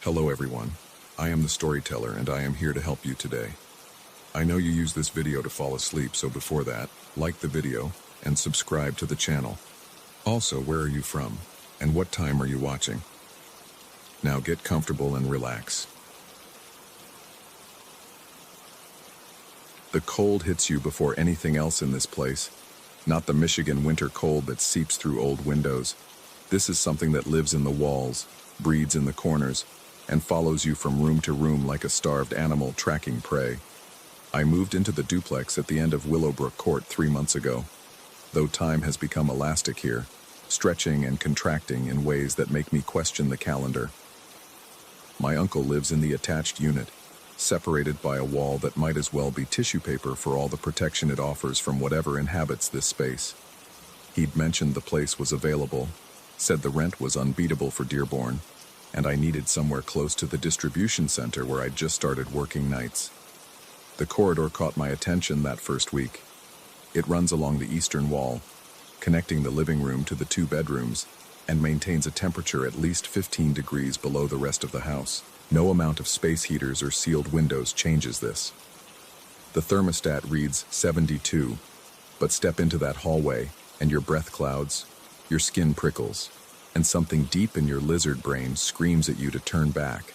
Hello everyone, I am the storyteller and I am here to help you today. I know you use this video to fall asleep, so before that, like the video and subscribe to the channel. Also, where are you from and what time are you watching? Now get comfortable and relax. The cold hits you before anything else in this place, not the Michigan winter cold that seeps through old windows. This is something that lives in the walls, breeds in the corners, and follows you from room to room like a starved animal tracking prey. I moved into the duplex at the end of Willowbrook Court 3 months ago. Though time has become elastic here, stretching and contracting in ways that make me question the calendar. My uncle lives in the attached unit, separated by a wall that might as well be tissue paper for all the protection it offers from whatever inhabits this space. He'd mentioned the place was available, said the rent was unbeatable for Dearborn, and I needed somewhere close to the distribution center where I'd just started working nights. The corridor caught my attention that first week. It runs along the eastern wall, connecting the living room to the 2 bedrooms, and maintains a temperature at least 15 degrees below the rest of the house. No amount of space heaters or sealed windows changes this. The thermostat reads 72, but step into that hallway and your breath clouds, your skin prickles, and something deep in your lizard brain screams at you to turn back.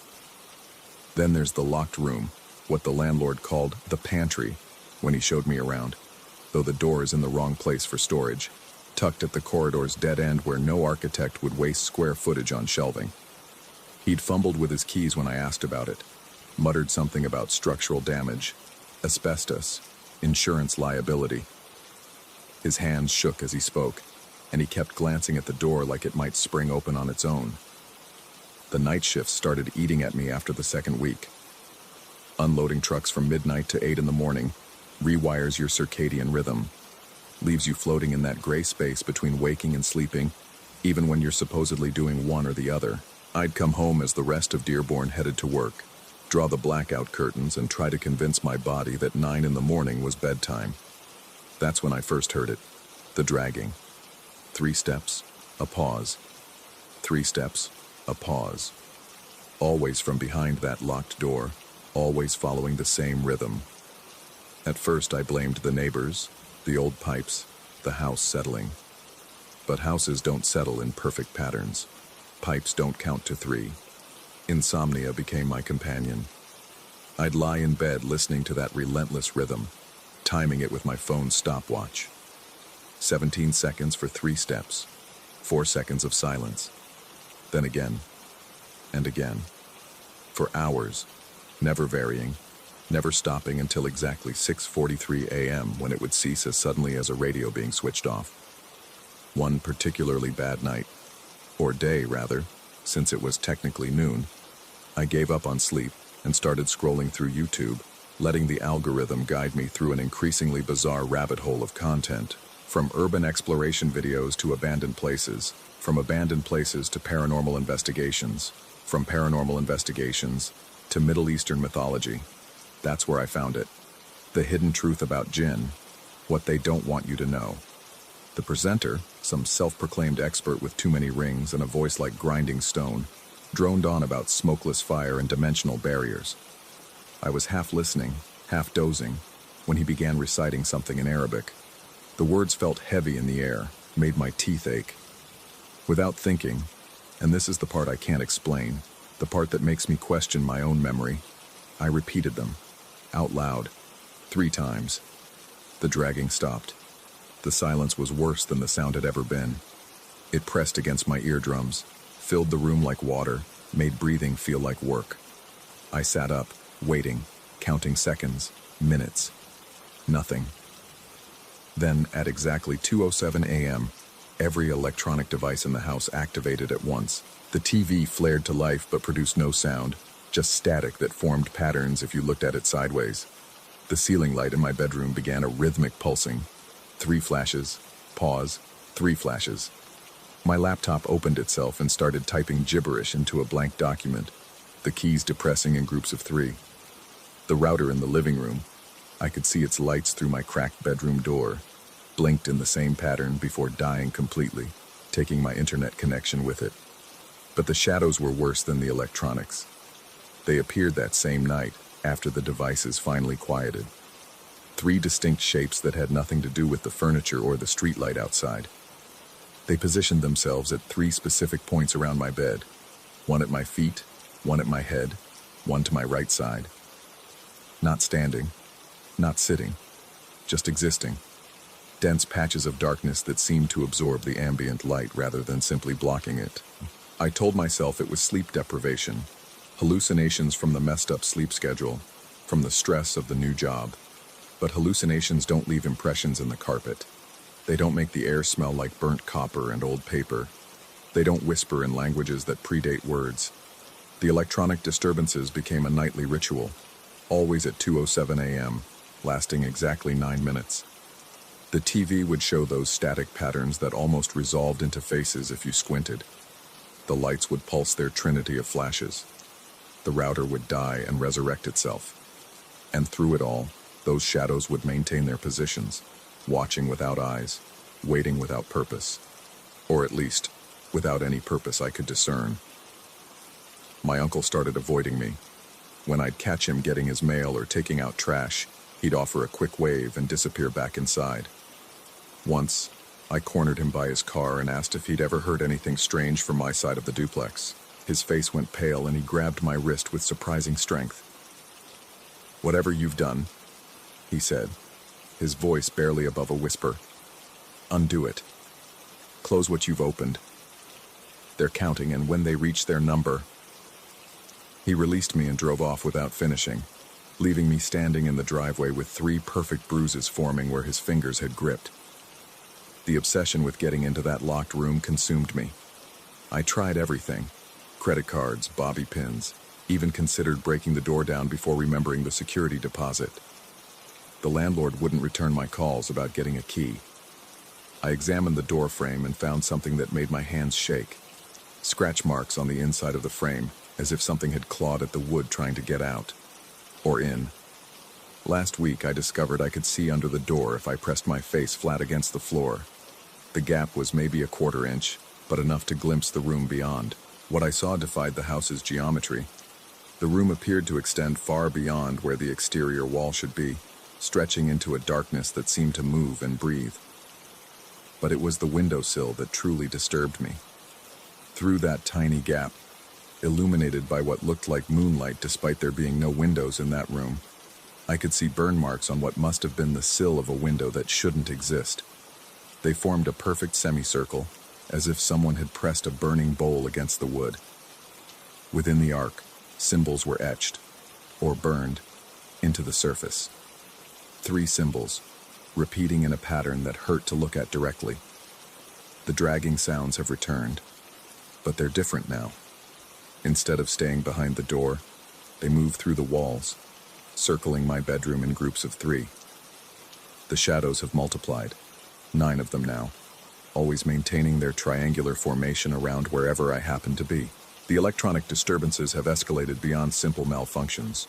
Then there's the locked room, what the landlord called the pantry when he showed me around, though the door is in the wrong place for storage, tucked at the corridor's dead end where no architect would waste square footage on shelving. He'd fumbled with his keys when I asked about it, muttered something about structural damage, asbestos, insurance liability. His hands shook as he spoke, and he kept glancing at the door like it might spring open on its own. The night shifts started eating at me after the second week. Unloading trucks from midnight to 8 in the morning rewires your circadian rhythm, leaves you floating in that gray space between waking and sleeping, even when you're supposedly doing one or the other. I'd come home as the rest of Dearborn headed to work, draw the blackout curtains and try to convince my body that 9 in the morning was bedtime. That's when I first heard it, the dragging. 3 steps, a pause. 3 steps, a pause. Always from behind that locked door, always following the same rhythm. At first I blamed the neighbors, the old pipes, the house settling. But houses don't settle in perfect patterns. Pipes don't count to 3. Insomnia became my companion. I'd lie in bed listening to that relentless rhythm, timing it with my phone's stopwatch. 17 seconds for 3 steps, 4 seconds of silence. Then again, and again. For hours, never varying, never stopping until exactly 6:43 a.m. when it would cease as suddenly as a radio being switched off. One particularly bad night, or day rather, since it was technically noon, I gave up on sleep and started scrolling through YouTube, letting the algorithm guide me through an increasingly bizarre rabbit hole of content, from urban exploration videos to abandoned places, from abandoned places to paranormal investigations, from paranormal investigations to Middle Eastern mythology. That's where I found it. The hidden truth about jinn, what they don't want you to know. The presenter, some self-proclaimed expert with too many rings and a voice like grinding stone, droned on about smokeless fire and dimensional barriers. I was half listening, half dozing, when he began reciting something in Arabic. The words felt heavy in the air, made my teeth ache. Without thinking, and this is the part I can't explain, the part that makes me question my own memory, I repeated them, out loud, 3 times. The dragging stopped. The silence was worse than the sound had ever been. It pressed against my eardrums, filled the room like water, made breathing feel like work. I sat up, waiting, counting seconds, minutes. Nothing. Then, at exactly 2:07 a.m., every electronic device in the house activated at once. The TV flared to life but produced no sound, just static that formed patterns if you looked at it sideways. The ceiling light in my bedroom began a rhythmic pulsing. 3 flashes, pause, 3 flashes. My laptop opened itself and started typing gibberish into a blank document, the keys depressing in groups of 3. The router in the living room, I could see its lights through my cracked bedroom door, blinked in the same pattern before dying completely, taking my internet connection with it. But the shadows were worse than the electronics. They appeared that same night, after the devices finally quieted. 3 distinct shapes that had nothing to do with the furniture or the streetlight outside. They positioned themselves at 3 specific points around my bed. One at my feet, one at my head, one to my right side. Not standing, not sitting, just existing. Dense patches of darkness that seemed to absorb the ambient light rather than simply blocking it. I told myself it was sleep deprivation, hallucinations from the messed up sleep schedule, from the stress of the new job. But hallucinations don't leave impressions in the carpet. They don't make the air smell like burnt copper and old paper. They don't whisper in languages that predate words. The electronic disturbances became a nightly ritual, always at 2:07 a.m., lasting exactly 9 minutes. The TV would show those static patterns that almost resolved into faces if you squinted. The lights would pulse their trinity of flashes. The router would die and resurrect itself. And through it all, those shadows would maintain their positions, watching without eyes, waiting without purpose. Or at least, without any purpose I could discern. My uncle started avoiding me. When I'd catch him getting his mail or taking out trash, he'd offer a quick wave and disappear back inside. Once, I cornered him by his car and asked if he'd ever heard anything strange from my side of the duplex. His face went pale and he grabbed my wrist with surprising strength. "Whatever you've done," he said, his voice barely above a whisper, "undo it. Close what you've opened. They're counting, and when they reach their number..." He released me and drove off without finishing, leaving me standing in the driveway with 3 perfect bruises forming where his fingers had gripped. The obsession with getting into that locked room consumed me. I tried everything: credit cards, bobby pins, even considered breaking the door down before remembering the security deposit. The landlord wouldn't return my calls about getting a key. I examined the door frame and found something that made my hands shake. Scratch marks on the inside of the frame, as if something had clawed at the wood trying to get out. Or in. Last week I discovered I could see under the door if I pressed my face flat against the floor. The gap was maybe a 1/4 inch, but enough to glimpse the room beyond. What I saw defied the house's geometry. The room appeared to extend far beyond where the exterior wall should be, stretching into a darkness that seemed to move and breathe. But it was the windowsill that truly disturbed me. Through that tiny gap, illuminated by what looked like moonlight despite there being no windows in that room, I could see burn marks on what must have been the sill of a window that shouldn't exist. They formed a perfect semicircle, as if someone had pressed a burning bowl against the wood. Within the arc, symbols were etched, or burned, into the surface. 3 symbols, repeating in a pattern that hurt to look at directly. The dragging sounds have returned, but they're different now. Instead of staying behind the door, they move through the walls, circling my bedroom in groups of 3. The shadows have multiplied, 9 of them now, always maintaining their triangular formation around wherever I happen to be. The electronic disturbances have escalated beyond simple malfunctions.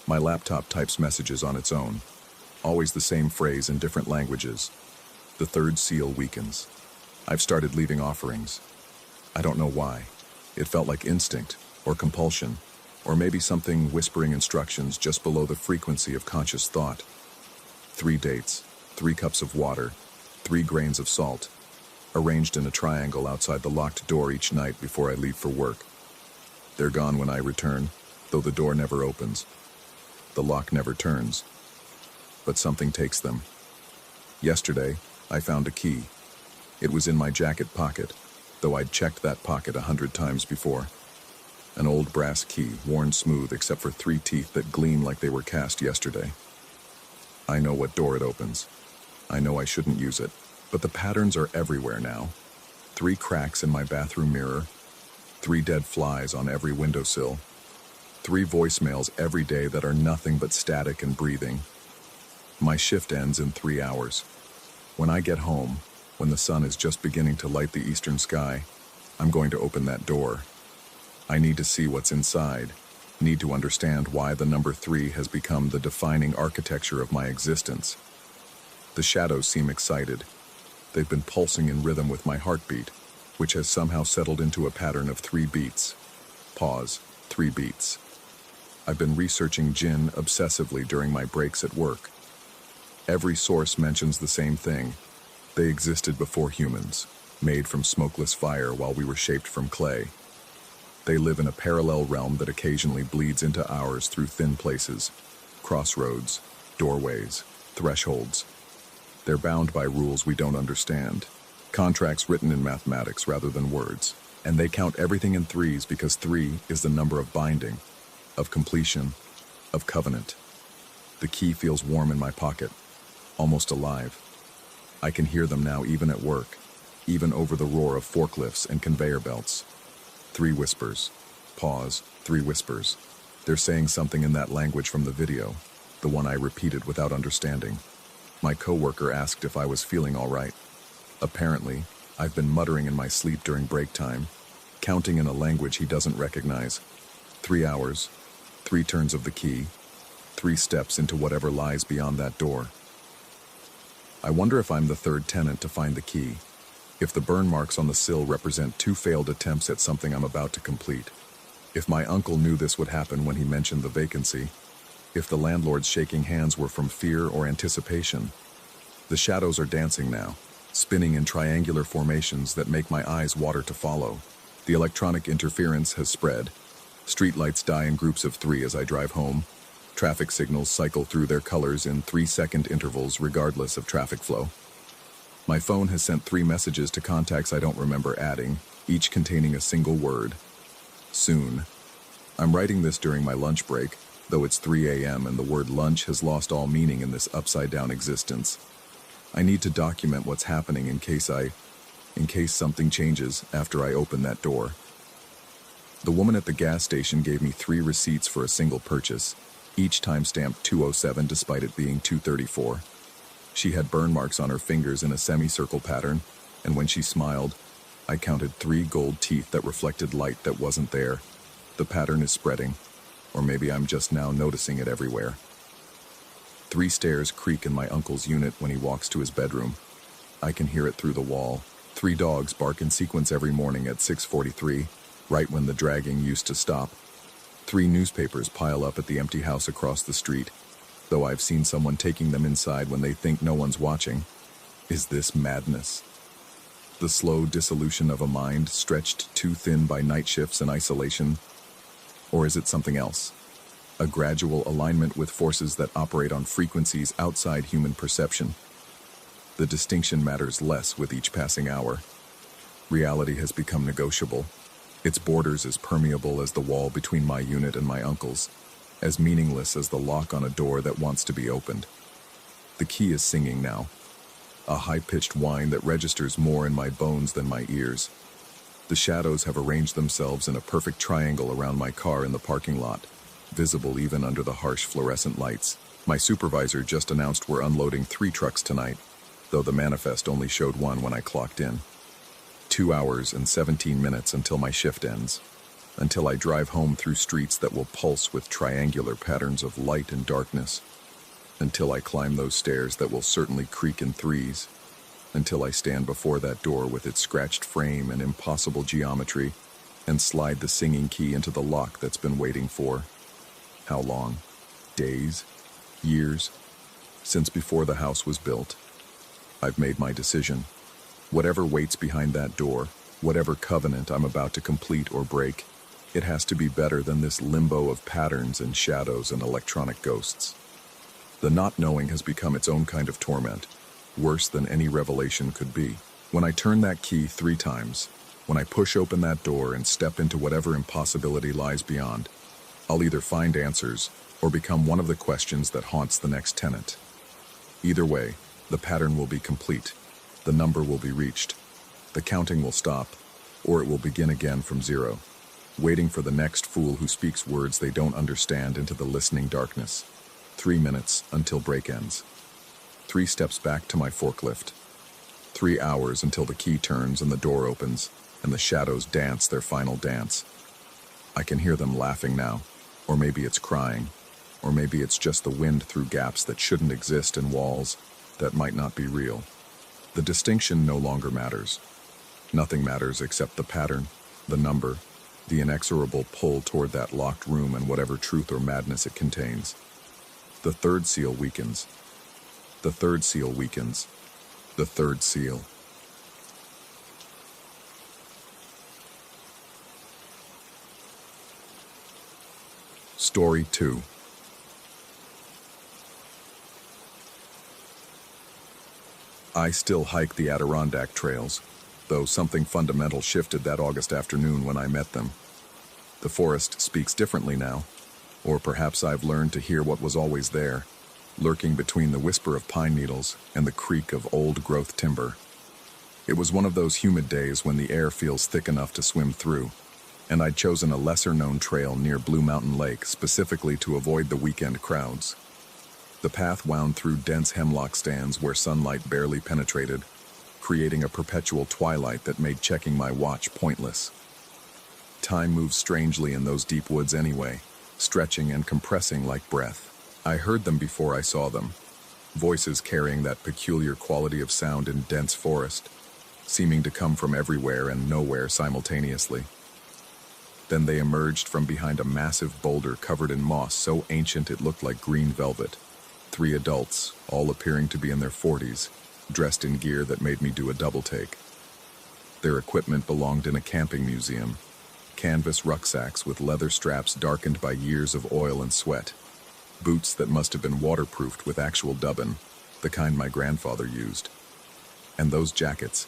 My laptop types messages on its own, always the same phrase in different languages. The 3rd seal weakens. I've started leaving offerings. I don't know why. It felt like instinct, or compulsion, or maybe something whispering instructions just below the frequency of conscious thought. 3 dates, 3 cups of water, 3 grains of salt, arranged in a triangle outside the locked door each night before I leave for work. They're gone when I return, though the door never opens. The lock never turns. But something takes them. Yesterday, I found a key. It was in my jacket pocket, though I'd checked that pocket 100 times before. An old brass key, worn smooth except for 3 teeth that gleam like they were cast yesterday. I know what door it opens. I know I shouldn't use it, but the patterns are everywhere now. 3 cracks in my bathroom mirror, 3 dead flies on every windowsill, 3 voicemails every day that are nothing but static and breathing. My shift ends in 3 hours. When I get home, when the sun is just beginning to light the eastern sky, I'm going to open that door. I need to see what's inside, need to understand why the number 3 has become the defining architecture of my existence. The shadows seem excited. They've been pulsing in rhythm with my heartbeat, which has somehow settled into a pattern of 3 beats. Pause, 3 beats. I've been researching jinn obsessively during my breaks at work. Every source mentions the same thing. They existed before humans, made from smokeless fire while we were shaped from clay. They live in a parallel realm that occasionally bleeds into ours through thin places, crossroads, doorways, thresholds. They're bound by rules we don't understand, contracts written in mathematics rather than words, and they count everything in threes because 3 is the number of binding, of completion, of covenant. The key feels warm in my pocket, almost alive. I can hear them now even at work, even over the roar of forklifts and conveyor belts. 3 whispers. Pause. 3 whispers. They're saying something in that language from the video, the one I repeated without understanding. My coworker asked if I was feeling all right. Apparently, I've been muttering in my sleep during break time, counting in a language he doesn't recognize. 3 hours, 3 turns of the key, 3 steps into whatever lies beyond that door. I wonder if I'm the third tenant to find the key. If the burn marks on the sill represent 2 failed attempts at something I'm about to complete. If my uncle knew this would happen when he mentioned the vacancy. If the landlord's shaking hands were from fear or anticipation. The shadows are dancing now, spinning in triangular formations that make my eyes water to follow. The electronic interference has spread. Streetlights die in groups of 3 as I drive home. Traffic signals cycle through their colors in 3-second intervals regardless of traffic flow. My phone has sent 3 messages to contacts I don't remember adding, each containing a single word. Soon. I'm writing this during my lunch break, though it's 3 a.m. and the word lunch has lost all meaning in this upside-down existence. I need to document what's happening in case something changes after I open that door. The woman at the gas station gave me 3 receipts for a single purchase, each time stamped 207 despite it being 234. She had burn marks on her fingers in a semicircle pattern, and when she smiled, I counted 3 gold teeth that reflected light that wasn't there. The pattern is spreading, or maybe I'm just now noticing it everywhere. 3 stairs creak in my uncle's unit when he walks to his bedroom. I can hear it through the wall. 3 dogs bark in sequence every morning at 6:43, right when the dragging used to stop. 3 newspapers pile up at the empty house across the street, though I've seen someone taking them inside when they think no one's watching. Is this madness? The slow dissolution of a mind stretched too thin by night shifts and isolation? Or is it something else? A gradual alignment with forces that operate on frequencies outside human perception. The distinction matters less with each passing hour. Reality has become negotiable. Its borders as permeable as the wall between my unit and my uncle's, as meaningless as the lock on a door that wants to be opened. The key is singing now, a high-pitched whine that registers more in my bones than my ears. The shadows have arranged themselves in a perfect triangle around my car in the parking lot, visible even under the harsh fluorescent lights. My supervisor just announced we're unloading 3 trucks tonight, though the manifest only showed 1 when I clocked in. 2 hours and 17 minutes until my shift ends, until I drive home through streets that will pulse with triangular patterns of light and darkness, until I climb those stairs that will certainly creak in 3s, until I stand before that door with its scratched frame and impossible geometry, and slide the singing key into the lock that's been waiting for. How long? Days? Years? Since before the house was built. I've made my decision. Whatever waits behind that door, whatever covenant I'm about to complete or break, it has to be better than this limbo of patterns and shadows and electronic ghosts. The not knowing has become its own kind of torment, worse than any revelation could be. When I turn that key 3 times, when I push open that door and step into whatever impossibility lies beyond, I'll either find answers or become one of the questions that haunts the next tenant. Either way, the pattern will be complete. The number will be reached. The counting will stop, or it will begin again from 0, waiting for the next fool who speaks words they don't understand into the listening darkness. 3 minutes until break ends. 3 steps back to my forklift. 3 hours until the key turns and the door opens, and the shadows dance their final dance. I can hear them laughing now, or maybe it's crying, or maybe it's just the wind through gaps that shouldn't exist in walls that might not be real. The distinction no longer matters. Nothing matters except the pattern, the number, the inexorable pull toward that locked room and whatever truth or madness it contains. The third seal weakens. The third seal weakens. The third seal. Story 2. I still hike the Adirondack trails, though something fundamental shifted that August afternoon when I met them. The forest speaks differently now, or perhaps I've learned to hear what was always there, lurking between the whisper of pine needles and the creak of old-growth timber. It was one of those humid days when the air feels thick enough to swim through, and I'd chosen a lesser-known trail near Blue Mountain Lake specifically to avoid the weekend crowds. The path wound through dense hemlock stands where sunlight barely penetrated, creating a perpetual twilight that made checking my watch pointless. Time moves strangely in those deep woods anyway, stretching and compressing like breath. I heard them before I saw them, voices carrying that peculiar quality of sound in dense forest, seeming to come from everywhere and nowhere simultaneously. Then they emerged from behind a massive boulder covered in moss so ancient it looked like green velvet. 3 adults, all appearing to be in their 40s, dressed in gear that made me do a double take. Their equipment belonged in a camping museum, canvas rucksacks with leather straps darkened by years of oil and sweat, boots that must have been waterproofed with actual dubbin, the kind my grandfather used. And those jackets,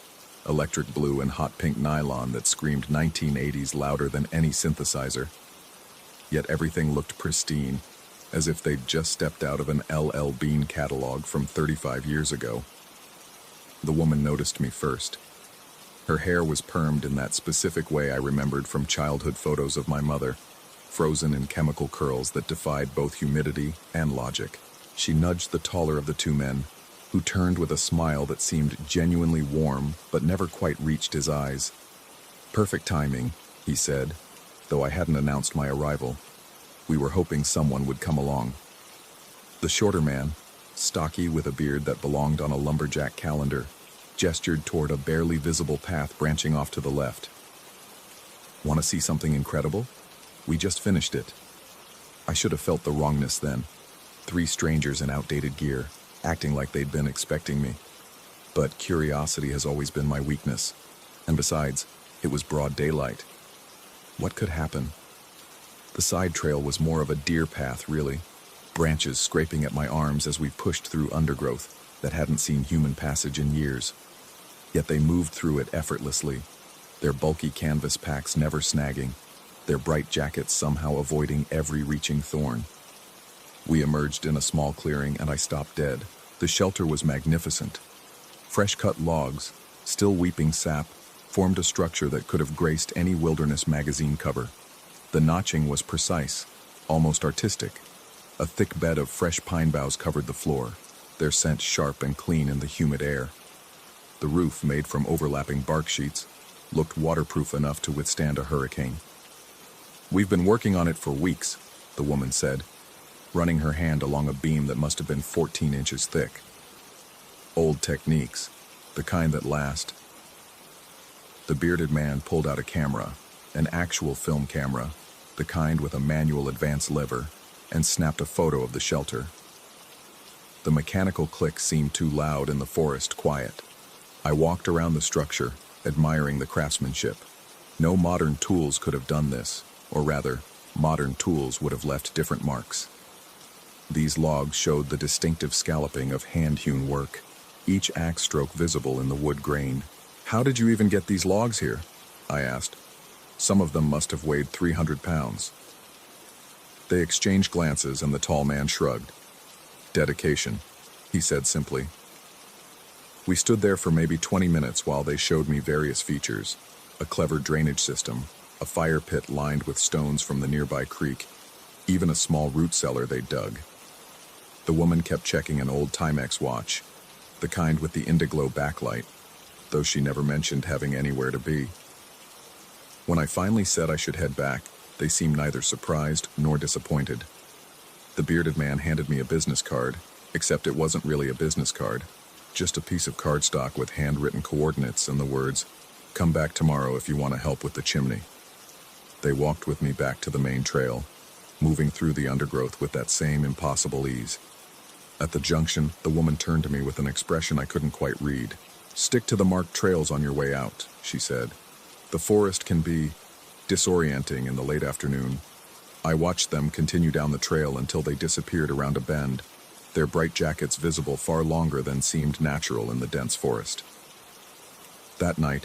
electric blue and hot pink nylon that screamed 1980s louder than any synthesizer. Yet everything looked pristine, as if they'd just stepped out of an L.L. Bean catalog from 35 years ago. The woman noticed me first. Her hair was permed in that specific way I remembered from childhood photos of my mother, frozen in chemical curls that defied both humidity and logic. She nudged the taller of the 2 men, who turned with a smile that seemed genuinely warm but never quite reached his eyes. "Perfect timing," he said, though I hadn't announced my arrival. We were hoping someone would come along. The shorter man, stocky with a beard that belonged on a lumberjack calendar, gestured toward a barely visible path branching off to the left. "Want to see something incredible? We just finished it." I should have felt the wrongness then. 3 strangers in outdated gear, acting like they'd been expecting me. But curiosity has always been my weakness. And besides, it was broad daylight. What could happen? The side trail was more of a deer path, really, branches scraping at my arms as we pushed through undergrowth that hadn't seen human passage in years. Yet they moved through it effortlessly, their bulky canvas packs never snagging, their bright jackets somehow avoiding every reaching thorn. We emerged in a small clearing and I stopped dead. The shelter was magnificent. Fresh-cut logs, still weeping sap, formed a structure that could have graced any wilderness magazine cover. The notching was precise, almost artistic. A thick bed of fresh pine boughs covered the floor, their scent sharp and clean in the humid air. The roof, made from overlapping bark sheets, looked waterproof enough to withstand a hurricane. "We've been working on it for weeks," the woman said, running her hand along a beam that must have been 14 inches thick. "Old techniques, the kind that last." The bearded man pulled out a camera, an actual film camera, the kind with a manual advance lever, and snapped a photo of the shelter. The mechanical click seemed too loud and the forest quiet. I walked around the structure, admiring the craftsmanship. No modern tools could have done this, or rather, modern tools would have left different marks. These logs showed the distinctive scalloping of hand-hewn work, each axe stroke visible in the wood grain. "How did you even get these logs here?" I asked. Some of them must have weighed 300 pounds. They exchanged glances and the tall man shrugged. "Dedication," he said simply. We stood there for maybe 20 minutes while they showed me various features, a clever drainage system, a fire pit lined with stones from the nearby creek, even a small root cellar they dug. The woman kept checking an old Timex watch, the kind with the indiglow backlight, though she never mentioned having anywhere to be. When I finally said I should head back, they seemed neither surprised nor disappointed. The bearded man handed me a business card, except it wasn't really a business card, just a piece of cardstock with handwritten coordinates and the words, "Come back tomorrow if you want to help with the chimney." They walked with me back to the main trail, moving through the undergrowth with that same impossible ease. At the junction, the woman turned to me with an expression I couldn't quite read. "Stick to the marked trails on your way out," she said. "The forest can be disorienting in the late afternoon." I watched them continue down the trail until they disappeared around a bend, their bright jackets visible far longer than seemed natural in the dense forest. That night,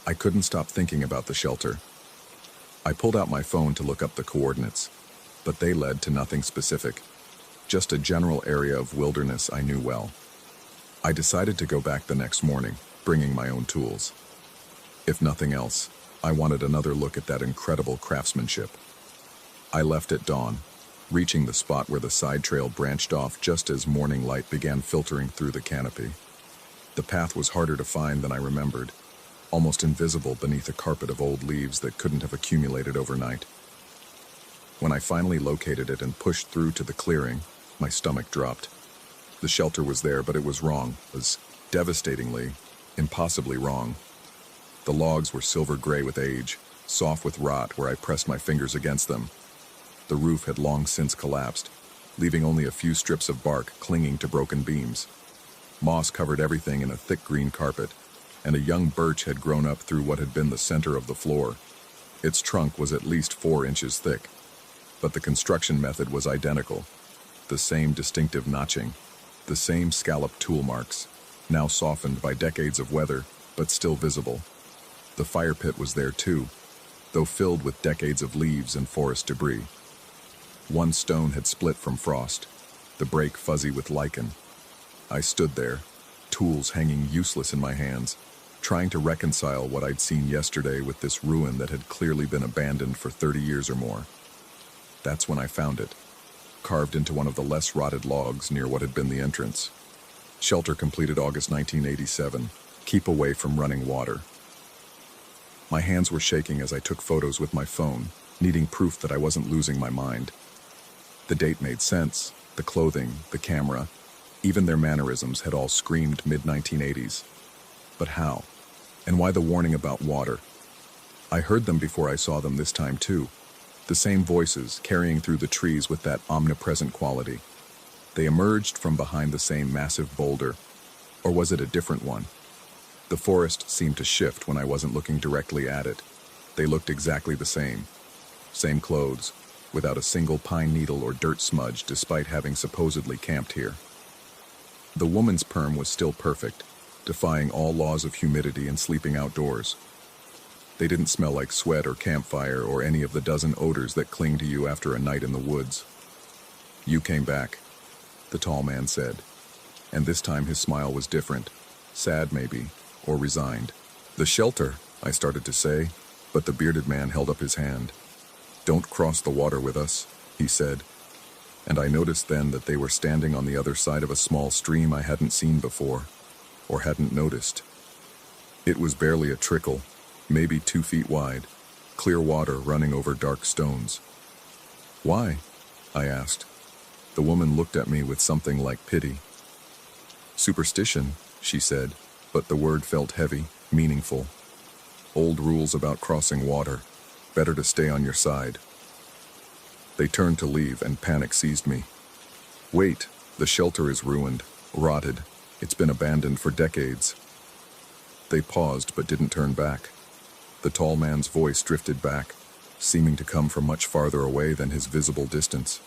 I couldn't stop thinking about the shelter. I pulled out my phone to look up the coordinates, but they led to nothing specific, just a general area of wilderness I knew well. I decided to go back the next morning, bringing my own tools. If nothing else, I wanted another look at that incredible craftsmanship. I left at dawn, reaching the spot where the side trail branched off just as morning light began filtering through the canopy. The path was harder to find than I remembered, almost invisible beneath a carpet of old leaves that couldn't have accumulated overnight. When I finally located it and pushed through to the clearing, my stomach dropped. The shelter was there, but it was wrong. It was devastatingly, impossibly wrong. The logs were silver gray with age, soft with rot where I pressed my fingers against them. The roof had long since collapsed, leaving only a few strips of bark clinging to broken beams. Moss covered everything in a thick green carpet, and a young birch had grown up through what had been the center of the floor. Its trunk was at least 4 inches thick, but the construction method was identical. The same distinctive notching, the same scalloped tool marks, now softened by decades of weather, but still visible. The fire pit was there too, though filled with decades of leaves and forest debris. One stone had split from frost, the break fuzzy with lichen. I stood there, tools hanging useless in my hands, trying to reconcile what I'd seen yesterday with this ruin that had clearly been abandoned for 30 years or more. That's when I found it, carved into one of the less rotted logs near what had been the entrance. Shelter completed August 1987. Keep away from running water. My hands were shaking as I took photos with my phone, needing proof that I wasn't losing my mind. The date made sense, the clothing, the camera, even their mannerisms had all screamed mid-1980s. But how? And why the warning about water? I heard them before I saw them this time too. The same voices carrying through the trees with that omnipresent quality. They emerged from behind the same massive boulder, or was it a different one? The forest seemed to shift when I wasn't looking directly at it. They looked exactly the same. Same clothes, without a single pine needle or dirt smudge despite having supposedly camped here. The woman's perm was still perfect, defying all laws of humidity and sleeping outdoors. They didn't smell like sweat or campfire or any of the dozen odors that cling to you after a night in the woods. "You came back," the tall man said, and this time his smile was different, sad maybe, or resigned. "The shelter," I started to say, but the bearded man held up his hand. "Don't cross the water with us," he said, and I noticed then that they were standing on the other side of a small stream I hadn't seen before, or hadn't noticed. It was barely a trickle, maybe 2 feet wide, clear water running over dark stones. "Why?" I asked. The woman looked at me with something like pity. "Superstition," she said, but the word felt heavy, meaningful. "Old rules about crossing water. Better to stay on your side." They turned to leave and panic seized me. "Wait, the shelter is ruined, rotted. It's been abandoned for decades." They paused but didn't turn back. The tall man's voice drifted back, seeming to come from much farther away than his visible distance.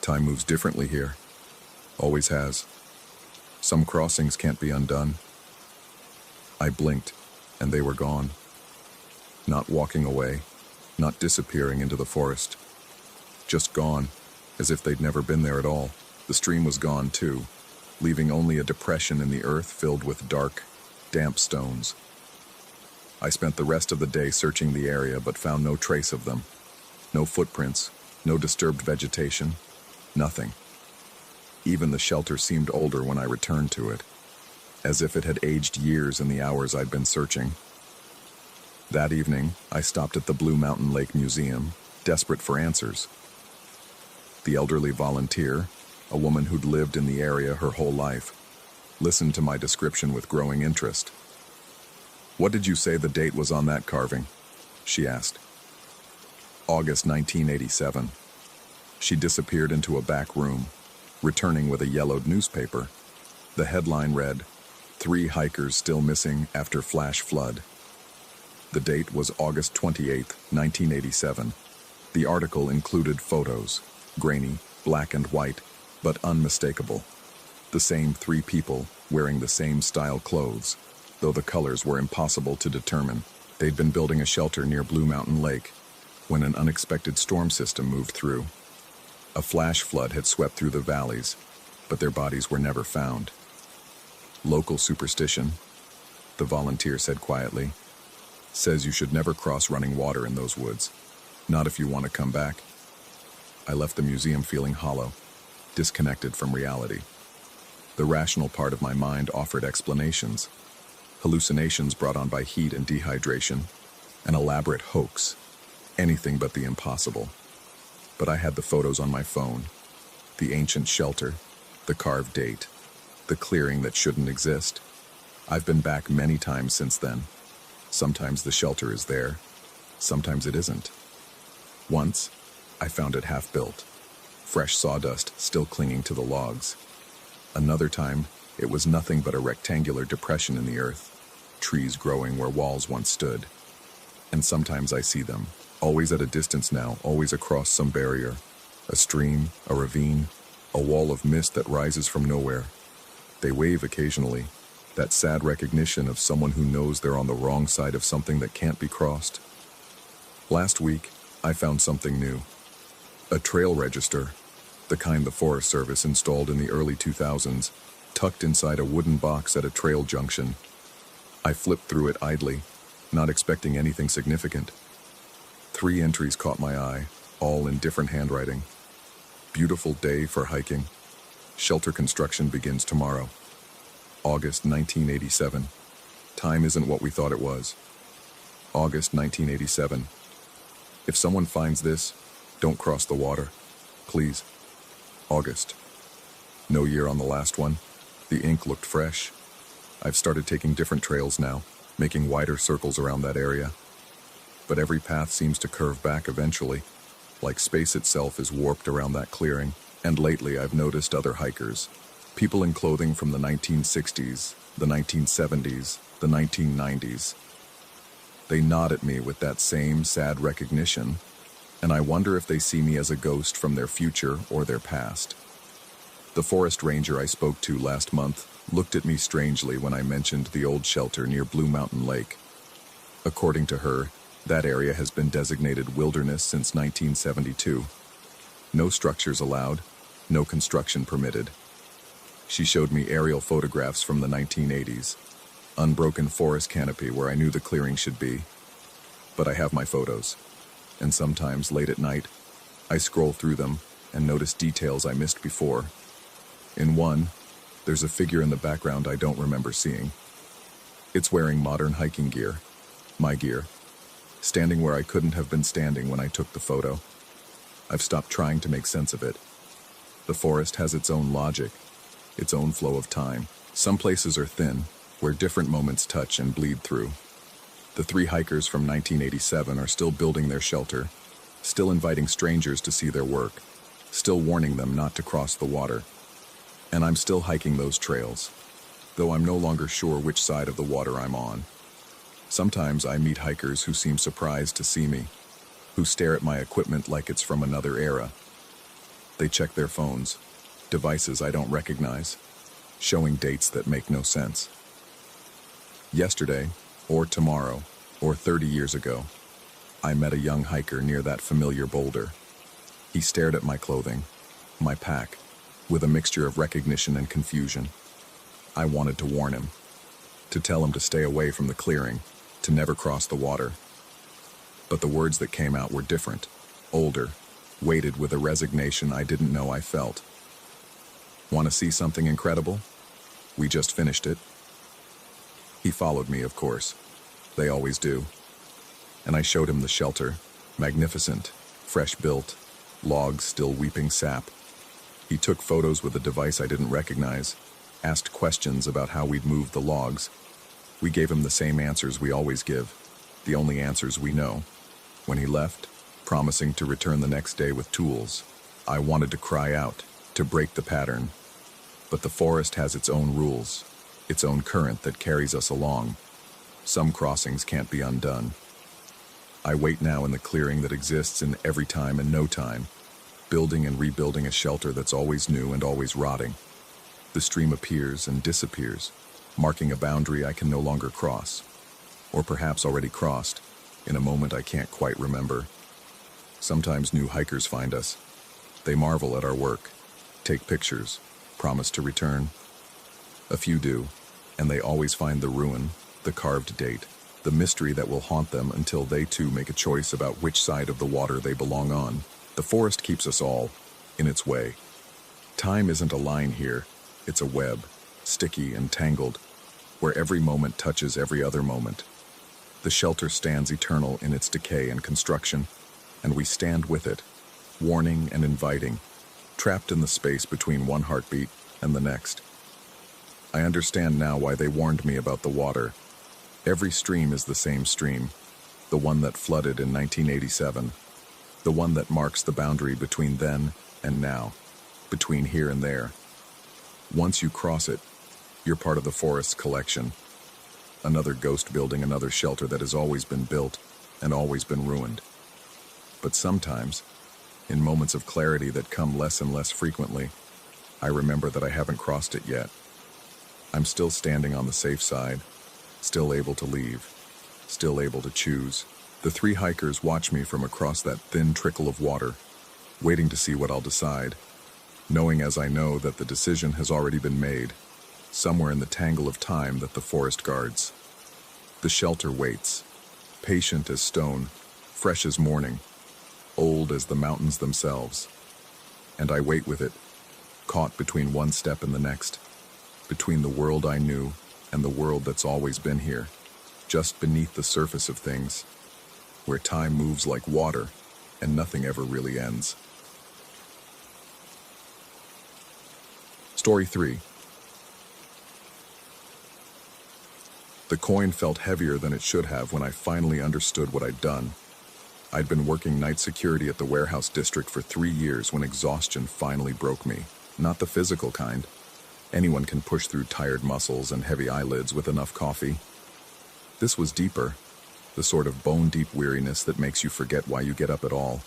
"Time moves differently here. Always has. Some crossings can't be undone." I blinked, and they were gone. Not walking away, not disappearing into the forest. Just gone, as if they'd never been there at all. The stream was gone too, leaving only a depression in the earth filled with dark, damp stones. I spent the rest of the day searching the area but found no trace of them. No footprints, no disturbed vegetation, nothing. Even the shelter seemed older when I returned to it, as if it had aged years in the hours I'd been searching. That evening, I stopped at the Blue Mountain Lake Museum, desperate for answers. The elderly volunteer, a woman who'd lived in the area her whole life, listened to my description with growing interest. "What did you say the date was on that carving?" she asked. August 1987. She disappeared into a back room, returning with a yellowed newspaper. The headline read, "3 hikers still missing after flash flood." The date was August 28, 1987. The article included photos, grainy, black and white, but unmistakable. The same 3 people wearing the same style clothes, though the colors were impossible to determine. They'd been building a shelter near Blue Mountain Lake when an unexpected storm system moved through. A flash flood had swept through the valleys, but their bodies were never found. "Local superstition," the volunteer said quietly, "says you should never cross running water in those woods, not if you want to come back." I left the museum feeling hollow, disconnected from reality. The rational part of my mind offered explanations. Hallucinations brought on by heat and dehydration, an elaborate hoax, anything but the impossible. But I had the photos on my phone, the ancient shelter, the carved date, the clearing that shouldn't exist. I've been back many times since then. Sometimes the shelter is there, sometimes it isn't. Once, I found it half-built, fresh sawdust still clinging to the logs. Another time, it was nothing but a rectangular depression in the earth, trees growing where walls once stood. And sometimes I see them, always at a distance now, always across some barrier, a stream, a ravine, a wall of mist that rises from nowhere. They wave occasionally, that sad recognition of someone who knows they're on the wrong side of something that can't be crossed. Last week, I found something new. A trail register, the kind the Forest Service installed in the early 2000s, tucked inside a wooden box at a trail junction. I flipped through it idly, not expecting anything significant. 3 entries caught my eye, all in different handwriting. "Beautiful day for hiking. Shelter construction begins tomorrow. August 1987. Time isn't what we thought it was. August 1987. If someone finds this, don't cross the water. Please. August. No year on the last one. The ink looked fresh. I've started taking different trails now, making wider circles around that area. But every path seems to curve back eventually, like space itself is warped around that clearing. And lately I've noticed other hikers, people in clothing from the 1960s, the 1970s, the 1990s. They nod at me with that same sad recognition, and I wonder if they see me as a ghost from their future or their past. The forest ranger I spoke to last month looked at me strangely when I mentioned the old shelter near Blue Mountain Lake. According to her, that area has been designated wilderness since 1972. No structures allowed, no construction permitted. She showed me aerial photographs from the 1980s, unbroken forest canopy where I knew the clearing should be. But I have my photos, and sometimes late at night, I scroll through them and notice details I missed before. In one, there's a figure in the background I don't remember seeing. It's wearing modern hiking gear, my gear, standing where I couldn't have been standing when I took the photo. I've stopped trying to make sense of it. The forest has its own logic, its own flow of time. Some places are thin, where different moments touch and bleed through. The 3 hikers from 1987 are still building their shelter, still inviting strangers to see their work, still warning them not to cross the water. And I'm still hiking those trails, though I'm no longer sure which side of the water I'm on. Sometimes I meet hikers who seem surprised to see me, who stare at my equipment like it's from another era. They check their phones, devices I don't recognize, showing dates that make no sense. Yesterday, or tomorrow, or 30 years ago, I met a young hiker near that familiar boulder. He stared at my clothing, my pack, with a mixture of recognition and confusion. I wanted to warn him, to tell him to stay away from the clearing, to never cross the water. But the words that came out were different, older, weighted with a resignation I didn't know I felt. "Want to see something incredible? We just finished it." He followed me, of course. They always do. And I showed him the shelter, magnificent, fresh built, logs still weeping sap. He took photos with a device I didn't recognize, asked questions about how we'd moved the logs. We gave him the same answers we always give, the only answers we know. When he left, promising to return the next day with tools. I wanted to cry out, to break the pattern. But the forest has its own rules, its own current that carries us along. Some crossings can't be undone. I wait now in the clearing that exists in every time and no time, building and rebuilding a shelter that's always new and always rotting. The stream appears and disappears, marking a boundary I can no longer cross, or perhaps already crossed, in a moment I can't quite remember. Sometimes new hikers find us. They marvel at our work, take pictures, promise to return. A few do, and they always find the ruin, the carved date, the mystery that will haunt them until they too make a choice about which side of the water they belong on. The forest keeps us all, in its way. Time isn't a line here, it's a web, sticky and tangled, where every moment touches every other moment. The shelter stands eternal in its decay and construction, and we stand with it, warning and inviting, trapped in the space between one heartbeat and the next. I understand now why they warned me about the water. Every stream is the same stream, the one that flooded in 1987, the one that marks the boundary between then and now, between here and there. Once you cross it, you're part of the forest's collection. Another ghost building, another shelter that has always been built and always been ruined. But sometimes, in moments of clarity that come less and less frequently, I remember that I haven't crossed it yet. I'm still standing on the safe side, still able to leave, still able to choose. The three hikers watch me from across that thin trickle of water, waiting to see what I'll decide, knowing as I know that the decision has already been made, somewhere in the tangle of time that the forest guards. The shelter waits, patient as stone, fresh as morning, old as the mountains themselves. And I wait with it, caught between one step and the next, between the world I knew and the world that's always been here, just beneath the surface of things, where time moves like water and nothing ever really ends. Story 3. The coin felt heavier than it should have when I finally understood what I'd done. I'd been working night security at the warehouse district for 3 years when exhaustion finally broke me. Not the physical kind. Anyone can push through tired muscles and heavy eyelids with enough coffee. This was deeper, the sort of bone-deep weariness that makes you forget why you get up at all.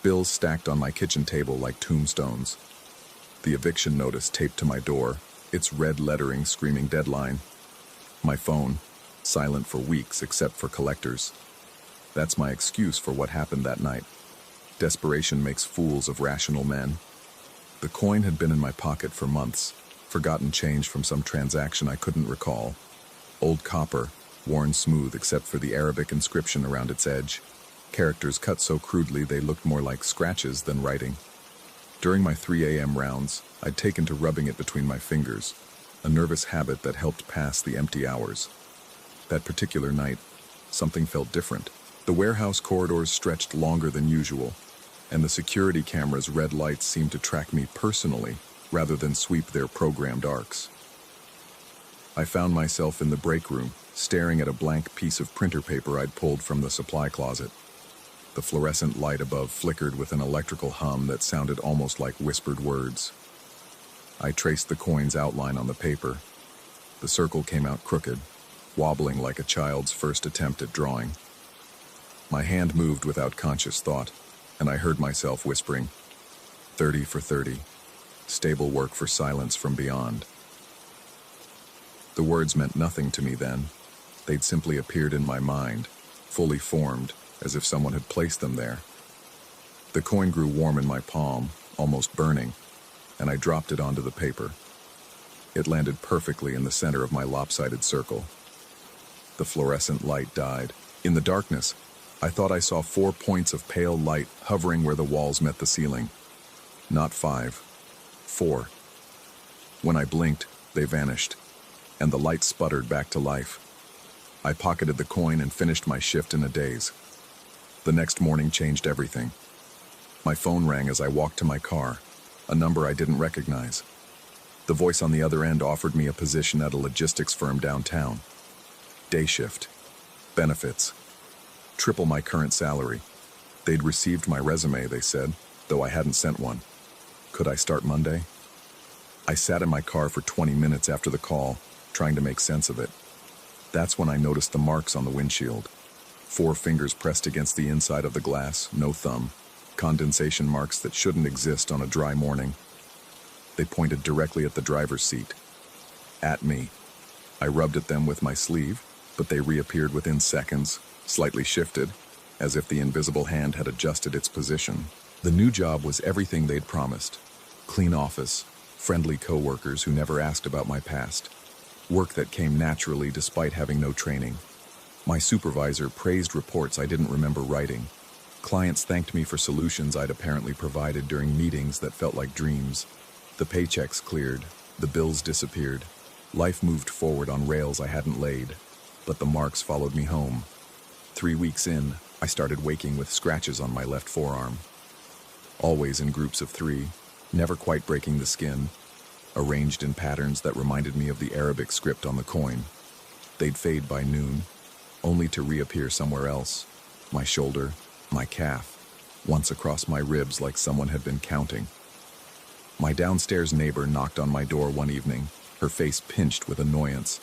Bills stacked on my kitchen table like tombstones. The eviction notice taped to my door, its red lettering screaming deadline. My phone, silent for weeks except for collectors. That's my excuse for what happened that night. Desperation makes fools of rational men. The coin had been in my pocket for months, forgotten change from some transaction I couldn't recall. Old copper, worn smooth except for the Arabic inscription around its edge. Characters cut so crudely they looked more like scratches than writing. During my 3 a.m. rounds, I'd taken to rubbing it between my fingers, a nervous habit that helped pass the empty hours. That particular night, something felt different. The warehouse corridors stretched longer than usual, and the security cameras' red lights seemed to track me personally rather than sweep their programmed arcs. I found myself in the break room, staring at a blank piece of printer paper I'd pulled from the supply closet. The fluorescent light above flickered with an electrical hum that sounded almost like whispered words. I traced the coin's outline on the paper. The circle came out crooked, wobbling like a child's first attempt at drawing. My hand moved without conscious thought, and I heard myself whispering, 30 for 30, stable work for silence from beyond. The words meant nothing to me then. They'd simply appeared in my mind, fully formed, as if someone had placed them there. The coin grew warm in my palm, almost burning, and I dropped it onto the paper. It landed perfectly in the center of my lopsided circle. The fluorescent light died. In the darkness, I thought I saw 4 points of pale light hovering where the walls met the ceiling. Not 5, 4. When I blinked, they vanished, and the light sputtered back to life. I pocketed the coin and finished my shift in a daze. The next morning changed everything. My phone rang as I walked to my car, a number I didn't recognize. The voice on the other end offered me a position at a logistics firm downtown. Day shift. Benefits. Triple my current salary. They'd received my resume, they said, though I hadn't sent one. Could I start Monday? I sat in my car for 20 minutes after the call, trying to make sense of it. That's when I noticed the marks on the windshield. 4 fingers pressed against the inside of the glass, no thumb. Condensation marks that shouldn't exist on a dry morning. They pointed directly at the driver's seat. At me. I rubbed at them with my sleeve, but they reappeared within seconds, slightly shifted, as if the invisible hand had adjusted its position. The new job was everything they'd promised. Clean office, friendly coworkers who never asked about my past. Work that came naturally despite having no training. My supervisor praised reports I didn't remember writing. Clients thanked me for solutions I'd apparently provided during meetings that felt like dreams. The paychecks cleared, the bills disappeared. Life moved forward on rails I hadn't laid, but the marks followed me home. 3 weeks in, I started waking with scratches on my left forearm. Always in groups of 3, never quite breaking the skin, arranged in patterns that reminded me of the Arabic script on the coin. They'd fade by noon, only to reappear somewhere else. My shoulder, my calf, once across my ribs like someone had been counting. My downstairs neighbor knocked on my door one evening, her face pinched with annoyance.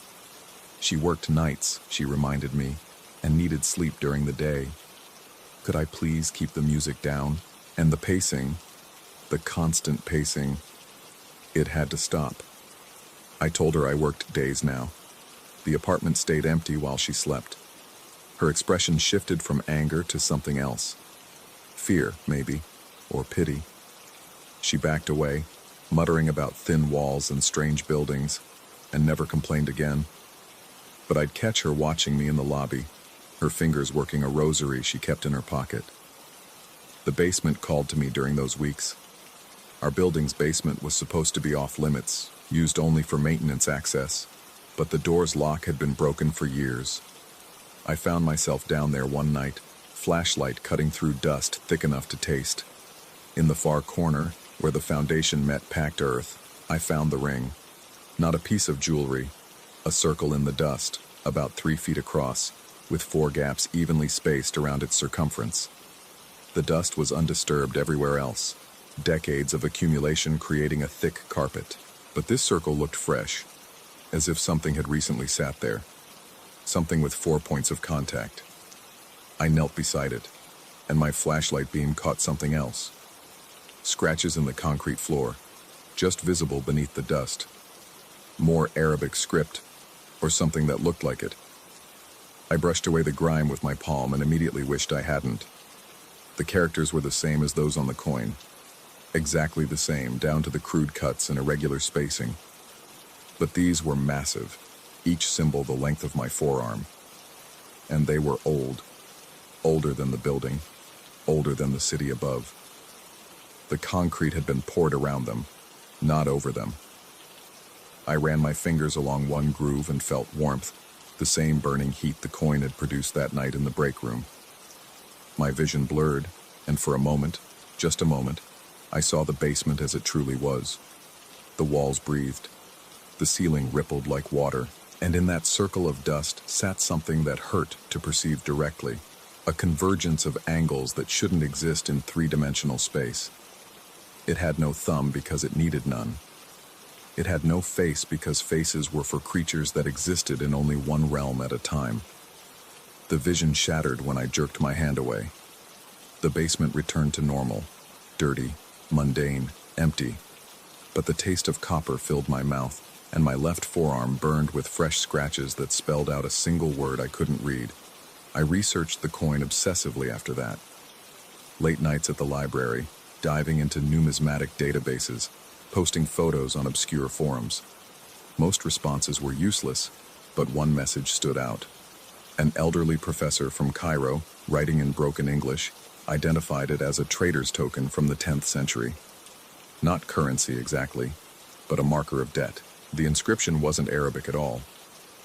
She worked nights, she reminded me, and needed sleep during the day. Could I please keep the music down? And the pacing, the constant pacing, it had to stop. I told her I worked days now. The apartment stayed empty while she slept. Her expression shifted from anger to something else. Fear, maybe, or pity. She backed away, muttering about thin walls and strange buildings, and never complained again. But I'd catch her watching me in the lobby, her fingers working a rosary she kept in her pocket. The basement called to me during those weeks. Our building's basement was supposed to be off limits, used only for maintenance access, but the door's lock had been broken for years. I found myself down there one night, flashlight cutting through dust thick enough to taste. In the far corner, where the foundation met packed earth, I found the ring. Not a piece of jewelry, a circle in the dust, about 3 feet across, with 4 gaps evenly spaced around its circumference. The dust was undisturbed everywhere else, decades of accumulation creating a thick carpet. But this circle looked fresh, as if something had recently sat there. Something with 4 points of contact. I knelt beside it, and my flashlight beam caught something else. Scratches in the concrete floor, just visible beneath the dust. More Arabic script, or something that looked like it. I brushed away the grime with my palm and immediately wished I hadn't. The characters were the same as those on the coin. Exactly the same, down to the crude cuts and irregular spacing. But these were massive, each symbol the length of my forearm. And they were old. Older than the building, older than the city above. The concrete had been poured around them, not over them. I ran my fingers along one groove and felt warmth, the same burning heat the coin had produced that night in the break room. My vision blurred, and for a moment, just a moment, I saw the basement as it truly was. The walls breathed. The ceiling rippled like water, and in that circle of dust sat something that hurt to perceive directly. A convergence of angles that shouldn't exist in 3-dimensional space. It had no thumb because it needed none. It had no face because faces were for creatures that existed in only one realm at a time. The vision shattered when I jerked my hand away. The basement returned to normal, dirty, mundane, empty. But the taste of copper filled my mouth, and my left forearm burned with fresh scratches that spelled out a single word I couldn't read. I researched the coin obsessively after that. Late nights at the library, diving into numismatic databases, posting photos on obscure forums. Most responses were useless, but one message stood out. An elderly professor from Cairo, writing in broken English, identified it as a trader's token from the 10th century. Not currency exactly, but a marker of debt. The inscription wasn't Arabic at all,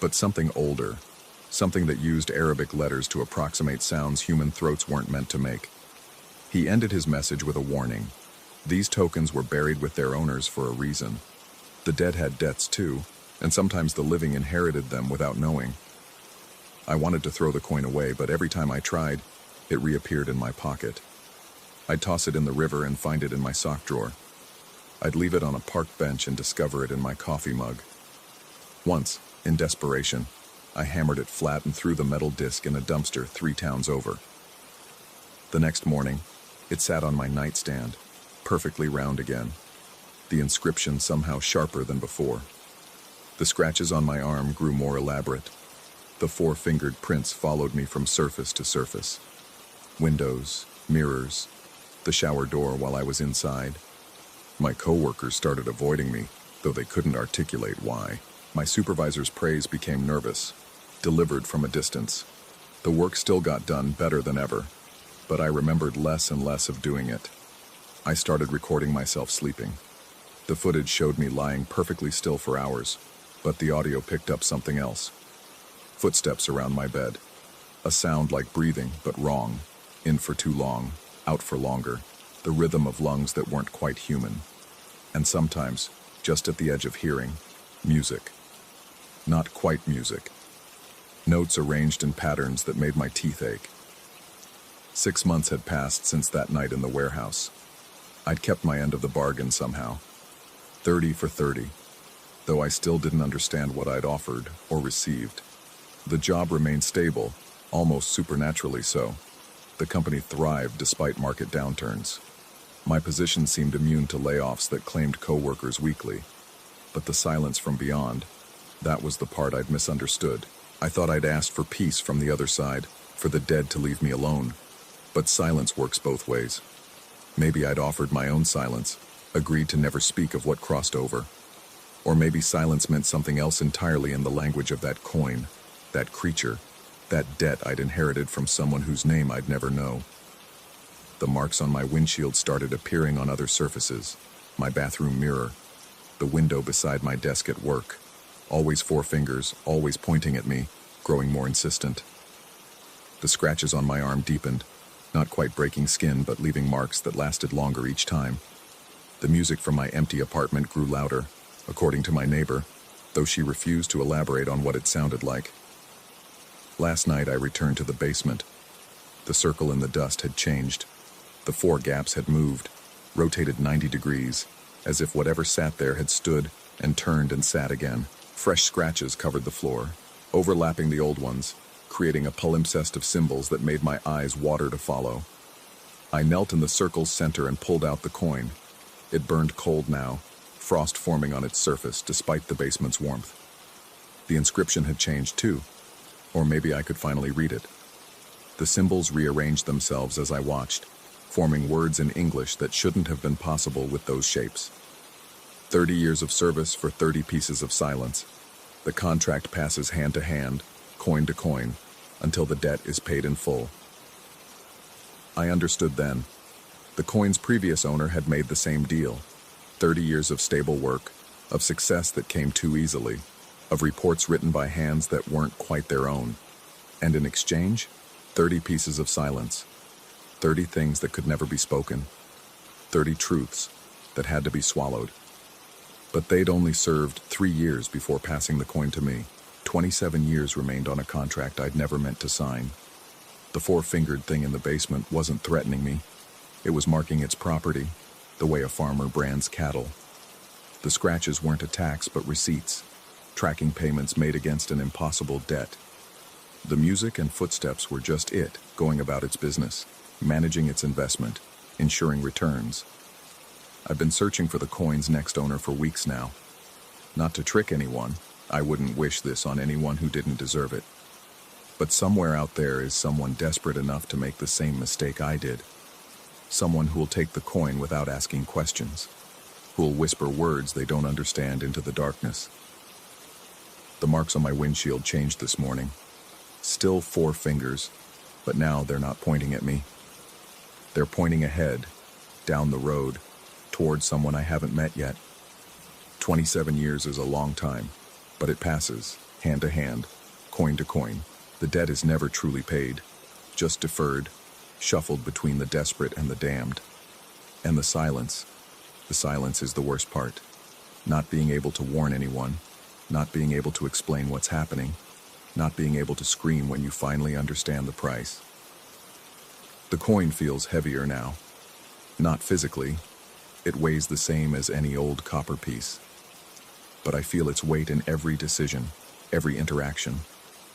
but something older, something that used Arabic letters to approximate sounds human throats weren't meant to make. He ended his message with a warning. These tokens were buried with their owners for a reason. The dead had debts too, and sometimes the living inherited them without knowing. I wanted to throw the coin away, but every time I tried, It reappeared in my pocket. I'd toss it in the river and find it in my sock drawer. I'd leave it on a park bench and discover it in my coffee mug. Once, in desperation, I hammered it flat and threw the metal disc in a dumpster 3 towns over. The next morning, it sat on my nightstand, perfectly round again, the inscription somehow sharper than before. The scratches on my arm grew more elaborate. The 4-fingered prints followed me from surface to surface. Windows, mirrors, the shower door while I was inside. My coworkers started avoiding me, though they couldn't articulate why. My supervisor's praise became nervous, delivered from a distance. The work still got done better than ever, but I remembered less and less of doing it. I started recording myself sleeping. The footage showed me lying perfectly still for hours, but the audio picked up something else. Footsteps around my bed. A sound like breathing, but wrong. In for too long, out for longer. The rhythm of lungs that weren't quite human. And sometimes, just at the edge of hearing, music. Not quite music. Notes arranged in patterns that made my teeth ache. 6 months had passed since that night in the warehouse. I'd kept my end of the bargain somehow. 30 for 30, though I still didn't understand what I'd offered or received. The job remained stable, almost supernaturally so. The company thrived despite market downturns. My position seemed immune to layoffs that claimed coworkers weekly. But the silence from beyond, that was the part I'd misunderstood. I thought I'd asked for peace from the other side, for the dead to leave me alone. But silence works both ways. Maybe I'd offered my own silence, agreed to never speak of what crossed over. Or maybe silence meant something else entirely in the language of that coin, that creature, that debt I'd inherited from someone whose name I'd never know. The marks on my windshield started appearing on other surfaces, my bathroom mirror, the window beside my desk at work. Always 4 fingers, always pointing at me, growing more insistent. The scratches on my arm deepened, not quite breaking skin but leaving marks that lasted longer each time. The music from my empty apartment grew louder, according to my neighbor, though she refused to elaborate on what it sounded like. Last night I returned to the basement. The circle in the dust had changed. The 4 gaps had moved, rotated 90 degrees, as if whatever sat there had stood and turned and sat again. Fresh scratches covered the floor, overlapping the old ones, creating a palimpsest of symbols that made my eyes water to follow. I knelt in the circle's center and pulled out the coin. It burned cold now, frost forming on its surface despite the basement's warmth. The inscription had changed too, or maybe I could finally read it. The symbols rearranged themselves as I watched, forming words in English that shouldn't have been possible with those shapes. 30 years of service for 30 pieces of silence. The contract passes hand to hand, coin to coin, until the debt is paid in full. I understood then. The coin's previous owner had made the same deal. 30 years of stable work, of success that came too easily, of reports written by hands that weren't quite their own. And in exchange, 30 pieces of silence. 30 things that could never be spoken. 30 truths that had to be swallowed. But they'd only served 3 years before passing the coin to me. 27 years remained on a contract I'd never meant to sign. The 4-fingered thing in the basement wasn't threatening me. It was marking its property, the way a farmer brands cattle. The scratches weren't attacks but receipts, tracking payments made against an impossible debt. The music and footsteps were just it, going about its business, managing its investment, ensuring returns. I've been searching for the coin's next owner for weeks now. Not to trick anyone, I wouldn't wish this on anyone who didn't deserve it. But somewhere out there is someone desperate enough to make the same mistake I did. Someone who'll take the coin without asking questions, who'll whisper words they don't understand into the darkness. The marks on my windshield changed this morning. Still 4 fingers, but now they're not pointing at me. They're pointing ahead, down the road, towards someone I haven't met yet. 27 years is a long time, but it passes, hand to hand, coin to coin. The debt is never truly paid, just deferred, shuffled between the desperate and the damned. And the silence is the worst part. Not being able to warn anyone, not being able to explain what's happening, not being able to scream when you finally understand the price. The coin feels heavier now. Not physically. It weighs the same as any old copper piece. But I feel its weight in every decision, every interaction,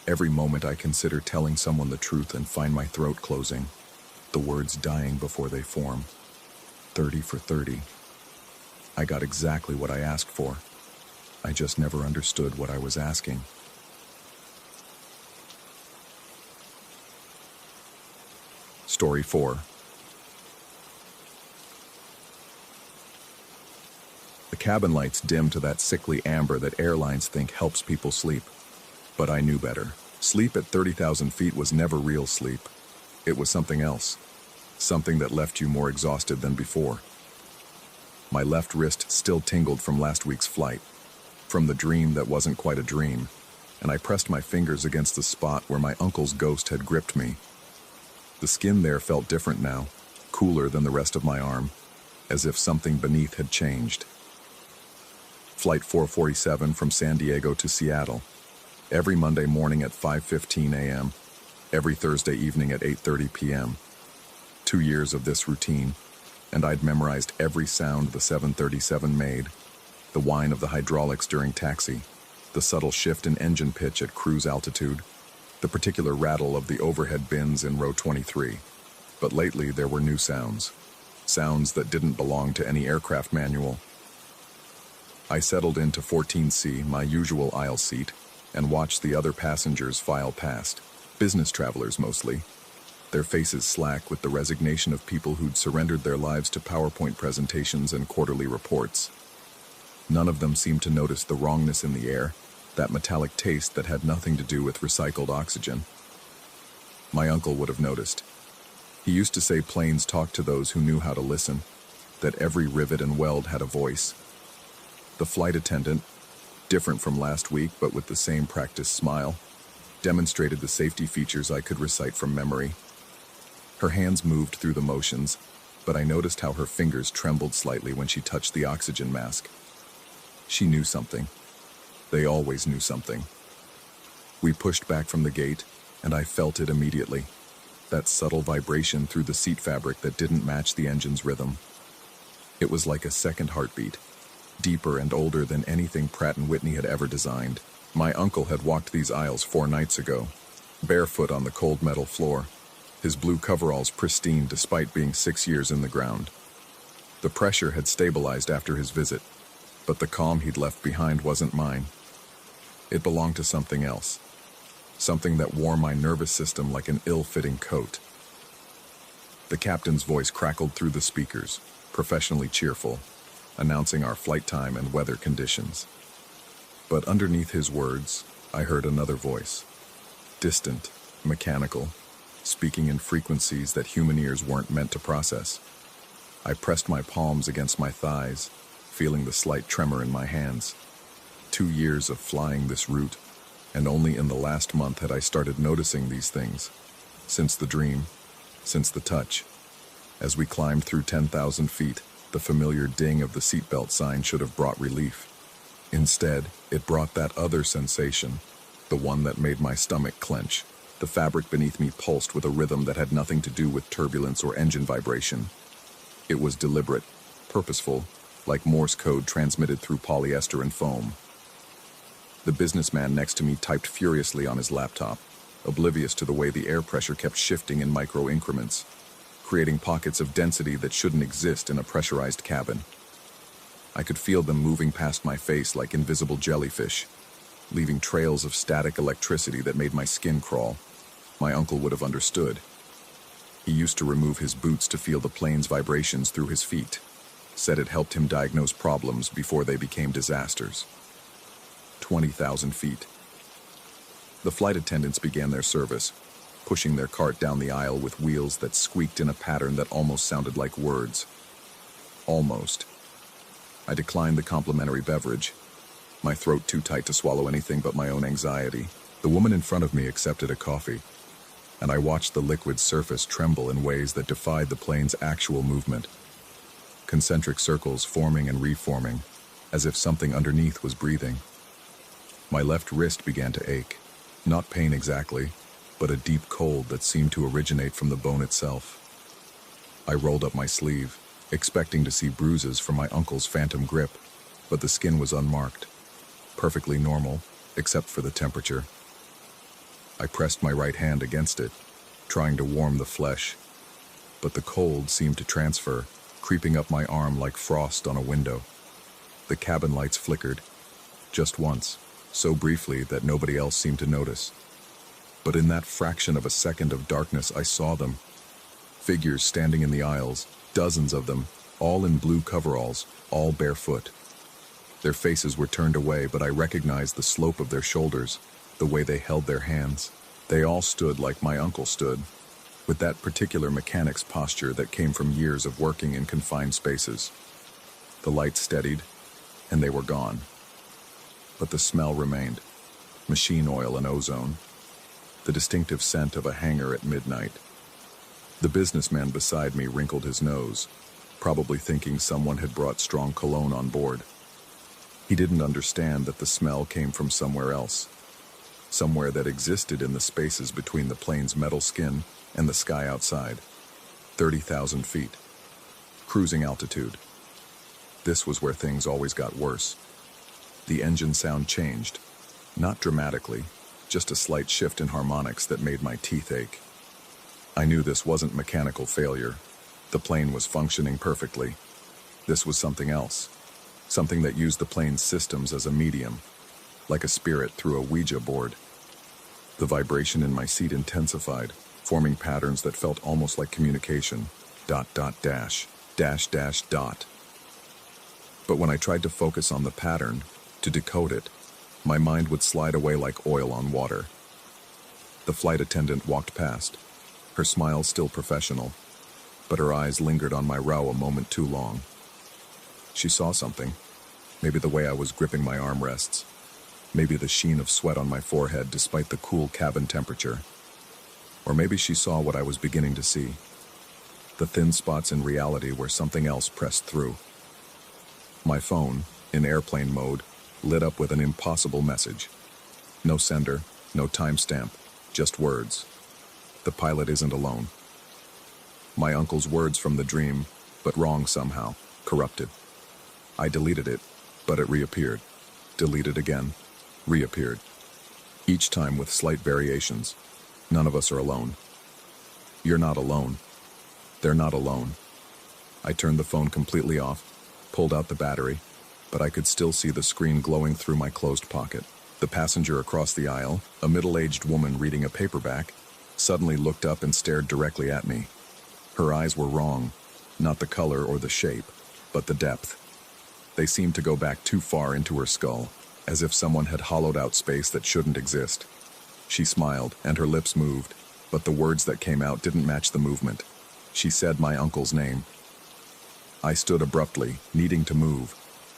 every moment I consider telling someone the truth and find my throat closing, the words dying before they form. 30 for 30. I got exactly what I asked for. I just never understood what I was asking. Story 4. The cabin lights dim to that sickly amber that airlines think helps people sleep. But I knew better. Sleep at 30,000 feet was never real sleep. It was something else. Something that left you more exhausted than before. My left wrist still tingled from last week's flight, from the dream that wasn't quite a dream, and I pressed my fingers against the spot where my uncle's ghost had gripped me. The skin there felt different now, cooler than the rest of my arm, as if something beneath had changed. Flight 447 from San Diego to Seattle. Every Monday morning at 5:15 a.m., every Thursday evening at 8:30 p.m. 2 years of this routine, and I'd memorized every sound the 737 made, the whine of the hydraulics during taxi, the subtle shift in engine pitch at cruise altitude, the particular rattle of the overhead bins in row 23. But lately there were new sounds. Sounds that didn't belong to any aircraft manual. I settled into 14C, my usual aisle seat, and watched the other passengers file past, business travelers mostly, their faces slack with the resignation of people who'd surrendered their lives to PowerPoint presentations and quarterly reports. None of them seemed to notice the wrongness in the air, that metallic taste that had nothing to do with recycled oxygen. My uncle would have noticed. He used to say planes talked to those who knew how to listen, that every rivet and weld had a voice. The flight attendant, different from last week but with the same practiced smile, demonstrated the safety features I could recite from memory. Her hands moved through the motions, but I noticed how her fingers trembled slightly when she touched the oxygen mask. She knew something. They always knew something. We pushed back from the gate, and I felt it immediately. That subtle vibration through the seat fabric that didn't match the engine's rhythm. It was like a second heartbeat, deeper and older than anything Pratt & Whitney had ever designed. My uncle had walked these aisles 4 nights ago, barefoot on the cold metal floor, his blue coveralls pristine despite being 6 years in the ground. The pressure had stabilized after his visit, but the calm he'd left behind wasn't mine. It belonged to something else, something that wore my nervous system like an ill-fitting coat. The captain's voice crackled through the speakers, professionally cheerful, announcing our flight time and weather conditions. But underneath his words, I heard another voice, distant, mechanical, speaking in frequencies that human ears weren't meant to process. I pressed my palms against my thighs, feeling the slight tremor in my hands. 2 years of flying this route, and only in the last month had I started noticing these things. Since the dream, since the touch. As we climbed through 10,000 feet, the familiar ding of the seatbelt sign should have brought relief. Instead, it brought that other sensation, the one that made my stomach clench. The fabric beneath me pulsed with a rhythm that had nothing to do with turbulence or engine vibration. It was deliberate, purposeful, like Morse code transmitted through polyester and foam. The businessman next to me typed furiously on his laptop, oblivious to the way the air pressure kept shifting in micro increments, creating pockets of density that shouldn't exist in a pressurized cabin. I could feel them moving past my face like invisible jellyfish, leaving trails of static electricity that made my skin crawl. My uncle would have understood. He used to remove his boots to feel the plane's vibrations through his feet, said it helped him diagnose problems before they became disasters. 20,000 feet. The flight attendants began their service, pushing their cart down the aisle with wheels that squeaked in a pattern that almost sounded like words. Almost. I declined the complimentary beverage, my throat too tight to swallow anything but my own anxiety. The woman in front of me accepted a coffee, and I watched the liquid surface tremble in ways that defied the plane's actual movement. Concentric circles forming and reforming, as if something underneath was breathing. My left wrist began to ache, not pain exactly, but a deep cold that seemed to originate from the bone itself. I rolled up my sleeve, expecting to see bruises from my uncle's phantom grip, but the skin was unmarked, perfectly normal, except for the temperature. I pressed my right hand against it, trying to warm the flesh, but the cold seemed to transfer, creeping up my arm like frost on a window. The cabin lights flickered, just once, so briefly that nobody else seemed to notice. But in that fraction of a second of darkness, I saw them. Figures standing in the aisles, dozens of them, all in blue coveralls, all barefoot. Their faces were turned away, but I recognized the slope of their shoulders, the way they held their hands. They all stood like my uncle stood, with that particular mechanic's posture that came from years of working in confined spaces. The lights steadied, and they were gone. But the smell remained, machine oil and ozone, the distinctive scent of a hangar at midnight. The businessman beside me wrinkled his nose, probably thinking someone had brought strong cologne on board. He didn't understand that the smell came from somewhere else, somewhere that existed in the spaces between the plane's metal skin and the sky outside. 30,000 feet. Cruising altitude. This was where things always got worse. The engine sound changed, not dramatically, just a slight shift in harmonics that made my teeth ache. I knew this wasn't mechanical failure. The plane was functioning perfectly. This was something else, something that used the plane's systems as a medium, like a spirit through a Ouija board. The vibration in my seat intensified, forming patterns that felt almost like communication. ... dash, dash, dash, dot. But when I tried to focus on the pattern, to decode it, my mind would slide away like oil on water. The flight attendant walked past, her smile still professional, but her eyes lingered on my row a moment too long. She saw something, maybe the way I was gripping my armrests, maybe the sheen of sweat on my forehead despite the cool cabin temperature. Or maybe she saw what I was beginning to see, the thin spots in reality where something else pressed through. My phone, in airplane mode, lit up with an impossible message. No sender, no timestamp, just words. The pilot isn't alone. My uncle's words from the dream, but wrong somehow, corrupted. I deleted it, but it reappeared. Deleted again, reappeared. Each time with slight variations. None of us are alone. You're not alone. They're not alone. I turned the phone completely off, pulled out the battery, but I could still see the screen glowing through my closed pocket. The passenger across the aisle, a middle-aged woman reading a paperback, suddenly looked up and stared directly at me. Her eyes were wrong, not the color or the shape, but the depth. They seemed to go back too far into her skull, as if someone had hollowed out space that shouldn't exist. She smiled, and her lips moved, but the words that came out didn't match the movement. She said my uncle's name. I stood abruptly, needing to move,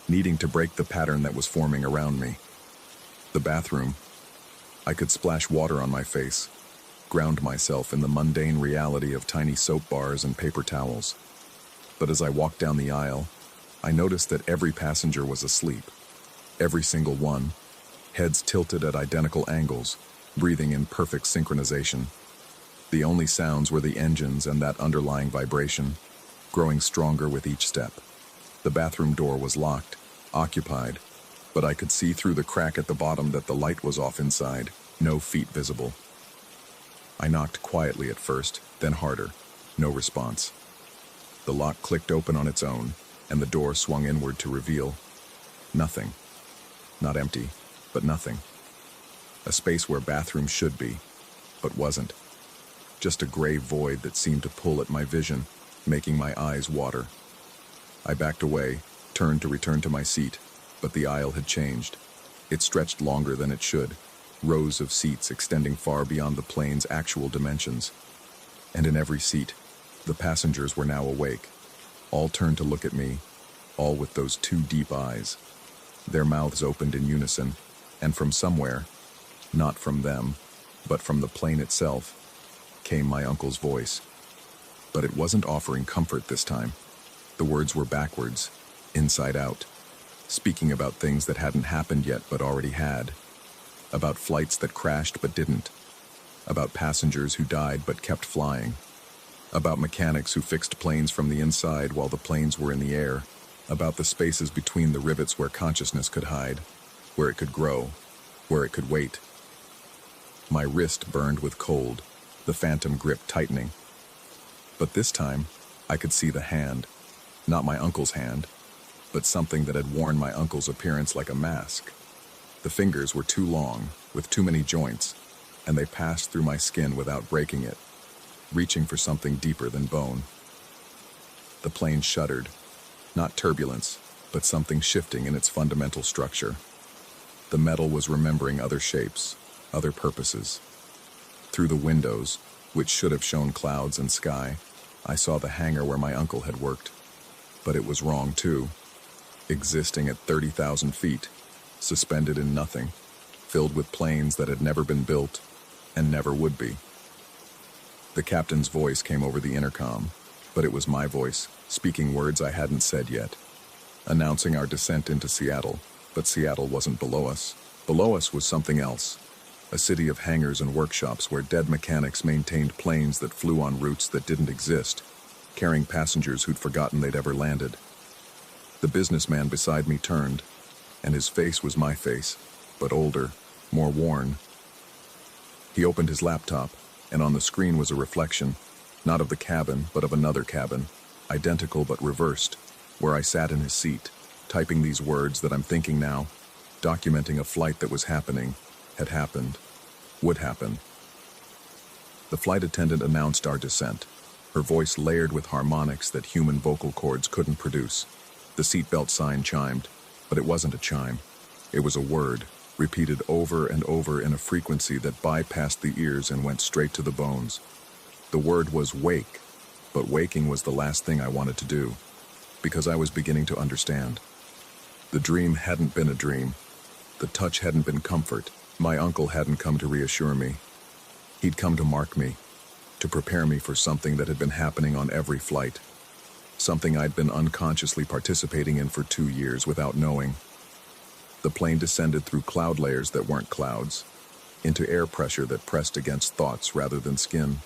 needing to break the pattern that was forming around me. The bathroom. I could splash water on my face, ground myself in the mundane reality of tiny soap bars and paper towels. But as I walked down the aisle, I noticed that every passenger was asleep. Every single one, heads tilted at identical angles, breathing in perfect synchronization. The only sounds were the engines and that underlying vibration, growing stronger with each step. The bathroom door was locked, occupied, but I could see through the crack at the bottom that the light was off inside, no feet visible. I knocked quietly at first, then harder. No response. The lock clicked open on its own, and the door swung inward to reveal nothing. Not empty, but nothing. A space where bathrooms should be, but wasn't. Just a gray void that seemed to pull at my vision, making my eyes water. I backed away, turned to return to my seat, but the aisle had changed. It stretched longer than it should, rows of seats extending far beyond the plane's actual dimensions. And in every seat, the passengers were now awake. All turned to look at me, all with those two deep eyes. Their mouths opened in unison, and from somewhere, not from them, but from the plane itself, came my uncle's voice. But it wasn't offering comfort this time. The words were backwards, inside out, speaking about things that hadn't happened yet but already had, about flights that crashed but didn't, about passengers who died but kept flying, about mechanics who fixed planes from the inside while the planes were in the air, about the spaces between the rivets where consciousness could hide, where it could grow, where it could wait. My wrist burned with cold, the phantom grip tightening. But this time, I could see the hand, not my uncle's hand, but something that had worn my uncle's appearance like a mask. The fingers were too long, with too many joints, and they passed through my skin without breaking it, reaching for something deeper than bone. The plane shuddered, not turbulence, but something shifting in its fundamental structure. The metal was remembering other shapes, other purposes. Through the windows, which should have shown clouds and sky, I saw the hangar where my uncle had worked. But it was wrong too. Existing at 30,000 feet, suspended in nothing, filled with planes that had never been built and never would be. The captain's voice came over the intercom, but it was my voice, speaking words I hadn't said yet, announcing our descent into Seattle, but Seattle wasn't below us. Below us was something else, a city of hangars and workshops where dead mechanics maintained planes that flew on routes that didn't exist, carrying passengers who'd forgotten they'd ever landed. The businessman beside me turned, and his face was my face, but older, more worn. He opened his laptop, and on the screen was a reflection, not of the cabin, but of another cabin, identical but reversed, where I sat in his seat, typing these words that I'm thinking now, documenting a flight that was happening, had happened, would happen. The flight attendant announced our descent, her voice layered with harmonics that human vocal cords couldn't produce. The seatbelt sign chimed, but it wasn't a chime. It was a word, repeated over and over in a frequency that bypassed the ears and went straight to the bones. The word was wake, but waking was the last thing I wanted to do, because I was beginning to understand. The dream hadn't been a dream. The touch hadn't been comfort. My uncle hadn't come to reassure me. He'd come to mark me, to prepare me for something that had been happening on every flight, something I'd been unconsciously participating in for 2 years without knowing. The plane descended through cloud layers that weren't clouds, into air pressure that pressed against thoughts rather than skin.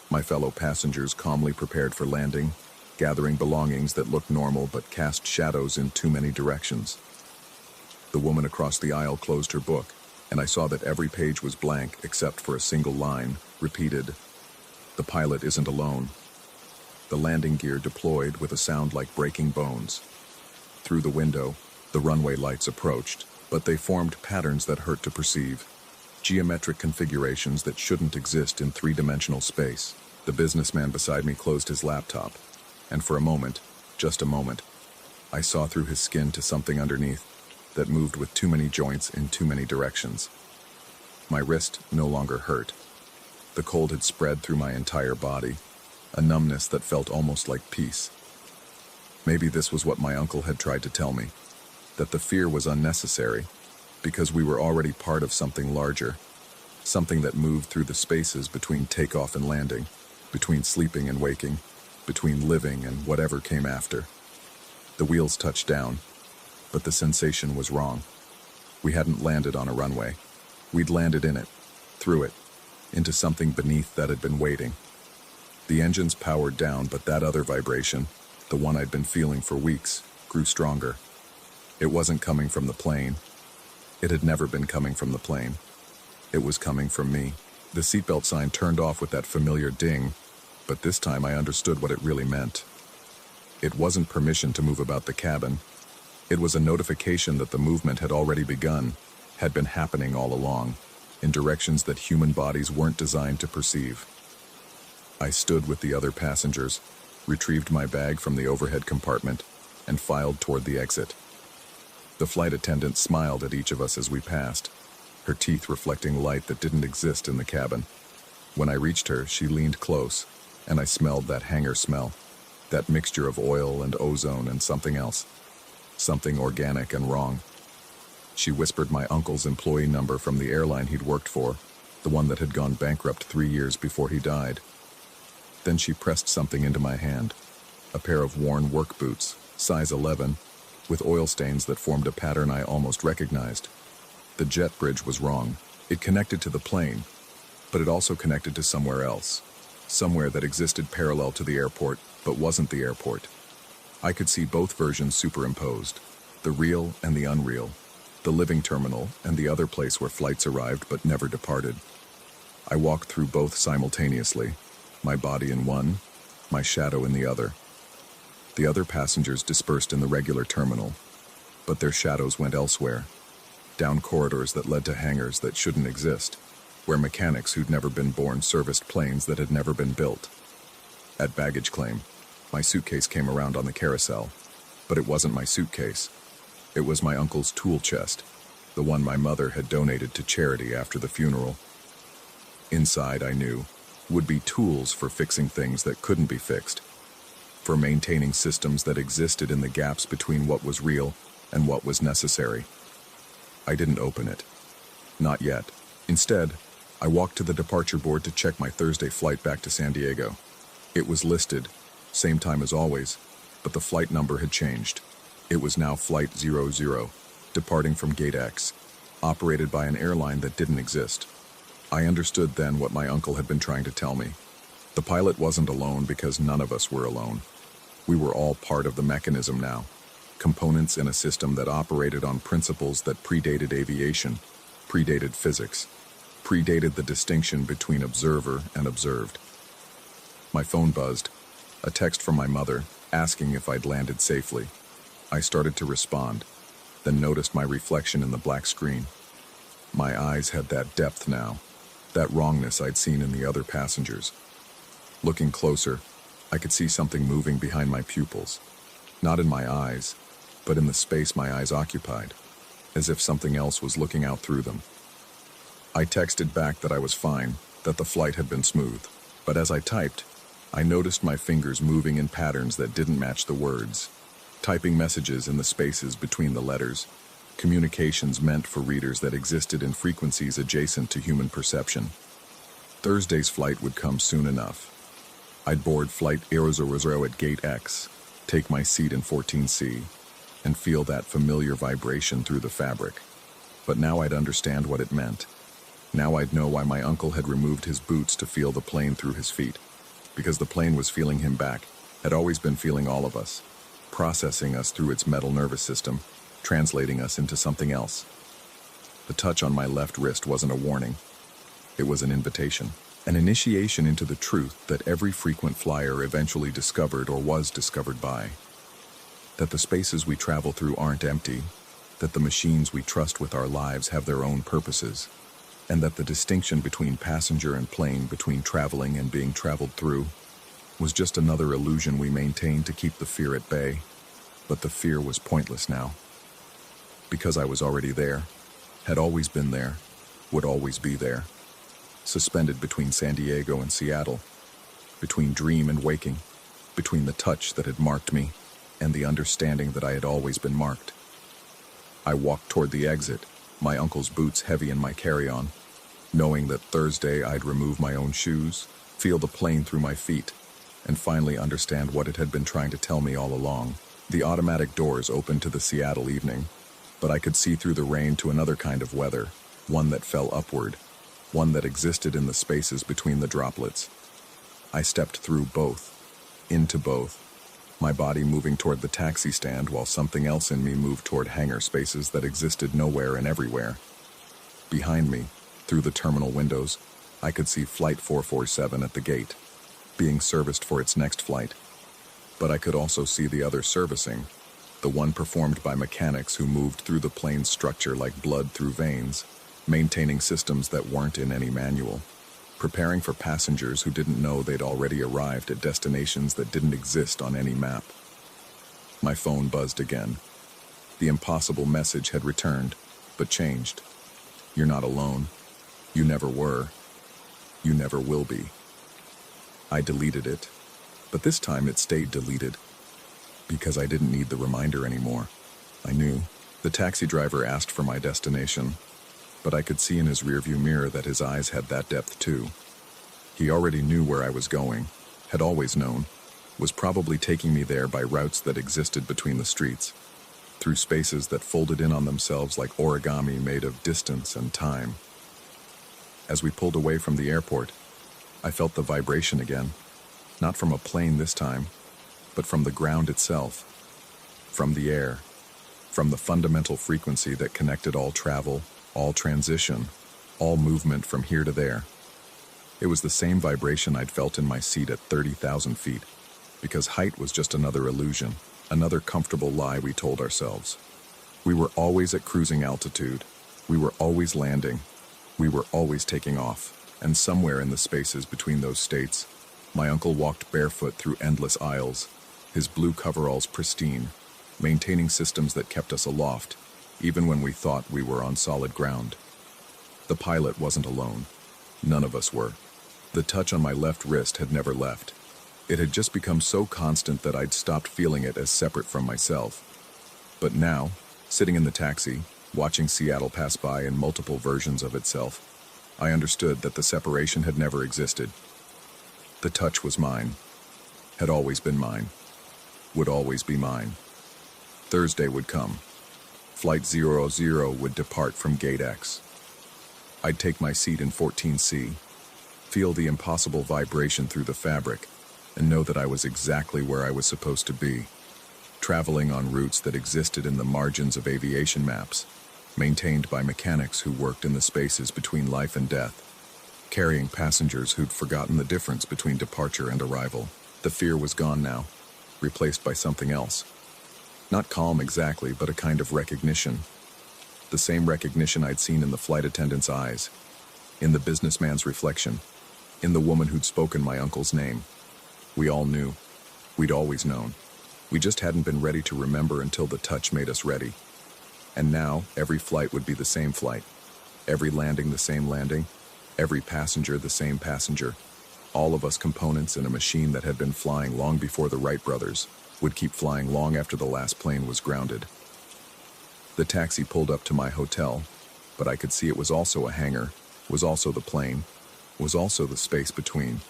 My fellow passengers calmly prepared for landing, gathering belongings that looked normal but cast shadows in too many directions. The woman across the aisle closed her book, and I saw that every page was blank except for a single line, repeated, "The pilot isn't alone." The landing gear deployed with a sound like breaking bones. Through the window, the runway lights approached, but they formed patterns that hurt to perceive, geometric configurations that shouldn't exist in three-dimensional space. The businessman beside me closed his laptop, and for a moment, just a moment, I saw through his skin to something underneath that moved with too many joints in too many directions. My wrist no longer hurt. The cold had spread through my entire body, a numbness that felt almost like peace. Maybe this was what my uncle had tried to tell me, that the fear was unnecessary, because we were already part of something larger, something that moved through the spaces between takeoff and landing, between sleeping and waking, between living and whatever came after. The wheels touched down, but the sensation was wrong. We hadn't landed on a runway. We'd landed in it, through it, into something beneath that had been waiting. The engines powered down, but that other vibration, the one I'd been feeling for weeks, grew stronger. It wasn't coming from the plane. It had never been coming from the plane. It was coming from me. The seatbelt sign turned off with that familiar ding, but this time I understood what it really meant. It wasn't permission to move about the cabin. It was a notification that the movement had already begun, had been happening all along, in directions that human bodies weren't designed to perceive. I stood with the other passengers, retrieved my bag from the overhead compartment, and filed toward the exit. The flight attendant smiled at each of us as we passed, her teeth reflecting light that didn't exist in the cabin. When I reached her, she leaned close, and I smelled that hangar smell, that mixture of oil and ozone and something else, something organic and wrong. She whispered my uncle's employee number from the airline he'd worked for, the one that had gone bankrupt 3 years before he died. Then she pressed something into my hand, a pair of worn work boots, size 11, with oil stains that formed a pattern I almost recognized. The jet bridge was wrong. It connected to the plane, but it also connected to somewhere else. somewhere that existed parallel to the airport, but wasn't the airport. I could see both versions superimposed, the real and the unreal, the living terminal and the other place where flights arrived but never departed. I walked through both simultaneously, my body in one, my shadow in the other. The other passengers dispersed in the regular terminal, but their shadows went elsewhere, down corridors that led to hangars that shouldn't exist, where mechanics who'd never been born serviced planes that had never been built. At baggage claim, my suitcase came around on the carousel, but it wasn't my suitcase. It was my uncle's tool chest, the one my mother had donated to charity after the funeral. Inside, I knew, would be tools for fixing things that couldn't be fixed, for maintaining systems that existed in the gaps between what was real and what was necessary. I didn't open it. Not yet. Instead, I walked to the departure board to check my Thursday flight back to San Diego. It was listed, same time as always, but the flight number had changed. It was now Flight 00, departing from Gate X, operated by an airline that didn't exist. I understood then what my uncle had been trying to tell me. The pilot wasn't alone because none of us were alone. We were all part of the mechanism now, components in a system that operated on principles that predated aviation, predated physics, predated the distinction between observer and observed. My phone buzzed, a text from my mother asking if I'd landed safely. I started to respond, then noticed my reflection in the black screen. My eyes had that depth now, that wrongness I'd seen in the other passengers. Looking closer, I could see something moving behind my pupils, not in my eyes, but in the space my eyes occupied, as if something else was looking out through them. I texted back that I was fine, that the flight had been smooth, but as I typed, I noticed my fingers moving in patterns that didn't match the words, typing messages in the spaces between the letters, communications meant for readers that existed in frequencies adjacent to human perception. Thursday's flight would come soon enough. I'd board Flight 00 at Gate X, take my seat in 14C, and feel that familiar vibration through the fabric. But now I'd understand what it meant. Now I'd know why my uncle had removed his boots to feel the plane through his feet. Because the plane was feeling him back, had always been feeling all of us, processing us through its metal nervous system, translating us into something else. The touch on my left wrist wasn't a warning. It was an invitation, an initiation into the truth that every frequent flyer eventually discovered or was discovered by. That the spaces we travel through aren't empty, that the machines we trust with our lives have their own purposes, and that the distinction between passenger and plane, between traveling and being traveled through, was just another illusion we maintained to keep the fear at bay. But the fear was pointless now. Because I was already there, had always been there, would always be there, suspended between San Diego and Seattle, between dream and waking, between the touch that had marked me and the understanding that I had always been marked. I walked toward the exit, my uncle's boots heavy in my carry-on, knowing that Thursday I'd remove my own shoes, feel the plane through my feet, and finally understand what it had been trying to tell me all along. The automatic doors opened to the Seattle evening, but I could see through the rain to another kind of weather, one that fell upward, one that existed in the spaces between the droplets. I stepped through both, into both, my body moving toward the taxi stand while something else in me moved toward hangar spaces that existed nowhere and everywhere. Behind me, through the terminal windows, I could see Flight 447 at the gate, being serviced for its next flight. But I could also see the other servicing, the one performed by mechanics who moved through the plane's structure like blood through veins, maintaining systems that weren't in any manual, preparing for passengers who didn't know they'd already arrived at destinations that didn't exist on any map. My phone buzzed again. The impossible message had returned, but changed. You're not alone. You never were. You never will be. I deleted it, but this time it stayed deleted, because I didn't need the reminder anymore. I knew. The taxi driver asked for my destination, but I could see in his rearview mirror that his eyes had that depth too. He already knew where I was going, had always known, was probably taking me there by routes that existed between the streets, through spaces that folded in on themselves like origami made of distance and time. As we pulled away from the airport, I felt the vibration again, not from a plane this time, but from the ground itself, from the air, from the fundamental frequency that connected all travel, all transition, all movement from here to there. It was the same vibration I'd felt in my seat at 30,000 feet, because height was just another illusion, another comfortable lie we told ourselves. We were always at cruising altitude. We were always landing. We were always taking off. And somewhere in the spaces between those states, my uncle walked barefoot through endless aisles, his blue coveralls pristine, maintaining systems that kept us aloft, even when we thought we were on solid ground. The pilot wasn't alone. None of us were. The touch on my left wrist had never left. It had just become so constant that I'd stopped feeling it as separate from myself. But now, sitting in the taxi, watching Seattle pass by in multiple versions of itself, I understood that the separation had never existed. The touch was mine, had always been mine, would always be mine. Thursday would come. Flight 00 would depart from Gate X. I'd take my seat in 14C, feel the impossible vibration through the fabric, and know that I was exactly where I was supposed to be, traveling on routes that existed in the margins of aviation maps, maintained by mechanics who worked in the spaces between life and death, carrying passengers who'd forgotten the difference between departure and arrival. The fear was gone now, replaced by something else. Not calm exactly, but a kind of recognition. The same recognition I'd seen in the flight attendant's eyes, in the businessman's reflection, in the woman who'd spoken my uncle's name. We all knew. We'd always known. We just hadn't been ready to remember until the touch made us ready. And now, every flight would be the same flight. Every landing the same landing. Every passenger the same passenger. All of us components in a machine that had been flying long before the Wright brothers, would keep flying long after the last plane was grounded. The taxi pulled up to my hotel, but I could see it was also a hangar, was also the plane, was also the space between.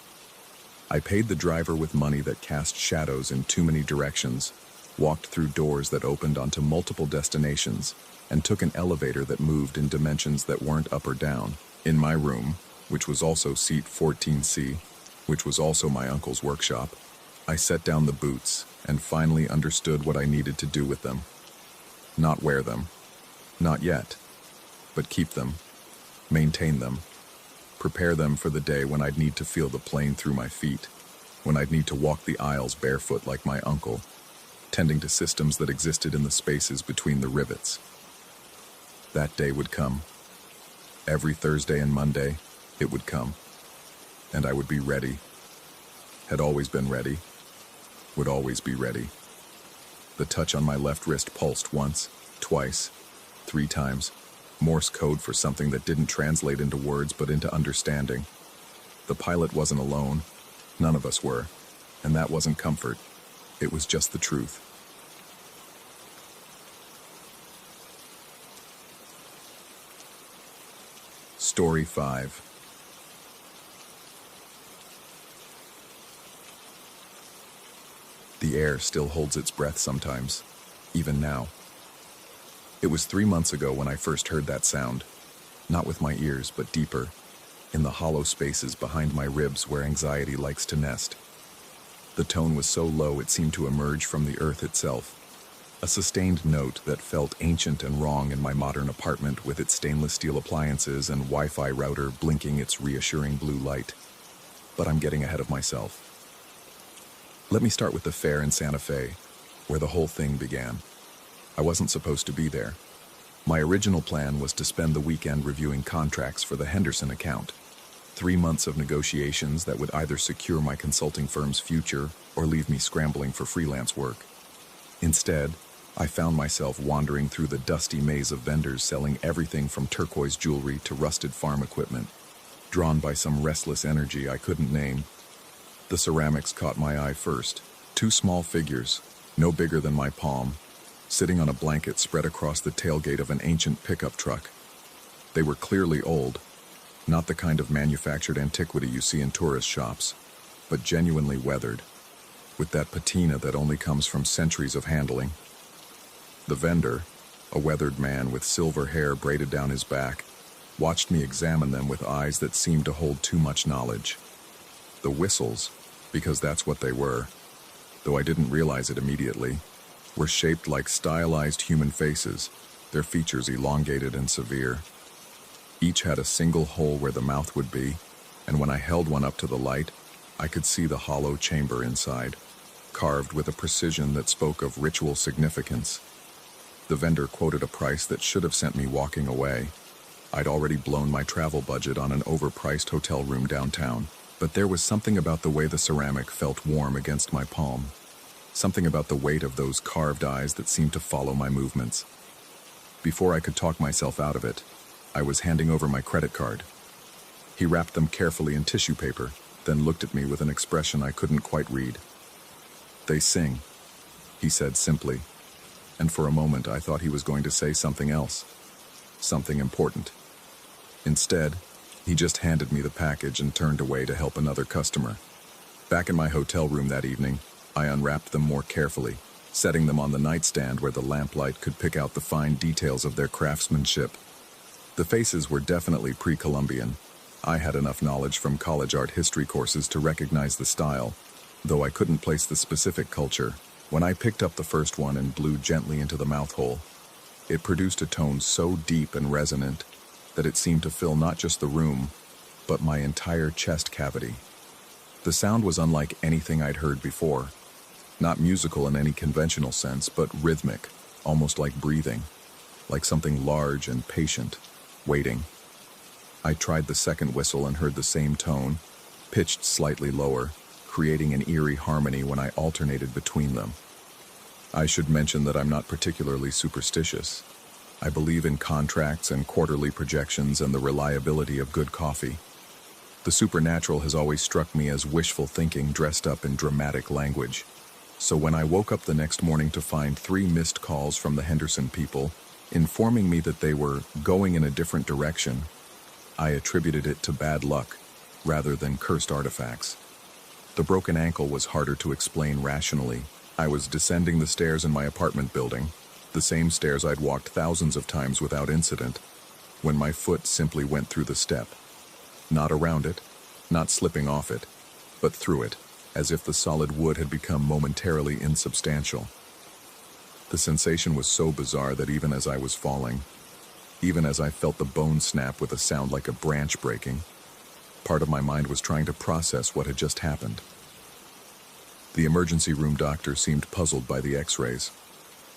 I paid the driver with money that cast shadows in too many directions, walked through doors that opened onto multiple destinations, and took an elevator that moved in dimensions that weren't up or down. In my room, which was also seat 14C, which was also my uncle's workshop, I set down the boots and finally understood what I needed to do with them. Not wear them. Not yet. But keep them. Maintain them. Prepare them for the day when I'd need to feel the plane through my feet, when I'd need to walk the aisles barefoot like my uncle, tending to systems that existed in the spaces between the rivets. That day would come. Every Thursday and Monday, it would come. And I would be ready. Had always been ready. Would always be ready. The touch on my left wrist pulsed once, twice, 3 times. Morse code for something that didn't translate into words but into understanding. The pilot wasn't alone. None of us were. And that wasn't comfort. It was just the truth. Story 5. The air still holds its breath sometimes, even now. It was 3 months ago when I first heard that sound, not with my ears, but deeper, in the hollow spaces behind my ribs where anxiety likes to nest. The tone was so low it seemed to emerge from the earth itself, a sustained note that felt ancient and wrong in my modern apartment with its stainless steel appliances and Wi-Fi router blinking its reassuring blue light. But I'm getting ahead of myself. Let me start with the fair in Santa Fe, where the whole thing began. I wasn't supposed to be there. My original plan was to spend the weekend reviewing contracts for the Henderson account. 3 months of negotiations that would either secure my consulting firm's future or leave me scrambling for freelance work. Instead, I found myself wandering through the dusty maze of vendors selling everything from turquoise jewelry to rusted farm equipment, drawn by some restless energy I couldn't name. The ceramics caught my eye first. 2 small figures, no bigger than my palm, sitting on a blanket spread across the tailgate of an ancient pickup truck. They were clearly old, not the kind of manufactured antiquity you see in tourist shops, but genuinely weathered, with that patina that only comes from centuries of handling. The vendor, a weathered man with silver hair braided down his back, watched me examine them with eyes that seemed to hold too much knowledge. The whistles, because that's what they were, though I didn't realize it immediately, were shaped like stylized human faces, their features elongated and severe. Each had a single hole where the mouth would be, and when I held one up to the light, I could see the hollow chamber inside, carved with a precision that spoke of ritual significance. The vendor quoted a price that should have sent me walking away. I'd already blown my travel budget on an overpriced hotel room downtown, but there was something about the way the ceramic felt warm against my palm. Something about the weight of those carved eyes that seemed to follow my movements. Before I could talk myself out of it, I was handing over my credit card. He wrapped them carefully in tissue paper, then looked at me with an expression I couldn't quite read. "They sing," he said simply, and for a moment I thought he was going to say something else, something important. Instead, he just handed me the package and turned away to help another customer. Back in my hotel room that evening, I unwrapped them more carefully, setting them on the nightstand where the lamplight could pick out the fine details of their craftsmanship. The faces were definitely pre-Columbian. I had enough knowledge from college art history courses to recognize the style, though I couldn't place the specific culture. When I picked up the first one and blew gently into the mouth hole, it produced a tone so deep and resonant that it seemed to fill not just the room, but my entire chest cavity. The sound was unlike anything I'd heard before. Not musical in any conventional sense, but rhythmic, almost like breathing, like something large and patient, waiting. I tried the second whistle and heard the same tone, pitched slightly lower, creating an eerie harmony when I alternated between them. I should mention that I'm not particularly superstitious. I believe in contracts and quarterly projections and the reliability of good coffee. The supernatural has always struck me as wishful thinking dressed up in dramatic language. So when I woke up the next morning to find 3 missed calls from the Henderson people, informing me that they were going in a different direction, I attributed it to bad luck, rather than cursed artifacts. The broken ankle was harder to explain rationally. I was descending the stairs in my apartment building, the same stairs I'd walked thousands of times without incident, when my foot simply went through the step. Not around it, not slipping off it, but through it, as if the solid wood had become momentarily insubstantial. The sensation was so bizarre that even as I was falling, even as I felt the bone snap with a sound like a branch breaking, part of my mind was trying to process what had just happened. The emergency room doctor seemed puzzled by the x-rays.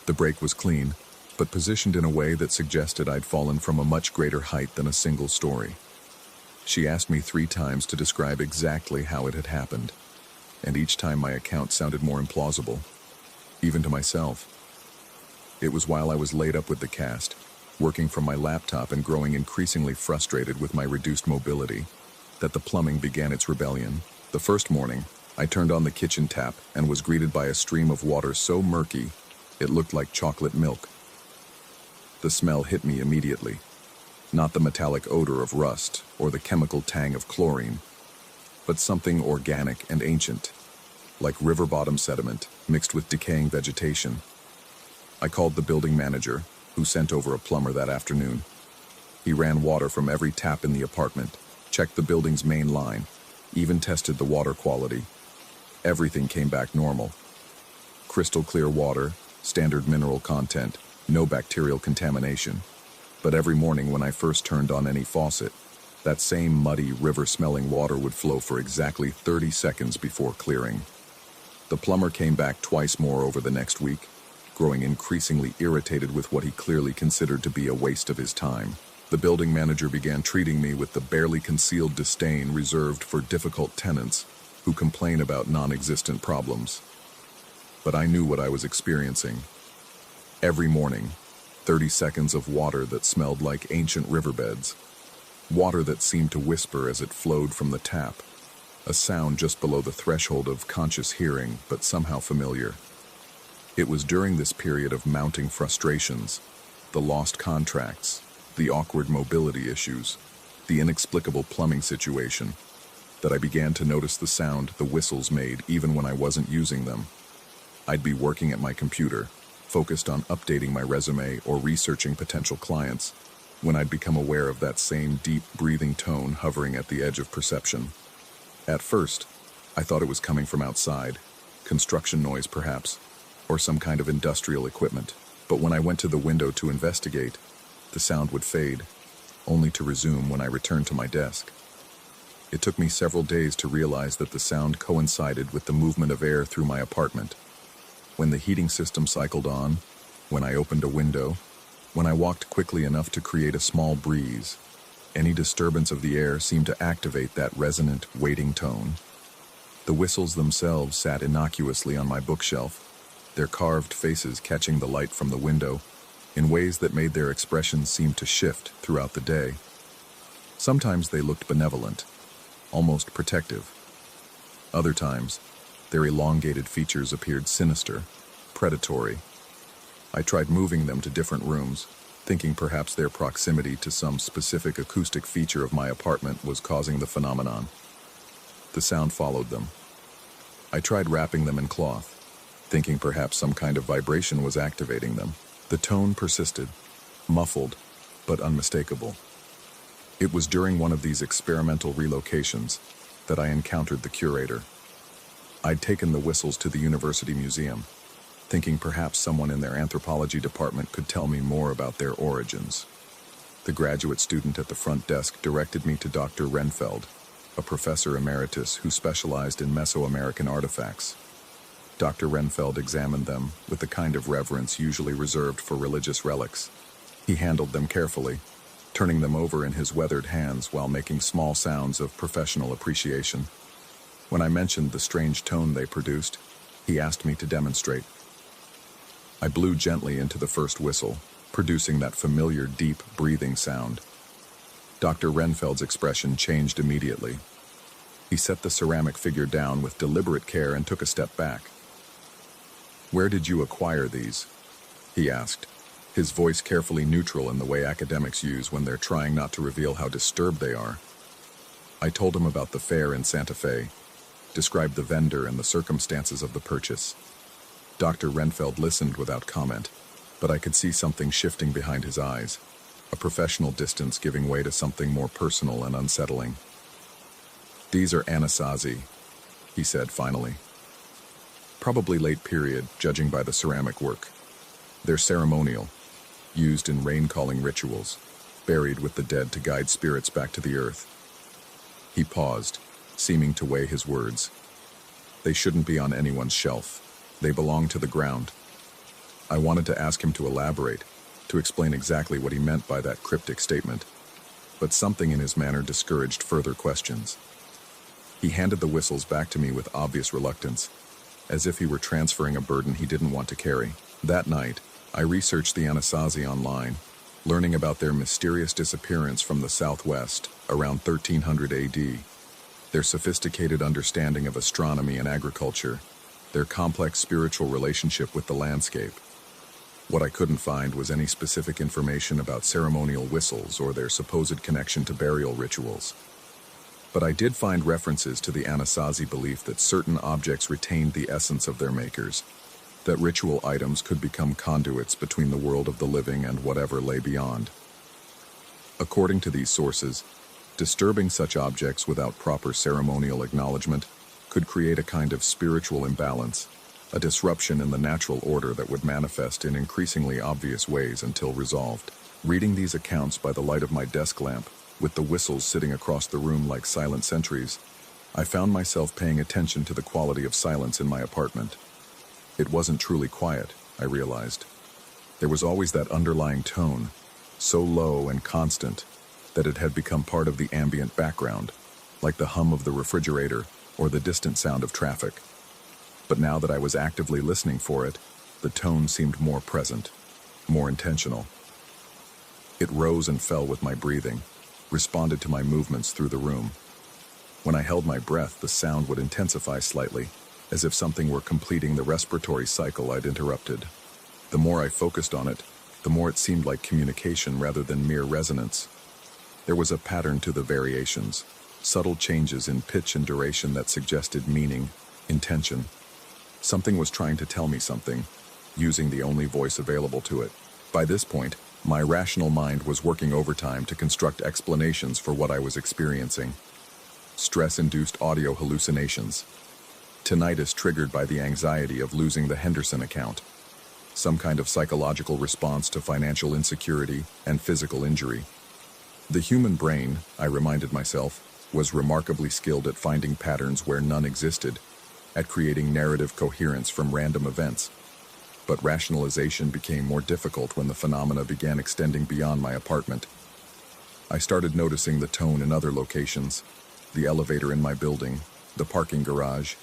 The break was clean, but positioned in a way that suggested I'd fallen from a much greater height than a single story. She asked me 3 times to describe exactly how it had happened, and each time my account sounded more implausible, even to myself. It was while I was laid up with the cast, working from my laptop and growing increasingly frustrated with my reduced mobility, that the plumbing began its rebellion. The first morning, I turned on the kitchen tap and was greeted by a stream of water so murky, it looked like chocolate milk. The smell hit me immediately. Not the metallic odor of rust or the chemical tang of chlorine, but something organic and ancient, like river bottom sediment mixed with decaying vegetation. I called the building manager, who sent over a plumber that afternoon. He ran water from every tap in the apartment, checked the building's main line, even tested the water quality. Everything came back normal. Crystal clear water, standard mineral content, no bacterial contamination. But every morning when I first turned on any faucet, that same muddy, river-smelling water would flow for exactly 30 seconds before clearing. The plumber came back twice more over the next week, growing increasingly irritated with what he clearly considered to be a waste of his time. The building manager began treating me with the barely concealed disdain reserved for difficult tenants who complain about non-existent problems. But I knew what I was experiencing. Every morning, 30 seconds of water that smelled like ancient riverbeds. Water that seemed to whisper as it flowed from the tap. A sound just below the threshold of conscious hearing, but somehow familiar. It was during this period of mounting frustrations, the lost contracts, the awkward mobility issues, the inexplicable plumbing situation, that I began to notice the sound the whistles made even when I wasn't using them. I'd be working at my computer, focused on updating my resume or researching potential clients, when I'd become aware of that same deep breathing tone hovering at the edge of perception. At first, I thought it was coming from outside, construction noise perhaps, or some kind of industrial equipment. But when I went to the window to investigate, the sound would fade, only to resume when I returned to my desk. It took me several days to realize that the sound coincided with the movement of air through my apartment. When the heating system cycled on, when I opened a window, when I walked quickly enough to create a small breeze, any disturbance of the air seemed to activate that resonant, waiting tone. The whistles themselves sat innocuously on my bookshelf, their carved faces catching the light from the window in ways that made their expressions seem to shift throughout the day. Sometimes they looked benevolent, almost protective. Other times, their elongated features appeared sinister, predatory. I tried moving them to different rooms, thinking perhaps their proximity to some specific acoustic feature of my apartment was causing the phenomenon. The sound followed them. I tried wrapping them in cloth, thinking perhaps some kind of vibration was activating them. The tone persisted, muffled, but unmistakable. It was during one of these experimental relocations that I encountered the curator. I'd taken the whistles to the university museum, thinking perhaps someone in their anthropology department could tell me more about their origins. The graduate student at the front desk directed me to Dr. Renfeld, a professor emeritus who specialized in Mesoamerican artifacts. Dr. Renfeld examined them with the kind of reverence usually reserved for religious relics. He handled them carefully, turning them over in his weathered hands while making small sounds of professional appreciation. When I mentioned the strange tone they produced, he asked me to demonstrate. I blew gently into the first whistle, producing that familiar deep breathing sound. Dr. Renfeld's expression changed immediately. He set the ceramic figure down with deliberate care and took a step back. "Where did you acquire these?" he asked, his voice carefully neutral in the way academics use when they're trying not to reveal how disturbed they are. I told him about the fair in Santa Fe, described the vendor and the circumstances of the purchase. Dr. Renfeld listened without comment, but I could see something shifting behind his eyes, a professional distance giving way to something more personal and unsettling. "These are Anasazi," he said finally. "Probably late period, judging by the ceramic work. They're ceremonial, used in rain-calling rituals, buried with the dead to guide spirits back to the earth." He paused, seeming to weigh his words. "They shouldn't be on anyone's shelf. They belong to the ground." I wanted to ask him to elaborate, to explain exactly what he meant by that cryptic statement, but something in his manner discouraged further questions. He handed the whistles back to me with obvious reluctance, as if he were transferring a burden he didn't want to carry. That night, I researched the Anasazi online, learning about their mysterious disappearance from the Southwest around 1300 AD, their sophisticated understanding of astronomy and agriculture, their complex spiritual relationship with the landscape. What I couldn't find was any specific information about ceremonial whistles or their supposed connection to burial rituals. But I did find references to the Anasazi belief that certain objects retained the essence of their makers, that ritual items could become conduits between the world of the living and whatever lay beyond. According to these sources, disturbing such objects without proper ceremonial acknowledgement could create a kind of spiritual imbalance, a disruption in the natural order that would manifest in increasingly obvious ways until resolved. Reading these accounts by the light of my desk lamp, with the whistles sitting across the room like silent sentries, I found myself paying attention to the quality of silence in my apartment. It wasn't truly quiet, I realized. There was always that underlying tone, so low and constant that it had become part of the ambient background, like the hum of the refrigerator or the distant sound of traffic. But now that I was actively listening for it, the tone seemed more present, more intentional. It rose and fell with my breathing, responded to my movements through the room. When I held my breath, the sound would intensify slightly, as if something were completing the respiratory cycle I'd interrupted. The more I focused on it, the more it seemed like communication rather than mere resonance. There was a pattern to the variations, subtle changes in pitch and duration that suggested meaning, intention. Something was trying to tell me something, using the only voice available to it. By this point, my rational mind was working overtime to construct explanations for what I was experiencing. stress-induced audio hallucinations. Tinnitus triggered by the anxiety of losing the Henderson account. Some kind of psychological response to financial insecurity and physical injury. The human brain, I reminded myself, was remarkably skilled at finding patterns where none existed, at creating narrative coherence from random events. But rationalization became more difficult when the phenomena began extending beyond my apartment. I started noticing the tone in other locations, the elevator in my building, the parking garage,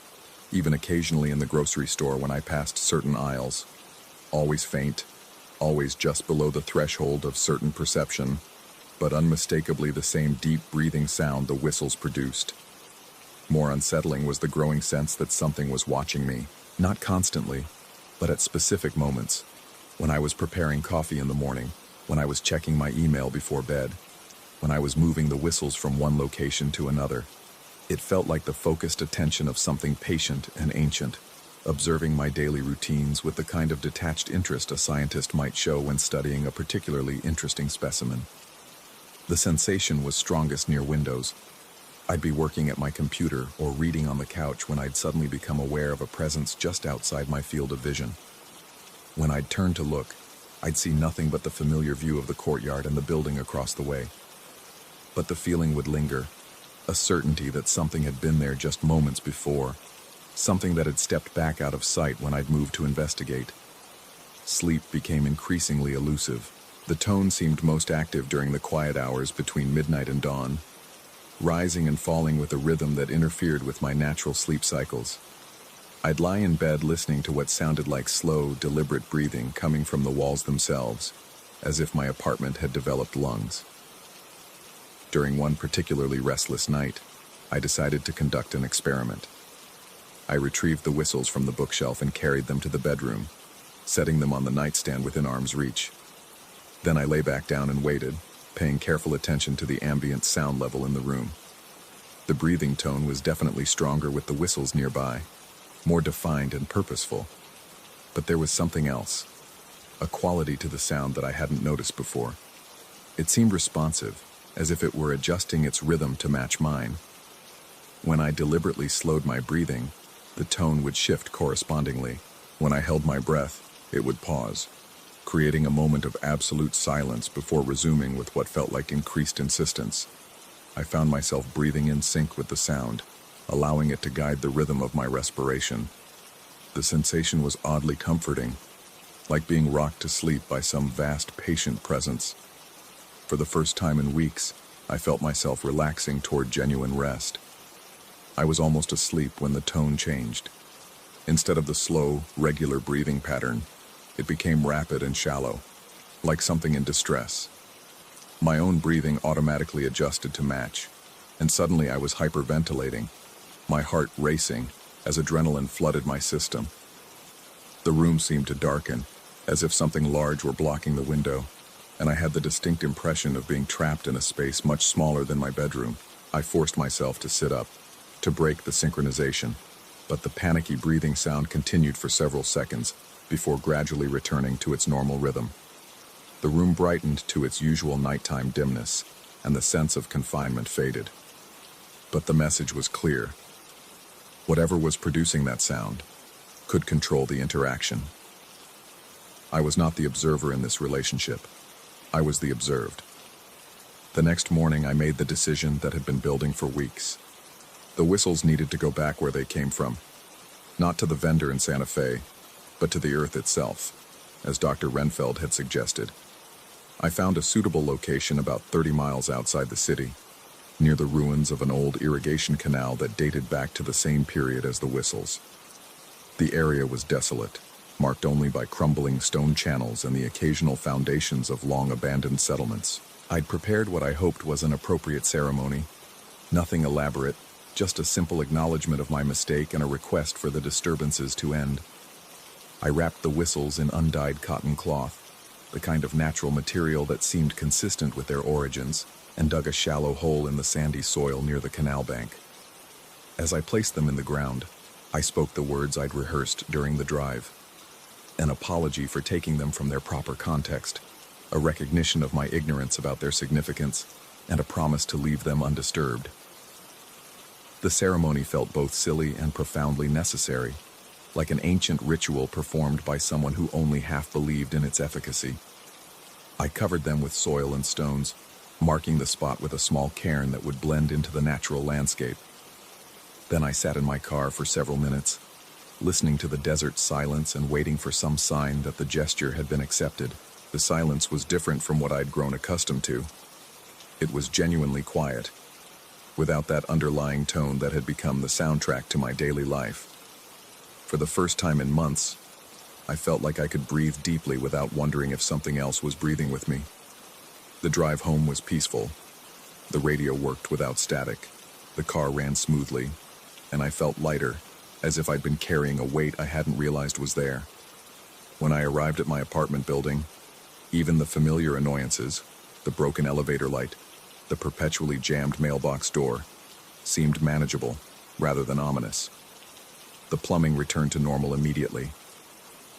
even occasionally in the grocery store when I passed certain aisles. Always faint, always just below the threshold of certain perception, but unmistakably the same deep breathing sound the whistles produced. More unsettling was the growing sense that something was watching me, not constantly, but at specific moments, when I was preparing coffee in the morning, when I was checking my email before bed, when I was moving the whistles from one location to another. It felt like the focused attention of something patient and ancient, observing my daily routines with the kind of detached interest a scientist might show when studying a particularly interesting specimen. The sensation was strongest near windows. I'd be working at my computer or reading on the couch when I'd suddenly become aware of a presence just outside my field of vision. When I'd turn to look, I'd see nothing but the familiar view of the courtyard and the building across the way. But the feeling would linger, a certainty that something had been there just moments before, something that had stepped back out of sight when I'd moved to investigate. Sleep became increasingly elusive. The tone seemed most active during the quiet hours between midnight and dawn, rising and falling with a rhythm that interfered with my natural sleep cycles. I'd lie in bed listening to what sounded like slow, deliberate breathing coming from the walls themselves, as if my apartment had developed lungs. During one particularly restless night, I decided to conduct an experiment. I retrieved the whistles from the bookshelf and carried them to the bedroom, setting them on the nightstand within arm's reach. Then I lay back down and waited, paying careful attention to the ambient sound level in the room. The breathing tone was definitely stronger with the whistles nearby, more defined and purposeful. But there was something else, a quality to the sound that I hadn't noticed before. It seemed responsive, as if it were adjusting its rhythm to match mine. When I deliberately slowed my breathing, the tone would shift correspondingly. When I held my breath, it would pause, creating a moment of absolute silence before resuming with what felt like increased insistence. I found myself breathing in sync with the sound, allowing it to guide the rhythm of my respiration. The sensation was oddly comforting, like being rocked to sleep by some vast, patient presence. For the first time in weeks, I felt myself relaxing toward genuine rest. I was almost asleep when the tone changed. Instead of the slow, regular breathing pattern, it became rapid and shallow, like something in distress. My own breathing automatically adjusted to match, and suddenly I was hyperventilating, my heart racing as adrenaline flooded my system. The room seemed to darken, as if something large were blocking the window, and I had the distinct impression of being trapped in a space much smaller than my bedroom. I forced myself to sit up, to break the synchronization, but the panicky breathing sound continued for several seconds, before gradually returning to its normal rhythm. The room brightened to its usual nighttime dimness, and the sense of confinement faded. But the message was clear. Whatever was producing that sound could control the interaction. I was not the observer in this relationship. I was the observed. The next morning, I made the decision that had been building for weeks. The whistles needed to go back where they came from, not to the vendor in Santa Fe, but to the earth itself, as Dr. Renfeld had suggested. I found a suitable location about 30 miles outside the city, near the ruins of an old irrigation canal that dated back to the same period as the whistles. The area was desolate, marked only by crumbling stone channels and the occasional foundations of long-abandoned settlements. I'd prepared what I hoped was an appropriate ceremony. Nothing elaborate, just a simple acknowledgement of my mistake and a request for the disturbances to end. I wrapped the whistles in undyed cotton cloth, the kind of natural material that seemed consistent with their origins, and dug a shallow hole in the sandy soil near the canal bank. As I placed them in the ground, I spoke the words I'd rehearsed during the drive. An apology for taking them from their proper context, a recognition of my ignorance about their significance, and a promise to leave them undisturbed. The ceremony felt both silly and profoundly necessary, like an ancient ritual performed by someone who only half believed in its efficacy. I covered them with soil and stones, marking the spot with a small cairn that would blend into the natural landscape. Then I sat in my car for several minutes, listening to the desert silence and waiting for some sign that the gesture had been accepted. The silence was different from what I'd grown accustomed to. It was genuinely quiet, without that underlying tone that had become the soundtrack to my daily life. For the first time in months, I felt like I could breathe deeply without wondering if something else was breathing with me. The drive home was peaceful. The radio worked without static. The car ran smoothly, and I felt lighter, as if I'd been carrying a weight I hadn't realized was there. When I arrived at my apartment building, even the familiar annoyances, the broken elevator light, the perpetually jammed mailbox door, seemed manageable rather than ominous. The plumbing returned to normal immediately.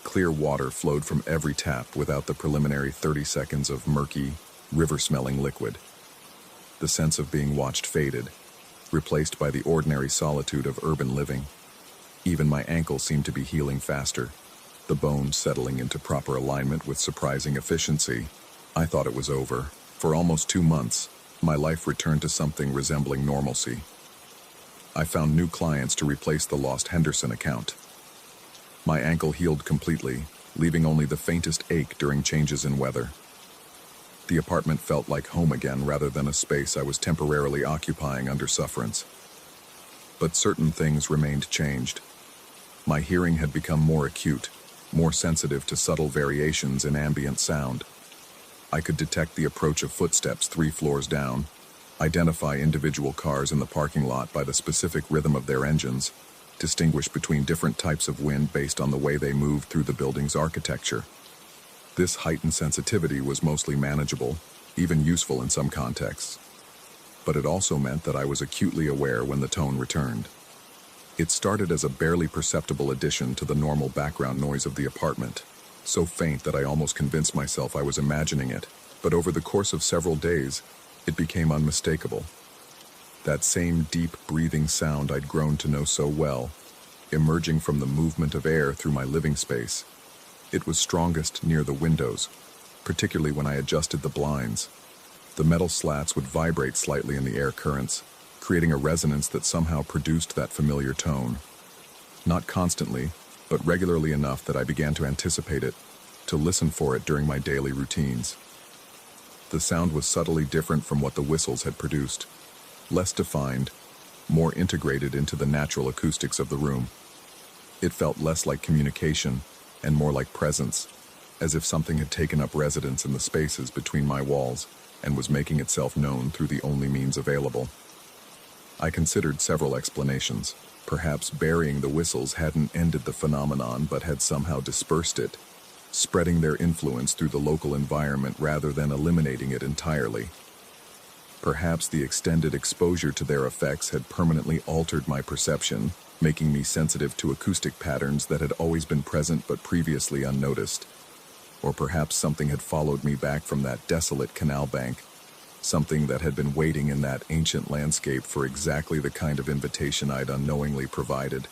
Clear water flowed from every tap without the preliminary 30 seconds of murky, river-smelling liquid. The sense of being watched faded, replaced by the ordinary solitude of urban living. Even my ankle seemed to be healing faster, the bones settling into proper alignment with surprising efficiency. I thought it was over. For almost 2 months, my life returned to something resembling normalcy. I found new clients to replace the lost Henderson account. My ankle healed completely, leaving only the faintest ache during changes in weather. The apartment felt like home again rather than a space I was temporarily occupying under sufferance. But certain things remained changed. My hearing had become more acute, more sensitive to subtle variations in ambient sound. I could detect the approach of footsteps 3 floors down, identify individual cars in the parking lot by the specific rhythm of their engines, distinguish between different types of wind based on the way they moved through the building's architecture. This heightened sensitivity was mostly manageable, even useful in some contexts. But it also meant that I was acutely aware when the tone returned. It started as a barely perceptible addition to the normal background noise of the apartment, so faint that I almost convinced myself I was imagining it, but over the course of several days, it became unmistakable. That same deep breathing sound I'd grown to know so well, emerging from the movement of air through my living space. It was strongest near the windows, particularly when I adjusted the blinds. The metal slats would vibrate slightly in the air currents, creating a resonance that somehow produced that familiar tone. Not constantly, but regularly enough that I began to anticipate it, to listen for it during my daily routines. The sound was subtly different from what the whistles had produced, less defined, more integrated into the natural acoustics of the room. It felt less like communication and more like presence, as if something had taken up residence in the spaces between my walls and was making itself known through the only means available. I considered several explanations. Perhaps burying the whistles hadn't ended the phenomenon but had somehow dispersed it, spreading their influence through the local environment rather than eliminating it entirely. Perhaps the extended exposure to their effects had permanently altered my perception, making me sensitive to acoustic patterns that had always been present but previously unnoticed. Or perhaps something had followed me back from that desolate canal bank, something that had been waiting in that ancient landscape for exactly the kind of invitation I'd unknowingly provided.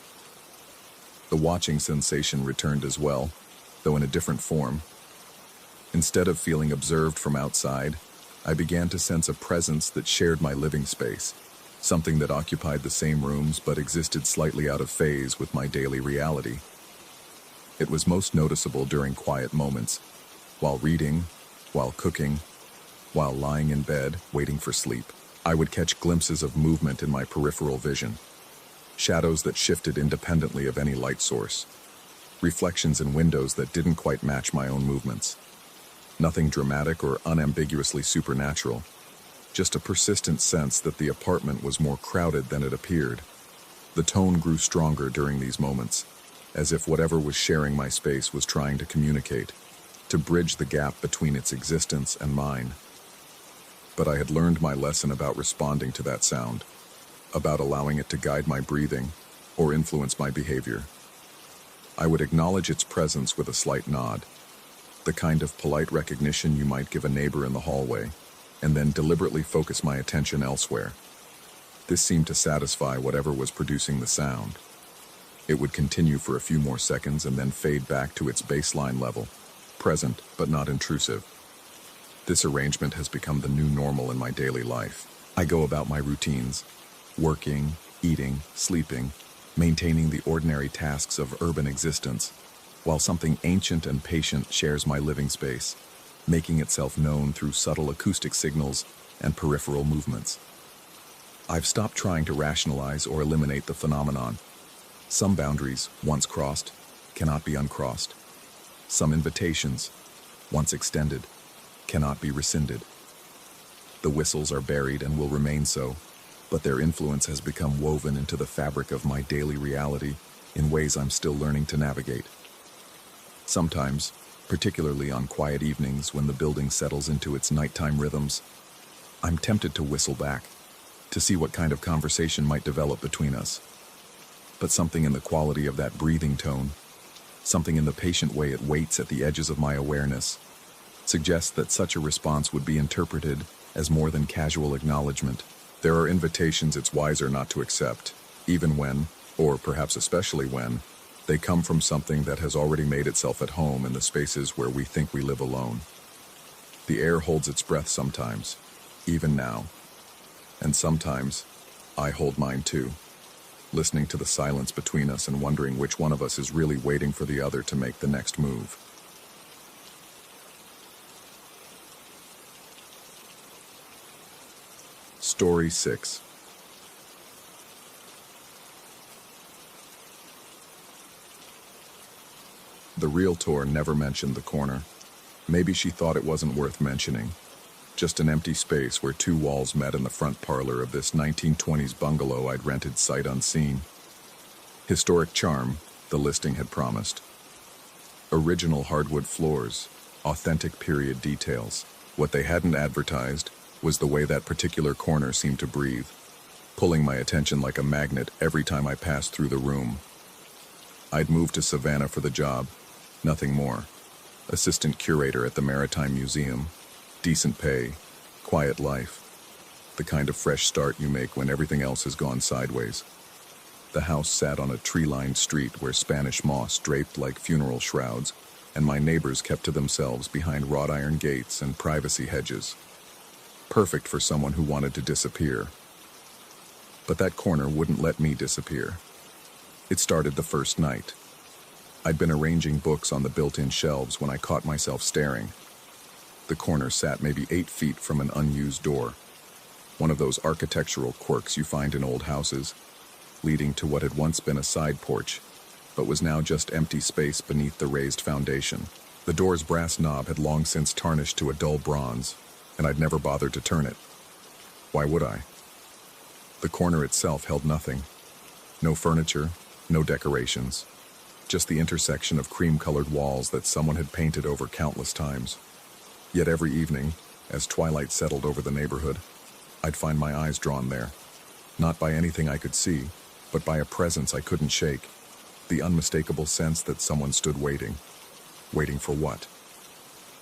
The watching sensation returned as well, though in a different form. Instead of feeling observed from outside, I began to sense a presence that shared my living space, something that occupied the same rooms but existed slightly out of phase with my daily reality. It was most noticeable during quiet moments, while reading, while cooking, while lying in bed, waiting for sleep. I would catch glimpses of movement in my peripheral vision, shadows that shifted independently of any light source, reflections in windows that didn't quite match my own movements. Nothing dramatic or unambiguously supernatural, just a persistent sense that the apartment was more crowded than it appeared. The tone grew stronger during these moments, as if whatever was sharing my space was trying to communicate, to bridge the gap between its existence and mine. But I had learned my lesson about responding to that sound, about allowing it to guide my breathing or influence my behavior. I would acknowledge its presence with a slight nod, the kind of polite recognition you might give a neighbor in the hallway, and then deliberately focus my attention elsewhere. This seemed to satisfy whatever was producing the sound. It would continue for a few more seconds and then fade back to its baseline level, present but not intrusive. This arrangement has become the new normal in my daily life. I go about my routines, working, eating, sleeping, maintaining the ordinary tasks of urban existence, while something ancient and patient shares my living space, making itself known through subtle acoustic signals and peripheral movements. I've stopped trying to rationalize or eliminate the phenomenon. Some boundaries, once crossed, cannot be uncrossed. Some invitations, once extended, cannot be rescinded. The whistles are buried and will remain so, but their influence has become woven into the fabric of my daily reality in ways I'm still learning to navigate. Sometimes, particularly on quiet evenings when the building settles into its nighttime rhythms, I'm tempted to whistle back, to see what kind of conversation might develop between us. But something in the quality of that breathing tone, something in the patient way it waits at the edges of my awareness, suggests that such a response would be interpreted as more than casual acknowledgement. There are invitations it's wiser not to accept, even when, or perhaps especially when, they come from something that has already made itself at home in the spaces where we think we live alone. The air holds its breath sometimes, even now. And sometimes, I hold mine too, listening to the silence between us and wondering which one of us is really waiting for the other to make the next move. Story 6. The realtor never mentioned the corner. Maybe she thought it wasn't worth mentioning. Just an empty space where two walls met in the front parlor of this 1920s bungalow I'd rented sight unseen. Historic charm, the listing had promised. Original hardwood floors, authentic period details. What they hadn't advertised was the way that particular corner seemed to breathe, pulling my attention like a magnet every time I passed through the room. I'd moved to Savannah for the job, nothing more. Assistant curator at the Maritime Museum, decent pay, quiet life, the kind of fresh start you make when everything else has gone sideways. The house sat on a tree-lined street where Spanish moss draped like funeral shrouds, and my neighbors kept to themselves behind wrought iron gates and privacy hedges. Perfect for someone who wanted to disappear. But that corner wouldn't let me disappear. It started the first night. I'd been arranging books on the built-in shelves when I caught myself staring. The corner sat maybe 8 feet from an unused door, one of those architectural quirks you find in old houses, leading to what had once been a side porch, but was now just empty space beneath the raised foundation. The door's brass knob had long since tarnished to a dull bronze, and I'd never bothered to turn it. Why would I? The corner itself held nothing. No furniture, no decorations, just the intersection of cream-colored walls that someone had painted over countless times. Yet every evening, as twilight settled over the neighborhood, I'd find my eyes drawn there, not by anything I could see, but by a presence I couldn't shake, the unmistakable sense that someone stood waiting. Waiting for what?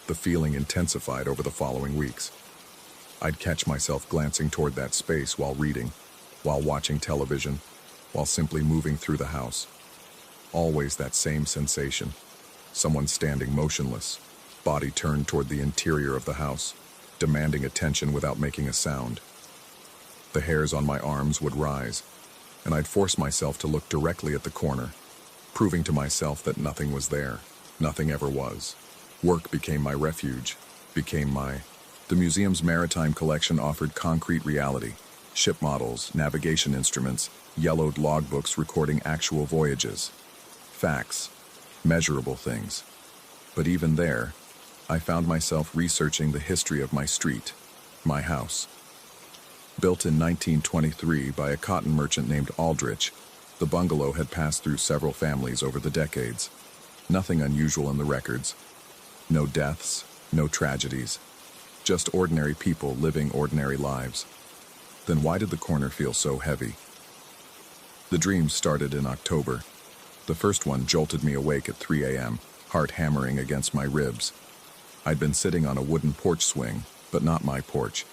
The feeling intensified over the following weeks. I'd catch myself glancing toward that space while reading, while watching television, while simply moving through the house. Always that same sensation. Someone standing motionless, body turned toward the interior of the house, demanding attention without making a sound. The hairs on my arms would rise, and I'd force myself to look directly at the corner, proving to myself that nothing was there, nothing ever was. Work became my refuge, The museum's maritime collection offered concrete reality, ship models, navigation instruments, yellowed logbooks recording actual voyages. Facts, measurable things. But even there, I found myself researching the history of my street, my house. Built in 1923 by a cotton merchant named Aldrich, the bungalow had passed through several families over the decades. Nothing unusual in the records. No deaths, no tragedies. Just ordinary people living ordinary lives. Then why did the corner feel so heavy? The dreams started in October. The first one jolted me awake at 3 a.m., heart hammering against my ribs. I'd been sitting on a wooden porch swing, but not my porch.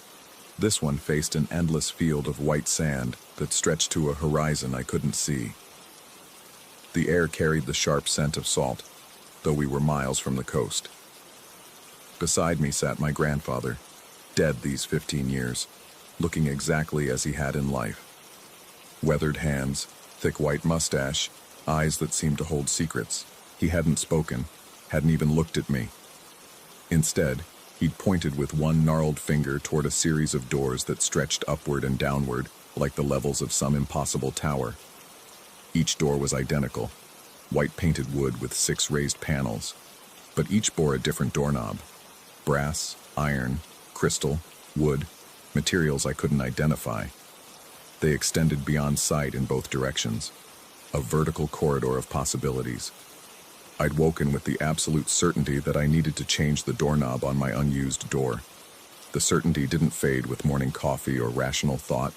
This one faced an endless field of white sand that stretched to a horizon I couldn't see. The air carried the sharp scent of salt, though we were miles from the coast. Beside me sat my grandfather, dead these 15 years, looking exactly as he had in life. Weathered hands, thick white mustache, eyes that seemed to hold secrets. He hadn't spoken, hadn't even looked at me. Instead, he'd pointed with one gnarled finger toward a series of doors that stretched upward and downward like the levels of some impossible tower. Each door was identical, white painted wood with 6 raised panels, but each bore a different doorknob. Brass, iron, crystal, wood, materials I couldn't identify. They extended beyond sight in both directions, a vertical corridor of possibilities. I'd woken with the absolute certainty that I needed to change the doorknob on my unused door. The certainty didn't fade with morning coffee or rational thought.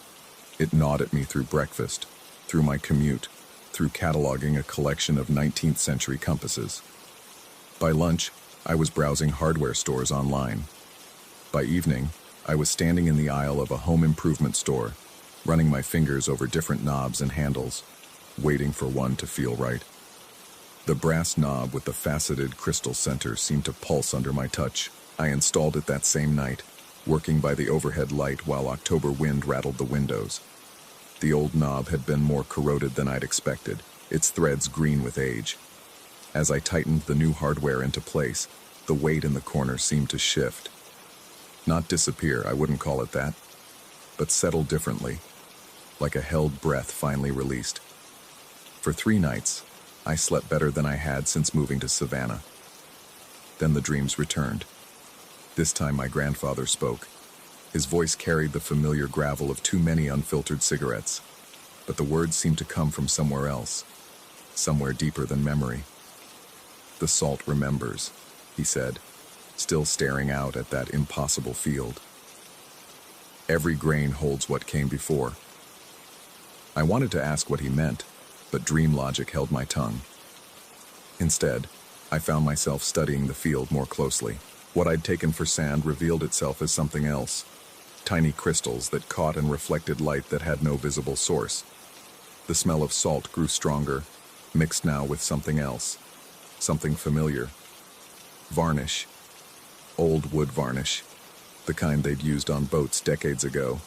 It gnawed at me through breakfast, through my commute, through cataloging a collection of 19th century compasses. By lunch, I was browsing hardware stores online. By evening, I was standing in the aisle of a home improvement store, running my fingers over different knobs and handles, waiting for one to feel right. The brass knob with the faceted crystal center seemed to pulse under my touch. I installed it that same night, working by the overhead light while October wind rattled the windows. The old knob had been more corroded than I'd expected, its threads green with age. As I tightened the new hardware into place, the weight in the corner seemed to shift. Not disappear, I wouldn't call it that, but settle differently, like a held breath finally released. For 3 nights, I slept better than I had since moving to Savannah. Then the dreams returned. This time my grandfather spoke. His voice carried the familiar gravel of too many unfiltered cigarettes, but the words seemed to come from somewhere else, somewhere deeper than memory. "The salt remembers," he said, still staring out at that impossible field. "Every grain holds what came before." I wanted to ask what he meant, but dream logic held my tongue. Instead, I found myself studying the field more closely. What I'd taken for sand revealed itself as something else. Tiny crystals that caught and reflected light that had no visible source. The smell of salt grew stronger, mixed now with something else, something familiar. Varnish. Old wood varnish, the kind they'd used on boats decades ago.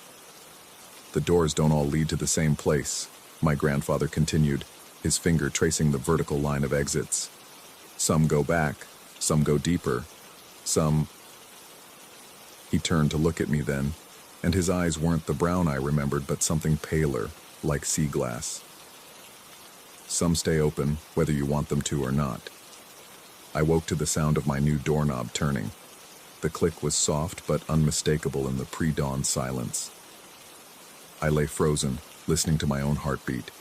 "The doors don't all lead to the same place," my grandfather continued, his finger tracing the vertical line of exits. "Some go back, some go deeper, some..." He turned to look at me then, and his eyes weren't the brown I remembered, but something paler, like sea glass. "Some stay open, whether you want them to or not." I woke to the sound of my new doorknob turning. The click was soft but unmistakable in the pre-dawn silence. I lay frozen, listening to my own heartbeat,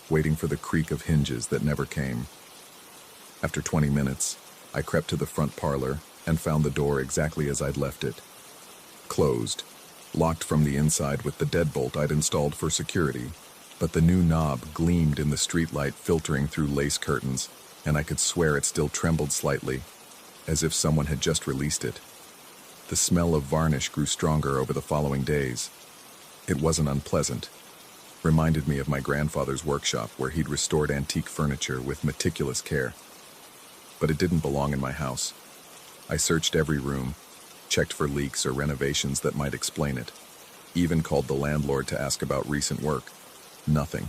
waiting for the creak of hinges that never came. After 20 minutes, I crept to the front parlor and found the door exactly as I'd left it. Closed, locked from the inside with the deadbolt I'd installed for security, but the new knob gleamed in the streetlight filtering through lace curtains, and I could swear it still trembled slightly, as if someone had just released it. The smell of varnish grew stronger over the following days. It wasn't unpleasant. Reminded me of my grandfather's workshop where he'd restored antique furniture with meticulous care. But it didn't belong in my house. I searched every room, checked for leaks or renovations that might explain it. Even called the landlord to ask about recent work. Nothing.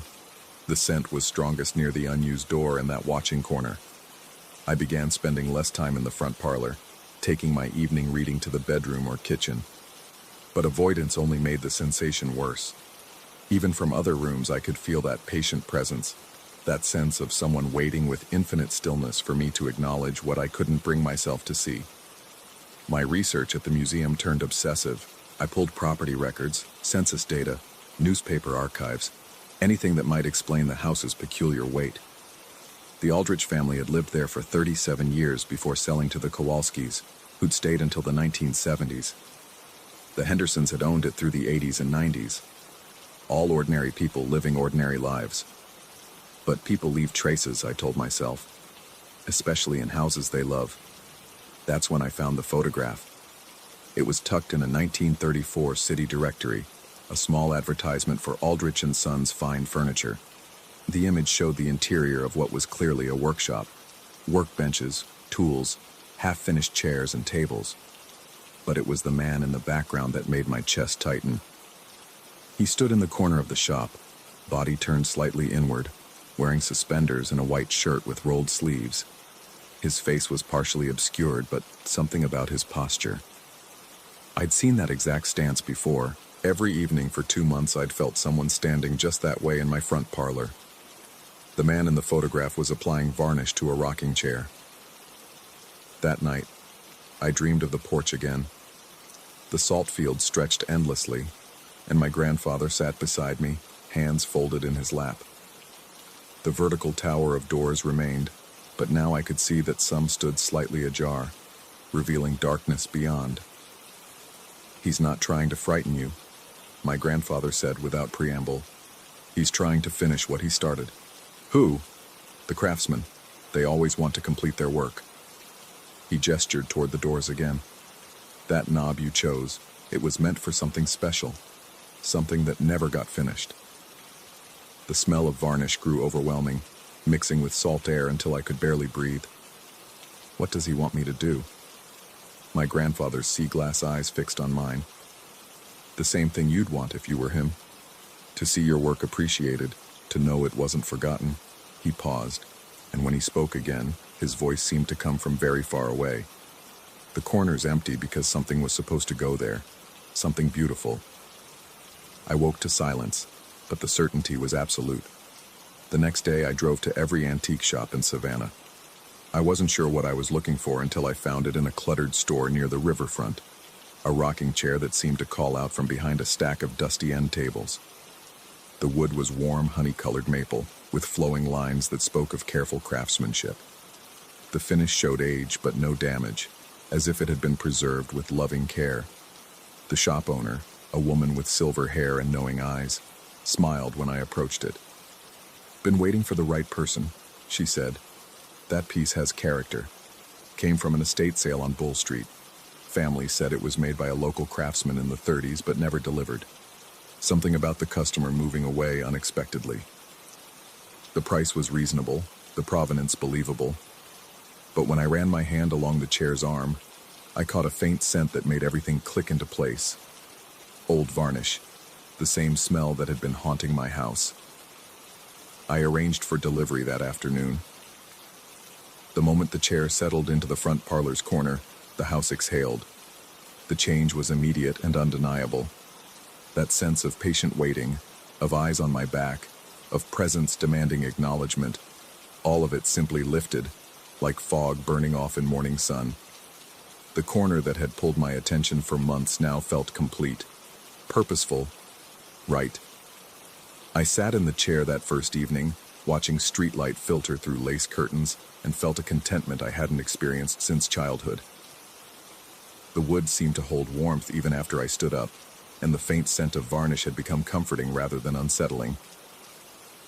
The scent was strongest near the unused door in that watching corner. I began spending less time in the front parlor, taking my evening reading to the bedroom or kitchen. But avoidance only made the sensation worse. Even from other rooms I could feel that patient presence, that sense of someone waiting with infinite stillness for me to acknowledge what I couldn't bring myself to see. My research at the museum turned obsessive. I pulled property records, census data, newspaper archives, anything that might explain the house's peculiar weight. The Aldrich family had lived there for 37 years before selling to the Kowalskis, who'd stayed until the 1970s. The Hendersons had owned it through the 80s and 90s. All ordinary people living ordinary lives. But people leave traces, I told myself, especially in houses they love. That's when I found the photograph. It was tucked in a 1934 city directory, a small advertisement for Aldrich & Sons fine furniture. The image showed the interior of what was clearly a workshop. Workbenches, tools, half-finished chairs and tables. But it was the man in the background that made my chest tighten. He stood in the corner of the shop, body turned slightly inward, wearing suspenders and a white shirt with rolled sleeves. His face was partially obscured, but something about his posture. I'd seen that exact stance before. Every evening for 2 months I'd felt someone standing just that way in my front parlor. The man in the photograph was applying varnish to a rocking chair. That night, I dreamed of the porch again. The salt field stretched endlessly, and my grandfather sat beside me, hands folded in his lap. The vertical tower of doors remained, but now I could see that some stood slightly ajar, revealing darkness beyond. "He's not trying to frighten you," my grandfather said without preamble. "He's trying to finish what he started." "Who?" "The craftsmen. They always want to complete their work." He gestured toward the doors again. "That knob you chose, it was meant for something special, something that never got finished." The smell of varnish grew overwhelming, mixing with salt air until I could barely breathe. "What does he want me to do?" My grandfather's sea-glass eyes fixed on mine. "The same thing you'd want if you were him. To see your work appreciated, to know it wasn't forgotten." He paused, and when he spoke again, his voice seemed to come from very far away. "The corner's empty because something was supposed to go there, something beautiful." I woke to silence, but the certainty was absolute. The next day I drove to every antique shop in Savannah. I wasn't sure what I was looking for until I found it in a cluttered store near the riverfront, a rocking chair that seemed to call out from behind a stack of dusty end tables. The wood was warm, honey-colored maple, with flowing lines that spoke of careful craftsmanship. The finish showed age, but no damage, as if it had been preserved with loving care. The shop owner, a woman with silver hair and knowing eyes, smiled when I approached it. "Been waiting for the right person," she said. "That piece has character. Came from an estate sale on Bull Street. Family said it was made by a local craftsman in the 30s but never delivered. Something about the customer moving away unexpectedly. The price was reasonable, the provenance believable. But when I ran my hand along the chair's arm, I caught a faint scent that made everything click into place. Old varnish, the same smell that had been haunting my house. I arranged for delivery that afternoon. The moment the chair settled into the front parlor's corner, the house exhaled. The change was immediate and undeniable. That sense of patient waiting, of eyes on my back, of presence demanding acknowledgement, all of it simply lifted, like fog burning off in morning sun. The corner that had pulled my attention for months now felt complete, purposeful, right. I sat in the chair that first evening, watching streetlight filter through lace curtains, and felt a contentment I hadn't experienced since childhood. The wood seemed to hold warmth even after I stood up, and the faint scent of varnish had become comforting rather than unsettling.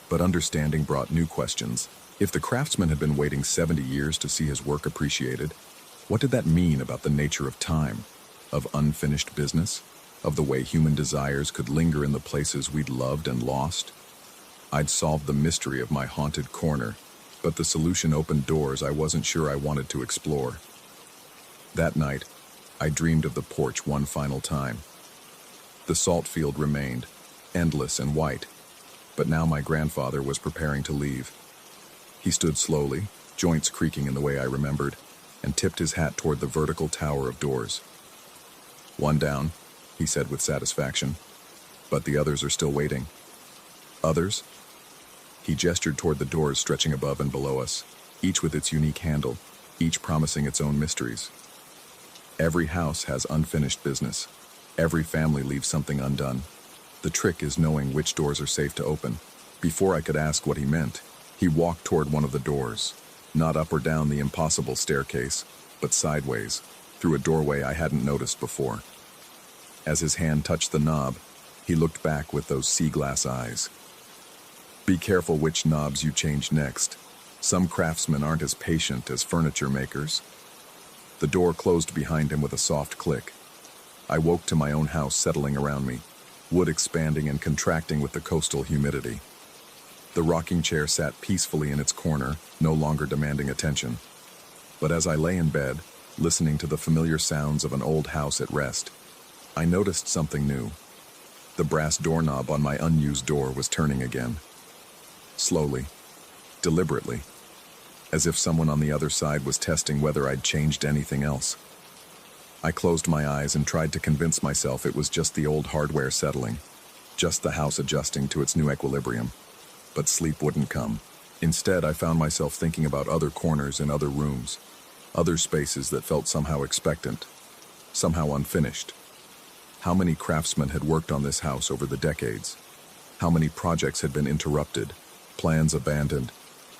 But understanding brought new questions. If the craftsman had been waiting 70 years to see his work appreciated, what did that mean about the nature of time, of unfinished business, of the way human desires could linger in the places we'd loved and lost? I'd solved the mystery of my haunted corner, but the solution opened doors I wasn't sure I wanted to explore. That night, I dreamed of the porch one final time. The salt field remained, endless and white, but now my grandfather was preparing to leave. He stood slowly, joints creaking in the way I remembered, and tipped his hat toward the vertical tower of doors. "One down," he said with satisfaction, "but the others are still waiting." "Others?" He gestured toward the doors stretching above and below us, each with its unique handle, each promising its own mysteries. Every house has unfinished business. Every family leaves something undone. The trick is knowing which doors are safe to open. Before I could ask what he meant, he walked toward one of the doors, not up or down the impossible staircase, but sideways, through a doorway I hadn't noticed before. As his hand touched the knob, he looked back with those sea-glass eyes. "Be careful which knobs you change next. Some craftsmen aren't as patient as furniture makers." The door closed behind him with a soft click. I woke to my own house settling around me, wood expanding and contracting with the coastal humidity. The rocking chair sat peacefully in its corner, no longer demanding attention. But as I lay in bed, listening to the familiar sounds of an old house at rest, I noticed something new. The brass doorknob on my unused door was turning again. Slowly, deliberately, as if someone on the other side was testing whether I'd changed anything else. I closed my eyes and tried to convince myself it was just the old hardware settling, just the house adjusting to its new equilibrium. But sleep wouldn't come. Instead, I found myself thinking about other corners and other rooms, other spaces that felt somehow expectant, somehow unfinished. How many craftsmen had worked on this house over the decades? How many projects had been interrupted, plans abandoned,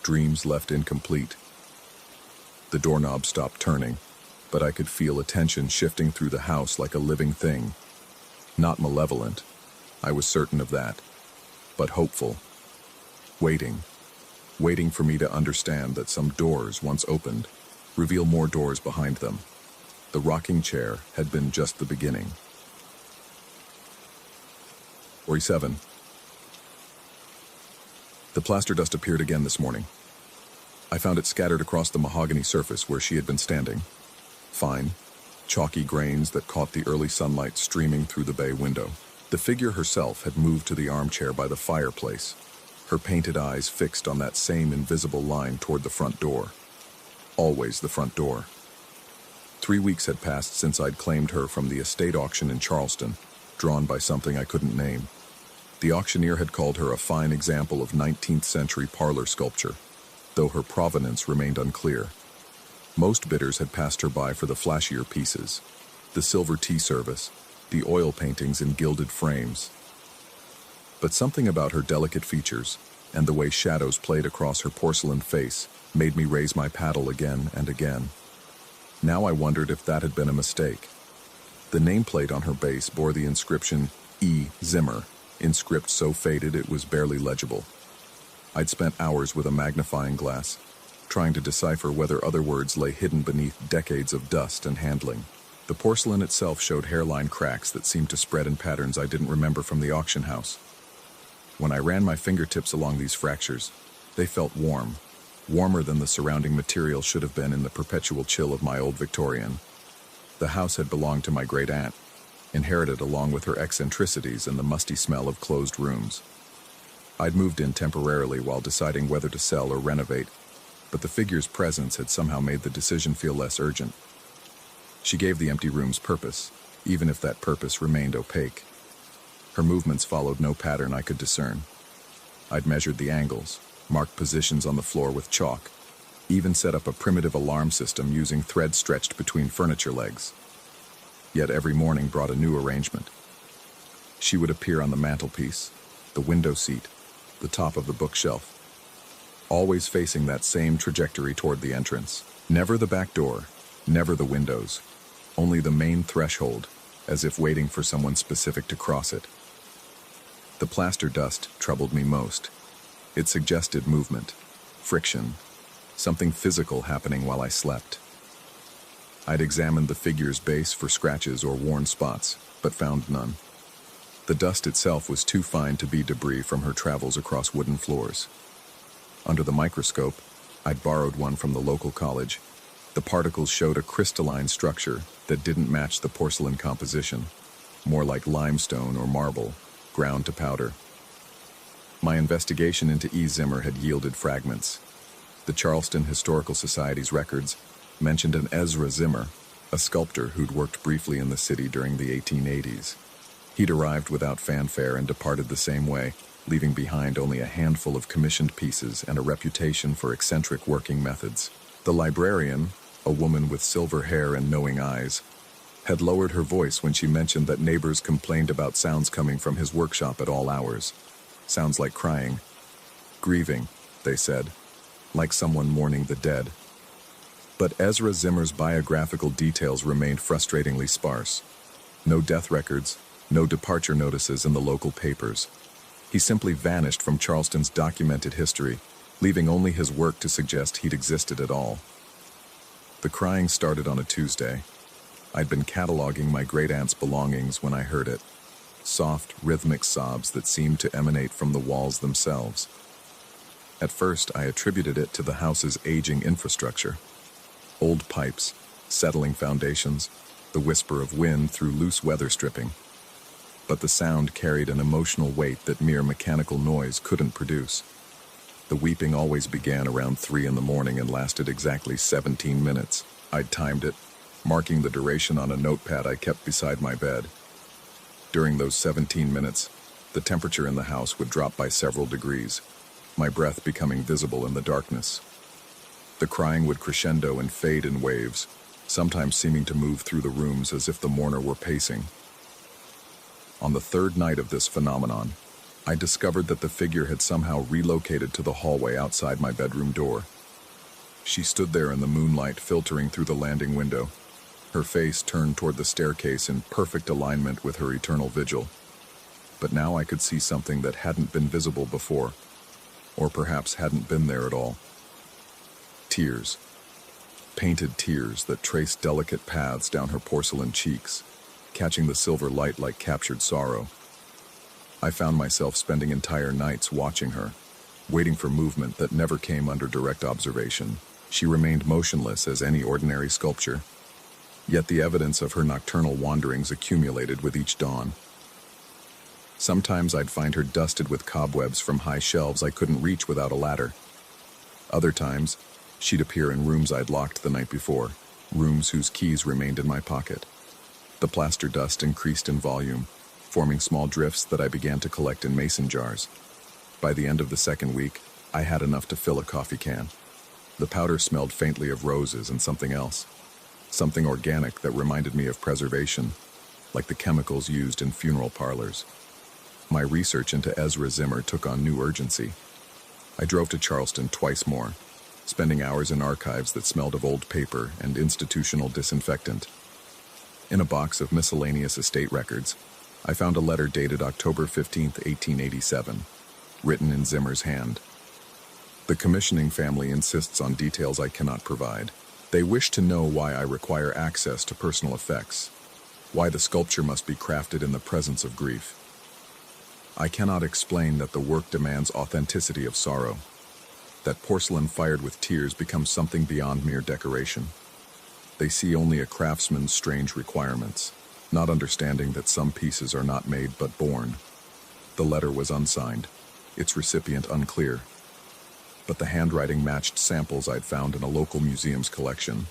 dreams left incomplete? The doorknob stopped turning, but I could feel attention shifting through the house like a living thing. Not malevolent, I was certain of that, but hopeful. Waiting for me to understand that some doors, once opened, reveal more doors behind them. The rocking chair had been just the beginning. 47. The plaster dust appeared again this morning. I found it scattered across the mahogany surface where she had been standing. Fine, chalky grains that caught the early sunlight streaming through the bay window. The figure herself had moved to the armchair by the fireplace, her painted eyes fixed on that same invisible line toward the front door. Always the front door. 3 weeks had passed since I'd claimed her from the estate auction in Charleston, drawn by something I couldn't name. The auctioneer had called her a fine example of 19th century parlor sculpture, though her provenance remained unclear. Most bidders had passed her by for the flashier pieces, the silver tea service, the oil paintings in gilded frames. But something about her delicate features and the way shadows played across her porcelain face made me raise my paddle again and again. Now I wondered if that had been a mistake. The nameplate on her base bore the inscription E. Zimmer, in script so faded it was barely legible. I'd spent hours with a magnifying glass, trying to decipher whether other words lay hidden beneath decades of dust and handling. The porcelain itself showed hairline cracks that seemed to spread in patterns I didn't remember from the auction house. When I ran my fingertips along these fractures, they felt warm, warmer than the surrounding material should have been in the perpetual chill of my old Victorian. The house had belonged to my great-aunt, inherited along with her eccentricities and the musty smell of closed rooms. I'd moved in temporarily while deciding whether to sell or renovate, but the figure's presence had somehow made the decision feel less urgent. She gave the empty rooms purpose, even if that purpose remained opaque. Her movements followed no pattern I could discern. I'd measured the angles, marked positions on the floor with chalk, even set up a primitive alarm system using thread stretched between furniture legs. Yet every morning brought a new arrangement. She would appear on the mantelpiece, the window seat, the top of the bookshelf, always facing that same trajectory toward the entrance. Never the back door, never the windows, only the main threshold, as if waiting for someone specific to cross it. The plaster dust troubled me most. It suggested movement, friction, something physical happening while I slept. I'd examined the figure's base for scratches or worn spots, but found none. The dust itself was too fine to be debris from her travels across wooden floors. Under the microscope, I'd borrowed one from the local college. The particles showed a crystalline structure that didn't match the porcelain composition, more like limestone or marble, ground to powder. My investigation into E. Zimmer had yielded fragments. The Charleston Historical Society's records mentioned an Ezra Zimmer, a sculptor who'd worked briefly in the city during the 1880s. He'd arrived without fanfare and departed the same way, leaving behind only a handful of commissioned pieces and a reputation for eccentric working methods. The librarian, a woman with silver hair and knowing eyes, had lowered her voice when she mentioned that neighbors complained about sounds coming from his workshop at all hours. Sounds like crying. Grieving, they said, like someone mourning the dead. But Ezra Zimmer's biographical details remained frustratingly sparse. No death records, no departure notices in the local papers. He simply vanished from Charleston's documented history, leaving only his work to suggest he'd existed at all. The crying started on a Tuesday. I'd been cataloging my great-aunt's belongings when I heard it. Soft, rhythmic sobs that seemed to emanate from the walls themselves. At first, I attributed it to the house's aging infrastructure. Old pipes, settling foundations, the whisper of wind through loose weather stripping. But the sound carried an emotional weight that mere mechanical noise couldn't produce. The weeping always began around 3 in the morning and lasted exactly 17 minutes. I'd timed it, marking the duration on a notepad I kept beside my bed. During those 17 minutes, the temperature in the house would drop by several degrees, my breath becoming visible in the darkness. The crying would crescendo and fade in waves, sometimes seeming to move through the rooms as if the mourner were pacing. On the third night of this phenomenon, I discovered that the figure had somehow relocated to the hallway outside my bedroom door. She stood there in the moonlight filtering through the landing window, her face turned toward the staircase in perfect alignment with her eternal vigil. But now I could see something that hadn't been visible before, or perhaps hadn't been there at all. Tears. Painted tears that traced delicate paths down her porcelain cheeks, catching the silver light like captured sorrow. I found myself spending entire nights watching her, waiting for movement that never came under direct observation. She remained motionless as any ordinary sculpture, yet the evidence of her nocturnal wanderings accumulated with each dawn. Sometimes I'd find her dusted with cobwebs from high shelves I couldn't reach without a ladder. Other times, she'd appear in rooms I'd locked the night before, rooms whose keys remained in my pocket. The plaster dust increased in volume, forming small drifts that I began to collect in mason jars. By the end of the second week, I had enough to fill a coffee can. The powder smelled faintly of roses and something else. Something organic that reminded me of preservation, like the chemicals used in funeral parlors. My research into Ezra Zimmer took on new urgency. I drove to Charleston twice more, spending hours in archives that smelled of old paper and institutional disinfectant. In a box of miscellaneous estate records, I found a letter dated October 15, 1887, written in Zimmer's hand. The commissioning family insists on details I cannot provide. They wish to know why I require access to personal effects, why the sculpture must be crafted in the presence of grief. I cannot explain that the work demands authenticity of sorrow, that porcelain fired with tears becomes something beyond mere decoration. They see only a craftsman's strange requirements, not understanding that some pieces are not made but born. The letter was unsigned, its recipient unclear, but the handwriting matched samples I'd found in a local museum's collection.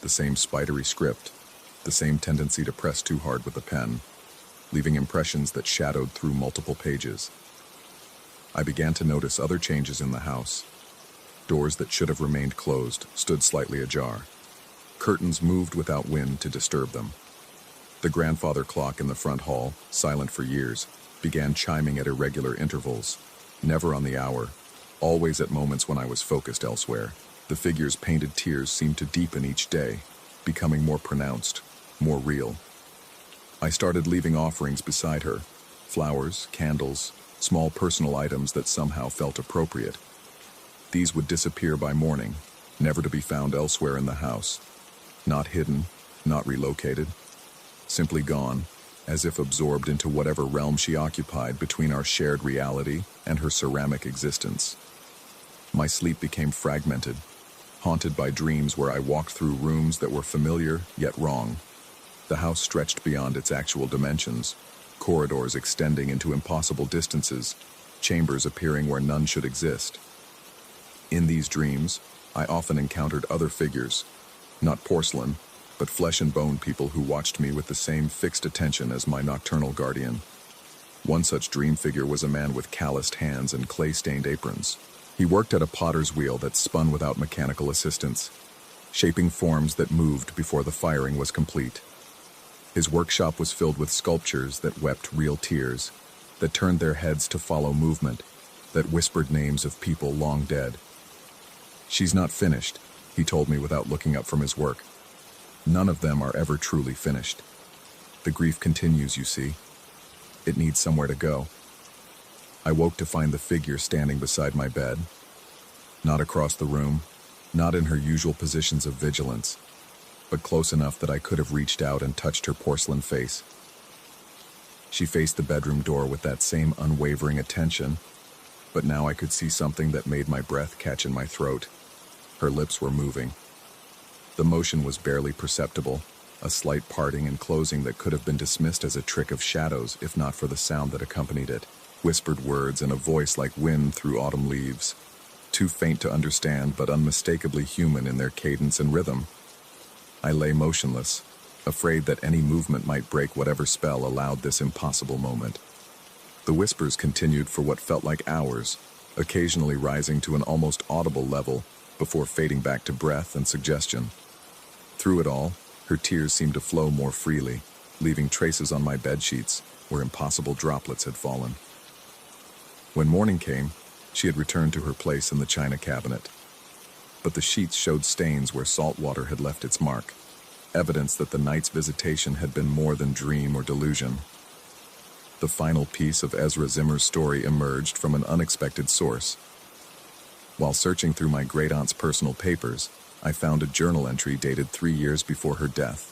The same spidery script, the same tendency to press too hard with the pen, leaving impressions that shadowed through multiple pages. I began to notice other changes in the house. Doors that should have remained closed stood slightly ajar. Curtains moved without wind to disturb them. The grandfather clock in the front hall, silent for years, began chiming at irregular intervals, never on the hour, always at moments when I was focused elsewhere. The figure's painted tears seemed to deepen each day, becoming more pronounced, more real. I started leaving offerings beside her, flowers, candles, small personal items that somehow felt appropriate. These would disappear by morning, never to be found elsewhere in the house. Not hidden, not relocated, simply gone, as if absorbed into whatever realm she occupied between our shared reality and her ceramic existence. My sleep became fragmented, haunted by dreams where I walked through rooms that were familiar yet wrong. The house stretched beyond its actual dimensions, corridors extending into impossible distances, chambers appearing where none should exist. In these dreams, I often encountered other figures, not porcelain, but flesh and bone people who watched me with the same fixed attention as my nocturnal guardian. One such dream figure was a man with calloused hands and clay-stained aprons. He worked at a potter's wheel that spun without mechanical assistance, shaping forms that moved before the firing was complete. His workshop was filled with sculptures that wept real tears, that turned their heads to follow movement, that whispered names of people long dead. "She's not finished," he told me without looking up from his work. "None of them are ever truly finished. The grief continues, you see. It needs somewhere to go." I woke to find the figure standing beside my bed. Not across the room, not in her usual positions of vigilance. but close enough that I could have reached out and touched her porcelain face. She faced the bedroom door with that same unwavering attention, but now I could see something that made my breath catch in my throat. Her lips were moving. The motion was barely perceptible, a slight parting and closing that could have been dismissed as a trick of shadows if not for the sound that accompanied it. Whispered words in a voice like wind through autumn leaves, too faint to understand but unmistakably human in their cadence and rhythm. I lay motionless, afraid that any movement might break whatever spell allowed this impossible moment. The whispers continued for what felt like hours, occasionally rising to an almost audible level before fading back to breath and suggestion. Through it all, her tears seemed to flow more freely, leaving traces on my bedsheets where impossible droplets had fallen. When morning came, she had returned to her place in the china cabinet. But the sheets showed stains where salt water had left its mark, evidence that the night's visitation had been more than dream or delusion. The final piece of Ezra Zimmer's story emerged from an unexpected source. While searching through my great-aunt's personal papers, I found a journal entry dated 3 years before her death.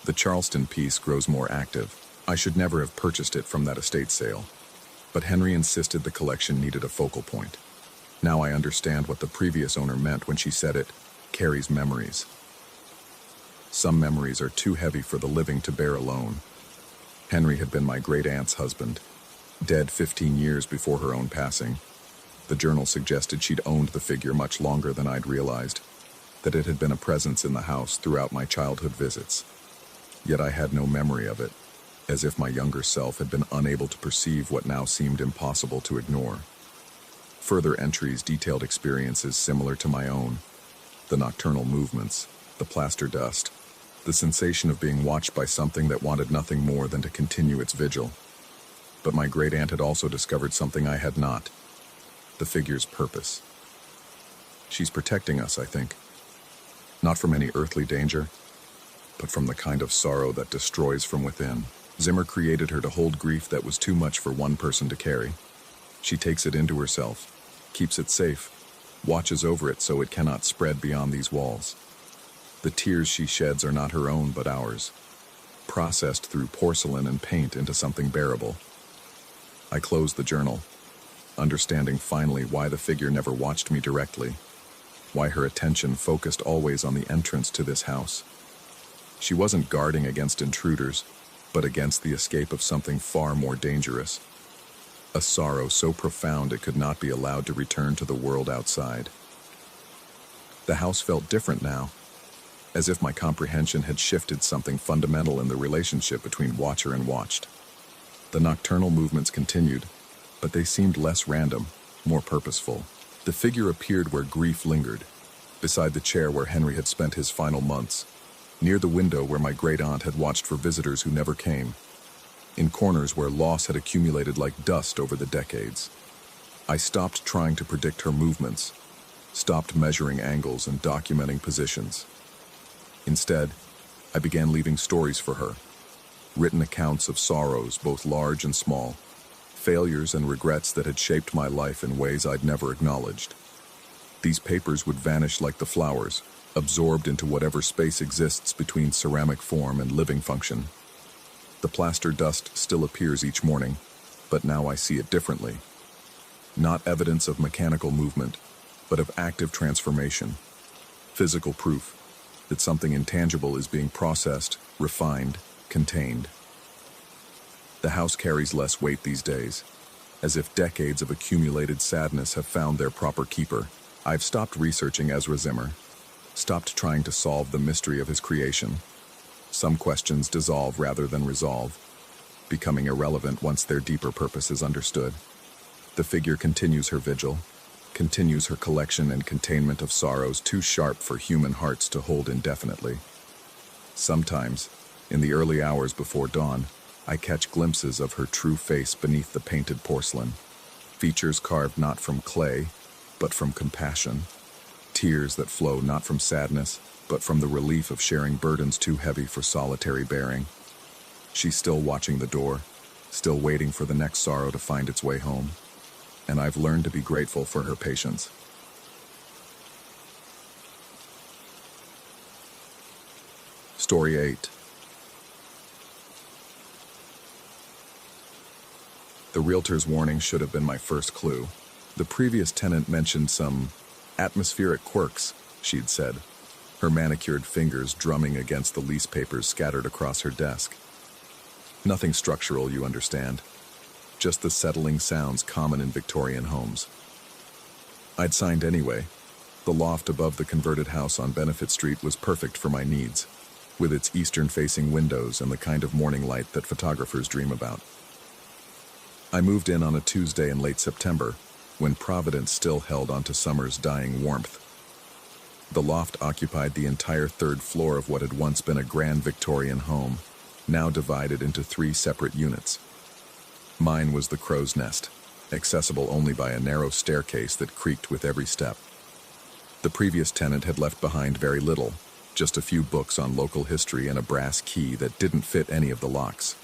The Charleston piece grows more active. I should never have purchased it from that estate sale, but Henry insisted the collection needed a focal point. Now I understand what the previous owner meant when she said it carries memories. Some memories are too heavy for the living to bear alone. Henry had been my great-aunt's husband, dead 15 years before her own passing. The journal suggested she'd owned the figure much longer than I'd realized, that it had been a presence in the house throughout my childhood visits. Yet I had no memory of it, as if my younger self had been unable to perceive what now seemed impossible to ignore. Further entries detailed experiences similar to my own: the nocturnal movements, the plaster dust, the sensation of being watched by something that wanted nothing more than to continue its vigil. But my great-aunt had also discovered something I had not: the figure's purpose. She's protecting us, I think. Not from any earthly danger, but from the kind of sorrow that destroys from within. Zimmer created her to hold grief that was too much for one person to carry. She takes it into herself, keeps it safe, watches over it so it cannot spread beyond these walls. The tears she sheds are not her own but ours, processed through porcelain and paint into something bearable. I closed the journal, understanding finally why the figure never watched me directly, why her attention focused always on the entrance to this house. She wasn't guarding against intruders, but against the escape of something far more dangerous. A sorrow so profound it could not be allowed to return to the world outside. The house felt different now, as if my comprehension had shifted something fundamental in the relationship between watcher and watched. The nocturnal movements continued, but they seemed less random, more purposeful. The figure appeared where grief lingered, beside the chair where Henry had spent his final months, near the window where my great-aunt had watched for visitors who never came, in corners where loss had accumulated like dust over the decades. I stopped trying to predict her movements, stopped measuring angles and documenting positions. Instead, I began leaving stories for her, written accounts of sorrows both large and small, failures and regrets that had shaped my life in ways I'd never acknowledged. These papers would vanish like the flowers, absorbed into whatever space exists between ceramic form and living function. The plaster dust still appears each morning, but now I see it differently. Not evidence of mechanical movement, but of active transformation, physical proof that something intangible is being processed, refined, contained. The house carries less weight these days, as if decades of accumulated sadness have found their proper keeper. I've stopped researching Ezra Zimmer, stopped trying to solve the mystery of his creation. Some questions dissolve rather than resolve, becoming irrelevant once their deeper purpose is understood. The figure continues her vigil, continues her collection and containment of sorrows too sharp for human hearts to hold indefinitely. Sometimes, in the early hours before dawn, I catch glimpses of her true face beneath the painted porcelain, features carved not from clay, but from compassion, tears that flow not from sadness, but from the relief of sharing burdens too heavy for solitary bearing. She's still watching the door, still waiting for the next sorrow to find its way home, and I've learned to be grateful for her patience. Story 8. The realtor's warning should have been my first clue. The previous tenant mentioned some atmospheric quirks, she'd said, her manicured fingers drumming against the lease papers scattered across her desk. Nothing structural, you understand. Just the settling sounds common in Victorian homes. I'd signed anyway. The loft above the converted house on Benefit Street was perfect for my needs, with its eastern-facing windows and the kind of morning light that photographers dream about. I moved in on a Tuesday in late September, when Providence still held onto summer's dying warmth. The loft occupied the entire third floor of what had once been a grand Victorian home, now divided into 3 separate units. Mine was the crow's nest, accessible only by a narrow staircase that creaked with every step. The previous tenant had left behind very little, just a few books on local history and a brass key that didn't fit any of the locks.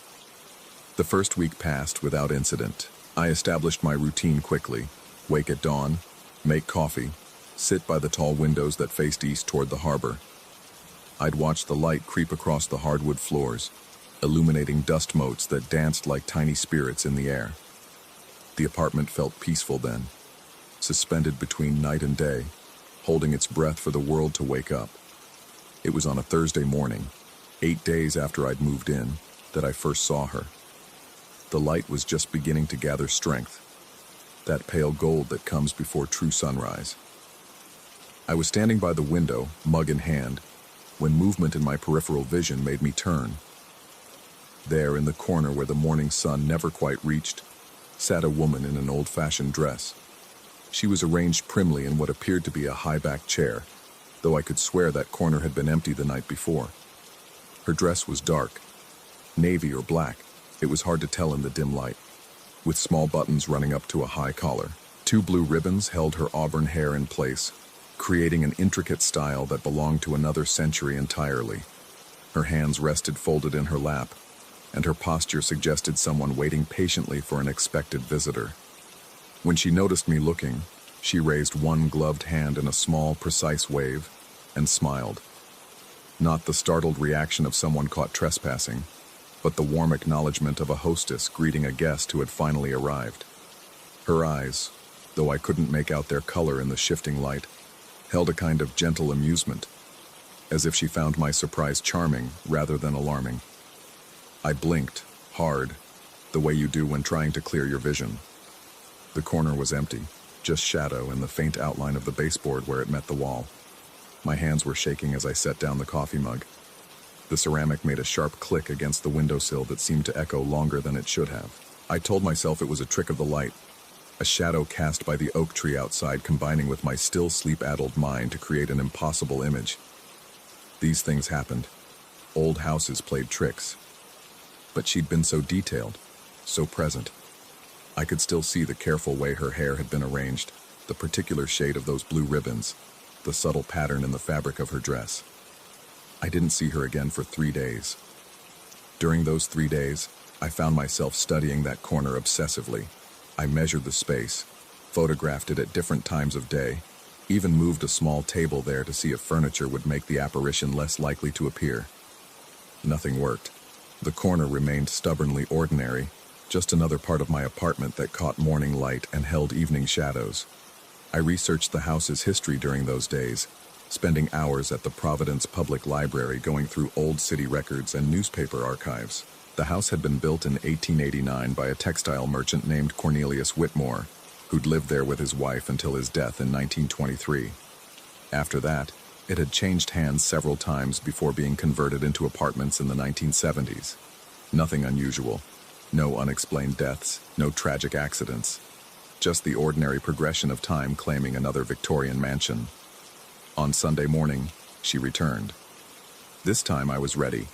The first week passed without incident. I established my routine quickly: wake at dawn, make coffee, sit by the tall windows that faced east toward the harbor. I'd watch the light creep across the hardwood floors, illuminating dust motes that danced like tiny spirits in the air. The apartment felt peaceful then, suspended between night and day, holding its breath for the world to wake up. It was on a Thursday morning, 8 days after I'd moved in, that I first saw her. The light was just beginning to gather strength, that pale gold that comes before true sunrise. I was standing by the window, mug in hand, when movement in my peripheral vision made me turn. There, in the corner where the morning sun never quite reached, sat a woman in an old-fashioned dress. She was arranged primly in what appeared to be a high-backed chair, though I could swear that corner had been empty the night before. Her dress was dark, navy or black, it was hard to tell in the dim light, with small buttons running up to a high collar. 2 blue ribbons held her auburn hair in place, creating an intricate style that belonged to another century entirely. Her hands rested folded in her lap, and her posture suggested someone waiting patiently for an expected visitor. When she noticed me looking, she raised one gloved hand in a small, precise wave and smiled. Not the startled reaction of someone caught trespassing, but the warm acknowledgement of a hostess greeting a guest who had finally arrived. Her eyes, though I couldn't make out their color in the shifting light, held a kind of gentle amusement, as if she found my surprise charming rather than alarming. I blinked, hard, the way you do when trying to clear your vision. The corner was empty, just shadow and the faint outline of the baseboard where it met the wall. My hands were shaking as I set down the coffee mug. The ceramic made a sharp click against the windowsill that seemed to echo longer than it should have. I told myself it was a trick of the light, a shadow cast by the oak tree outside combining with my still sleep-addled mind to create an impossible image. These things happened. Old houses played tricks. But she'd been so detailed, so present. I could still see the careful way her hair had been arranged, the particular shade of those blue ribbons, the subtle pattern in the fabric of her dress. I didn't see her again for 3 days. During those 3 days, I found myself studying that corner obsessively. I measured the space, photographed it at different times of day, even moved a small table there to see if furniture would make the apparition less likely to appear. Nothing worked. The corner remained stubbornly ordinary, just another part of my apartment that caught morning light and held evening shadows. I researched the house's history during those days, spending hours at the Providence Public Library going through old city records and newspaper archives. The house had been built in 1889 by a textile merchant named Cornelius Whitmore, who'd lived there with his wife until his death in 1923. After that, it had changed hands several times before being converted into apartments in the 1970s. Nothing unusual. No unexplained deaths, no tragic accidents. Just the ordinary progression of time claiming another Victorian mansion. On Sunday morning, she returned. This time I was ready,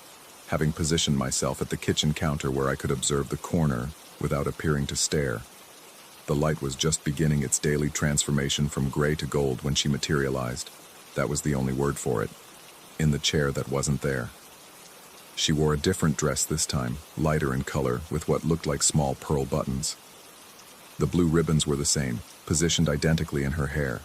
having positioned myself at the kitchen counter where I could observe the corner without appearing to stare. The light was just beginning its daily transformation from gray to gold when she materialized. That was the only word for it. In the chair that wasn't there. She wore a different dress this time, lighter in color, with what looked like small pearl buttons. The blue ribbons were the same, positioned identically in her hair.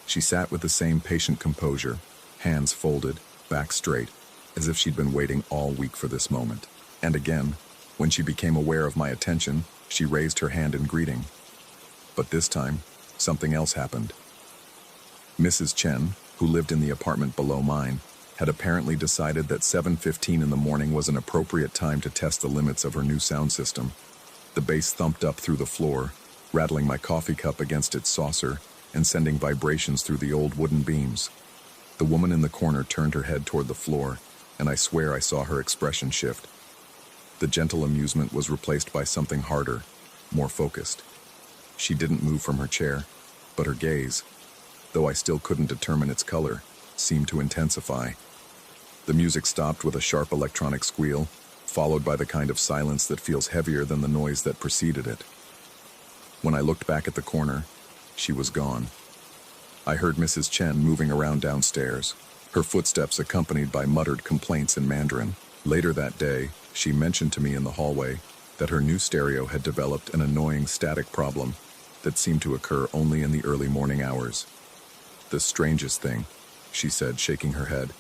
She sat with the same patient composure, hands folded, back straight, as if she'd been waiting all week for this moment. And again, when she became aware of my attention, she raised her hand in greeting. But this time, something else happened. Mrs. Chen, who lived in the apartment below mine, had apparently decided that 7:15 in the morning was an appropriate time to test the limits of her new sound system. The bass thumped up through the floor, rattling my coffee cup against its saucer and sending vibrations through the old wooden beams. The woman in the corner turned her head toward the floor, and I swear I saw her expression shift. The gentle amusement was replaced by something harder, more focused. She didn't move from her chair, but her gaze, though I still couldn't determine its color, seemed to intensify. The music stopped with a sharp electronic squeal, followed by the kind of silence that feels heavier than the noise that preceded it. When I looked back at the corner, she was gone. I heard Mrs. Chen moving around downstairs, her footsteps accompanied by muttered complaints in Mandarin. Later that day, she mentioned to me in the hallway that her new stereo had developed an annoying static problem that seemed to occur only in the early morning hours. "The strangest thing," she said, shaking her head.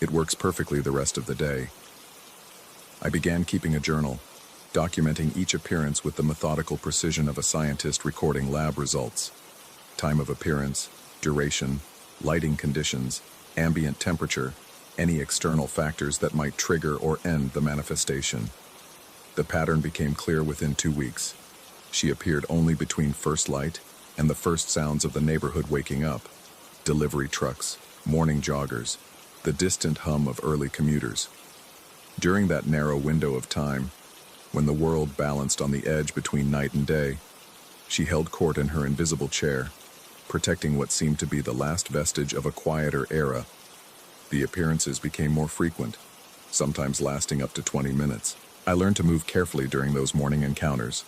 "It works perfectly the rest of the day." I began keeping a journal, documenting each appearance with the methodical precision of a scientist recording lab results. Time of appearance, duration, lighting conditions, ambient temperature, any external factors that might trigger or end the manifestation. The pattern became clear within 2 weeks. She appeared only between first light and the first sounds of the neighborhood waking up. Delivery trucks, morning joggers, the distant hum of early commuters. During that narrow window of time, when the world balanced on the edge between night and day, she held court in her invisible chair, protecting what seemed to be the last vestige of a quieter era. The appearances became more frequent, sometimes lasting up to 20 minutes. I learned to move carefully during those morning encounters,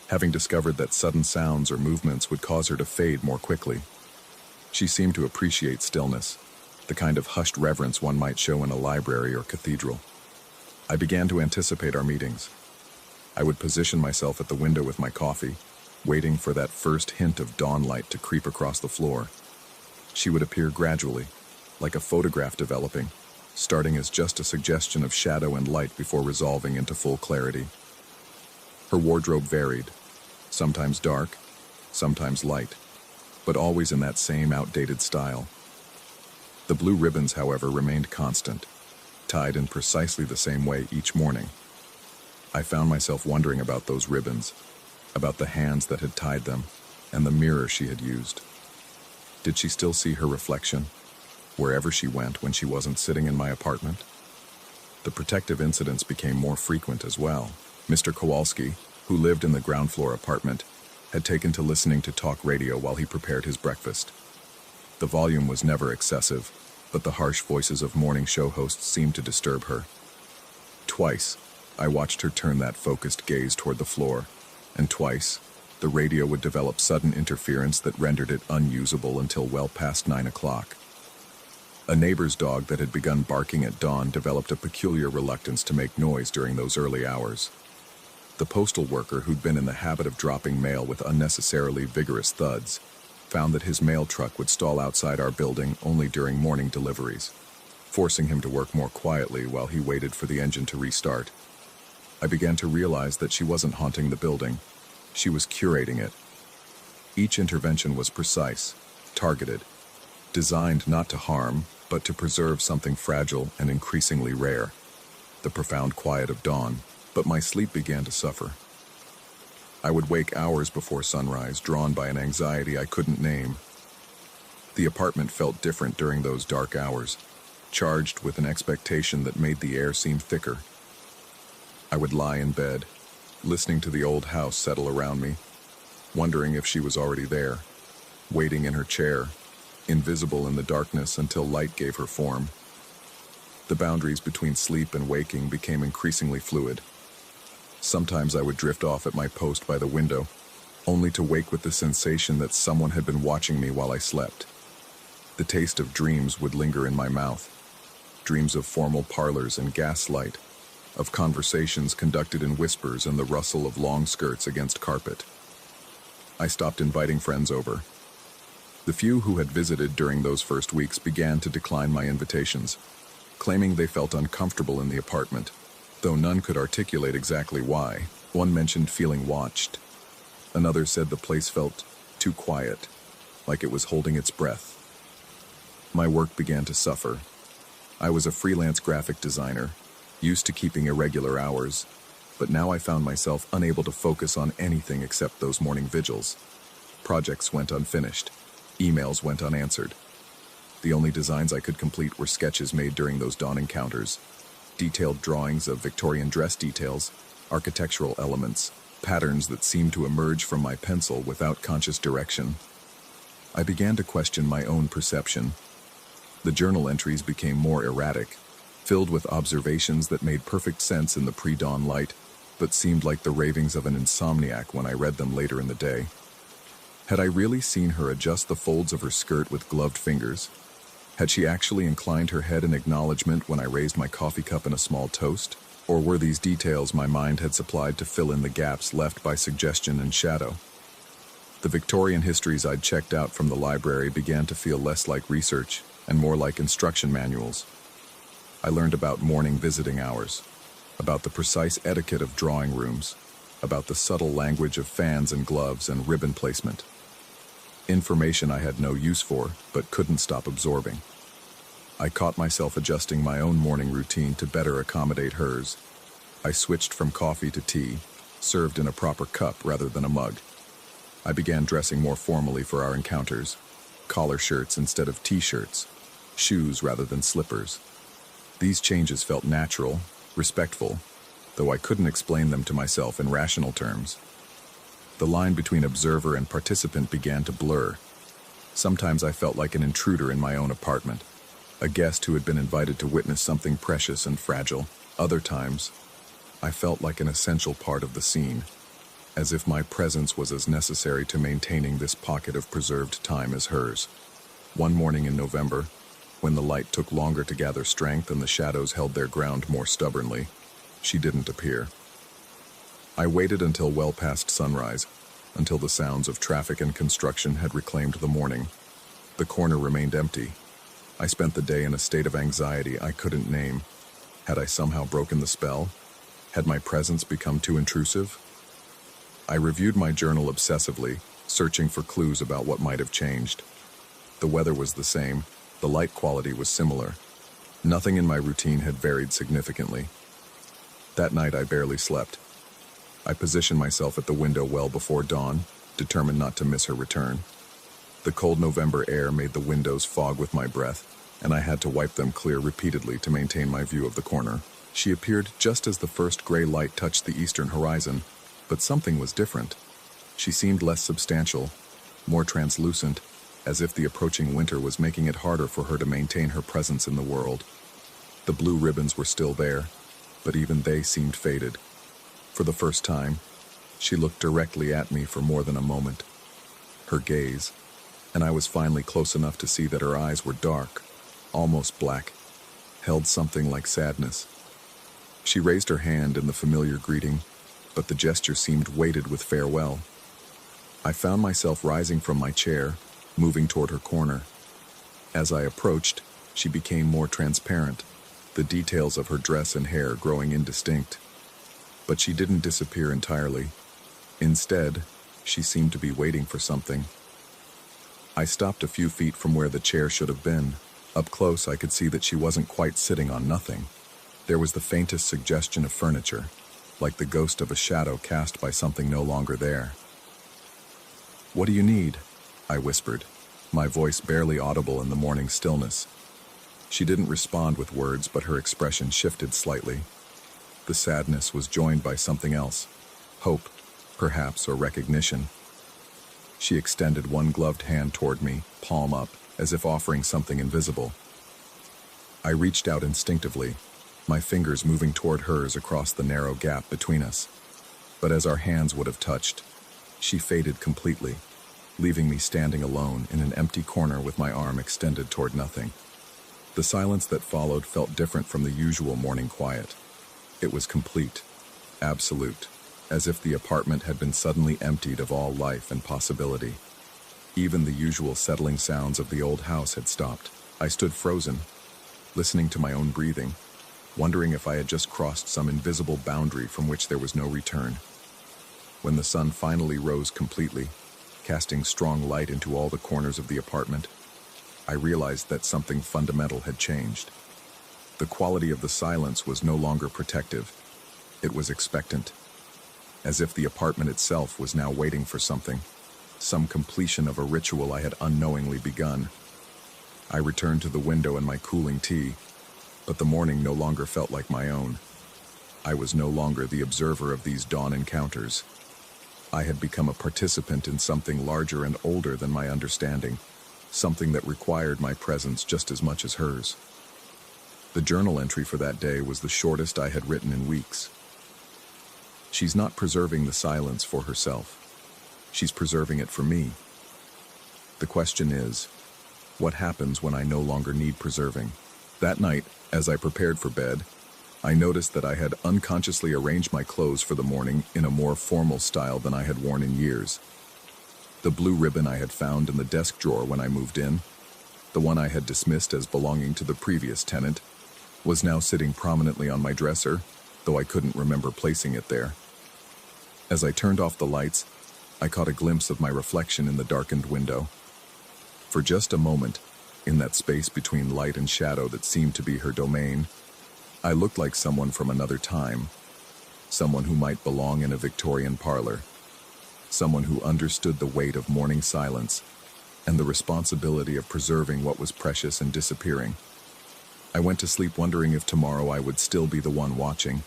having discovered that sudden sounds or movements would cause her to fade more quickly. She seemed to appreciate stillness, the kind of hushed reverence one might show in a library or cathedral. I began to anticipate our meetings. I would position myself at the window with my coffee, waiting for that first hint of dawn light to creep across the floor. She would appear gradually, like a photograph developing, starting as just a suggestion of shadow and light before resolving into full clarity. Her wardrobe varied, sometimes dark, sometimes light, but always in that same outdated style. The blue ribbons, however, remained constant, tied in precisely the same way each morning. I found myself wondering about those ribbons, about the hands that had tied them, and the mirror she had used. Did she still see her reflection, wherever she went when she wasn't sitting in my apartment? The protective incidents became more frequent as well. Mr. Kowalski, who lived in the ground floor apartment, had taken to listening to talk radio while he prepared his breakfast. The volume was never excessive, but the harsh voices of morning show hosts seemed to disturb her. Twice, I watched her turn that focused gaze toward the floor, and twice, the radio would develop sudden interference that rendered it unusable until well past 9 o'clock. A neighbor's dog that had begun barking at dawn developed a peculiar reluctance to make noise during those early hours. The postal worker, who'd been in the habit of dropping mail with unnecessarily vigorous thuds, found that his mail truck would stall outside our building only during morning deliveries, forcing him to work more quietly while he waited for the engine to restart. I began to realize that she wasn't haunting the building, she was curating it. Each intervention was precise, targeted, designed not to harm, but to preserve something fragile and increasingly rare, the profound quiet of dawn. But my sleep began to suffer. I would wake hours before sunrise, drawn by an anxiety I couldn't name. The apartment felt different during those dark hours, charged with an expectation that made the air seem thicker. I would lie in bed, listening to the old house settle around me, wondering if she was already there, waiting in her chair, invisible in the darkness until light gave her form. The boundaries between sleep and waking became increasingly fluid. Sometimes I would drift off at my post by the window, only to wake with the sensation that someone had been watching me while I slept. The taste of dreams would linger in my mouth, dreams of formal parlors and gaslight, of conversations conducted in whispers and the rustle of long skirts against carpet. I stopped inviting friends over. The few who had visited during those first weeks began to decline my invitations. claiming they felt uncomfortable in the apartment, though none could articulate exactly why. One mentioned feeling watched. Another said the place felt too quiet, like it was holding its breath. My work began to suffer. I was a freelance graphic designer, used to keeping irregular hours, but now I found myself unable to focus on anything except those morning vigils. Projects went unfinished. Emails went unanswered. The only designs I could complete were sketches made during those dawn encounters. Detailed drawings of Victorian dress details, architectural elements, patterns that seemed to emerge from my pencil without conscious direction. I began to question my own perception. The journal entries became more erratic, filled with observations that made perfect sense in the pre-dawn light, but seemed like the ravings of an insomniac when I read them later in the day. Had I really seen her adjust the folds of her skirt with gloved fingers? Had she actually inclined her head in acknowledgement when I raised my coffee cup in a small toast? Or were these details my mind had supplied to fill in the gaps left by suggestion and shadow? The Victorian histories I'd checked out from the library began to feel less like research and more like instruction manuals. I learned about morning visiting hours, about the precise etiquette of drawing rooms, about the subtle language of fans and gloves and ribbon placement. Information I had no use for, but couldn't stop absorbing. I caught myself adjusting my own morning routine to better accommodate hers. I switched from coffee to tea, served in a proper cup rather than a mug. I began dressing more formally for our encounters, collar shirts instead of t-shirts, shoes rather than slippers. These changes felt natural, respectful, though I couldn't explain them to myself in rational terms. The line between observer and participant began to blur. Sometimes I felt like an intruder in my own apartment, a guest who had been invited to witness something precious and fragile. Other times, I felt like an essential part of the scene, as if my presence was as necessary to maintaining this pocket of preserved time as hers. One morning in November, when the light took longer to gather strength and the shadows held their ground more stubbornly, she didn't appear. I waited until well past sunrise, until the sounds of traffic and construction had reclaimed the morning. The corner remained empty. I spent the day in a state of anxiety I couldn't name. Had I somehow broken the spell? Had my presence become too intrusive? I reviewed my journal obsessively, searching for clues about what might have changed. The weather was the same, the light quality was similar. Nothing in my routine had varied significantly. That night I barely slept. I positioned myself at the window well before dawn, determined not to miss her return. The cold November air made the windows fog with my breath, and I had to wipe them clear repeatedly to maintain my view of the corner. She appeared just as the first gray light touched the eastern horizon, but something was different. She seemed less substantial, more translucent, as if the approaching winter was making it harder for her to maintain her presence in the world. The blue ribbons were still there, but even they seemed faded. For the first time, she looked directly at me for more than a moment. Her gaze, and I was finally close enough to see that her eyes were dark, almost black, held something like sadness. She raised her hand in the familiar greeting, but the gesture seemed weighted with farewell. I found myself rising from my chair, moving toward her corner. As I approached, she became more transparent, the details of her dress and hair growing indistinct. But she didn't disappear entirely. Instead, she seemed to be waiting for something. I stopped a few feet from where the chair should have been. Up close, I could see that she wasn't quite sitting on nothing. There was the faintest suggestion of furniture, like the ghost of a shadow cast by something no longer there. "What do you need?" I whispered, my voice barely audible in the morning stillness. She didn't respond with words, but her expression shifted slightly. The sadness was joined by something else, hope, perhaps, or recognition. She extended one gloved hand toward me, palm up, as if offering something invisible. I reached out instinctively, my fingers moving toward hers across the narrow gap between us. But as our hands would have touched, she faded completely, leaving me standing alone in an empty corner with my arm extended toward nothing. The silence that followed felt different from the usual morning quiet. It was complete, absolute, as if the apartment had been suddenly emptied of all life and possibility. Even the usual settling sounds of the old house had stopped. I stood frozen, listening to my own breathing, wondering if I had just crossed some invisible boundary from which there was no return. When the sun finally rose completely, casting strong light into all the corners of the apartment, I realized that something fundamental had changed. The quality of the silence was no longer protective. It was expectant, as if the apartment itself was now waiting for something, some completion of a ritual I had unknowingly begun. I returned to the window and my cooling tea, but the morning no longer felt like my own. I was no longer the observer of these dawn encounters. I had become a participant in something larger and older than my understanding, something that required my presence just as much as hers. The journal entry for that day was the shortest I had written in weeks. She's not preserving the silence for herself. She's preserving it for me. The question is, what happens when I no longer need preserving? That night, as I prepared for bed, I noticed that I had unconsciously arranged my clothes for the morning in a more formal style than I had worn in years. The blue ribbon I had found in the desk drawer when I moved in, the one I had dismissed as belonging to the previous tenant, was now sitting prominently on my dresser, though I couldn't remember placing it there. As I turned off the lights, I caught a glimpse of my reflection in the darkened window. For just a moment, in that space between light and shadow that seemed to be her domain, I looked like someone from another time, someone who might belong in a Victorian parlor, someone who understood the weight of morning silence and the responsibility of preserving what was precious and disappearing. I went to sleep wondering if tomorrow I would still be the one watching,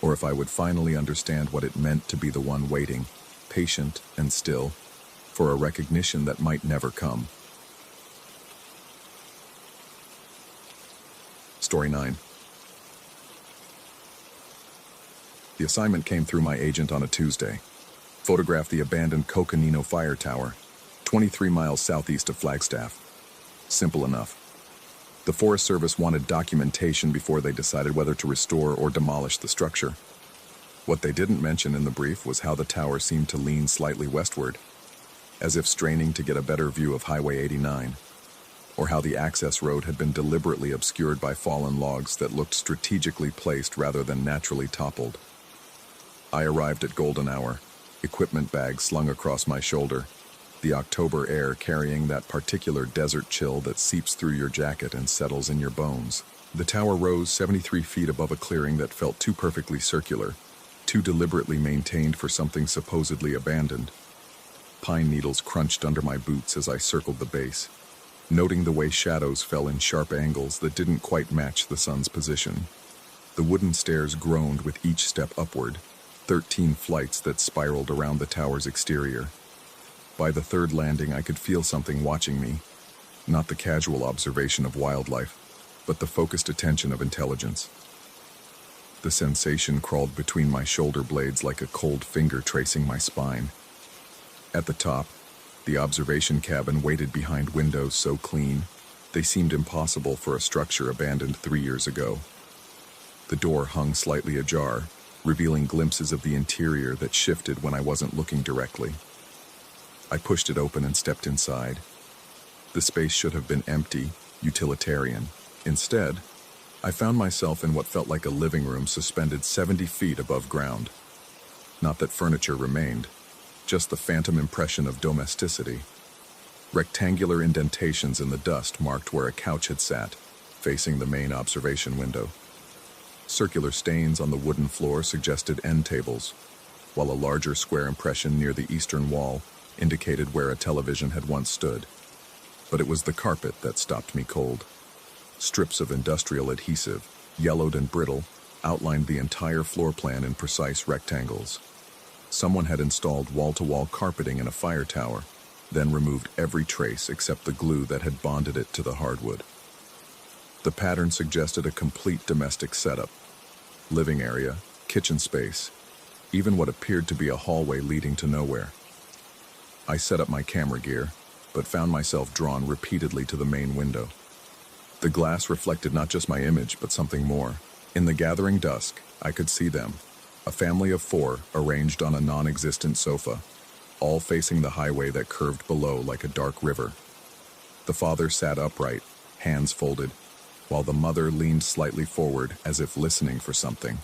or if I would finally understand what it meant to be the one waiting, patient and still, for a recognition that might never come. Story 9. The assignment came through my agent on a Tuesday. Photograph the abandoned Coconino Fire Tower, 23 miles southeast of Flagstaff. Simple enough. The Forest Service wanted documentation before they decided whether to restore or demolish the structure. What they didn't mention in the brief was how the tower seemed to lean slightly westward, as if straining to get a better view of Highway 89, or how the access road had been deliberately obscured by fallen logs that looked strategically placed rather than naturally toppled. I arrived at golden hour, equipment bag slung across my shoulder, the October air carrying that particular desert chill that seeps through your jacket and settles in your bones. The tower rose 73 feet above a clearing that felt too perfectly circular, too deliberately maintained for something supposedly abandoned. Pine needles crunched under my boots as I circled the base, noting the way shadows fell in sharp angles that didn't quite match the sun's position. The wooden stairs groaned with each step upward, 13 flights that spiraled around the tower's exterior. By the third landing, I could feel something watching me, not the casual observation of wildlife, but the focused attention of intelligence. The sensation crawled between my shoulder blades like a cold finger tracing my spine. At the top, the observation cabin waited behind windows so clean, they seemed impossible for a structure abandoned 3 years ago. The door hung slightly ajar, revealing glimpses of the interior that shifted when I wasn't looking directly. I pushed it open and stepped inside. The space should have been empty, utilitarian. Instead, I found myself in what felt like a living room suspended 70 feet above ground. Not that furniture remained, just the phantom impression of domesticity. Rectangular indentations in the dust marked where a couch had sat, facing the main observation window. Circular stains on the wooden floor suggested end tables, while a larger square impression near the eastern wall indicated where a television had once stood. But it was the carpet that stopped me cold. Strips of industrial adhesive, yellowed and brittle, outlined the entire floor plan in precise rectangles. Someone had installed wall-to-wall carpeting in a fire tower, then removed every trace except the glue that had bonded it to the hardwood. The pattern suggested a complete domestic setup. Living area, kitchen space, even what appeared to be a hallway leading to nowhere. I set up my camera gear, but found myself drawn repeatedly to the main window. The glass reflected not just my image, but something more. In the gathering dusk, I could see them, a family of 4 arranged on a non-existent sofa, all facing the highway that curved below like a dark river. The father sat upright, hands folded, while the mother leaned slightly forward as if listening for something.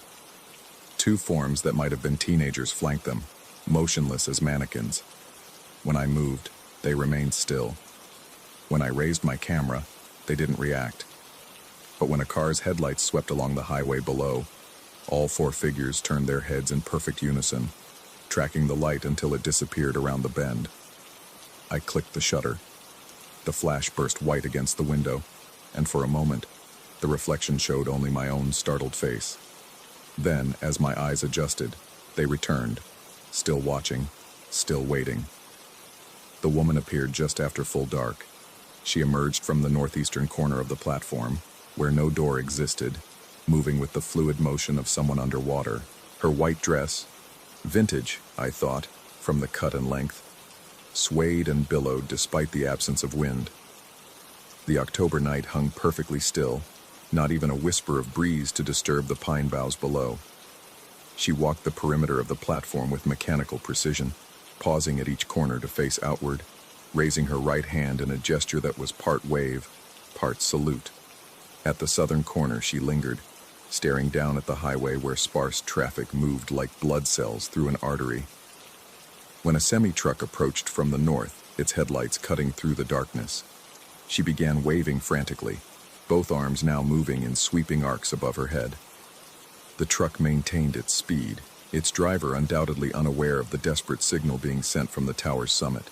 Two forms that might have been teenagers flanked them, motionless as mannequins. When I moved, they remained still. When I raised my camera, they didn't react. But when a car's headlights swept along the highway below, all four figures turned their heads in perfect unison, tracking the light until it disappeared around the bend. I clicked the shutter. The flash burst white against the window, and for a moment, the reflection showed only my own startled face. Then, as my eyes adjusted, they returned, still watching, still waiting. The woman appeared just after full dark. She emerged from the northeastern corner of the platform, where no door existed, moving with the fluid motion of someone underwater. Her white dress, vintage, I thought, from the cut and length, swayed and billowed despite the absence of wind. The October night hung perfectly still, not even a whisper of breeze to disturb the pine boughs below. She walked the perimeter of the platform with mechanical precision, pausing at each corner to face outward, raising her right hand in a gesture that was part wave, part salute. At the southern corner she lingered, staring down at the highway where sparse traffic moved like blood cells through an artery. When a semi-truck approached from the north, its headlights cutting through the darkness, she began waving frantically, both arms now moving in sweeping arcs above her head. The truck maintained its speed, its driver undoubtedly unaware of the desperate signal being sent from the tower's summit.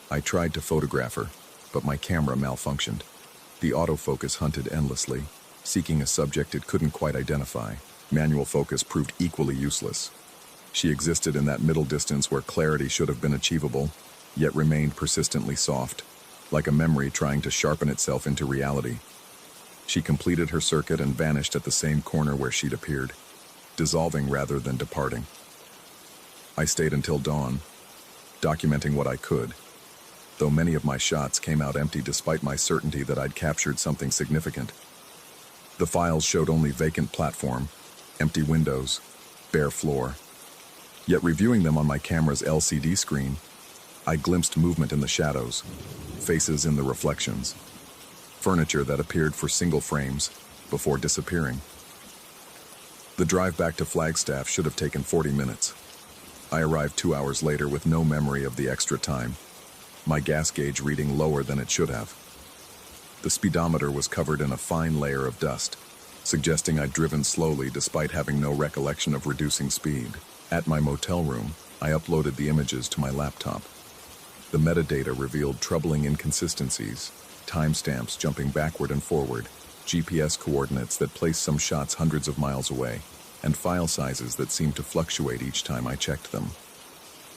I tried to photograph her, but my camera malfunctioned. The autofocus hunted endlessly, seeking a subject it couldn't quite identify. Manual focus proved equally useless. She existed in that middle distance where clarity should have been achievable, yet remained persistently soft, like a memory trying to sharpen itself into reality. She completed her circuit and vanished at the same corner where she'd appeared, dissolving rather than departing. I stayed until dawn, documenting what I could, though many of my shots came out empty despite my certainty that I'd captured something significant. The files showed only vacant platform, empty windows, bare floor. Yet reviewing them on my camera's LCD screen, I glimpsed movement in the shadows, faces in the reflections, furniture that appeared for single frames before disappearing. The drive back to Flagstaff should have taken 40 minutes. I arrived 2 hours later with no memory of the extra time, my gas gauge reading lower than it should have. The speedometer was covered in a fine layer of dust, suggesting I'd driven slowly despite having no recollection of reducing speed. At my motel room, I uploaded the images to my laptop. The metadata revealed troubling inconsistencies, timestamps jumping backward and forward, GPS coordinates that placed some shots hundreds of miles away, and file sizes that seemed to fluctuate each time I checked them.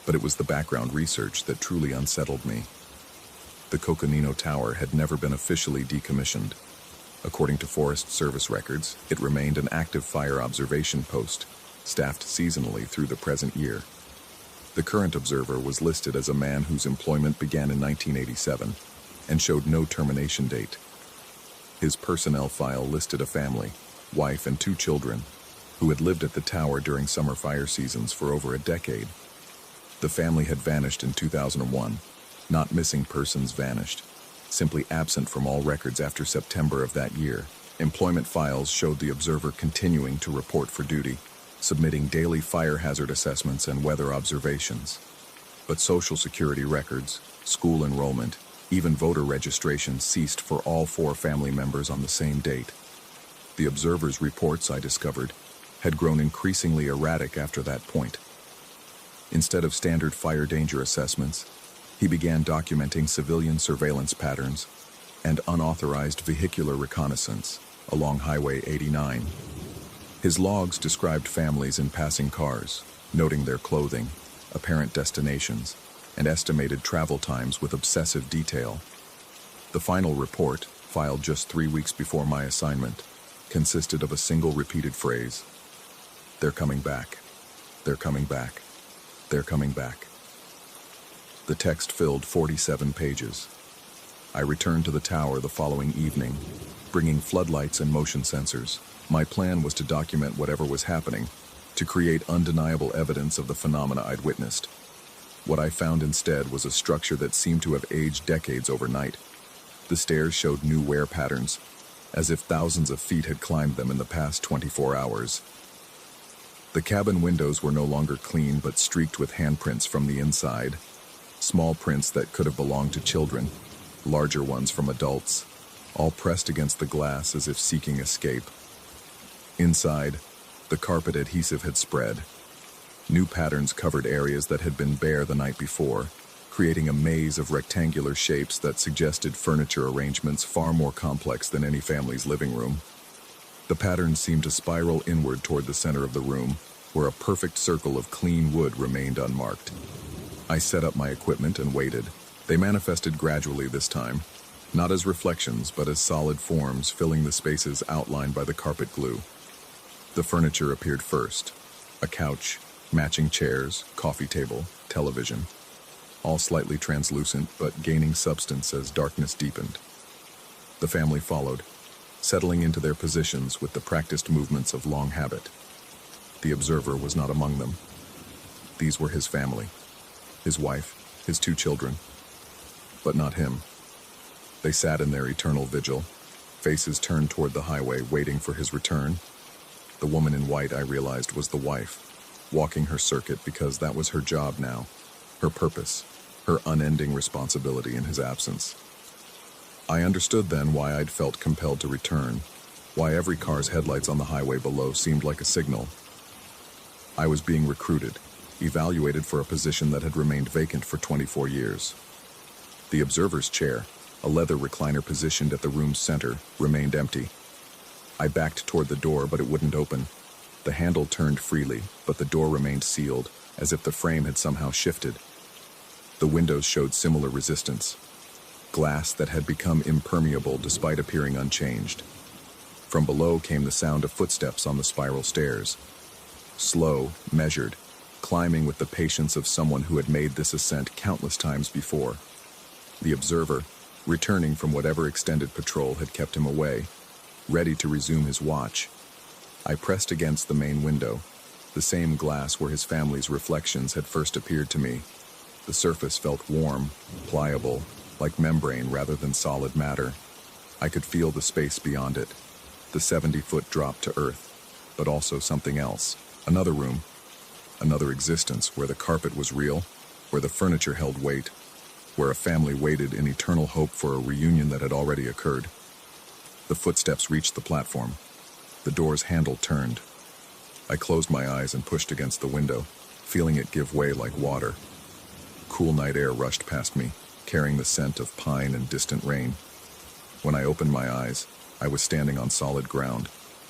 But it was the background research that truly unsettled me. The Coconino Tower had never been officially decommissioned. According to Forest Service records, it remained an active fire observation post, staffed seasonally through the present year. The current observer was listed as a man whose employment began in 1987 and showed no termination date. His personnel file listed a family, wife and 2 children, who had lived at the tower during summer fire seasons for over a decade. The family had vanished in 2001, not missing persons vanished, simply absent from all records after September of that year. Employment files showed the observer continuing to report for duty, submitting daily fire hazard assessments and weather observations. But Social Security records, school enrollment, even voter registration ceased for all 4 family members on the same date. The observer's reports, I discovered, had grown increasingly erratic after that point. Instead of standard fire danger assessments, he began documenting civilian surveillance patterns and unauthorized vehicular reconnaissance along Highway 89. His logs described families in passing cars, noting their clothing, apparent destinations, and estimated travel times with obsessive detail. The final report, filed just 3 weeks before my assignment, consisted of a single repeated phrase: "They're coming back. They're coming back. They're coming back." The text filled 47 pages. I returned to the tower the following evening, bringing floodlights and motion sensors. My plan was to document whatever was happening, to create undeniable evidence of the phenomena I'd witnessed. What I found instead was a structure that seemed to have aged decades overnight. The stairs showed new wear patterns, as if thousands of feet had climbed them in the past 24 hours. The cabin windows were no longer clean but streaked with handprints from the inside, small prints that could have belonged to children, larger ones from adults, all pressed against the glass as if seeking escape. Inside, the carpet adhesive had spread. New patterns covered areas that had been bare the night before, creating a maze of rectangular shapes that suggested furniture arrangements far more complex than any family's living room. The patterns seemed to spiral inward toward the center of the room, where a perfect circle of clean wood remained unmarked. I set up my equipment and waited. They manifested gradually this time, not as reflections, but as solid forms filling the spaces outlined by the carpet glue. The furniture appeared first: a couch, matching chairs, coffee table, television, all slightly translucent but gaining substance as darkness deepened. The family followed, settling into their positions with the practiced movements of long habit. The observer was not among them. These were his family, his wife, his 2 children, but not him. They sat in their eternal vigil, faces turned toward the highway, waiting for his return. The woman in white, I realized, was the wife, walking her circuit because that was her job now, her purpose, her unending responsibility in his absence. I understood then why I'd felt compelled to return, why every car's headlights on the highway below seemed like a signal. I was being recruited, evaluated for a position that had remained vacant for 24 years. The observer's chair, a leather recliner positioned at the room's center, remained empty. I backed toward the door, but it wouldn't open. The handle turned freely, but the door remained sealed, as if the frame had somehow shifted. The windows showed similar resistance, glass that had become impermeable despite appearing unchanged. From below came the sound of footsteps on the spiral stairs. Slow, measured, climbing with the patience of someone who had made this ascent countless times before. The observer, returning from whatever extended patrol had kept him away, ready to resume his watch. I pressed against the main window, the same glass where his family's reflections had first appeared to me. The surface felt warm, pliable, like membrane rather than solid matter. I could feel the space beyond it, the 70-foot drop to earth, but also something else, another room, another existence where the carpet was real, where the furniture held weight, where a family waited in eternal hope for a reunion that had already occurred. The footsteps reached the platform. The door's handle turned. I closed my eyes and pushed against the window, feeling it give way like water. Cool night air rushed past me, carrying the scent of pine and distant rain. When I opened my eyes, I was standing on solid ground,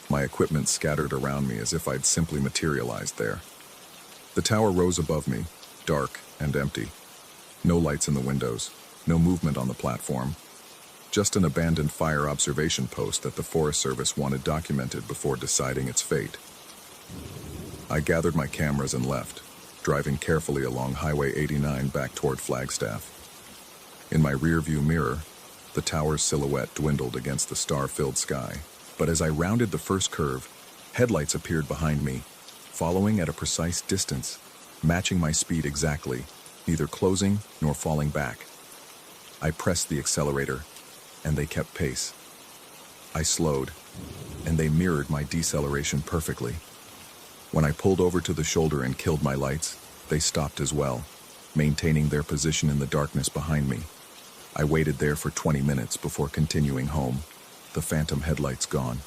my equipment scattered around me as if I'd simply materialized there. The tower rose above me, dark and empty. No lights in the windows, no movement on the platform. Just an abandoned fire observation post that the Forest Service wanted documented before deciding its fate. I gathered my cameras and left, driving carefully along Highway 89 back toward Flagstaff. In my rearview mirror, the tower's silhouette dwindled against the star-filled sky, but as I rounded the first curve, headlights appeared behind me, following at a precise distance, matching my speed exactly, neither closing nor falling back. I pressed the accelerator, and they kept pace. I slowed, and they mirrored my deceleration perfectly. When I pulled over to the shoulder and killed my lights, they stopped as well, maintaining their position in the darkness behind me. I waited there for 20 minutes before continuing home, the phantom headlights gone.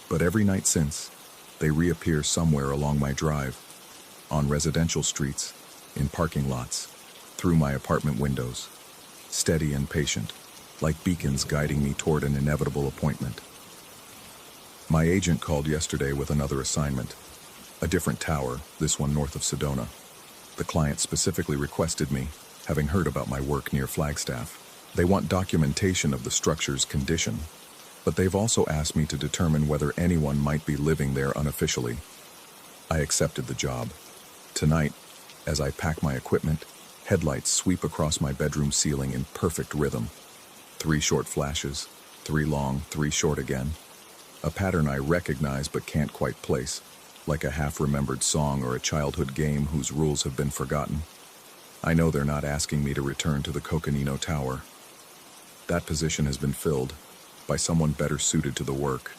But every night since, they reappear somewhere along my drive, on residential streets, in parking lots, through my apartment windows, steady and patient, like beacons guiding me toward an inevitable appointment. My agent called yesterday with another assignment, a different tower, this one north of Sedona. The client specifically requested me, having heard about my work near Flagstaff. They want documentation of the structure's condition, but they've also asked me to determine whether anyone might be living there unofficially. I accepted the job. Tonight, as I pack my equipment, headlights sweep across my bedroom ceiling in perfect rhythm. 3 short flashes, 3 long, 3 short again. A pattern I recognize but can't quite place, like a half-remembered song or a childhood game whose rules have been forgotten. I know they're not asking me to return to the Coconino Tower. That position has been filled, by someone better suited to the work,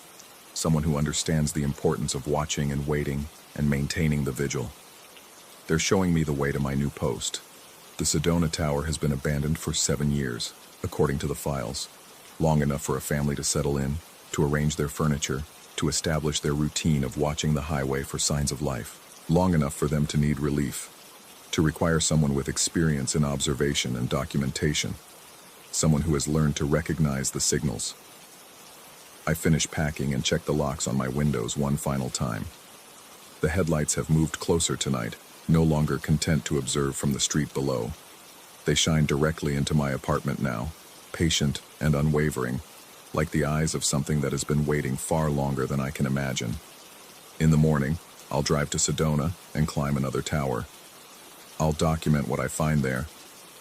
someone who understands the importance of watching and waiting and maintaining the vigil. They're showing me the way to my new post. The Sedona Tower has been abandoned for 7 years, according to the files. Long enough for a family to settle in, to arrange their furniture, to establish their routine of watching the highway for signs of life. Long enough for them to need relief, to require someone with experience in observation and documentation, someone who has learned to recognize the signals. I finish packing and check the locks on my windows one final time. The headlights have moved closer tonight, no longer content to observe from the street below. They shine directly into my apartment now, patient and unwavering, like the eyes of something that has been waiting far longer than I can imagine. In the morning, I'll drive to Sedona and climb another tower. I'll document what I find there,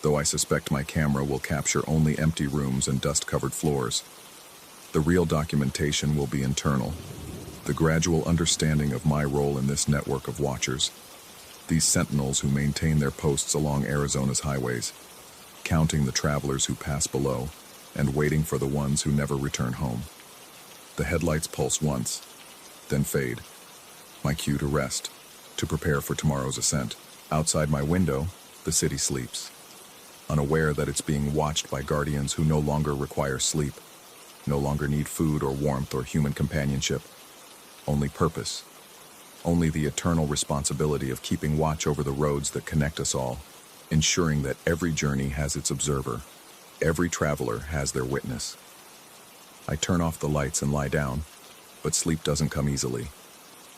though I suspect my camera will capture only empty rooms and dust-covered floors. The real documentation will be internal, the gradual understanding of my role in this network of watchers, these sentinels who maintain their posts along Arizona's highways, counting the travelers who pass below and waiting for the ones who never return home. The headlights pulse once, then fade. My cue to rest, to prepare for tomorrow's ascent. Outside my window, the city sleeps, unaware that it's being watched by guardians who no longer require sleep, no longer need food or warmth or human companionship. Only purpose, only the eternal responsibility of keeping watch over the roads that connect us all, ensuring that every journey has its observer, every traveler has their witness. I turn off the lights and lie down, but sleep doesn't come easily.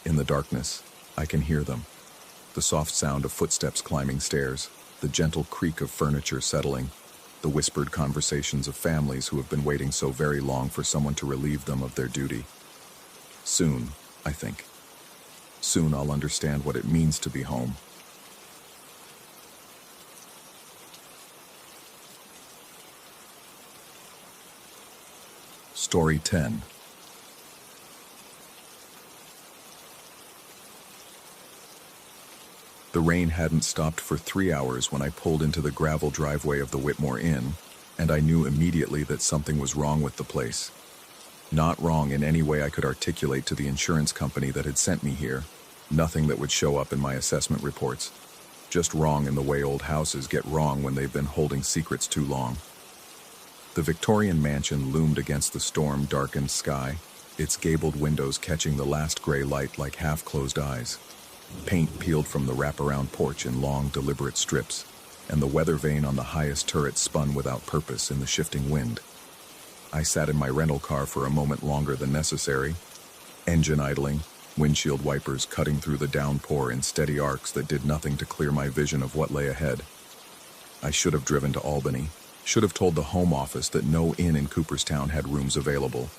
In the darkness, I can hear them. The soft sound of footsteps climbing stairs, the gentle creak of furniture settling, the whispered conversations of families who have been waiting so very long for someone to relieve them of their duty. Soon, I think. Soon I'll understand what it means to be home. Story 10. The rain hadn't stopped for 3 hours when I pulled into the gravel driveway of the Whitmore Inn, and I knew immediately that something was wrong with the place. Not wrong in any way I could articulate to the insurance company that had sent me here, nothing that would show up in my assessment reports. Just wrong in the way old houses get wrong when they've been holding secrets too long. The Victorian mansion loomed against the storm-darkened sky, its gabled windows catching the last gray light like half-closed eyes. Paint peeled from the wraparound porch in long, deliberate strips, and the weather vane on the highest turret spun without purpose in the shifting wind. I sat in my rental car for a moment longer than necessary, engine idling, windshield wipers cutting through the downpour in steady arcs that did nothing to clear my vision of what lay ahead. I should have driven to Albany, should have told the Home Office that no inn in Cooperstown had rooms available,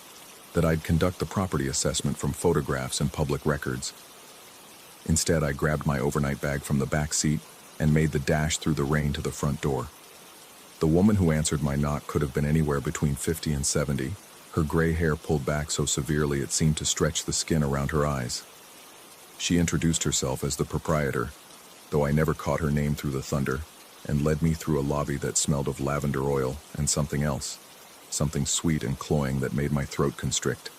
that I'd conduct the property assessment from photographs and public records. Instead, I grabbed my overnight bag from the back seat and made the dash through the rain to the front door. The woman who answered my knock could have been anywhere between 50 and 70, her gray hair pulled back so severely it seemed to stretch the skin around her eyes. She introduced herself as the proprietor, though I never caught her name through the thunder, and led me through a lobby that smelled of lavender oil and something else, something sweet and cloying that made my throat constrict.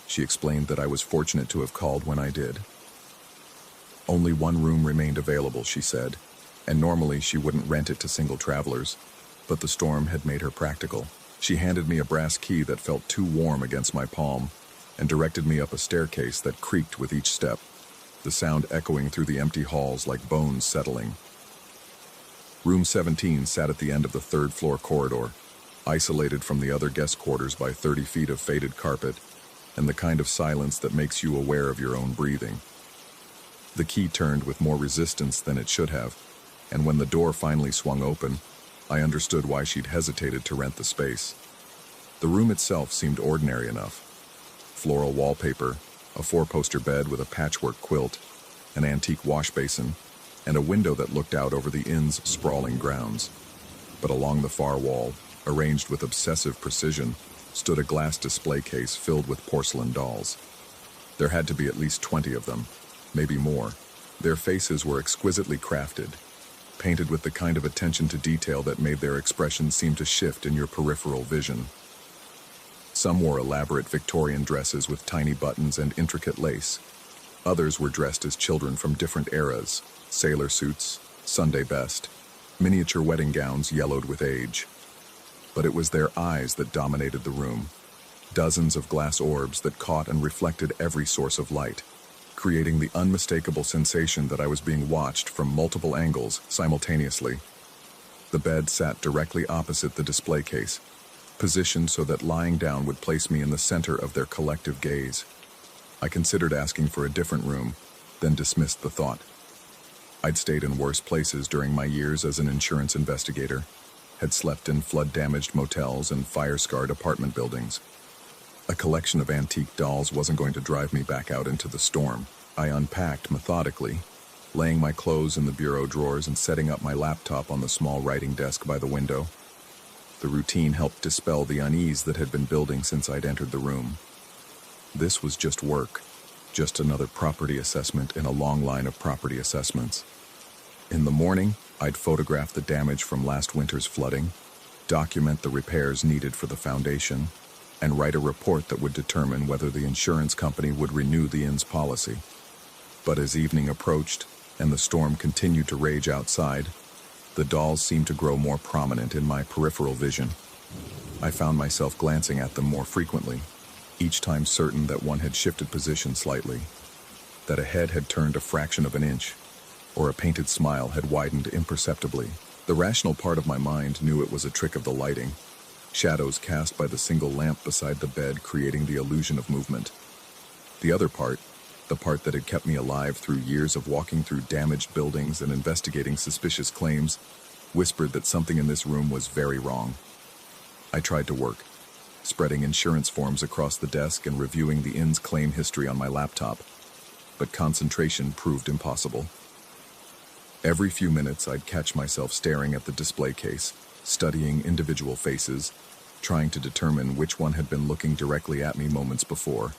She explained that I was fortunate to have called when I did. Only one room remained available, she said, and normally she wouldn't rent it to single travelers, but the storm had made her practical. She handed me a brass key that felt too warm against my palm and directed me up a staircase that creaked with each step, the sound echoing through the empty halls like bones settling. Room 17 sat at the end of the third-floor corridor, isolated from the other guest quarters by 30 feet of faded carpet and the kind of silence that makes you aware of your own breathing. The key turned with more resistance than it should have, and when the door finally swung open, I understood why she'd hesitated to rent the space. The room itself seemed ordinary enough. Floral wallpaper, a 4-poster bed with a patchwork quilt, an antique wash basin, and a window that looked out over the inn's sprawling grounds. But along the far wall, arranged with obsessive precision, stood a glass display case filled with porcelain dolls. There had to be at least 20 of them, maybe more. Their faces were exquisitely crafted, painted with the kind of attention to detail that made their expressions seem to shift in your peripheral vision. Some wore elaborate Victorian dresses with tiny buttons and intricate lace. Others were dressed as children from different eras, sailor suits, Sunday best, miniature wedding gowns yellowed with age. But it was their eyes that dominated the room. Dozens of glass orbs that caught and reflected every source of light, creating the unmistakable sensation that I was being watched from multiple angles simultaneously. The bed sat directly opposite the display case, positioned so that lying down would place me in the center of their collective gaze. I considered asking for a different room, then dismissed the thought. I'd stayed in worse places during my years as an insurance investigator, had slept in flood-damaged motels and fire-scarred apartment buildings. A collection of antique dolls wasn't going to drive me back out into the storm. I unpacked methodically, laying my clothes in the bureau drawers and setting up my laptop on the small writing desk by the window. The routine helped dispel the unease that had been building since I'd entered the room. This was just work, just another property assessment in a long line of property assessments. In the morning, I'd photograph the damage from last winter's flooding, document the repairs needed for the foundation, and write a report that would determine whether the insurance company would renew the inn's policy. But as evening approached and the storm continued to rage outside, the dolls seemed to grow more prominent in my peripheral vision. I found myself glancing at them more frequently, each time certain that one had shifted position slightly, that a head had turned a fraction of an inch, or a painted smile had widened imperceptibly. The rational part of my mind knew it was a trick of the lighting, shadows cast by the single lamp beside the bed creating the illusion of movement. The other part, the part that had kept me alive through years of walking through damaged buildings and investigating suspicious claims, whispered that something in this room was very wrong. I tried to work, spreading insurance forms across the desk and reviewing the inn's claim history on my laptop, but concentration proved impossible. Every few minutes, I'd catch myself staring at the display case, studying individual faces, trying to determine which one had been looking directly at me moments before.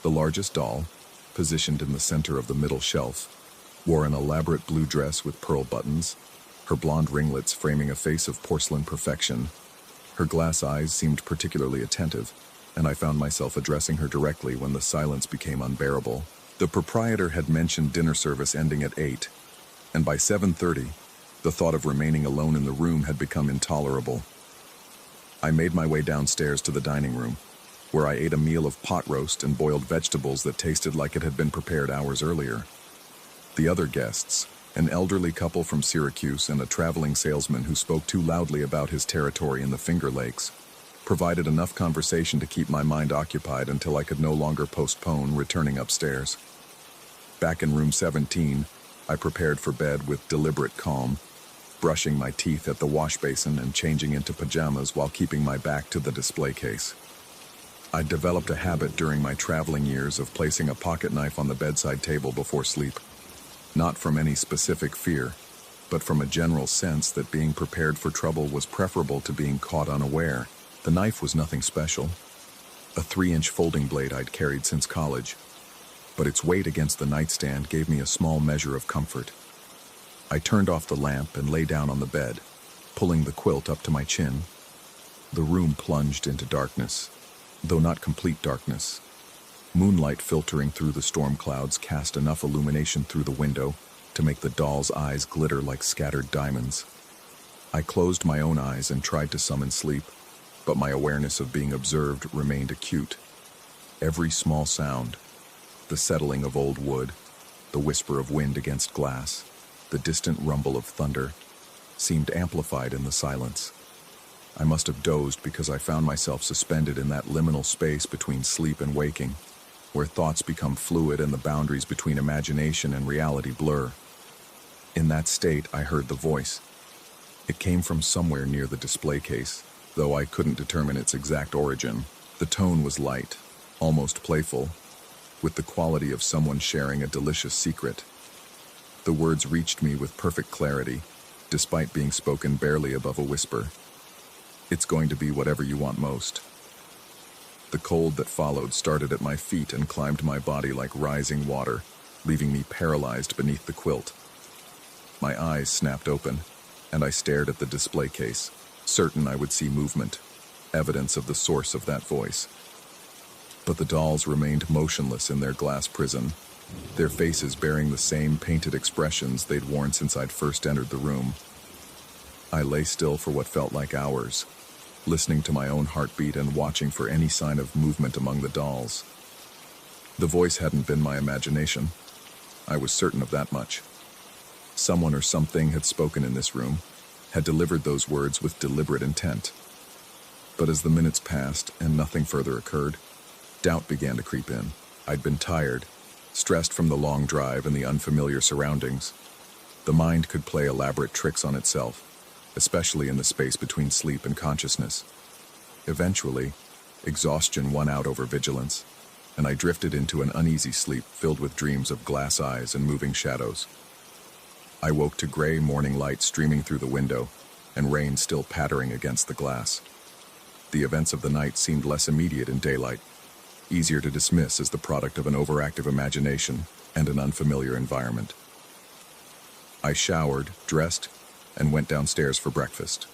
The largest doll, positioned in the center of the middle shelf, wore an elaborate blue dress with pearl buttons, her blonde ringlets framing a face of porcelain perfection. Her glass eyes seemed particularly attentive, and I found myself addressing her directly when the silence became unbearable. The proprietor had mentioned dinner service ending at 8, and by 7:30, the thought of remaining alone in the room had become intolerable. I made my way downstairs to the dining room, where I ate a meal of pot roast and boiled vegetables that tasted like it had been prepared hours earlier. The other guests, an elderly couple from Syracuse and a traveling salesman who spoke too loudly about his territory in the Finger Lakes, provided enough conversation to keep my mind occupied until I could no longer postpone returning upstairs. Back in room 17, I prepared for bed with deliberate calm, brushing my teeth at the wash basin and changing into pajamas while keeping my back to the display case. I'd developed a habit during my traveling years of placing a pocket knife on the bedside table before sleep, not from any specific fear, but from a general sense that being prepared for trouble was preferable to being caught unaware. The knife was nothing special, a 3-inch folding blade I'd carried since college, but its weight against the nightstand gave me a small measure of comfort. I turned off the lamp and lay down on the bed, pulling the quilt up to my chin. The room plunged into darkness, though not complete darkness. Moonlight filtering through the storm clouds cast enough illumination through the window to make the doll's eyes glitter like scattered diamonds. I closed my own eyes and tried to summon sleep, but my awareness of being observed remained acute. Every small sound, the settling of old wood, the whisper of wind against glass, the distant rumble of thunder, seemed amplified in the silence. I must have dozed because I found myself suspended in that liminal space between sleep and waking, where thoughts become fluid and the boundaries between imagination and reality blur. In that state, I heard the voice. It came from somewhere near the display case, though I couldn't determine its exact origin. The tone was light, almost playful, with the quality of someone sharing a delicious secret. The words reached me with perfect clarity, despite being spoken barely above a whisper. It's going to be whatever you want most. The cold that followed started at my feet and climbed my body like rising water, leaving me paralyzed beneath the quilt. My eyes snapped open, and I stared at the display case, certain I would see movement. evidence of the source of that voice. But the dolls remained motionless in their glass prison, their faces bearing the same painted expressions they'd worn since I'd first entered the room. I lay still for what felt like hours, listening to my own heartbeat and watching for any sign of movement among the dolls. The voice hadn't been my imagination. I was certain of that much. Someone or something had spoken in this room, had delivered those words with deliberate intent. But as the minutes passed and nothing further occurred, doubt began to creep in. I'd been tired, stressed from the long drive and the unfamiliar surroundings. The mind could play elaborate tricks on itself, especially in the space between sleep and consciousness. Eventually, exhaustion won out over vigilance, and I drifted into an uneasy sleep filled with dreams of glass eyes and moving shadows. I woke to gray morning light streaming through the window and rain still pattering against the glass. The events of the night seemed less immediate in daylight, easier to dismiss as the product of an overactive imagination and an unfamiliar environment. I showered, dressed, and went downstairs for breakfast,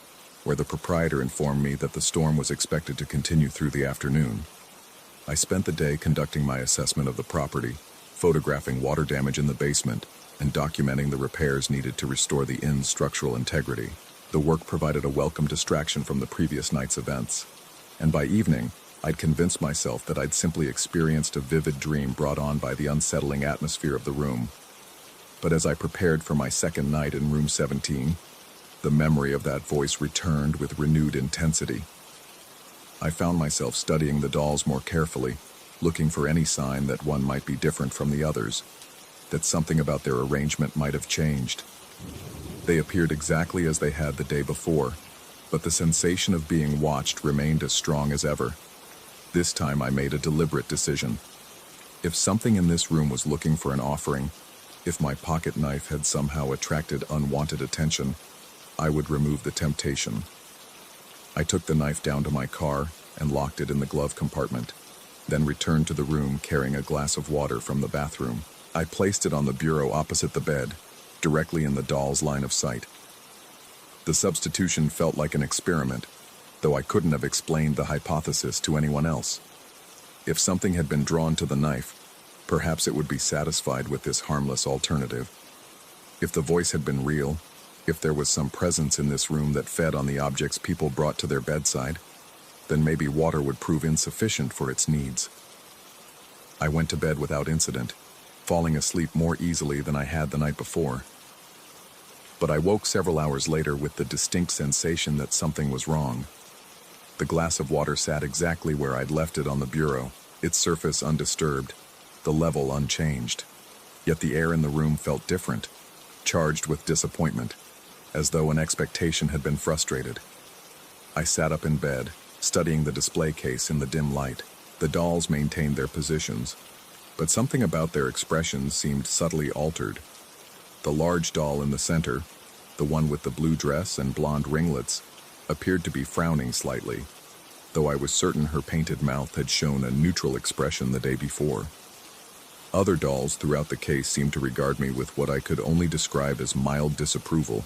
where the proprietor informed me that the storm was expected to continue through the afternoon. I spent the day conducting my assessment of the property, photographing water damage in the basement, and documenting the repairs needed to restore the inn's structural integrity. The work provided a welcome distraction from the previous night's events, and by evening, I'd convinced myself that I'd simply experienced a vivid dream brought on by the unsettling atmosphere of the room. But as I prepared for my second night in room 17, the memory of that voice returned with renewed intensity. I found myself studying the dolls more carefully, looking for any sign that one might be different from the others, that something about their arrangement might have changed. They appeared exactly as they had the day before, but the sensation of being watched remained as strong as ever. This time I made a deliberate decision. If something in this room was looking for an offering, if my pocket knife had somehow attracted unwanted attention, I would remove the temptation. I took the knife down to my car and locked it in the glove compartment, then returned to the room carrying a glass of water from the bathroom. I placed it on the bureau opposite the bed, directly in the doll's line of sight. The substitution felt like an experiment, though I couldn't have explained the hypothesis to anyone else. If something had been drawn to the knife, perhaps it would be satisfied with this harmless alternative. If the voice had been real, if there was some presence in this room that fed on the objects people brought to their bedside, then maybe water would prove insufficient for its needs. I went to bed without incident, falling asleep more easily than I had the night before. But I woke several hours later with the distinct sensation that something was wrong. The glass of water sat exactly where I'd left it on the bureau, its surface undisturbed, the level unchanged. Yet the air in the room felt different, charged with disappointment, as though an expectation had been frustrated. I sat up in bed, studying the display case in the dim light. The dolls maintained their positions, but something about their expressions seemed subtly altered. The large doll in the center, the one with the blue dress and blonde ringlets, appeared to be frowning slightly, though I was certain her painted mouth had shown a neutral expression the day before. Other dolls throughout the case seemed to regard me with what I could only describe as mild disapproval,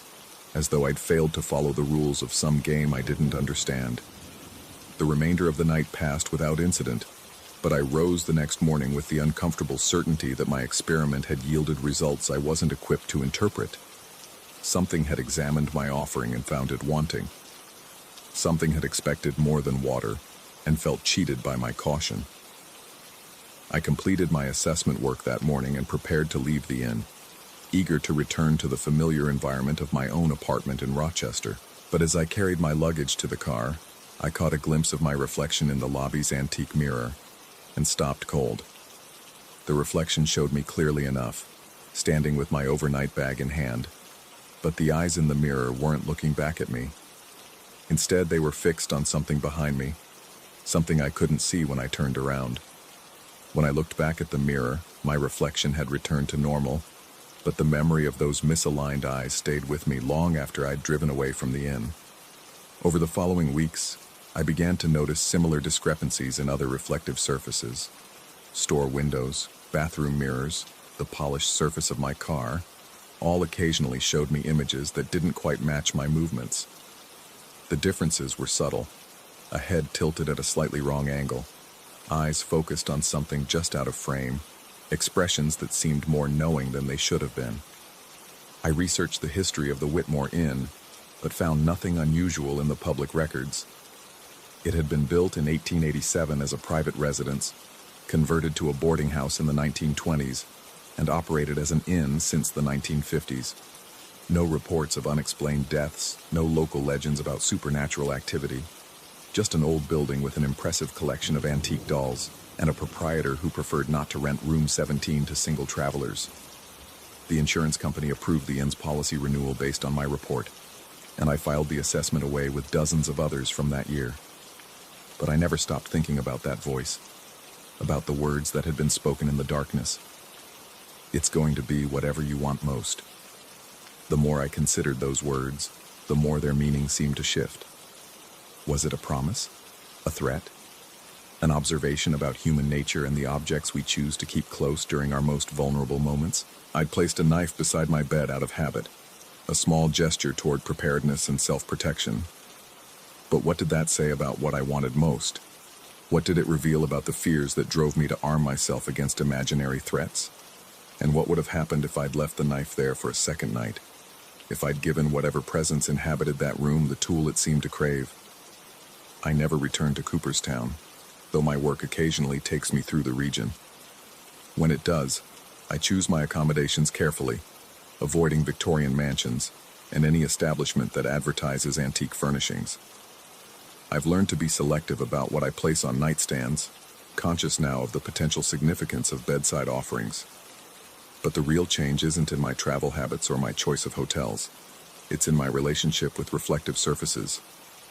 as though I'd failed to follow the rules of some game I didn't understand. The remainder of the night passed without incident, but I rose the next morning with the uncomfortable certainty that my experiment had yielded results I wasn't equipped to interpret. Something had examined my offering and found it wanting. Something had expected more than water and felt cheated by my caution. I completed my assessment work that morning and prepared to leave the inn, eager to return to the familiar environment of my own apartment in Rochester. But as I carried my luggage to the car, I caught a glimpse of my reflection in the lobby's antique mirror and stopped cold. The reflection showed me clearly enough, standing with my overnight bag in hand, but the eyes in the mirror weren't looking back at me. Instead, they were fixed on something behind me, something I couldn't see when I turned around. When I looked back at the mirror, my reflection had returned to normal, but the memory of those misaligned eyes stayed with me long after I'd driven away from the inn. Over the following weeks, I began to notice similar discrepancies in other reflective surfaces. Store windows, bathroom mirrors, the polished surface of my car, all occasionally showed me images that didn't quite match my movements. The differences were subtle, a head tilted at a slightly wrong angle, eyes focused on something just out of frame, expressions that seemed more knowing than they should have been. I researched the history of the Whitmore Inn, but found nothing unusual in the public records. It had been built in 1887 as a private residence, converted to a boarding house in the 1920s, and operated as an inn since the 1950s. No reports of unexplained deaths, no local legends about supernatural activity. Just an old building with an impressive collection of antique dolls, and a proprietor who preferred not to rent room 17 to single travelers. The insurance company approved the inn's policy renewal based on my report, and I filed the assessment away with dozens of others from that year. But I never stopped thinking about that voice, about the words that had been spoken in the darkness. It's going to be whatever you want most. The more I considered those words, the more their meaning seemed to shift. Was it a promise? A threat? An observation about human nature and the objects we choose to keep close during our most vulnerable moments? I'd placed a knife beside my bed out of habit, a small gesture toward preparedness and self-protection. But what did that say about what I wanted most? What did it reveal about the fears that drove me to arm myself against imaginary threats? And what would have happened if I'd left the knife there for a second night? If I'd given whatever presence inhabited that room the tool it seemed to crave? I never returned to Cooperstown, though my work occasionally takes me through the region. When it does, I choose my accommodations carefully, avoiding Victorian mansions and any establishment that advertises antique furnishings. I've learned to be selective about what I place on nightstands, conscious now of the potential significance of bedside offerings. But the real change isn't in my travel habits or my choice of hotels. It's in my relationship with reflective surfaces,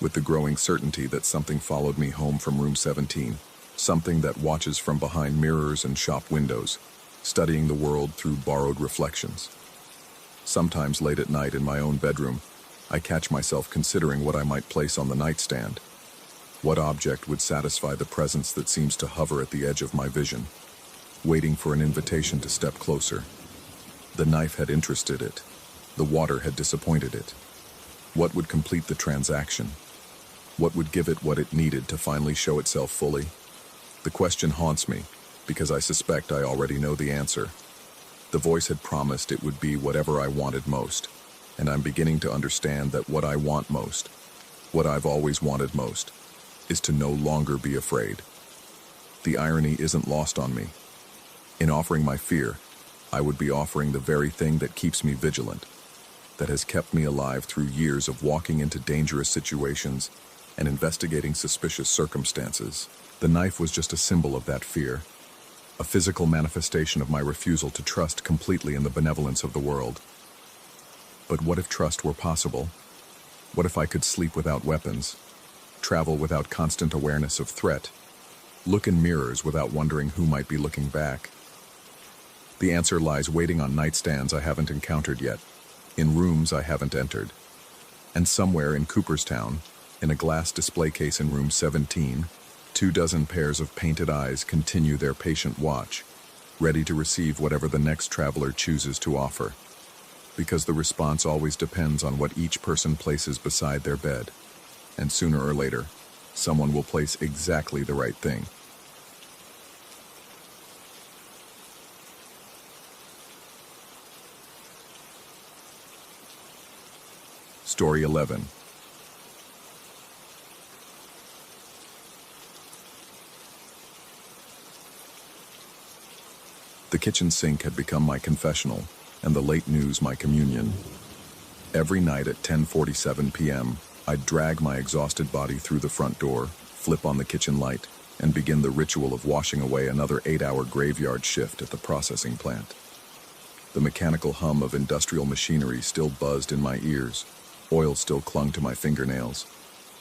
with the growing certainty that something followed me home from room 17, something that watches from behind mirrors and shop windows, studying the world through borrowed reflections. Sometimes late at night in my own bedroom, I catch myself considering what I might place on the nightstand. What object would satisfy the presence that seems to hover at the edge of my vision, waiting for an invitation to step closer? The knife had interested it. The water had disappointed it. What would complete the transaction? What would give it what it needed to finally show itself fully? The question haunts me, because I suspect I already know the answer. The voice had promised it would be whatever I wanted most, and I'm beginning to understand that what I want most, what I've always wanted most, is to no longer be afraid. The irony isn't lost on me. In offering my fear, I would be offering the very thing that keeps me vigilant, that has kept me alive through years of walking into dangerous situations and investigating suspicious circumstances. The knife was just a symbol of that fear, a physical manifestation of my refusal to trust completely in the benevolence of the world. But what if trust were possible? What if I could sleep without weapons, travel without constant awareness of threat, look in mirrors without wondering who might be looking back? The answer lies waiting on nightstands I haven't encountered yet, in rooms I haven't entered, and somewhere in Cooperstown, in a glass display case in room 17, 24 pairs of painted eyes continue their patient watch, ready to receive whatever the next traveler chooses to offer, because the response always depends on what each person places beside their bed, and sooner or later, someone will place exactly the right thing. Story 11. The kitchen sink had become my confessional, and the late news my communion. Every night at 10:47 p.m., I'd drag my exhausted body through the front door, flip on the kitchen light, and begin the ritual of washing away another 8-hour graveyard shift at the processing plant. The mechanical hum of industrial machinery still buzzed in my ears, oil still clung to my fingernails,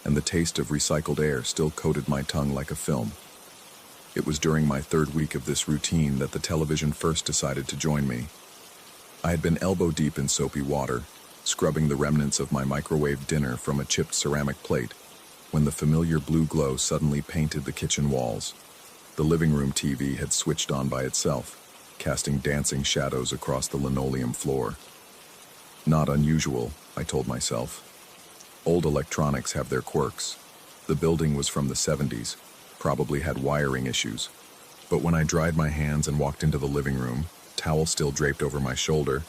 and the taste of recycled air still coated my tongue like a film. It was during my third week of this routine that the television first decided to join me. I had been elbow-deep in soapy water, scrubbing the remnants of my microwave dinner from a chipped ceramic plate, when the familiar blue glow suddenly painted the kitchen walls. The living room TV had switched on by itself, casting dancing shadows across the linoleum floor. Not unusual, I told myself. Old electronics have their quirks. The building was from the 70s, probably had wiring issues. But when I dried my hands and walked into the living room, towel still draped over my shoulder,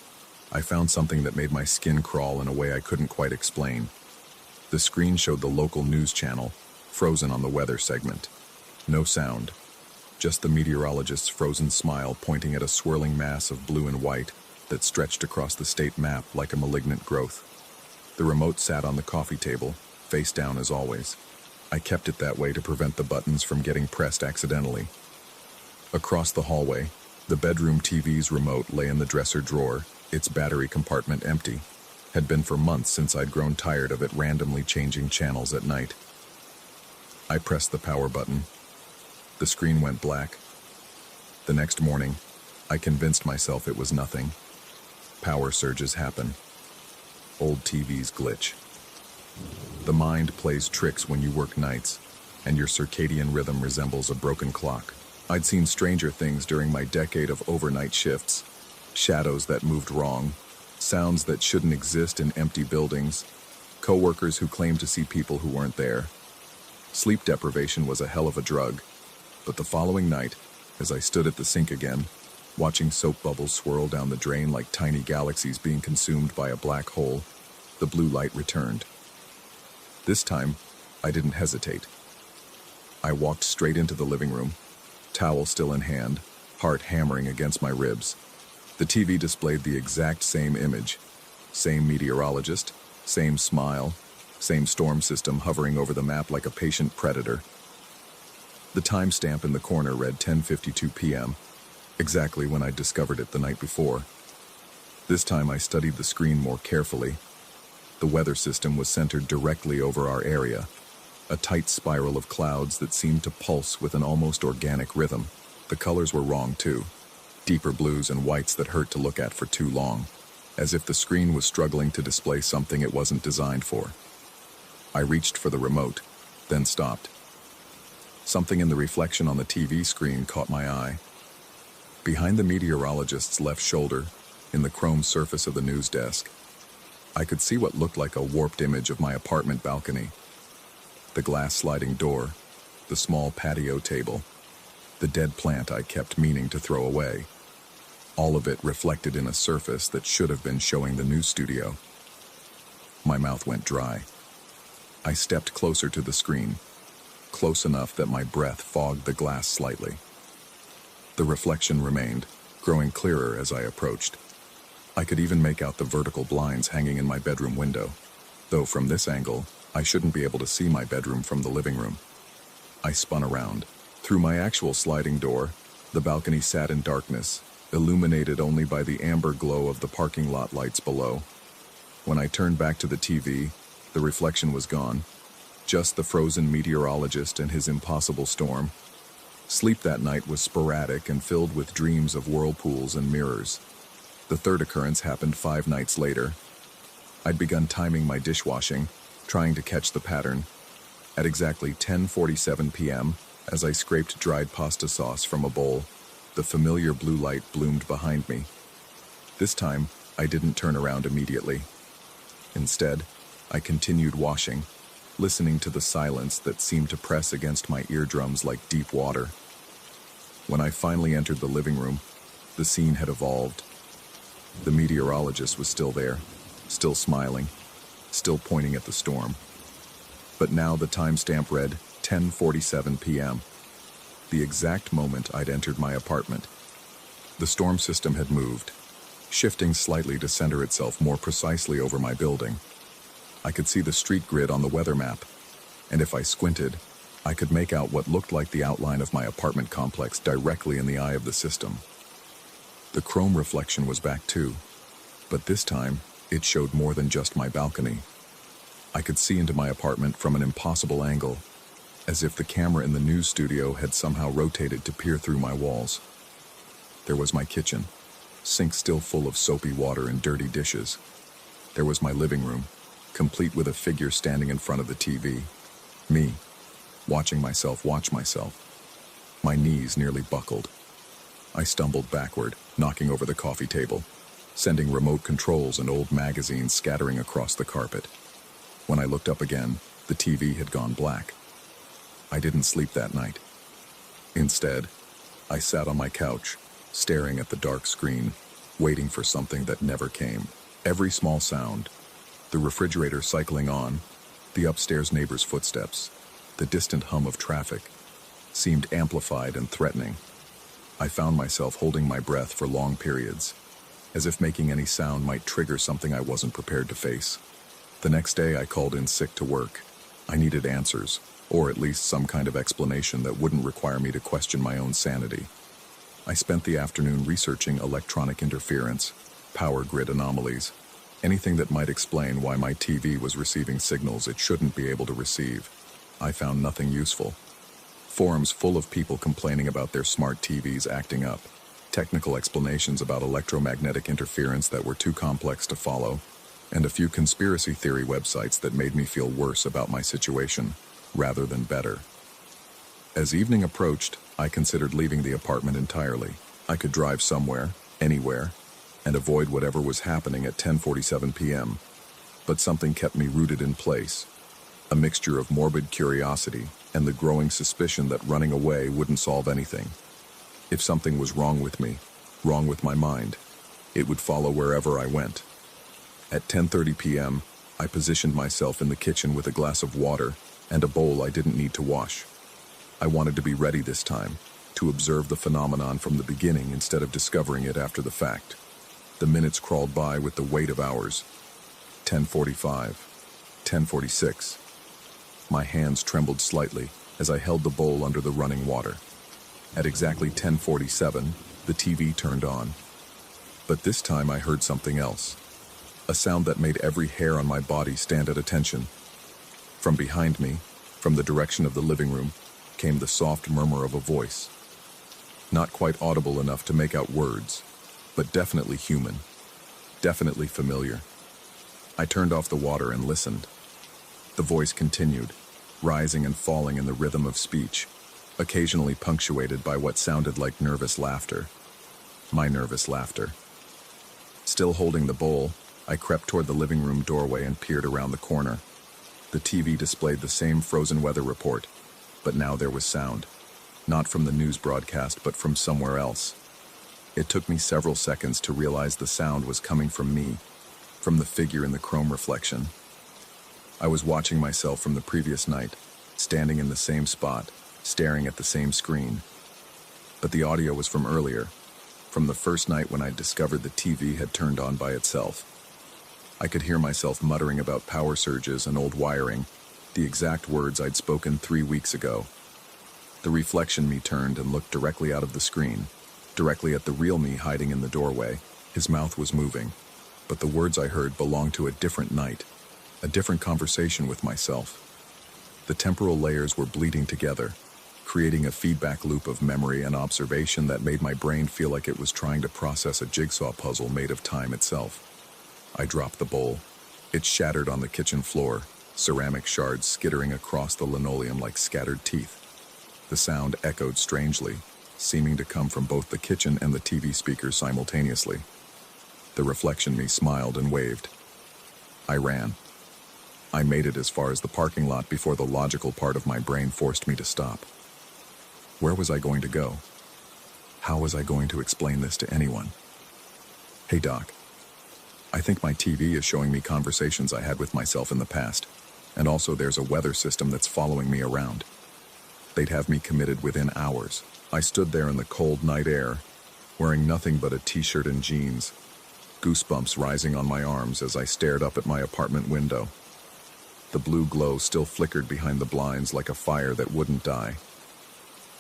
I found something that made my skin crawl in a way I couldn't quite explain. The screen showed the local news channel, frozen on the weather segment. No sound, just the meteorologist's frozen smile pointing at a swirling mass of blue and white that stretched across the state map like a malignant growth. The remote sat on the coffee table, face down as always. I kept it that way to prevent the buttons from getting pressed accidentally. Across the hallway, the bedroom TV's remote lay in the dresser drawer, its battery compartment empty. Had been for months since I'd grown tired of it randomly changing channels at night. I pressed the power button. The screen went black. The next morning, I convinced myself it was nothing. Power surges happen. Old TVs glitch. The mind plays tricks when you work nights, and your circadian rhythm resembles a broken clock. I'd seen stranger things during my decade of overnight shifts. Shadows that moved wrong, sounds that shouldn't exist in empty buildings, coworkers who claimed to see people who weren't there. Sleep deprivation was a hell of a drug, but the following night, as I stood at the sink again, watching soap bubbles swirl down the drain like tiny galaxies being consumed by a black hole, the blue light returned. This time, I didn't hesitate. I walked straight into the living room, towel still in hand, heart hammering against my ribs. The TV displayed the exact same image. Same meteorologist, same smile, same storm system hovering over the map like a patient predator. The timestamp in the corner read 10:52 p.m., exactly when I discovered it the night before. This time I studied the screen more carefully. The weather system was centered directly over our area, a tight spiral of clouds that seemed to pulse with an almost organic rhythm. The colors were wrong too, deeper blues and whites that hurt to look at for too long, as if the screen was struggling to display something it wasn't designed for. I reached for the remote, then stopped. Something in the reflection on the TV screen caught my eye. Behind the meteorologist's left shoulder, in the chrome surface of the news desk, I could see what looked like a warped image of my apartment balcony. The glass sliding door, the small patio table, the dead plant I kept meaning to throw away. All of it reflected in a surface that should have been showing the news studio. My mouth went dry. I stepped closer to the screen, close enough that my breath fogged the glass slightly. The reflection remained, growing clearer as I approached. I could even make out the vertical blinds hanging in my bedroom window, though from this angle, I shouldn't be able to see my bedroom from the living room. I spun around. Through my actual sliding door, the balcony sat in darkness, illuminated only by the amber glow of the parking lot lights below. When I turned back to the TV, the reflection was gone. Just the frozen meteorologist and his impossible storm. Sleep that night was sporadic and filled with dreams of whirlpools and mirrors. The third occurrence happened 5 nights later. I'd begun timing my dishwashing, trying to catch the pattern. At exactly 10:47 p.m., as I scraped dried pasta sauce from a bowl, the familiar blue light bloomed behind me. This time, I didn't turn around immediately. Instead, I continued washing, listening to the silence that seemed to press against my eardrums like deep water. When I finally entered the living room, the scene had evolved. The meteorologist was still there, still smiling, still pointing at the storm. But now the timestamp read 10:47 p.m., the exact moment I'd entered my apartment. The storm system had moved, shifting slightly to center itself more precisely over my building. I could see the street grid on the weather map, and if I squinted, I could make out what looked like the outline of my apartment complex directly in the eye of the system. The chrome reflection was back too, but this time, it showed more than just my balcony. I could see into my apartment from an impossible angle, as if the camera in the news studio had somehow rotated to peer through my walls. There was my kitchen, sink still full of soapy water and dirty dishes. There was my living room, complete with a figure standing in front of the TV. Me, watching myself watch myself. My knees nearly buckled. I stumbled backward, knocking over the coffee table, sending remote controls and old magazines scattering across the carpet. When I looked up again, the TV had gone black. I didn't sleep that night. Instead, I sat on my couch, staring at the dark screen, waiting for something that never came. Every small sound, the refrigerator cycling on, the upstairs neighbor's footsteps, the distant hum of traffic, seemed amplified and threatening. I found myself holding my breath for long periods, as if making any sound might trigger something I wasn't prepared to face. The next day, I called in sick to work. I needed answers, or at least some kind of explanation that wouldn't require me to question my own sanity. I spent the afternoon researching electronic interference, power grid anomalies, anything that might explain why my TV was receiving signals it shouldn't be able to receive. I found nothing useful. Forums full of people complaining about their smart TVs acting up, technical explanations about electromagnetic interference that were too complex to follow, and a few conspiracy theory websites that made me feel worse about my situation, rather than better. As evening approached, I considered leaving the apartment entirely. I could drive somewhere, anywhere, and avoid whatever was happening at 10:47 p.m. But something kept me rooted in place, a mixture of morbid curiosity and the growing suspicion that running away wouldn't solve anything. If something was wrong with me, wrong with my mind, it would follow wherever I went. At 10:30 p.m., I positioned myself in the kitchen with a glass of water and a bowl I didn't need to wash. I wanted to be ready this time, to observe the phenomenon from the beginning instead of discovering it after the fact. The minutes crawled by with the weight of hours. 10:45, 10:46. My hands trembled slightly as I held the bowl under the running water. At exactly 10:47, the TV turned on. But this time I heard something else. A sound that made every hair on my body stand at attention. From behind me, from the direction of the living room, came the soft murmur of a voice. Not quite audible enough to make out words, but definitely human, definitely familiar. I turned off the water and listened. The voice continued, rising and falling in the rhythm of speech, occasionally punctuated by what sounded like nervous laughter. My nervous laughter. Still holding the bowl, I crept toward the living room doorway and peered around the corner. The TV displayed the same frozen weather report, but now there was sound. Not from the news broadcast, but from somewhere else. It took me several seconds to realize the sound was coming from me, from the figure in the chrome reflection. I was watching myself from the previous night, standing in the same spot, staring at the same screen. But the audio was from earlier, from the first night when I discovered the TV had turned on by itself. I could hear myself muttering about power surges and old wiring, the exact words I'd spoken 3 weeks ago. The reflection me turned and looked directly out of the screen, directly at the real me hiding in the doorway. His mouth was moving, but the words I heard belonged to a different night, a different conversation with myself. The temporal layers were bleeding together, creating a feedback loop of memory and observation that made my brain feel like it was trying to process a jigsaw puzzle made of time itself. I dropped the bowl. It shattered on the kitchen floor, ceramic shards skittering across the linoleum like scattered teeth. The sound echoed strangely, seeming to come from both the kitchen and the TV speakers simultaneously. The reflection me smiled and waved. I ran. I made it as far as the parking lot before the logical part of my brain forced me to stop. Where was I going to go? How was I going to explain this to anyone? Hey, Doc. I think my TV is showing me conversations I had with myself in the past, and also there's a weather system that's following me around. They'd have me committed within hours. I stood there in the cold night air, wearing nothing but a t-shirt and jeans, goosebumps rising on my arms as I stared up at my apartment window. The blue glow still flickered behind the blinds like a fire that wouldn't die.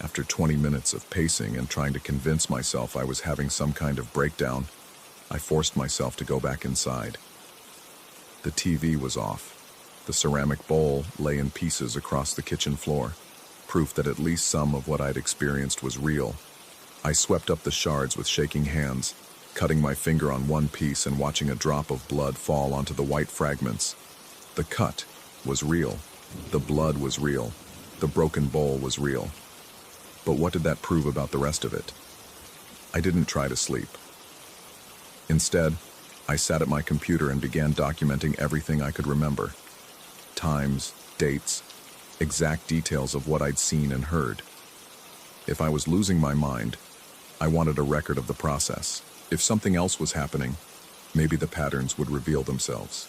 After 20 minutes of pacing and trying to convince myself I was having some kind of breakdown, I forced myself to go back inside. The TV was off. The ceramic bowl lay in pieces across the kitchen floor, proof that at least some of what I'd experienced was real. I swept up the shards with shaking hands, cutting my finger on one piece and watching a drop of blood fall onto the white fragments. The cut was real. The blood was real. The broken bowl was real. But what did that prove about the rest of it? I didn't try to sleep. Instead, I sat at my computer and began documenting everything I could remember. Times, dates, exact details of what I'd seen and heard. If I was losing my mind, I wanted a record of the process. If something else was happening, maybe the patterns would reveal themselves.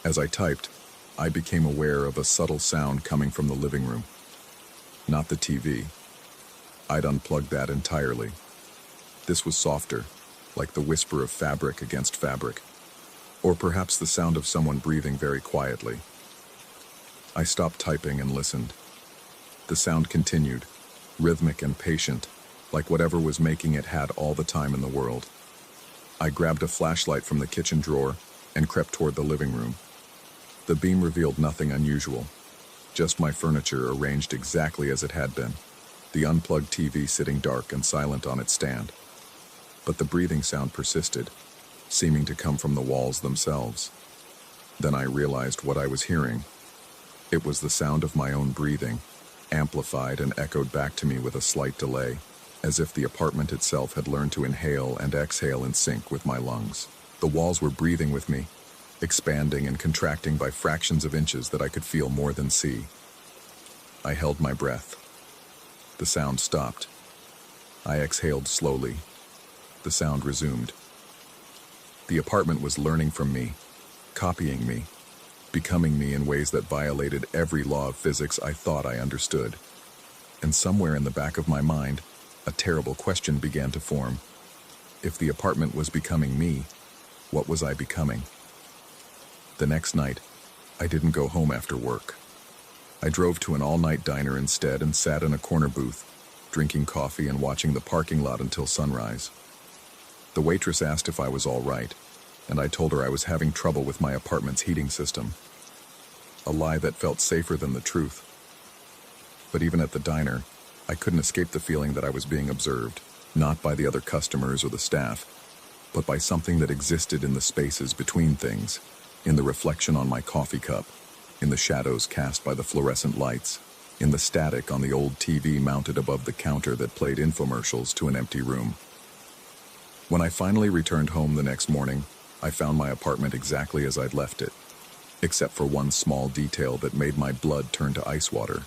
As I typed, I became aware of a subtle sound coming from the living room. Not the TV. I'd unplugged that entirely. This was softer, like the whisper of fabric against fabric, or perhaps the sound of someone breathing very quietly. I stopped typing and listened. The sound continued, rhythmic and patient, like whatever was making it had all the time in the world. I grabbed a flashlight from the kitchen drawer and crept toward the living room. The beam revealed nothing unusual, just my furniture arranged exactly as it had been, the unplugged TV sitting dark and silent on its stand. But the breathing sound persisted, seeming to come from the walls themselves. Then I realized what I was hearing. It was the sound of my own breathing, amplified and echoed back to me with a slight delay, as if the apartment itself had learned to inhale and exhale in sync with my lungs. The walls were breathing with me, expanding and contracting by fractions of inches that I could feel more than see. I held my breath. The sound stopped. I exhaled slowly. The sound resumed. The apartment was learning from me, copying me, becoming me in ways that violated every law of physics I thought I understood. And somewhere in the back of my mind, a terrible question began to form. If the apartment was becoming me, what was I becoming? The next night, I didn't go home after work. I drove to an all-night diner instead and sat in a corner booth, drinking coffee and watching the parking lot until sunrise. The waitress asked if I was all right, and I told her I was having trouble with my apartment's heating system. A lie that felt safer than the truth. But even at the diner, I couldn't escape the feeling that I was being observed, not by the other customers or the staff, but by something that existed in the spaces between things, in the reflection on my coffee cup, in the shadows cast by the fluorescent lights, in the static on the old TV mounted above the counter that played infomercials to an empty room. When I finally returned home the next morning, I found my apartment exactly as I'd left it, except for one small detail that made my blood turn to ice water.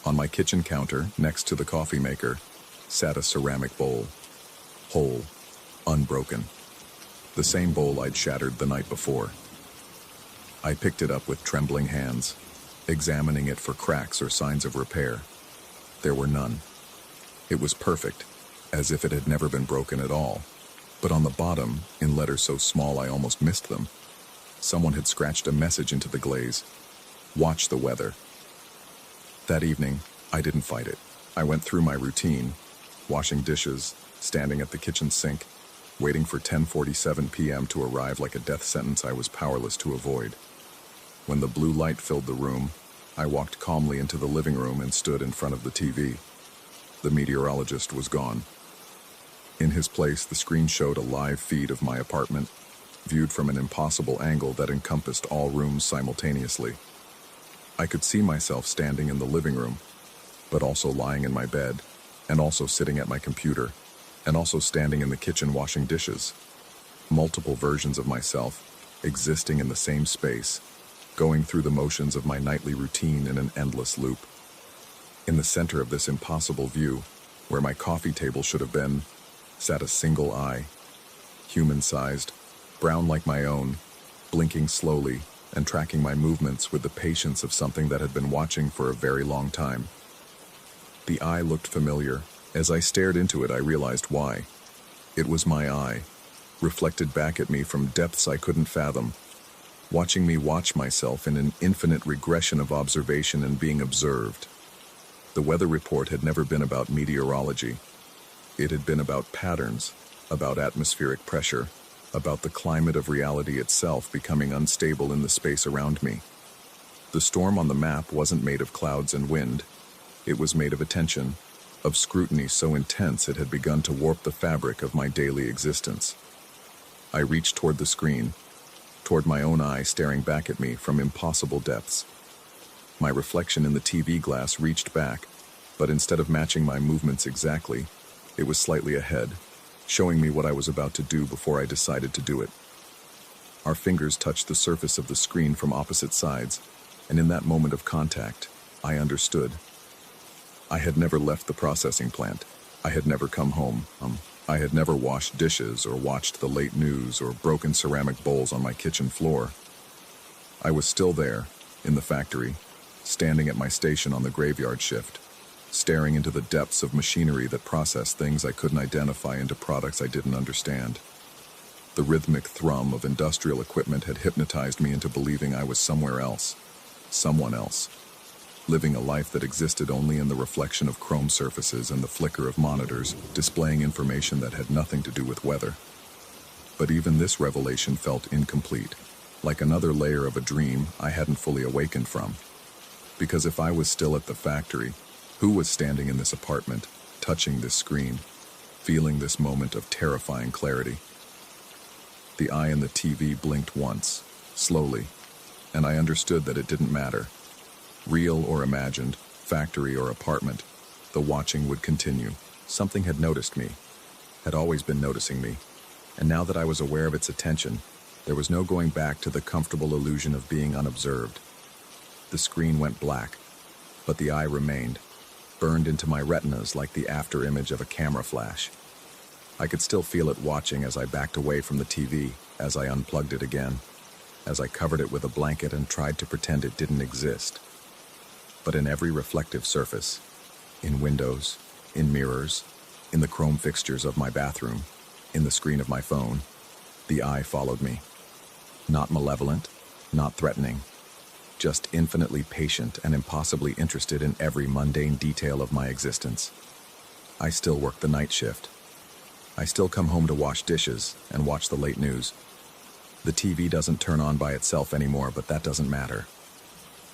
On my kitchen counter, next to the coffee maker, sat a ceramic bowl, whole, unbroken. The same bowl I'd shattered the night before. I picked it up with trembling hands, examining it for cracks or signs of repair. There were none. It was perfect, as if it had never been broken at all. But on the bottom, in letters so small I almost missed them, someone had scratched a message into the glaze. Watch the weather. That evening, I didn't fight it. I went through my routine, washing dishes, standing at the kitchen sink, waiting for 10:47 p.m. to arrive like a death sentence I was powerless to avoid. When the blue light filled the room, I walked calmly into the living room and stood in front of the TV. The meteorologist was gone. In his place, the screen showed a live feed of my apartment, viewed from an impossible angle that encompassed all rooms simultaneously. I could see myself standing in the living room, but also lying in my bed, and also sitting at my computer, and also standing in the kitchen washing dishes. Multiple versions of myself, existing in the same space, going through the motions of my nightly routine in an endless loop. In the center of this impossible view, where my coffee table should have been, sat a single eye, human-sized, brown like my own, blinking slowly and tracking my movements with the patience of something that had been watching for a very long time. The eye looked familiar. As I stared into it, I realized why. It was my eye, reflected back at me from depths I couldn't fathom, watching me watch myself in an infinite regression of observation and being observed. The weather report had never been about meteorology. It had been about patterns, about atmospheric pressure, about the climate of reality itself becoming unstable in the space around me. The storm on the map wasn't made of clouds and wind. It was made of attention, of scrutiny so intense it had begun to warp the fabric of my daily existence. I reached toward the screen, toward my own eye staring back at me from impossible depths. My reflection in the TV glass reached back, but instead of matching my movements exactly, it was slightly ahead, showing me what I was about to do before I decided to do it. Our fingers touched the surface of the screen from opposite sides, And in that moment of contact, I understood. I had never left the processing plant. I had never come home. I had never washed dishes or watched the late news or broken ceramic bowls on my kitchen floor. I was still there, in the factory, standing at my station on the graveyard shift, staring into the depths of machinery that processed things I couldn't identify into products I didn't understand. The rhythmic thrum of industrial equipment had hypnotized me into believing I was somewhere else, someone else, living a life that existed only in the reflection of chrome surfaces and the flicker of monitors displaying information that had nothing to do with weather. But even this revelation felt incomplete, like another layer of a dream I hadn't fully awakened from. Because if I was still at the factory, who was standing in this apartment, touching this screen, feeling this moment of terrifying clarity? The eye in the TV blinked once, slowly, and I understood that it didn't matter. Real or imagined, factory or apartment, the watching would continue. Something had noticed me, had always been noticing me, and now that I was aware of its attention, there was no going back to the comfortable illusion of being unobserved. The screen went black, but the eye remained, burned into my retinas like the after-image of a camera flash. I could still feel it watching as I backed away from the TV, as I unplugged it again, as I covered it with a blanket and tried to pretend it didn't exist. But in every reflective surface, in windows, in mirrors, in the chrome fixtures of my bathroom, in the screen of my phone, the eye followed me. Not malevolent, not threatening, just infinitely patient and impossibly interested in every mundane detail of my existence. I still work the night shift. I still come home to wash dishes and watch the late news. The TV doesn't turn on by itself anymore, but that doesn't matter.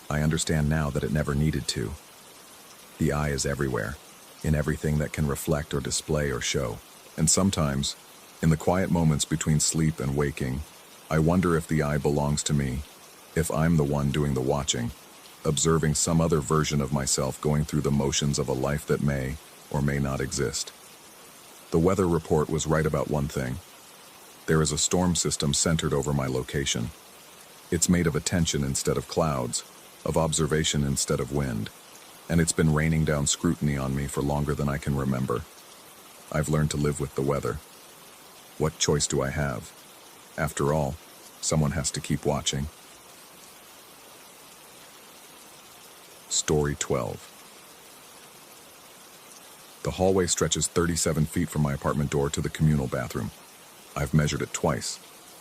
I understand now that it never needed to. The eye is everywhere, in everything that can reflect or display or show. And sometimes, in the quiet moments between sleep and waking, I wonder if the eye belongs to me, if I'm the one doing the watching, observing some other version of myself going through the motions of a life that may or may not exist. The weather report was right about one thing. There is a storm system centered over my location. It's made of attention instead of clouds, of observation instead of wind, and it's been raining down scrutiny on me for longer than I can remember. I've learned to live with the weather. What choice do I have? After all, someone has to keep watching. Story 12. The hallway stretches 37 feet from my apartment door to the communal bathroom. I've measured it twice,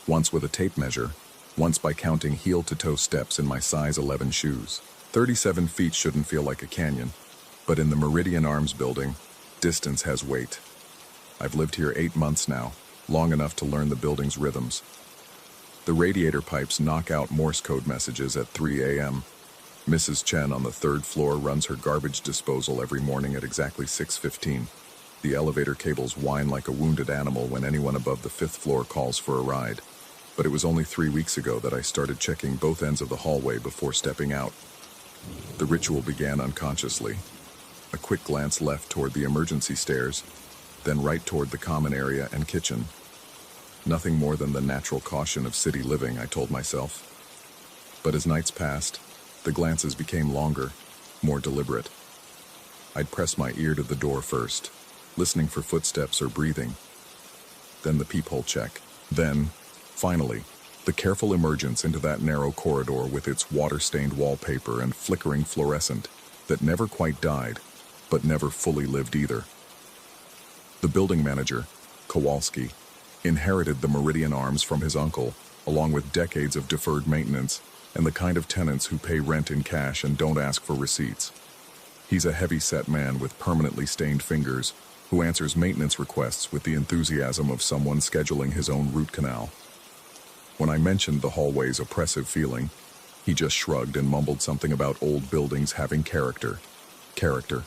once with a tape measure, once by counting heel-to-toe steps in my size 11 shoes. 37 feet shouldn't feel like a canyon, but in the Meridian Arms building, distance has weight. I've lived here 8 months now, long enough to learn the building's rhythms. The radiator pipes knock out Morse code messages at 3 a.m. Mrs. Chen on the 3rd floor runs her garbage disposal every morning at exactly 6:15. The elevator cables whine like a wounded animal when anyone above the 5th floor calls for a ride. But it was only 3 weeks ago that I started checking both ends of the hallway before stepping out. The ritual began unconsciously. A quick glance left toward the emergency stairs, then right toward the common area and kitchen. Nothing more than the natural caution of city living, I told myself. But as nights passed, the glances became longer, more deliberate. I'd press my ear to the door first, listening for footsteps or breathing. Then the peephole check. Then, finally, the careful emergence into that narrow corridor with its water-stained wallpaper and flickering fluorescent that never quite died, but never fully lived either. The building manager, Kowalski, inherited the Meridian Arms from his uncle, along with decades of deferred maintenance and the kind of tenants who pay rent in cash and don't ask for receipts. He's a heavy-set man with permanently stained fingers who answers maintenance requests with the enthusiasm of someone scheduling his own root canal. When I mentioned the hallway's oppressive feeling, he just shrugged and mumbled something about old buildings having character. Character.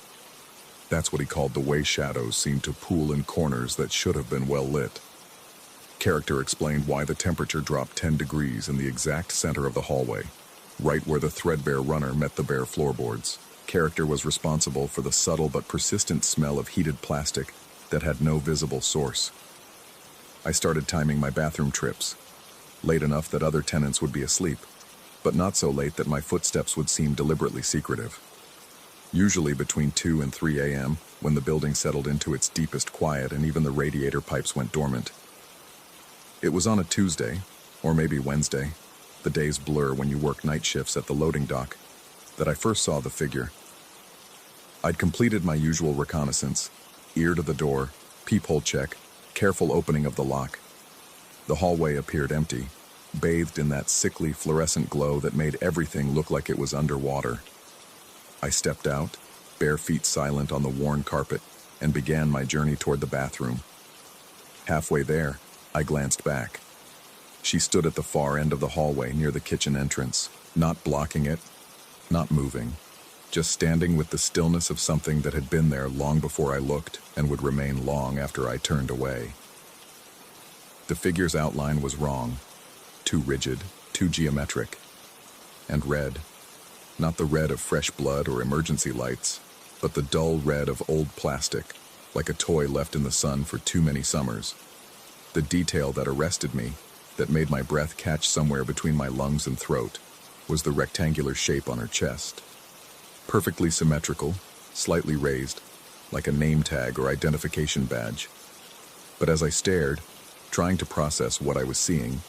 That's what he called the way shadows seemed to pool in corners that should have been well lit. Character explained why the temperature dropped 10 degrees in the exact center of the hallway, right where the threadbare runner met the bare floorboards. Character was responsible for the subtle but persistent smell of heated plastic that had no visible source. I started timing my bathroom trips, late enough that other tenants would be asleep. but not so late that my footsteps would seem deliberately secretive. Usually between 2 and 3 a.m., when the building settled into its deepest quiet and even the radiator pipes went dormant. It was on a Tuesday, or maybe Wednesday, the days blur when you work night shifts at the loading dock, that I first saw the figure. I'd completed my usual reconnaissance, ear to the door, peephole check, careful opening of the lock. The hallway appeared empty, bathed in that sickly fluorescent glow that made everything look like it was underwater. I stepped out, bare feet silent on the worn carpet, and began my journey toward the bathroom. Halfway there, I glanced back. She stood at the far end of the hallway near the kitchen entrance, not blocking it, not moving, just standing with the stillness of something that had been there long before I looked and would remain long after I turned away. The figure's outline was wrong, too rigid, too geometric, and red. Not the red of fresh blood or emergency lights, but the dull red of old plastic, like a toy left in the sun for too many summers. The detail that arrested me, that made my breath catch somewhere between my lungs and throat, was the rectangular shape on her chest. Perfectly symmetrical, slightly raised, like a name tag or identification badge. But as I stared, trying to process what I was seeing,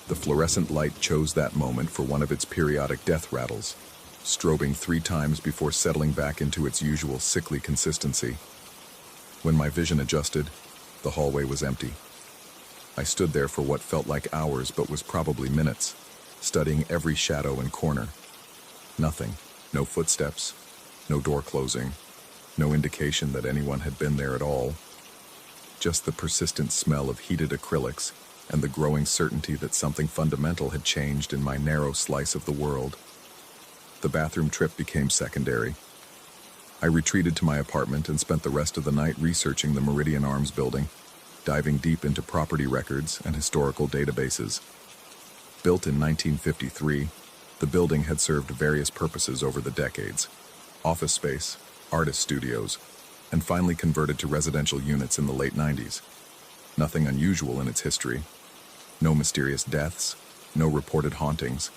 the fluorescent light chose that moment for one of its periodic death rattles, strobing 3 times before settling back into its usual sickly consistency. When my vision adjusted, the hallway was empty. I stood there for what felt like hours but was probably minutes, studying every shadow and corner. Nothing. No footsteps, no door closing, no indication that anyone had been there at all. Just the persistent smell of heated acrylics and the growing certainty that something fundamental had changed in my narrow slice of the world. The bathroom trip became secondary. I retreated to my apartment and spent the rest of the night researching the Meridian Arms building, diving deep into property records and historical databases. Built in 1953, the building had served various purposes over the decades: office space, artist studios, and finally converted to residential units in the late 90s. Nothing unusual in its history. No mysterious deaths, no reported hauntings,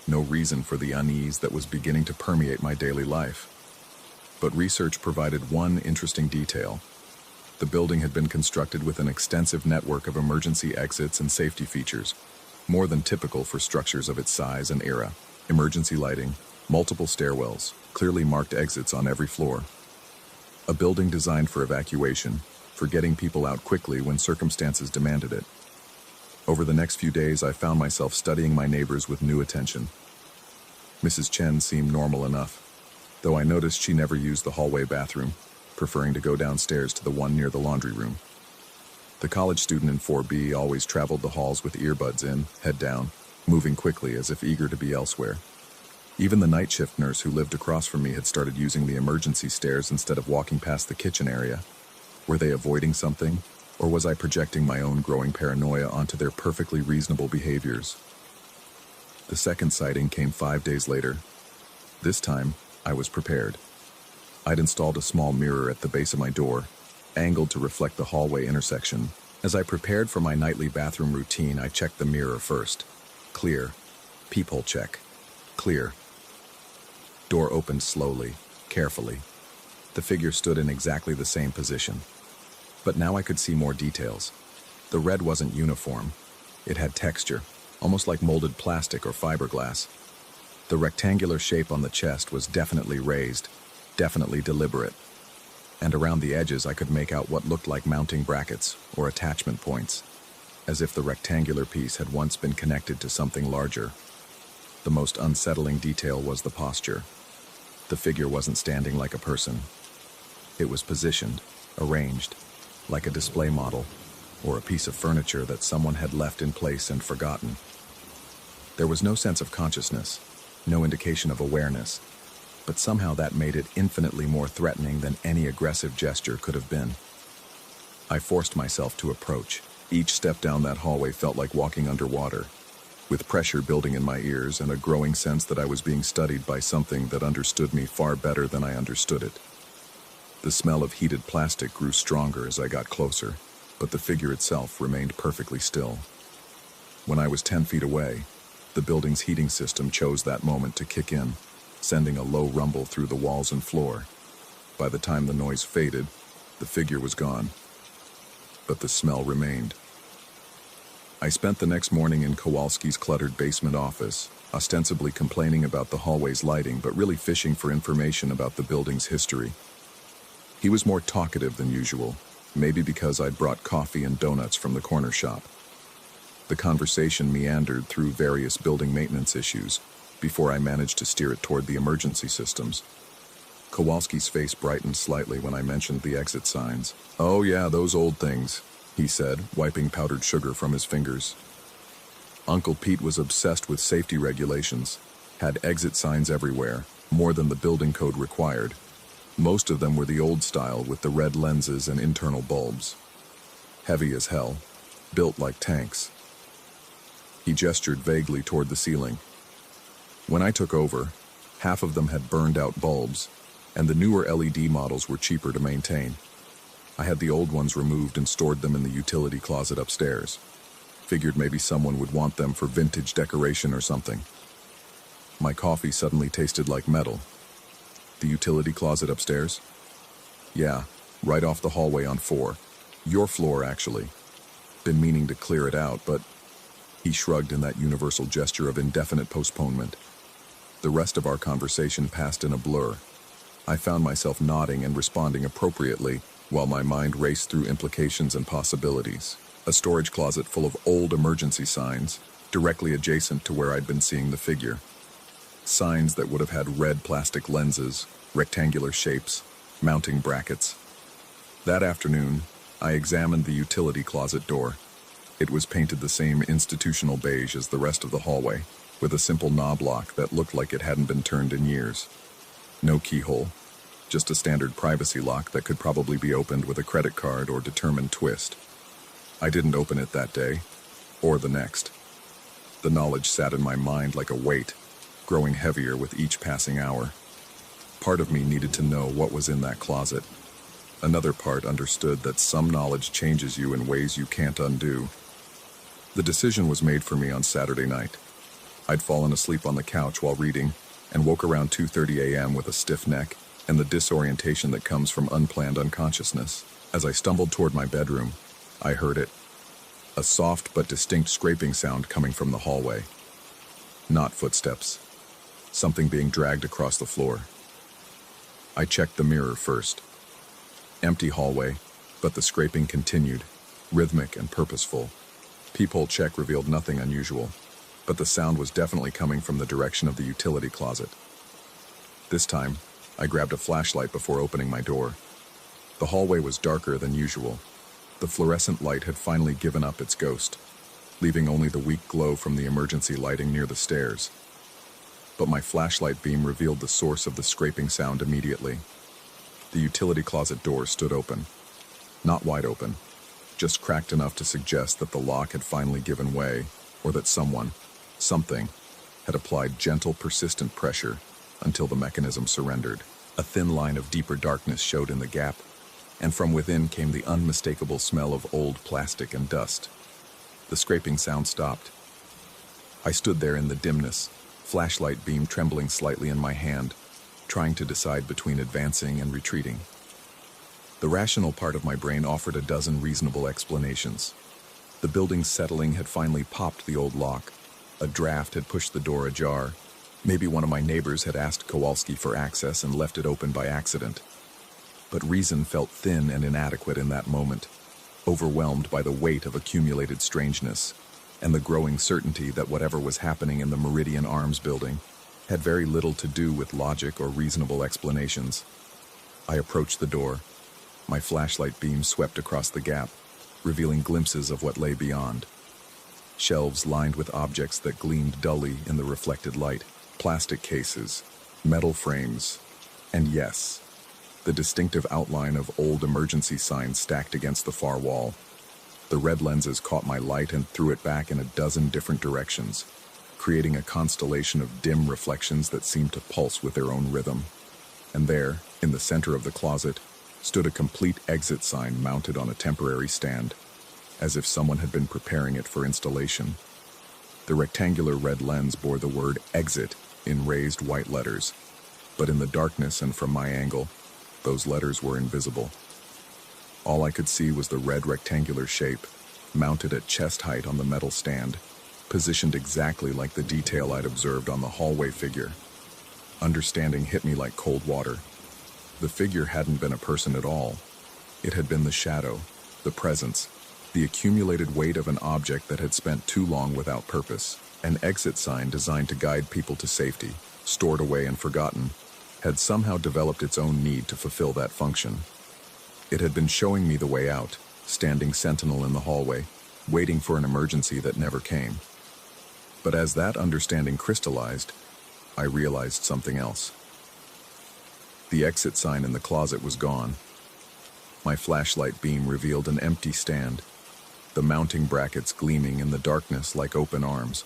no reason for the unease that was beginning to permeate my daily life. But research provided one interesting detail. The building had been constructed with an extensive network of emergency exits and safety features, more than typical for structures of its size and era. Emergency lighting, multiple stairwells, clearly marked exits on every floor. A building designed for evacuation, for getting people out quickly when circumstances demanded it. Over the next few days, I found myself studying my neighbors with new attention. Mrs. Chen seemed normal enough, though I noticed she never used the hallway bathroom, preferring to go downstairs to the one near the laundry room. The college student in 4B always traveled the halls with earbuds in, head down, moving quickly as if eager to be elsewhere. Even the night shift nurse who lived across from me had started using the emergency stairs instead of walking past the kitchen area. Were they avoiding something, or was I projecting my own growing paranoia onto their perfectly reasonable behaviors? The second sighting came 5 days later. This time, I was prepared. I'd installed a small mirror at the base of my door, angled to reflect the hallway intersection. As I prepared for my nightly bathroom routine, I checked the mirror first. Clear. Peephole check. Clear. Door opened slowly, carefully. The figure stood in exactly the same position. But now I could see more details. The red wasn't uniform. It had texture, almost like molded plastic or fiberglass. The rectangular shape on the chest was definitely raised, definitely deliberate. And around the edges I could make out what looked like mounting brackets or attachment points, as if the rectangular piece had once been connected to something larger. The most unsettling detail was the posture. The figure wasn't standing like a person. It was positioned, arranged, like a display model, or a piece of furniture that someone had left in place and forgotten. There was no sense of consciousness, no indication of awareness, but somehow that made it infinitely more threatening than any aggressive gesture could have been. I forced myself to approach. Each step down that hallway felt like walking underwater, with pressure building in my ears and a growing sense that I was being studied by something that understood me far better than I understood it. The smell of heated plastic grew stronger as I got closer, but the figure itself remained perfectly still. When I was 10 feet away, the The building's heating system chose that moment to kick in, sending a low rumble through the walls and floor. By the time the noise faded, the figure was gone, but the smell remained. I spent the next morning in Kowalski's cluttered basement office, ostensibly complaining about the hallway's lighting, but really fishing for information about the building's history. He was more talkative than usual, maybe because I'd brought coffee and donuts from the corner shop. The conversation meandered through various building maintenance issues before I managed to steer it toward the emergency systems. Kowalski's face brightened slightly when I mentioned the exit signs. "Oh yeah, those old things," he said, wiping powdered sugar from his fingers. Uncle Pete was obsessed with safety regulations, had exit signs everywhere, more than the building code required. Most of them were the old style with the red lenses and internal bulbs. Heavy as hell, built like tanks. He gestured vaguely toward the ceiling. When I took over, half of them had burned out bulbs, and the newer LED models were cheaper to maintain. I had the old ones removed and stored them in the utility closet upstairs. Figured maybe someone would want them for vintage decoration or something. My coffee suddenly tasted like metal. "The utility closet upstairs?" "Yeah, right off the hallway on 4. Your floor, actually. Been meaning to clear it out, but..." He shrugged in that universal gesture of indefinite postponement. The rest of our conversation passed in a blur. I found myself nodding and responding appropriately, while my mind raced through implications and possibilities. A storage closet full of old emergency signs, directly adjacent to where I'd been seeing the figure. Signs that would have had red plastic lenses, rectangular shapes, mounting brackets. That afternoon, I examined the utility closet door. It was painted the same institutional beige as the rest of the hallway, with a simple knob lock that looked like it hadn't been turned in years. No keyhole, just a standard privacy lock that could probably be opened with a credit card or determined twist. I didn't open it that day, or the next. The knowledge sat in my mind like a weight, growing heavier with each passing hour. Part of me needed to know what was in that closet. Another part understood that some knowledge changes you in ways you can't undo. The decision was made for me on Saturday night. I'd fallen asleep on the couch while reading, and woke around 2:30 a.m. with a stiff neck and the disorientation that comes from unplanned unconsciousness. As I stumbled toward my bedroom, I heard it. A soft but distinct scraping sound coming from the hallway. Not footsteps. Something being dragged across the floor. I checked the mirror first. Empty hallway, but the scraping continued, rhythmic and purposeful. Peephole check revealed nothing unusual, but the sound was definitely coming from the direction of the utility closet. This time, I grabbed a flashlight before opening my door. The hallway was darker than usual. The fluorescent light had finally given up its ghost, leaving only the weak glow from the emergency lighting near the stairs. But my flashlight beam revealed the source of the scraping sound immediately. The utility closet door stood open. Not wide open, just cracked enough to suggest that the lock had finally given way, or that something, had applied gentle, persistent pressure until the mechanism surrendered. A thin line of deeper darkness showed in the gap, and from within came the unmistakable smell of old plastic and dust. The scraping sound stopped. I stood there in the dimness, flashlight beam trembling slightly in my hand, trying to decide between advancing and retreating. The rational part of my brain offered a dozen reasonable explanations. The building's settling had finally popped the old lock. A draft had pushed the door ajar. Maybe one of my neighbors had asked Kowalski for access and left it open by accident. But reason felt thin and inadequate in that moment, overwhelmed by the weight of accumulated strangeness and the growing certainty that whatever was happening in the Meridian Arms building had very little to do with logic or reasonable explanations. I approached the door. My flashlight beam swept across the gap, revealing glimpses of what lay beyond. Shelves lined with objects that gleamed dully in the reflected light, plastic cases, metal frames, and yes, the distinctive outline of old emergency signs stacked against the far wall. The red lenses caught my light and threw it back in a dozen different directions, creating a constellation of dim reflections that seemed to pulse with their own rhythm. And there, in the center of the closet, stood a complete exit sign mounted on a temporary stand, as if someone had been preparing it for installation. The rectangular red lens bore the word exit in raised white letters, but in the darkness and from my angle, those letters were invisible. All I could see was the red rectangular shape, mounted at chest height on the metal stand, positioned exactly like the detail I'd observed on the hallway figure. Understanding hit me like cold water. The figure hadn't been a person at all. It had been the shadow, the presence, the accumulated weight of an object that had spent too long without purpose. An exit sign designed to guide people to safety, stored away and forgotten, had somehow developed its own need to fulfill that function. It had been showing me the way out, standing sentinel in the hallway, waiting for an emergency that never came. But as that understanding crystallized, I realized something else. The exit sign in the closet was gone. My flashlight beam revealed an empty stand, the mounting brackets gleaming in the darkness like open arms.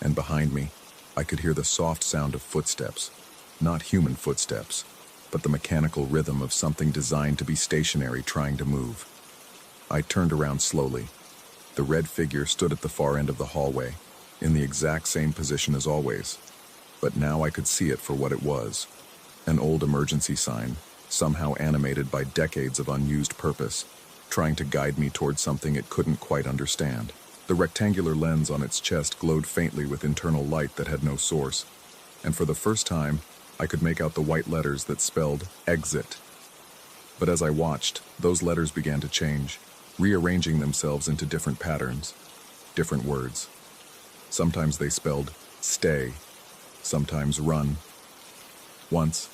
And behind me, I could hear the soft sound of footsteps, not human footsteps, but the mechanical rhythm of something designed to be stationary trying to move. I turned around slowly. The red figure stood at the far end of the hallway, in the exact same position as always. But now I could see it for what it was. An old emergency sign, somehow animated by decades of unused purpose, trying to guide me towards something it couldn't quite understand. The rectangular lens on its chest glowed faintly with internal light that had no source, and for the first time, I could make out the white letters that spelled exit. But as I watched, those letters began to change, rearranging themselves into different patterns, different words. Sometimes they spelled stay, sometimes run. Once,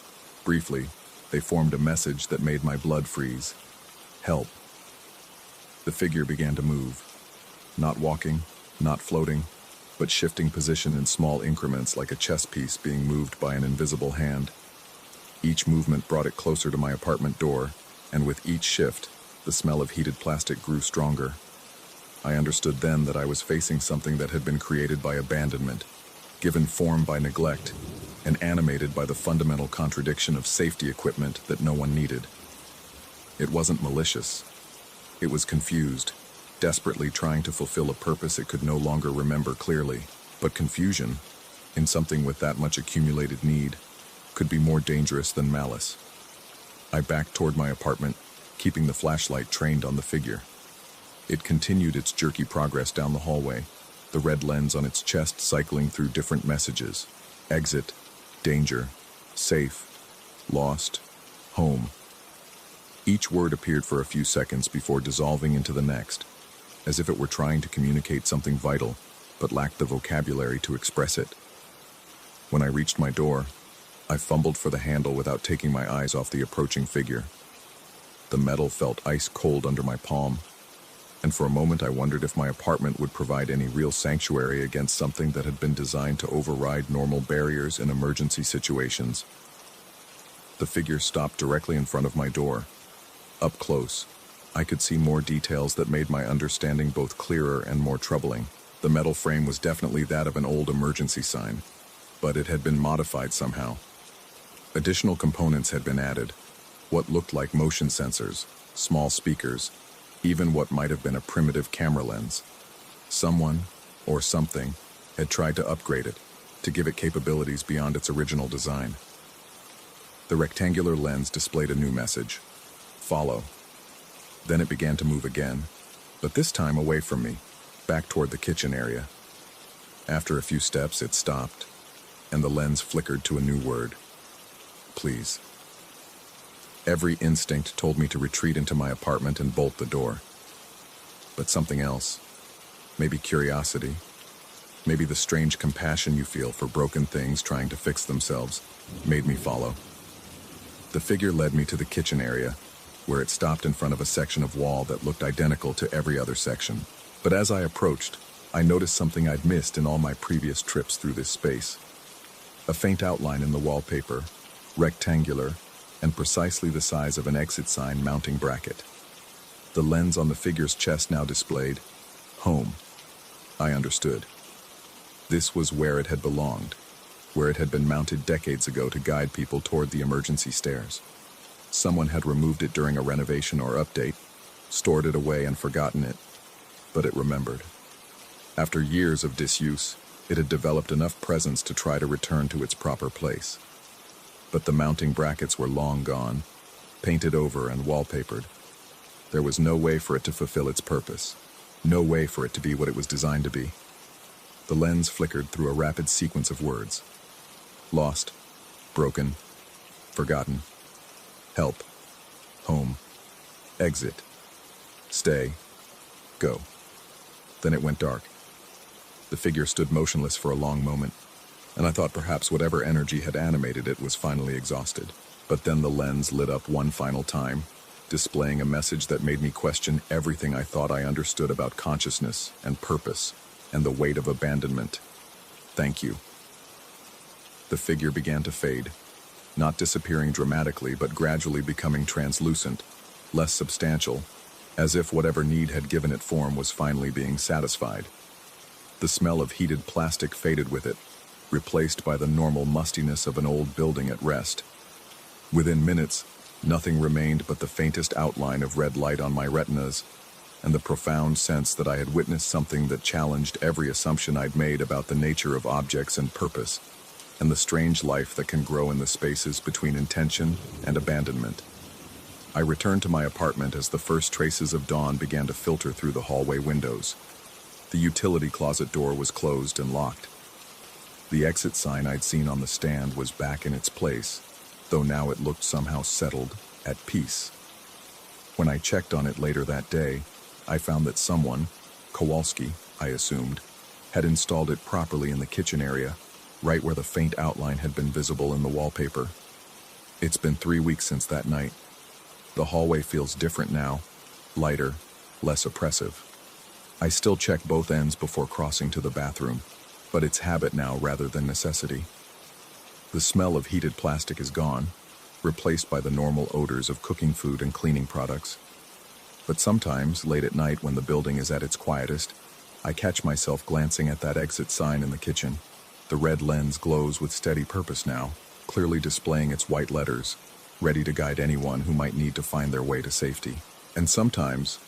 briefly, they formed a message that made my blood freeze. Help. The figure began to move. Not walking, not floating, but shifting position in small increments like a chess piece being moved by an invisible hand. Each movement brought it closer to my apartment door, and with each shift, the smell of heated plastic grew stronger. I understood then that I was facing something that had been created by abandonment, given form by neglect, and animated by the fundamental contradiction of safety equipment that no one needed. It wasn't malicious. It was confused, desperately trying to fulfill a purpose it could no longer remember clearly. But confusion, in something with that much accumulated need, could be more dangerous than malice. I backed toward my apartment, keeping the flashlight trained on the figure. It continued its jerky progress down the hallway, the red lens on its chest cycling through different messages. Exit, danger, safe, lost, home. Each word appeared for a few seconds before dissolving into the next, as if it were trying to communicate something vital, but lacked the vocabulary to express it. When I reached my door, I fumbled for the handle without taking my eyes off the approaching figure. The metal felt ice cold under my palm, and for a moment I wondered if my apartment would provide any real sanctuary against something that had been designed to override normal barriers in emergency situations. The figure stopped directly in front of my door. Up close, I could see more details that made my understanding both clearer and more troubling. The metal frame was definitely that of an old emergency sign, but it had been modified somehow. Additional components had been added, what looked like motion sensors, small speakers, even what might have been a primitive camera lens. Someone, or something, had tried to upgrade it, to give it capabilities beyond its original design. The rectangular lens displayed a new message: follow. Then it began to move again, but this time away from me, back toward the kitchen area. After a few steps, it stopped, and the lens flickered to a new word: please. Every instinct told me to retreat into my apartment and bolt the door. But something else, maybe curiosity, maybe the strange compassion you feel for broken things trying to fix themselves, made me follow. The figure led me to the kitchen area, where it stopped in front of a section of wall that looked identical to every other section. But as I approached, I noticed something I'd missed in all my previous trips through this space. A faint outline in the wallpaper, rectangular, and precisely the size of an exit sign mounting bracket. The lens on the figure's chest now displayed home. I understood. This was where it had belonged, where it had been mounted decades ago to guide people toward the emergency stairs. Someone had removed it during a renovation or update, stored it away and forgotten it, but it remembered. After years of disuse, it had developed enough presence to try to return to its proper place. But the mounting brackets were long gone, painted over and wallpapered. There was no way for it to fulfill its purpose, no way for it to be what it was designed to be. The lens flickered through a rapid sequence of words. Lost, broken, forgotten, help, home, exit, stay, go. Then it went dark. The figure stood motionless for a long moment, and I thought perhaps whatever energy had animated it was finally exhausted. But then the lens lit up one final time, displaying a message that made me question everything I thought I understood about consciousness and purpose and the weight of abandonment. Thank you. The figure began to fade, not disappearing dramatically, but gradually becoming translucent, less substantial, as if whatever need had given it form was finally being satisfied. The smell of heated plastic faded with it, replaced by the normal mustiness of an old building at rest. Within minutes, nothing remained but the faintest outline of red light on my retinas, and the profound sense that I had witnessed something that challenged every assumption I'd made about the nature of objects and purpose, and the strange life that can grow in the spaces between intention and abandonment. I returned to my apartment as the first traces of dawn began to filter through the hallway windows. The utility closet door was closed and locked. The exit sign I'd seen on the stand was back in its place, though now it looked somehow settled, at peace. When I checked on it later that day, I found that someone, Kowalski, I assumed, had installed it properly in the kitchen area, right where the faint outline had been visible in the wallpaper. It's been 3 weeks since that night. The hallway feels different now, lighter, less oppressive. I still check both ends before crossing to the bathroom, but it's habit now rather than necessity. The smell of heated plastic is gone, replaced by the normal odors of cooking food and cleaning products. But sometimes, late at night when the building is at its quietest, I catch myself glancing at that exit sign in the kitchen. The red lens glows with steady purpose now, clearly displaying its white letters, ready to guide anyone who might need to find their way to safety. And sometimes,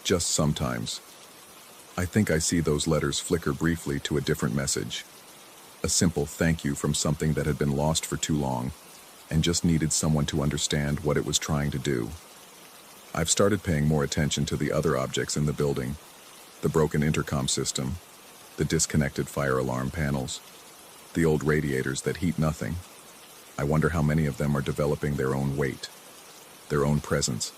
just sometimes, I think I see those letters flicker briefly to a different message. A simple thank you from something that had been lost for too long, and just needed someone to understand what it was trying to do. I've started paying more attention to the other objects in the building, the broken intercom system, the disconnected fire alarm panels, the old radiators that heat nothing. I wonder how many of them are developing their own weight, their own presence,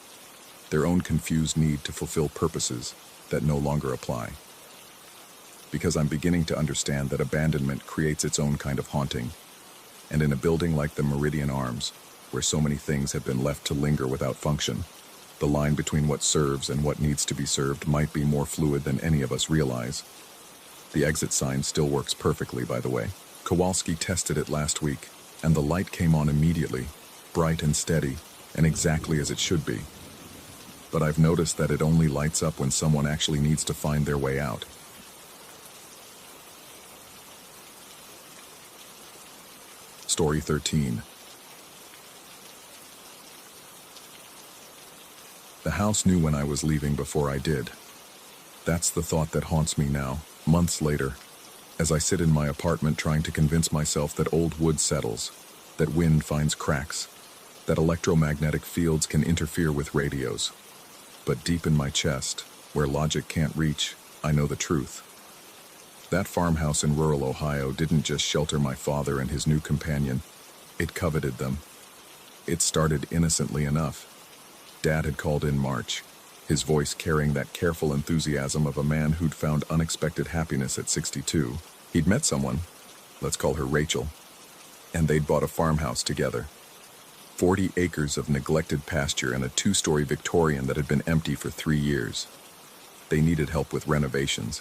their own confused need to fulfill purposes that no longer apply. Because I'm beginning to understand that abandonment creates its own kind of haunting, and in a building like the Meridian Arms, where so many things have been left to linger without function, the line between what serves and what needs to be served might be more fluid than any of us realize. The exit sign still works perfectly, by the way. Kowalski tested it last week, and the light came on immediately, bright and steady, and exactly as it should be. But I've noticed that it only lights up when someone actually needs to find their way out. Story 13. The house knew when I was leaving before I did. That's the thought that haunts me now, months later, as I sit in my apartment trying to convince myself that old wood settles, that wind finds cracks, that electromagnetic fields can interfere with radios. But deep in my chest, where logic can't reach, I know the truth. That farmhouse in rural Ohio didn't just shelter my father and his new companion, it coveted them. It started innocently enough. Dad had called in March, his voice carrying that careful enthusiasm of a man who'd found unexpected happiness at 62. He'd met someone, let's call her Rachel, and they'd bought a farmhouse together. 40 acres of neglected pasture and a 2-story Victorian that had been empty for 3 years. They needed help with renovations.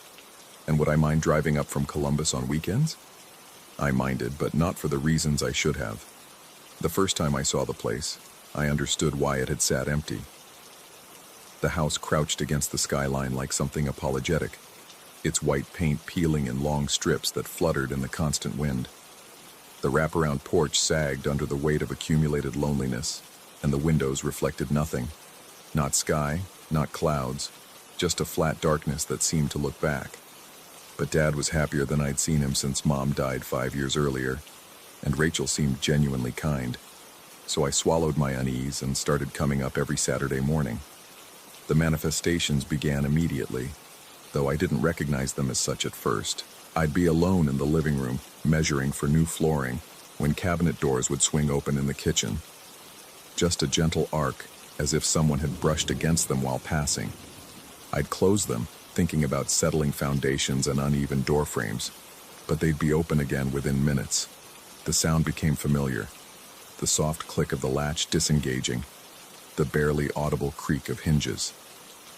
And would I mind driving up from Columbus on weekends? I minded, but not for the reasons I should have. The first time I saw the place, I understood why it had sat empty. The house crouched against the skyline like something apologetic, its white paint peeling in long strips that fluttered in the constant wind. The wraparound porch sagged under the weight of accumulated loneliness, and the windows reflected nothing. Not sky, not clouds, just a flat darkness that seemed to look back. But Dad was happier than I'd seen him since Mom died 5 years earlier, and Rachel seemed genuinely kind. So I swallowed my unease and started coming up every Saturday morning. The manifestations began immediately, though I didn't recognize them as such at first. I'd be alone in the living room, measuring for new flooring, when cabinet doors would swing open in the kitchen. Just a gentle arc, as if someone had brushed against them while passing. I'd close them, thinking about settling foundations and uneven door frames, but they'd be open again within minutes. The sound became familiar, the soft click of the latch disengaging, the barely audible creak of hinges.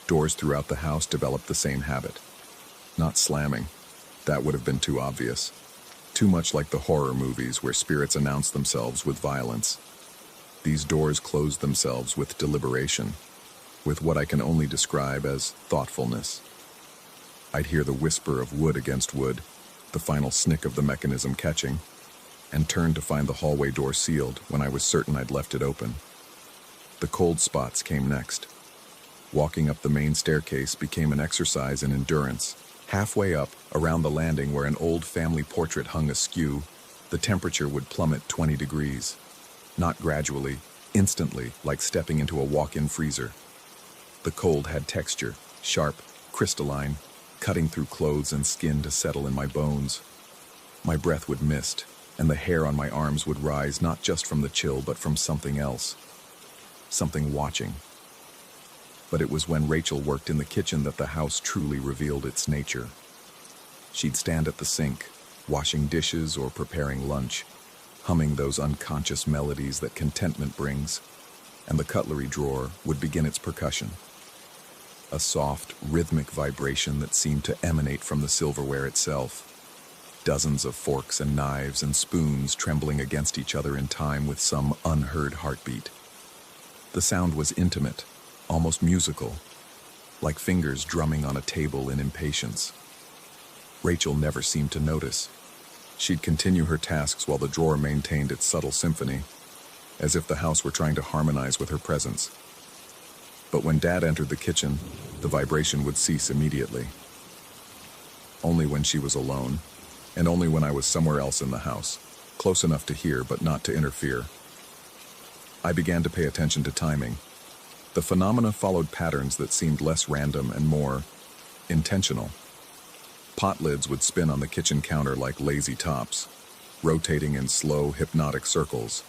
Doors throughout the house developed the same habit. Not slamming. That would have been too obvious. Too much like the horror movies where spirits announce themselves with violence. These doors closed themselves with deliberation, with what I can only describe as thoughtfulness. I'd hear the whisper of wood against wood, the final snick of the mechanism catching, and turn to find the hallway door sealed when I was certain I'd left it open. The cold spots came next. Walking up the main staircase became an exercise in endurance. Halfway up, around the landing where an old family portrait hung askew, the temperature would plummet 20 degrees. Not gradually, instantly, like stepping into a walk-in freezer. The cold had texture, sharp, crystalline, cutting through clothes and skin to settle in my bones. My breath would mist, and the hair on my arms would rise not just from the chill but from something else. Something watching. But it was when Rachel worked in the kitchen that the house truly revealed its nature. She'd stand at the sink, washing dishes or preparing lunch, humming those unconscious melodies that contentment brings, and the cutlery drawer would begin its percussion. A soft, rhythmic vibration that seemed to emanate from the silverware itself. Dozens of forks and knives and spoons trembling against each other in time with some unheard heartbeat. The sound was intimate, almost musical, like fingers drumming on a table in impatience. Rachel never seemed to notice. She'd continue her tasks while the drawer maintained its subtle symphony, as if the house were trying to harmonize with her presence. But when Dad entered the kitchen, the vibration would cease immediately. Only when she was alone, and only when I was somewhere else in the house, close enough to hear but not to interfere. I began to pay attention to timing. The phenomena followed patterns that seemed less random and more intentional. Pot lids would spin on the kitchen counter like lazy tops, rotating in slow, hypnotic circles,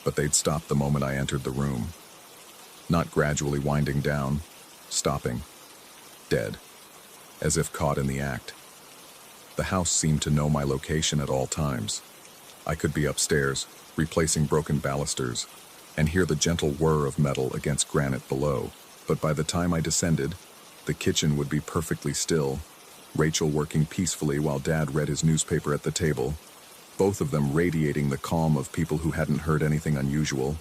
but they'd stop the moment I entered the room. Not gradually winding down, stopping, dead, as if caught in the act. The house seemed to know my location at all times. I could be upstairs, replacing broken balusters, and hear the gentle whir of metal against granite below. But by the time I descended, the kitchen would be perfectly still, Rachel working peacefully while Dad read his newspaper at the table, both of them radiating the calm of people who hadn't heard anything unusual.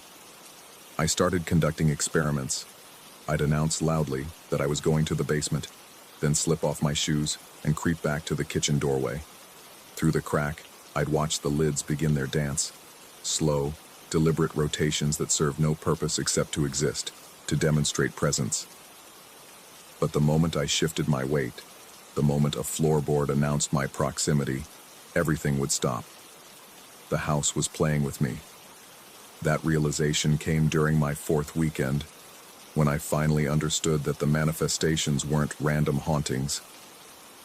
I started conducting experiments. I'd announce loudly that I was going to the basement, then slip off my shoes and creep back to the kitchen doorway. Through the crack, I'd watch the lids begin their dance, slow, deliberate rotations that served no purpose except to exist, to demonstrate presence. But the moment I shifted my weight, the moment a floorboard announced my proximity, everything would stop. The house was playing with me. That realization came during my 4th weekend, when I finally understood that the manifestations weren't random hauntings.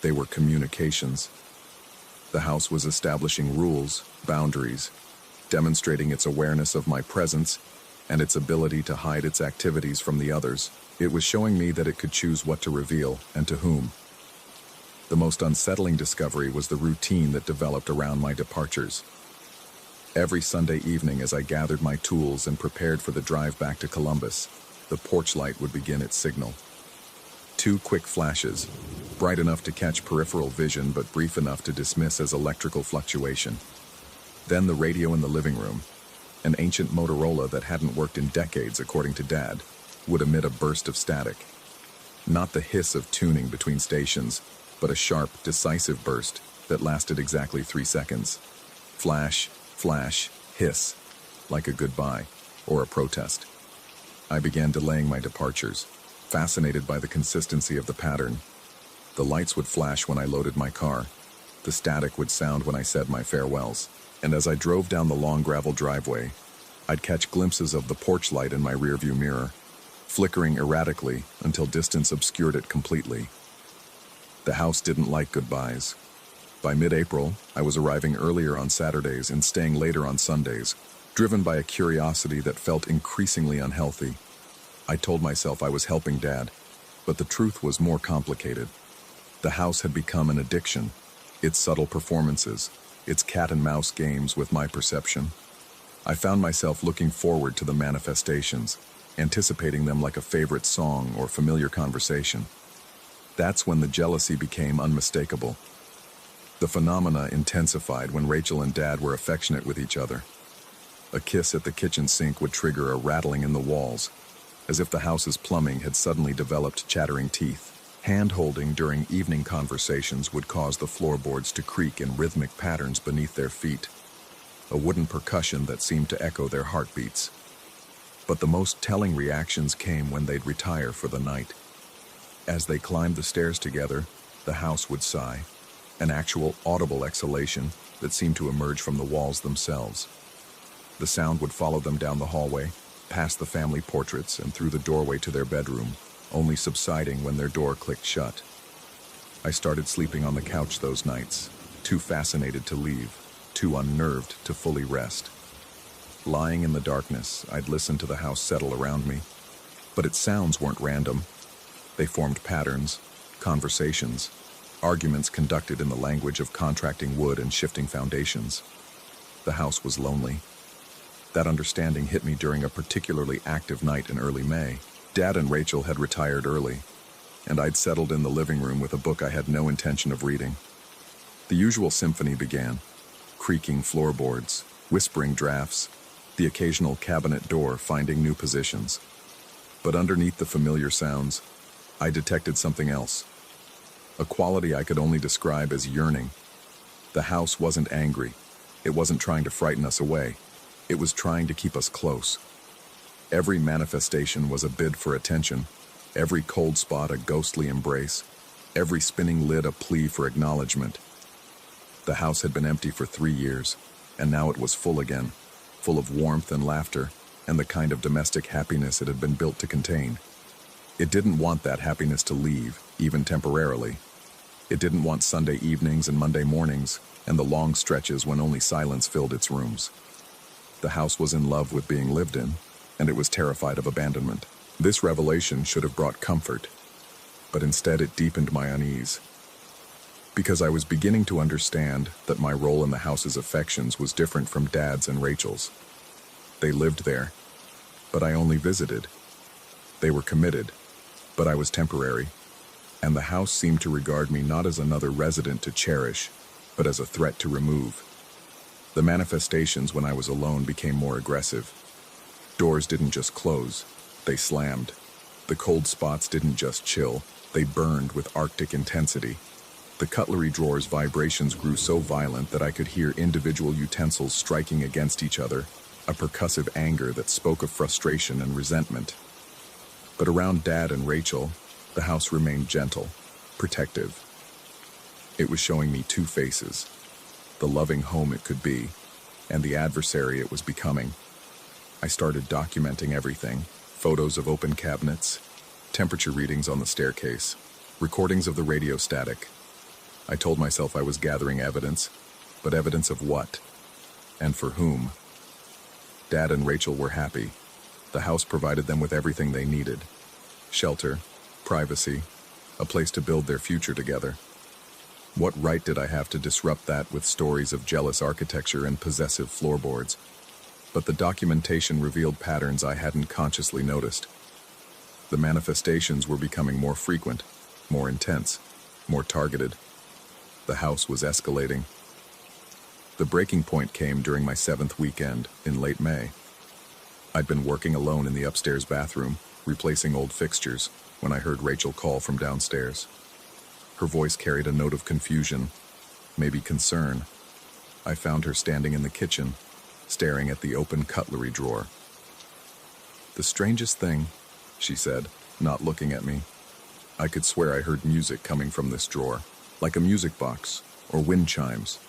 They were communications. The house was establishing rules, boundaries, demonstrating its awareness of my presence and its ability to hide its activities from the others. It was showing me that it could choose what to reveal and to whom. The most unsettling discovery was the routine that developed around my departures. Every Sunday evening as I gathered my tools and prepared for the drive back to Columbus, the porch light would begin its signal. 2 quick flashes, bright enough to catch peripheral vision but brief enough to dismiss as electrical fluctuation. Then the radio in the living room, an ancient Motorola that hadn't worked in decades according to Dad, would emit a burst of static. Not the hiss of tuning between stations, but a sharp, decisive burst that lasted exactly 3 seconds. Flash, flash, hiss, like a goodbye or a protest. I began delaying my departures, fascinated by the consistency of the pattern. The lights would flash when I loaded my car. The static would sound when I said my farewells. And as I drove down the long gravel driveway, I'd catch glimpses of the porch light in my rearview mirror, flickering erratically until distance obscured it completely. The house didn't like goodbyes. By mid-April, I was arriving earlier on Saturdays and staying later on Sundays, driven by a curiosity that felt increasingly unhealthy. I told myself I was helping Dad, but the truth was more complicated. The house had become an addiction, its subtle performances, its cat-and-mouse games with my perception. I found myself looking forward to the manifestations, anticipating them like a favorite song or familiar conversation. That's when the jealousy became unmistakable. The phenomena intensified when Rachel and Dad were affectionate with each other. A kiss at the kitchen sink would trigger a rattling in the walls, as if the house's plumbing had suddenly developed chattering teeth. Hand-holding during evening conversations would cause the floorboards to creak in rhythmic patterns beneath their feet, a wooden percussion that seemed to echo their heartbeats. But the most telling reactions came when they'd retire for the night. As they climbed the stairs together, the house would sigh, an actual audible exhalation that seemed to emerge from the walls themselves. The sound would follow them down the hallway, past the family portraits and through the doorway to their bedroom, only subsiding when their door clicked shut. I started sleeping on the couch those nights, too fascinated to leave, too unnerved to fully rest. Lying in the darkness, I'd listen to the house settle around me. But its sounds weren't random. They formed patterns, conversations, arguments conducted in the language of contracting wood and shifting foundations. The house was lonely. That understanding hit me during a particularly active night in early May. Dad and Rachel had retired early, and I'd settled in the living room with a book I had no intention of reading. The usual symphony began, creaking floorboards, whispering drafts, the occasional cabinet door finding new positions. But underneath the familiar sounds, I detected something else, a quality I could only describe as yearning. The house wasn't angry. It wasn't trying to frighten us away. It was trying to keep us close. Every manifestation was a bid for attention, every cold spot a ghostly embrace, every spinning lid a plea for acknowledgement. The house had been empty for 3 years, and now it was full again, full of warmth and laughter, and the kind of domestic happiness it had been built to contain. It didn't want that happiness to leave, even temporarily. It didn't want Sunday evenings and Monday mornings, and the long stretches when only silence filled its rooms. The house was in love with being lived in, and it was terrified of abandonment. This revelation should have brought comfort, but instead it deepened my unease. Because I was beginning to understand that my role in the house's affections was different from Dad's and Rachel's. They lived there, but I only visited. They were committed, but I was temporary, and the house seemed to regard me not as another resident to cherish, but as a threat to remove. The manifestations when I was alone became more aggressive. Doors didn't just close, they slammed. The cold spots didn't just chill, they burned with Arctic intensity. The cutlery drawer's vibrations grew so violent that I could hear individual utensils striking against each other, a percussive anger that spoke of frustration and resentment. But around Dad and Rachel, the house remained gentle, protective. It was showing me two faces, the loving home it could be, and the adversary it was becoming. I started documenting everything, photos of open cabinets, temperature readings on the staircase, recordings of the radio static. I told myself I was gathering evidence, but evidence of what? And for whom? Dad and Rachel were happy. The house provided them with everything they needed. Shelter, privacy, a place to build their future together. What right did I have to disrupt that with stories of jealous architecture and possessive floorboards? But the documentation revealed patterns I hadn't consciously noticed. The manifestations were becoming more frequent, more intense, more targeted. The house was escalating. The breaking point came during my 7th weekend in late May. I'd been working alone in the upstairs bathroom, replacing old fixtures, when I heard Rachel call from downstairs. Her voice carried a note of confusion, maybe concern. I found her standing in the kitchen, staring at the open cutlery drawer. "The strangest thing," she said, not looking at me. I could swear I heard music coming from this drawer, like a music box or wind chimes.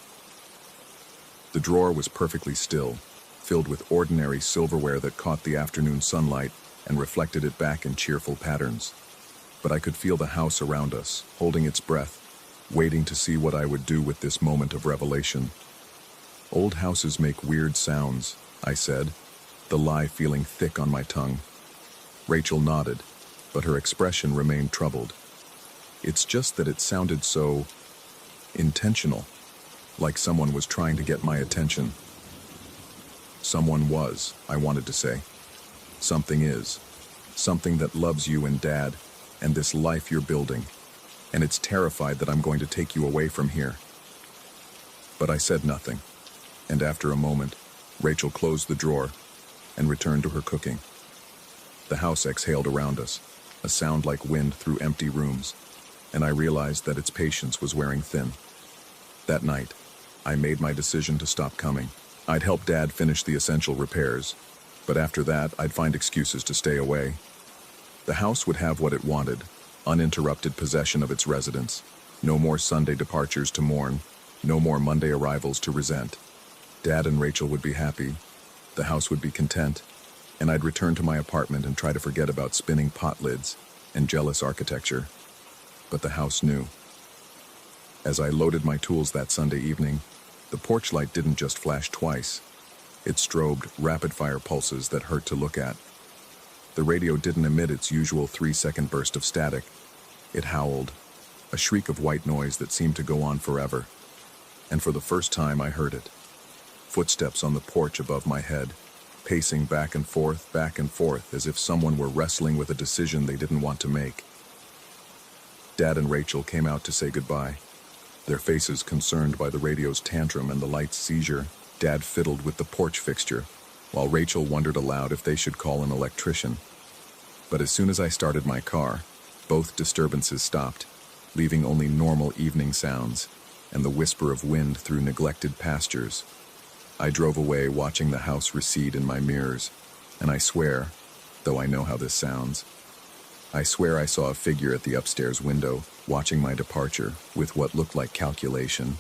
The drawer was perfectly still, filled with ordinary silverware that caught the afternoon sunlight and reflected it back in cheerful patterns. But I could feel the house around us, holding its breath, waiting to see what I would do with this moment of revelation. Old houses make weird sounds, I said, the lie feeling thick on my tongue. Rachel nodded, but her expression remained troubled. It's just that it sounded so intentional, like someone was trying to get my attention. Someone was, I wanted to say. Something is. Something that loves you and Dad, and this life you're building. And it's terrified that I'm going to take you away from here. But I said nothing, and after a moment, Rachel closed the drawer and returned to her cooking. The house exhaled around us, a sound like wind through empty rooms, and I realized that its patience was wearing thin. That night, I made my decision to stop coming. I'd help Dad finish the essential repairs, but after that, I'd find excuses to stay away. The house would have what it wanted, uninterrupted possession of its residents, no more Sunday departures to mourn, no more Monday arrivals to resent. Dad and Rachel would be happy, the house would be content, and I'd return to my apartment and try to forget about spinning pot lids and jealous architecture. But the house knew. As I loaded my tools that Sunday evening, the porch light didn't just flash twice. It strobed rapid-fire pulses that hurt to look at. The radio didn't emit its usual 3-second burst of static. It howled, a shriek of white noise that seemed to go on forever. And for the first time I heard it. Footsteps on the porch above my head, pacing back and forth, as if someone were wrestling with a decision they didn't want to make. Dad and Rachel came out to say goodbye, their faces concerned by the radio's tantrum and the light's seizure. Dad fiddled with the porch fixture, while Rachel wondered aloud if they should call an electrician. But as soon as I started my car, both disturbances stopped, leaving only normal evening sounds and the whisper of wind through neglected pastures. I drove away watching the house recede in my mirrors, and I swear, though I know how this sounds, I swear I saw a figure at the upstairs window, watching my departure with what looked like calculation.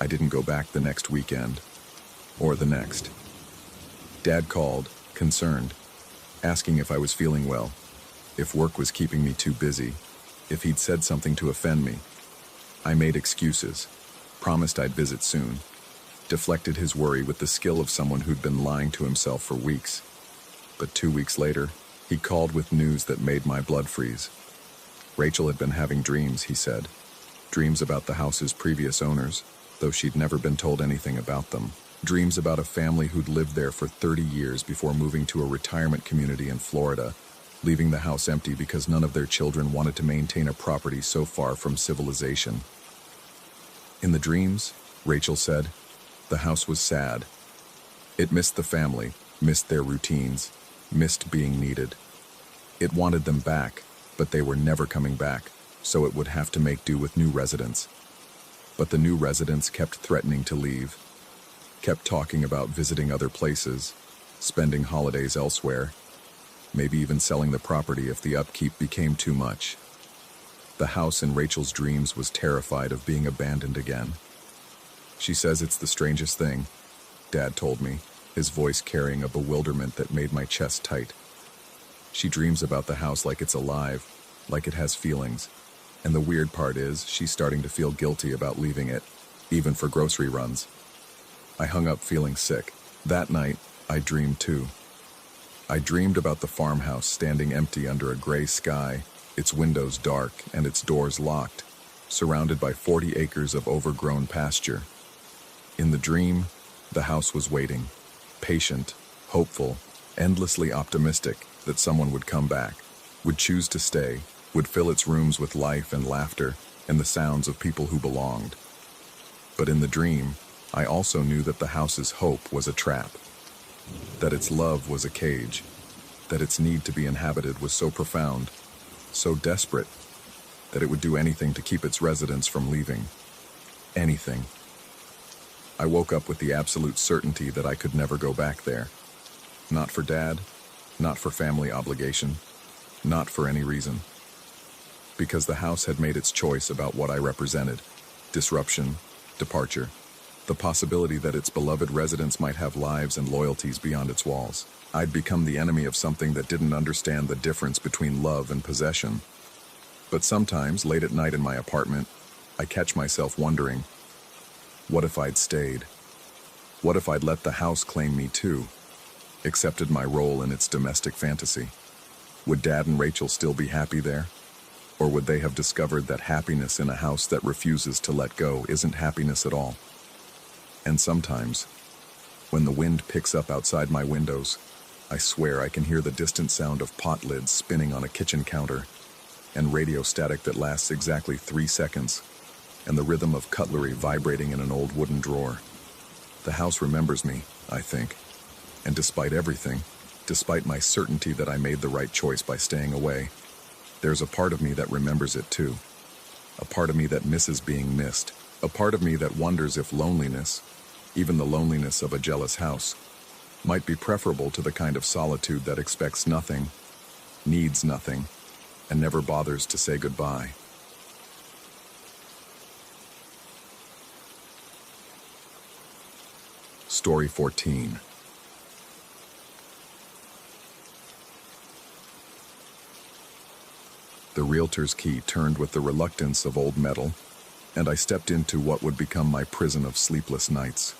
I didn't go back the next weekend, or the next. Dad called, concerned, asking if I was feeling well, if work was keeping me too busy, if he'd said something to offend me. I made excuses, promised I'd visit soon, deflected his worry with the skill of someone who'd been lying to himself for weeks. But 2 weeks later, he called with news that made my blood freeze. Rachel had been having dreams, he said. Dreams about the house's previous owners, though she'd never been told anything about them. Dreams about a family who'd lived there for 30 years before moving to a retirement community in Florida, leaving the house empty because none of their children wanted to maintain a property so far from civilization. In the dreams, Rachel said, the house was sad. It missed the family, missed their routines, missed being needed. It wanted them back, but they were never coming back, so it would have to make do with new residents. But the new residents kept threatening to leave, kept talking about visiting other places, spending holidays elsewhere, maybe even selling the property if the upkeep became too much. The house in Rachel's dreams was terrified of being abandoned again. She says it's the strangest thing, Dad told me, his voice carrying a bewilderment that made my chest tight. She dreams about the house like it's alive, like it has feelings, and the weird part is she's starting to feel guilty about leaving it, even for grocery runs. I hung up feeling sick. That night, I dreamed too. I dreamed about the farmhouse standing empty under a gray sky, its windows dark and its doors locked, surrounded by 40 acres of overgrown pasture. In the dream, the house was waiting, patient, hopeful, endlessly optimistic that someone would come back, would choose to stay, would fill its rooms with life and laughter and the sounds of people who belonged. But in the dream, I also knew that the house's hope was a trap, that its love was a cage, that its need to be inhabited was so profound, so desperate, that it would do anything to keep its residents from leaving. Anything. I woke up with the absolute certainty that I could never go back there. Not for Dad, not for family obligation, not for any reason. because the house had made its choice about what I represented: disruption, departure, the possibility that its beloved residents might have lives and loyalties beyond its walls. I'd become the enemy of something that didn't understand the difference between love and possession. But sometimes, late at night in my apartment, I catch myself wondering, what if I'd stayed? What if I'd let the house claim me too? Accepted my role in its domestic fantasy? Would Dad and Rachel still be happy there? Or would they have discovered that happiness in a house that refuses to let go isn't happiness at all? And sometimes, when the wind picks up outside my windows, I swear I can hear the distant sound of pot lids spinning on a kitchen counter, and radio static that lasts exactly 3 seconds, and the rhythm of cutlery vibrating in an old wooden drawer. The house remembers me, I think, and despite everything, despite my certainty that I made the right choice by staying away, there's a part of me that remembers it too. A part of me that misses being missed. A part of me that wonders if loneliness, even the loneliness of a jealous house, might be preferable to the kind of solitude that expects nothing, needs nothing, and never bothers to say goodbye. Story 14. The realtor's key turned with the reluctance of old metal, and I stepped into what would become my prison of sleepless nights.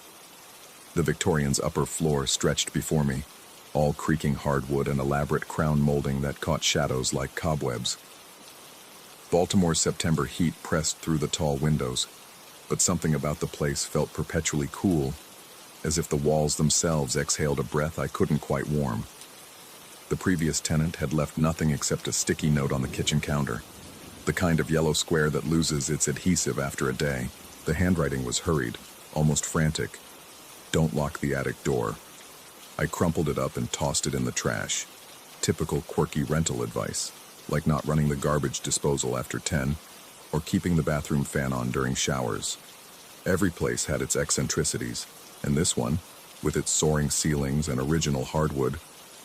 The Victorian's upper floor stretched before me, all creaking hardwood and elaborate crown molding that caught shadows like cobwebs. Baltimore's September heat pressed through the tall windows, but something about the place felt perpetually cool, as if the walls themselves exhaled a breath I couldn't quite warm. The previous tenant had left nothing except a sticky note on the kitchen counter, the kind of yellow square that loses its adhesive after a day. The handwriting was hurried, almost frantic. "Don't lock the attic door." I crumpled it up and tossed it in the trash. Typical quirky rental advice, like not running the garbage disposal after 10, or keeping the bathroom fan on during showers. Every place had its eccentricities, and this one, with its soaring ceilings and original hardwood,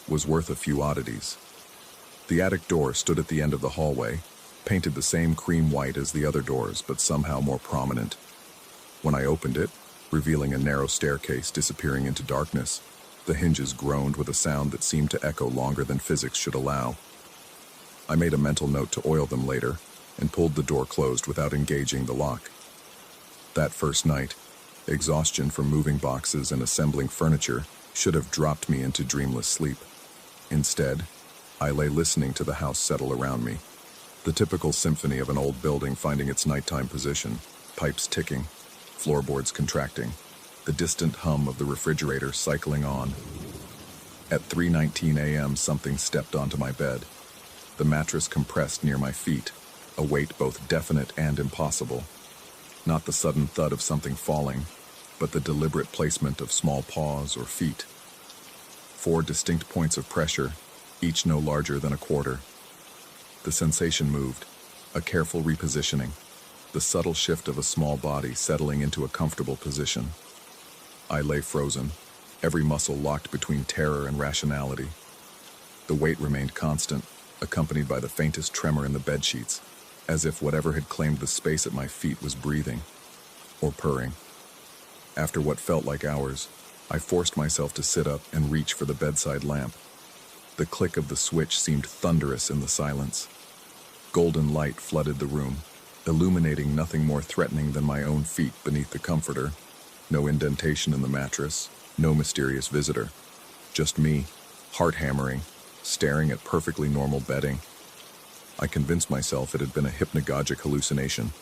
was worth a few oddities. The attic door stood at the end of the hallway, painted the same cream white as the other doors, but somehow more prominent. When I opened it, revealing a narrow staircase disappearing into darkness, the hinges groaned with a sound that seemed to echo longer than physics should allow. I made a mental note to oil them later, and pulled the door closed without engaging the lock. That first night, exhaustion from moving boxes and assembling furniture should have dropped me into dreamless sleep. Instead, I lay listening to the house settle around me, the typical symphony of an old building finding its nighttime position, pipes ticking, floorboards contracting, the distant hum of the refrigerator cycling on. At 3:19 a.m., something stepped onto my bed. The mattress compressed near my feet, a weight both definite and impossible. Not the sudden thud of something falling, but the deliberate placement of small paws or feet. 4 distinct points of pressure, each no larger than a quarter. The sensation moved, a careful repositioning, the subtle shift of a small body settling into a comfortable position. I lay frozen, every muscle locked between terror and rationality. The weight remained constant, accompanied by the faintest tremor in the bedsheets, as if whatever had claimed the space at my feet was breathing, or purring. After what felt like hours, I forced myself to sit up and reach for the bedside lamp. The click of the switch seemed thunderous in the silence. Golden light flooded the room, illuminating nothing more threatening than my own feet beneath the comforter. No indentation in the mattress, no mysterious visitor. Just me, heart hammering, staring at perfectly normal bedding. I convinced myself it had been a hypnagogic hallucination.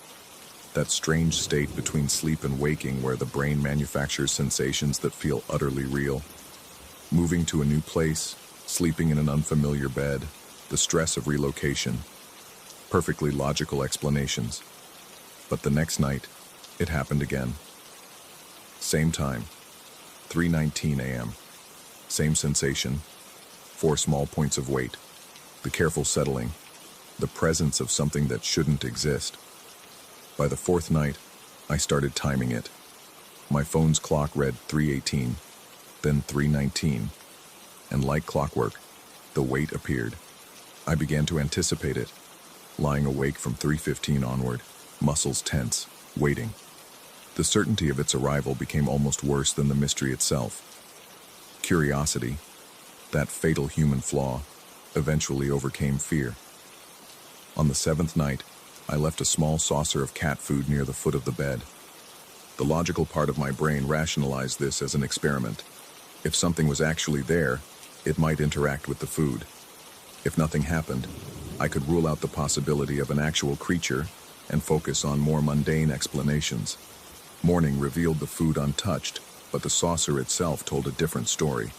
That strange state between sleep and waking where the brain manufactures sensations that feel utterly real. Moving to a new place, sleeping in an unfamiliar bed, the stress of relocation. Perfectly logical explanations. But the next night, it happened again. Same time, 3:19 a.m. Same sensation, 4 small points of weight, the careful settling, the presence of something that shouldn't exist. By the 4th night, I started timing it. My phone's clock read 3:18, then 3:19, and like clockwork, the weight appeared. I began to anticipate it, lying awake from 3:15 onward, muscles tense, waiting. The certainty of its arrival became almost worse than the mystery itself. Curiosity, that fatal human flaw, eventually overcame fear. On the seventh night, I left a small saucer of cat food near the foot of the bed. The logical part of my brain rationalized this as an experiment. If something was actually there, it might interact with the food. If nothing happened, I could rule out the possibility of an actual creature and focus on more mundane explanations. Morning revealed the food untouched, but the saucer itself told a different story.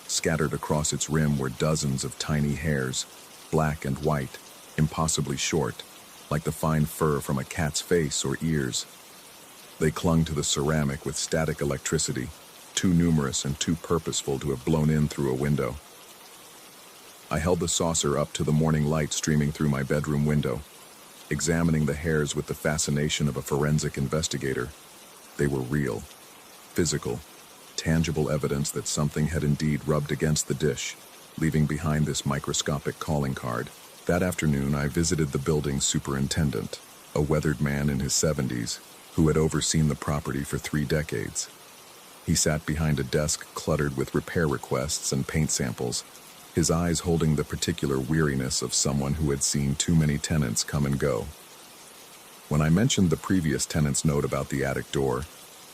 Scattered across its rim were dozens of tiny hairs, black and white, impossibly short, like the fine fur from a cat's face or ears. They clung to the ceramic with static electricity, too numerous and too purposeful to have blown in through a window. I held the saucer up to the morning light streaming through my bedroom window, examining the hairs with the fascination of a forensic investigator. They were real, physical, tangible evidence that something had indeed rubbed against the dish, leaving behind this microscopic calling card. That afternoon, I visited the building's superintendent, a weathered man in his 70s, who had overseen the property for 3 decades. He sat behind a desk cluttered with repair requests and paint samples, his eyes holding the particular weariness of someone who had seen too many tenants come and go. When I mentioned the previous tenant's note about the attic door,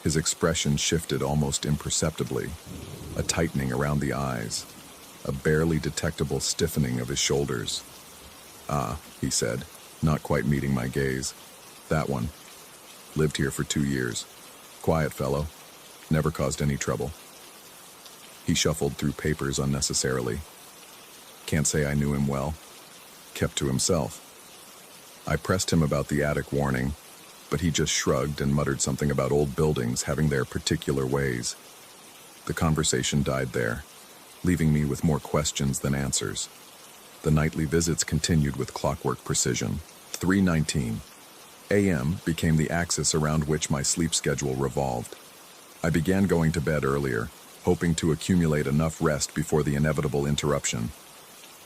his expression shifted almost imperceptibly, a tightening around the eyes, a barely detectable stiffening of his shoulders. "Ah," he said, not quite meeting my gaze. "That one. Lived here for 2 years. Quiet fellow. Never caused any trouble." He shuffled through papers unnecessarily. Can't say I knew him well. Kept to himself. I pressed him about the attic warning, but he just shrugged and muttered something about old buildings having their particular ways. The conversation died there, leaving me with more questions than answers. The nightly visits continued with clockwork precision. 3:19 a.m. became the axis around which my sleep schedule revolved. I began going to bed earlier, hoping to accumulate enough rest before the inevitable interruption.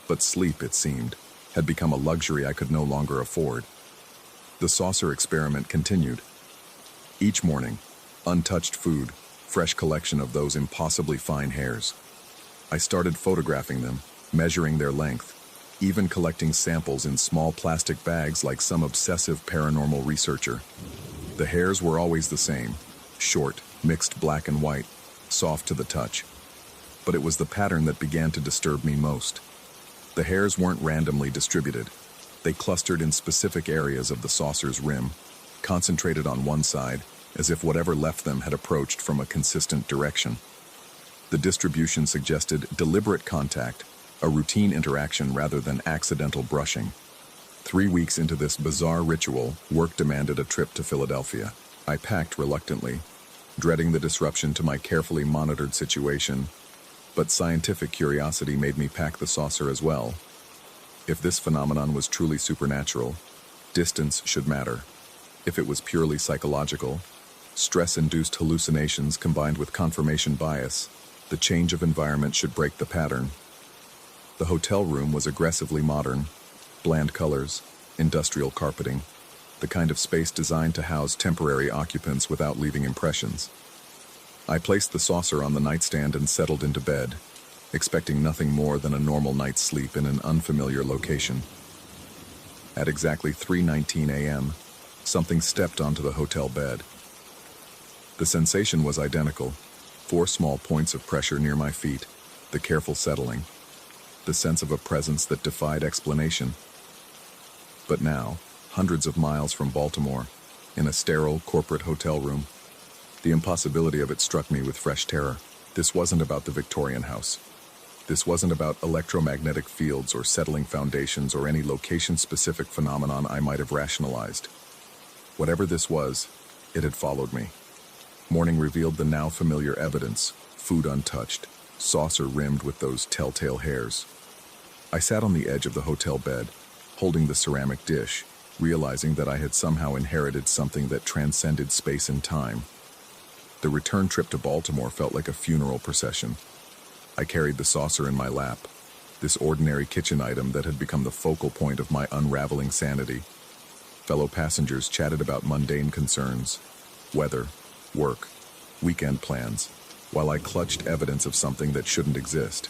But sleep, it seemed, had become a luxury I could no longer afford. The saucer experiment continued. Each morning, untouched food, fresh collection of those impossibly fine hairs. I started photographing them, measuring their length, even collecting samples in small plastic bags like some obsessive paranormal researcher. The hairs were always the same, short, mixed black and white, soft to the touch. But it was the pattern that began to disturb me most. The hairs weren't randomly distributed. They clustered in specific areas of the saucer's rim, concentrated on one side, as if whatever left them had approached from a consistent direction. The distribution suggested deliberate contact, a routine interaction rather than accidental brushing. 3 weeks into this bizarre ritual, work demanded a trip to Philadelphia. I packed reluctantly, dreading the disruption to my carefully monitored situation, but scientific curiosity made me pack the saucer as well. If this phenomenon was truly supernatural, distance should matter. If it was purely psychological, stress-induced hallucinations combined with confirmation bias, the change of environment should break the pattern. The hotel room was aggressively modern, bland colors, industrial carpeting, the kind of space designed to house temporary occupants without leaving impressions. I placed the saucer on the nightstand and settled into bed, expecting nothing more than a normal night's sleep in an unfamiliar location. At exactly 3:19 a.m., something stepped onto the hotel bed. The sensation was identical: 4 small points of pressure near my feet, the careful settling, the sense of a presence that defied explanation. But now, hundreds of miles from Baltimore, in a sterile corporate hotel room, the impossibility of it struck me with fresh terror. This wasn't about the Victorian house. This wasn't about electromagnetic fields or settling foundations or any location-specific phenomenon I might have rationalized. Whatever this was, it had followed me. Morning revealed the now familiar evidence: food untouched, saucer rimmed with those telltale hairs. I sat on the edge of the hotel bed, holding the ceramic dish, realizing that I had somehow inherited something that transcended space and time. The return trip to Baltimore felt like a funeral procession. I carried the saucer in my lap, this ordinary kitchen item that had become the focal point of my unraveling sanity. Fellow passengers chatted about mundane concerns, weather, work, weekend plans, while I clutched evidence of something that shouldn't exist.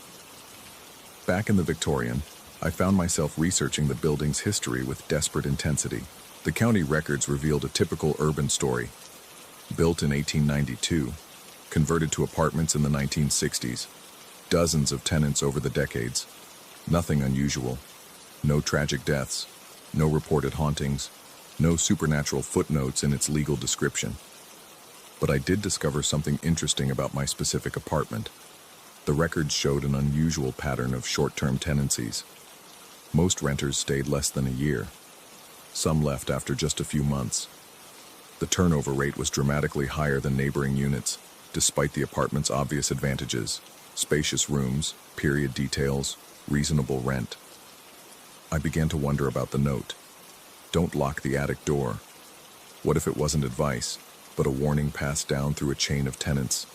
Back in the Victorian, I found myself researching the building's history with desperate intensity. The county records revealed a typical urban story. Built in 1892, converted to apartments in the 1960s, dozens of tenants over the decades. Nothing unusual. No tragic deaths, no reported hauntings, no supernatural footnotes in its legal description. But I did discover something interesting about my specific apartment. The records showed an unusual pattern of short-term tenancies. Most renters stayed less than a year. Some left after just a few months. The turnover rate was dramatically higher than neighboring units, despite the apartment's obvious advantages: spacious rooms, period details, reasonable rent. I began to wonder about the note. Don't lock the attic door. What if it wasn't advice, but a warning passed down through a chain of tenants,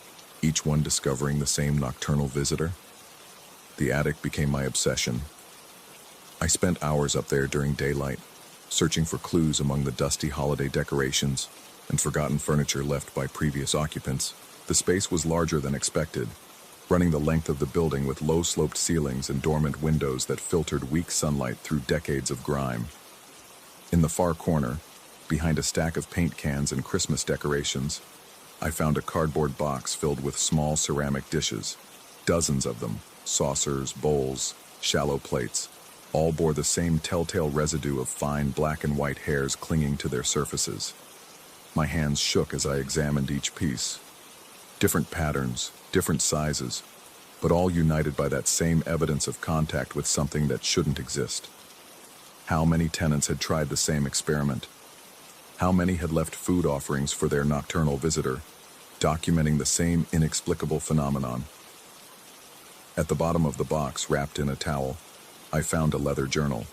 each one discovering the same nocturnal visitor? The attic became my obsession. I spent hours up there during daylight, searching for clues among the dusty holiday decorations and forgotten furniture left by previous occupants. The space was larger than expected, running the length of the building with low-sloped ceilings and dormant windows that filtered weak sunlight through decades of grime. In the far corner, behind a stack of paint cans and Christmas decorations, I found a cardboard box filled with small ceramic dishes. Dozens of them, saucers, bowls, shallow plates, all bore the same telltale residue of fine black and white hairs clinging to their surfaces. My hands shook as I examined each piece. Different patterns, different sizes, but all united by that same evidence of contact with something that shouldn't exist. How many tenants had tried the same experiment? How many had left food offerings for their nocturnal visitor, documenting the same inexplicable phenomenon? At the bottom of the box, wrapped in a towel, I found a leather journal.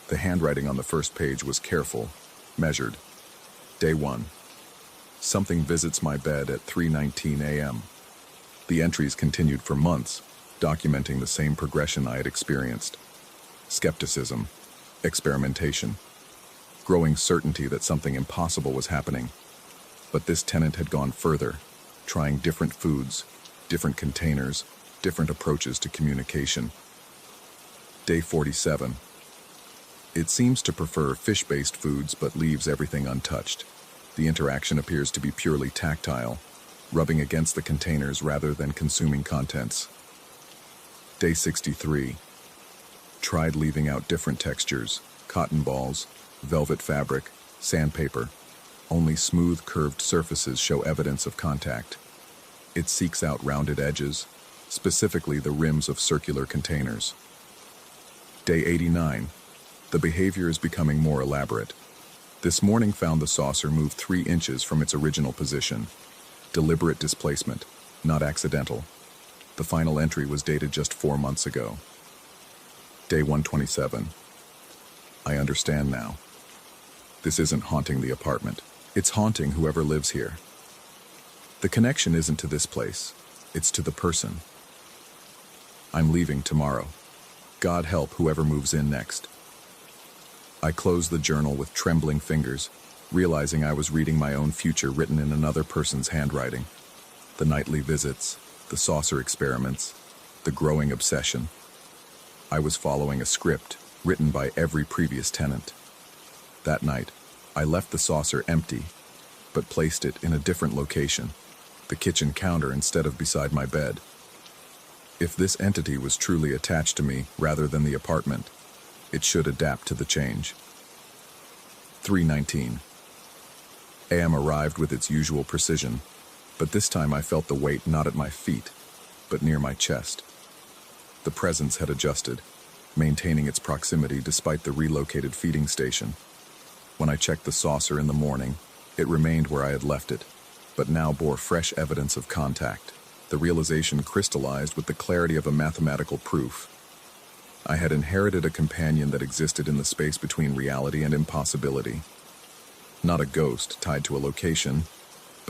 The handwriting on the first page was careful, measured. Day 1. Something visits my bed at 3:19 a.m. The entries continued for months, documenting the same progression I had experienced. Skepticism, experimentation, growing certainty that something impossible was happening. But this tenant had gone further, trying different foods, different containers, different approaches to communication. Day 47. It seems to prefer fish-based foods but leaves everything untouched. The interaction appears to be purely tactile, rubbing against the containers rather than consuming contents. Day 63. Tried leaving out different textures, cotton balls, velvet fabric, sandpaper. Only smooth, curved surfaces show evidence of contact. It seeks out rounded edges, specifically the rims of circular containers. Day 89. The behavior is becoming more elaborate. This morning found the saucer move 3 inches from its original position. Deliberate displacement, not accidental. The final entry was dated just 4 months ago. Day 127. I understand now. This isn't haunting the apartment. It's haunting whoever lives here. The connection isn't to this place. It's to the person. I'm leaving tomorrow. God help whoever moves in next. I closed the journal with trembling fingers, realizing I was reading my own future written in another person's handwriting. The nightly visits, the saucer experiments, the growing obsession. I was following a script written by every previous tenant. That night, I left the saucer empty, but placed it in a different location, the kitchen counter instead of beside my bed. If this entity was truly attached to me rather than the apartment, it should adapt to the change. 3:19 a.m. arrived with its usual precision, but this time I felt the weight not at my feet, but near my chest. The presence had adjusted, maintaining its proximity despite the relocated feeding station. When I checked the saucer in the morning, it remained where I had left it, but now bore fresh evidence of contact. The realization crystallized with the clarity of a mathematical proof. I had inherited a companion that existed in the space between reality and impossibility. Not a ghost tied to a location,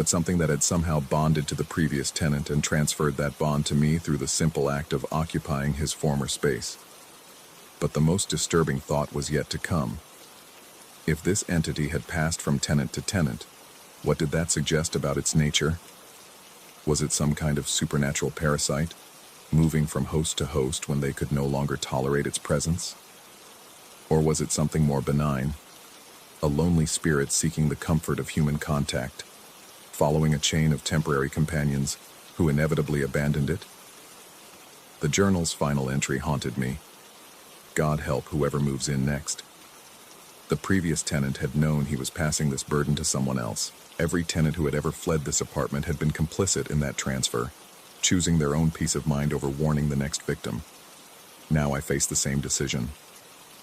but something that had somehow bonded to the previous tenant and transferred that bond to me through the simple act of occupying his former space. But the most disturbing thought was yet to come. If this entity had passed from tenant to tenant, what did that suggest about its nature? Was it some kind of supernatural parasite, moving from host to host when they could no longer tolerate its presence? Or was it something more benign, a lonely spirit seeking the comfort of human contact, following a chain of temporary companions who inevitably abandoned it? The journal's final entry haunted me. God help whoever moves in next. The previous tenant had known he was passing this burden to someone else. Every tenant who had ever fled this apartment had been complicit in that transfer, choosing their own peace of mind over warning the next victim. Now I faced the same decision.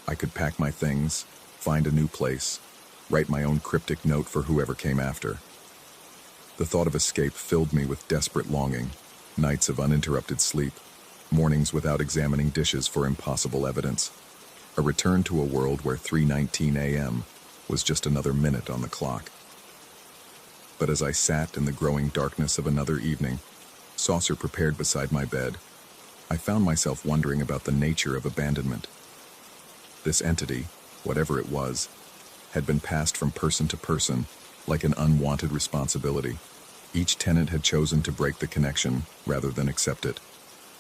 I could pack my things, find a new place, write my own cryptic note for whoever came after. The thought of escape filled me with desperate longing, nights of uninterrupted sleep, mornings without examining dishes for impossible evidence, a return to a world where 3:19 a.m. was just another minute on the clock. But as I sat in the growing darkness of another evening, saucer prepared beside my bed, I found myself wondering about the nature of abandonment. This entity, whatever it was, had been passed from person to person like an unwanted responsibility. Each tenant had chosen to break the connection rather than accept it.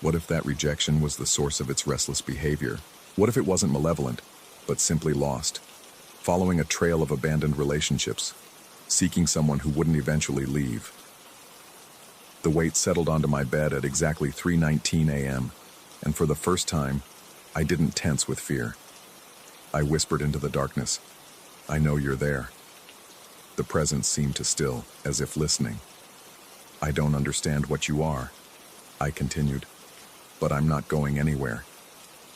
What if that rejection was the source of its restless behavior? What if it wasn't malevolent, but simply lost, following a trail of abandoned relationships, seeking someone who wouldn't eventually leave? The weight settled onto my bed at exactly 3:19 a.m., and for the first time, I didn't tense with fear. I whispered into the darkness, "I know you're there." The presence seemed to still, as if listening. "I don't understand what you are," I continued, "but I'm not going anywhere."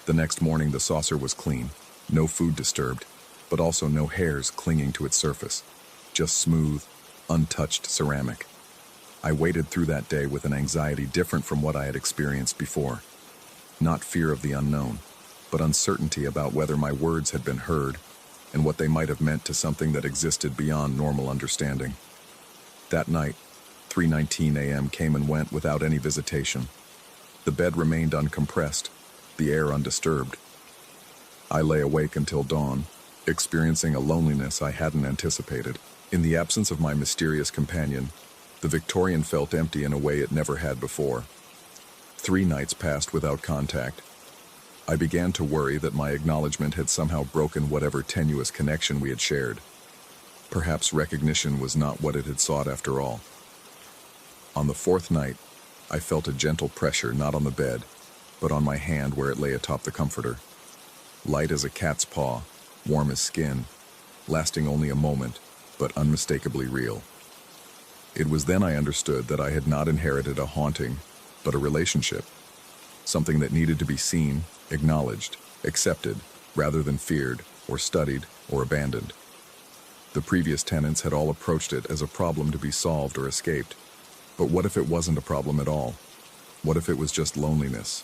The next morning the saucer was clean, no food disturbed, but also no hairs clinging to its surface, just smooth, untouched ceramic. I waited through that day with an anxiety different from what I had experienced before. Not fear of the unknown, but uncertainty about whether my words had been heard and what they might have meant to something that existed beyond normal understanding. That night, 3:19 a.m. came and went without any visitation. The bed remained uncompressed, the air undisturbed. I lay awake until dawn, experiencing a loneliness I hadn't anticipated. In the absence of my mysterious companion, the Victorian felt empty in a way it never had before. 3 nights passed without contact. I began to worry that my acknowledgement had somehow broken whatever tenuous connection we had shared. Perhaps recognition was not what it had sought after all. On the 4th night, I felt a gentle pressure not on the bed, but on my hand where it lay atop the comforter. Light as a cat's paw, warm as skin, lasting only a moment, but unmistakably real. It was then I understood that I had not inherited a haunting, but a relationship. Something that needed to be seen, acknowledged, accepted, rather than feared, or studied, or abandoned. The previous tenants had all approached it as a problem to be solved or escaped. But what if it wasn't a problem at all? What if it was just loneliness,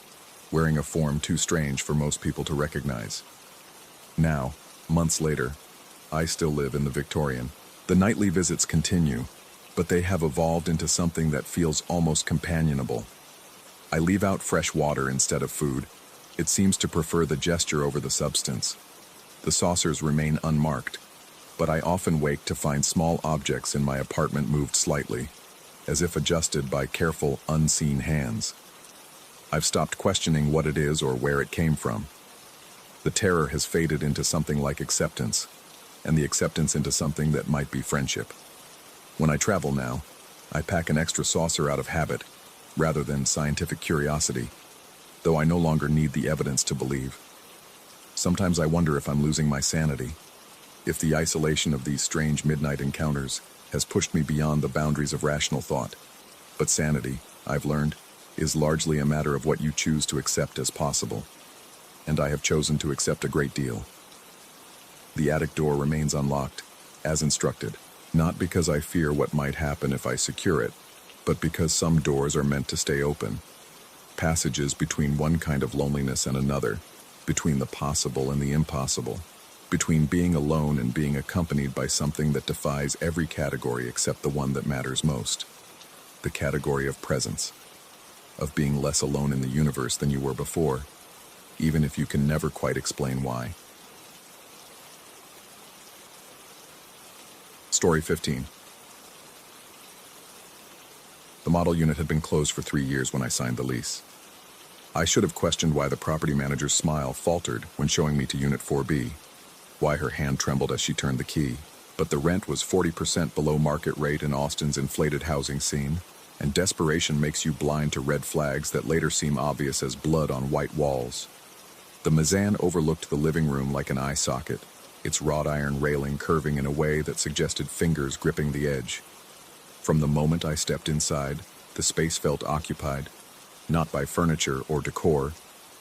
wearing a form too strange for most people to recognize? Now, months later, I still live in the Victorian. The nightly visits continue, but they have evolved into something that feels almost companionable. I leave out fresh water instead of food. It seems to prefer the gesture over the substance. The saucers remain unmarked, but I often wake to find small objects in my apartment moved slightly, as if adjusted by careful, unseen hands. I've stopped questioning what it is or where it came from. The terror has faded into something like acceptance, and the acceptance into something that might be friendship. When I travel now, I pack an extra saucer out of habit, rather than scientific curiosity, though I no longer need the evidence to believe. Sometimes I wonder if I'm losing my sanity, if the isolation of these strange midnight encounters has pushed me beyond the boundaries of rational thought. But sanity, I've learned, is largely a matter of what you choose to accept as possible. And I have chosen to accept a great deal. The attic door remains unlocked, as instructed, not because I fear what might happen if I secure it, but because some doors are meant to stay open. Passages between one kind of loneliness and another, between the possible and the impossible. between being alone and being accompanied by something that defies every category except the one that matters most. The category of presence, of being less alone in the universe than you were before, even if you can never quite explain why. Story 15. The model unit had been closed for 3 years when I signed the lease. I should have questioned why the property manager's smile faltered when showing me to Unit 4B, why her hand trembled as she turned the key, but the rent was 40% below market rate in Austin's inflated housing scene, and desperation makes you blind to red flags that later seem obvious as blood on white walls. The mezzanine overlooked the living room like an eye socket, its wrought iron railing curving in a way that suggested fingers gripping the edge. From the moment I stepped inside, the space felt occupied, not by furniture or decor,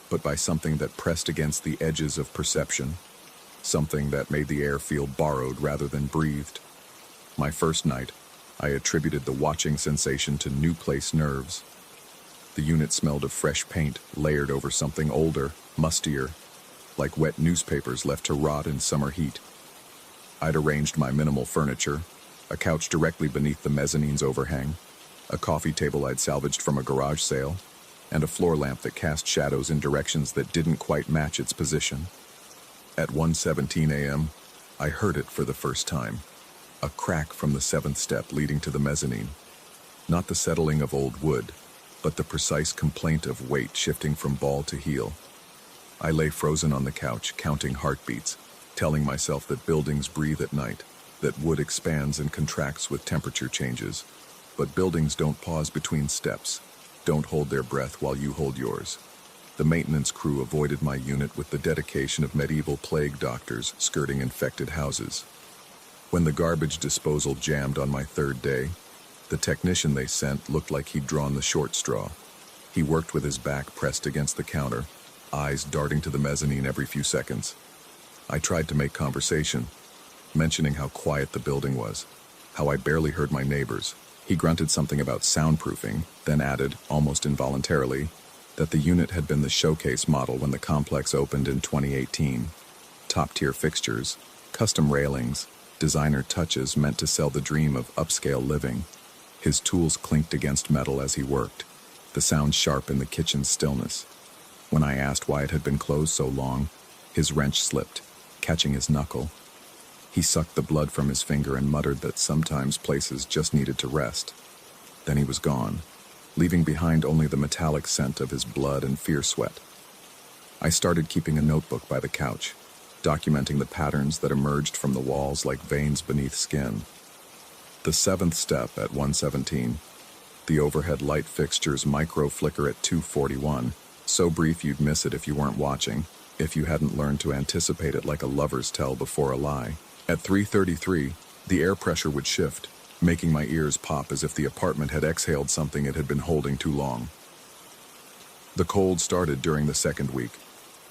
but by something that pressed against the edges of perception, something that made the air feel borrowed rather than breathed. My first night, I attributed the watching sensation to new place nerves. The unit smelled of fresh paint layered over something older, mustier, like wet newspapers left to rot in summer heat. I'd arranged my minimal furniture, a couch directly beneath the mezzanine's overhang, a coffee table I'd salvaged from a garage sale, and a floor lamp that cast shadows in directions that didn't quite match its position. At 1:17 a.m., I heard it for the first time, a crack from the 7th step leading to the mezzanine. Not the settling of old wood, but the precise complaint of weight shifting from ball to heel. I lay frozen on the couch, counting heartbeats, telling myself that buildings breathe at night, that wood expands and contracts with temperature changes. But buildings don't pause between steps, don't hold their breath while you hold yours. The maintenance crew avoided my unit with the dedication of medieval plague doctors skirting infected houses. When the garbage disposal jammed on my 3rd day, the technician they sent looked like he'd drawn the short straw. He worked with his back pressed against the counter, eyes darting to the mezzanine every few seconds. I tried to make conversation, mentioning how quiet the building was, how I barely heard my neighbors. He grunted something about soundproofing, then added, almost involuntarily, that the unit had been the showcase model when the complex opened in 2018. Top-tier fixtures, custom railings, designer touches meant to sell the dream of upscale living. His tools clinked against metal as he worked, the sound sharp in the kitchen's stillness. When I asked why it had been closed so long, his wrench slipped, catching his knuckle. He sucked the blood from his finger and muttered that sometimes places just needed to rest. Then he was gone, leaving behind only the metallic scent of his blood and fear sweat. I started keeping a notebook by the couch, documenting the patterns that emerged from the walls like veins beneath skin. The 7th step at 1:17, the overhead light fixture's micro flicker at 2:41, so brief you'd miss it if you weren't watching, if you hadn't learned to anticipate it like a lover's tell before a lie. At 3:33, the air pressure would shift, making my ears pop as if the apartment had exhaled something it had been holding too long. The cold started during the 2nd week.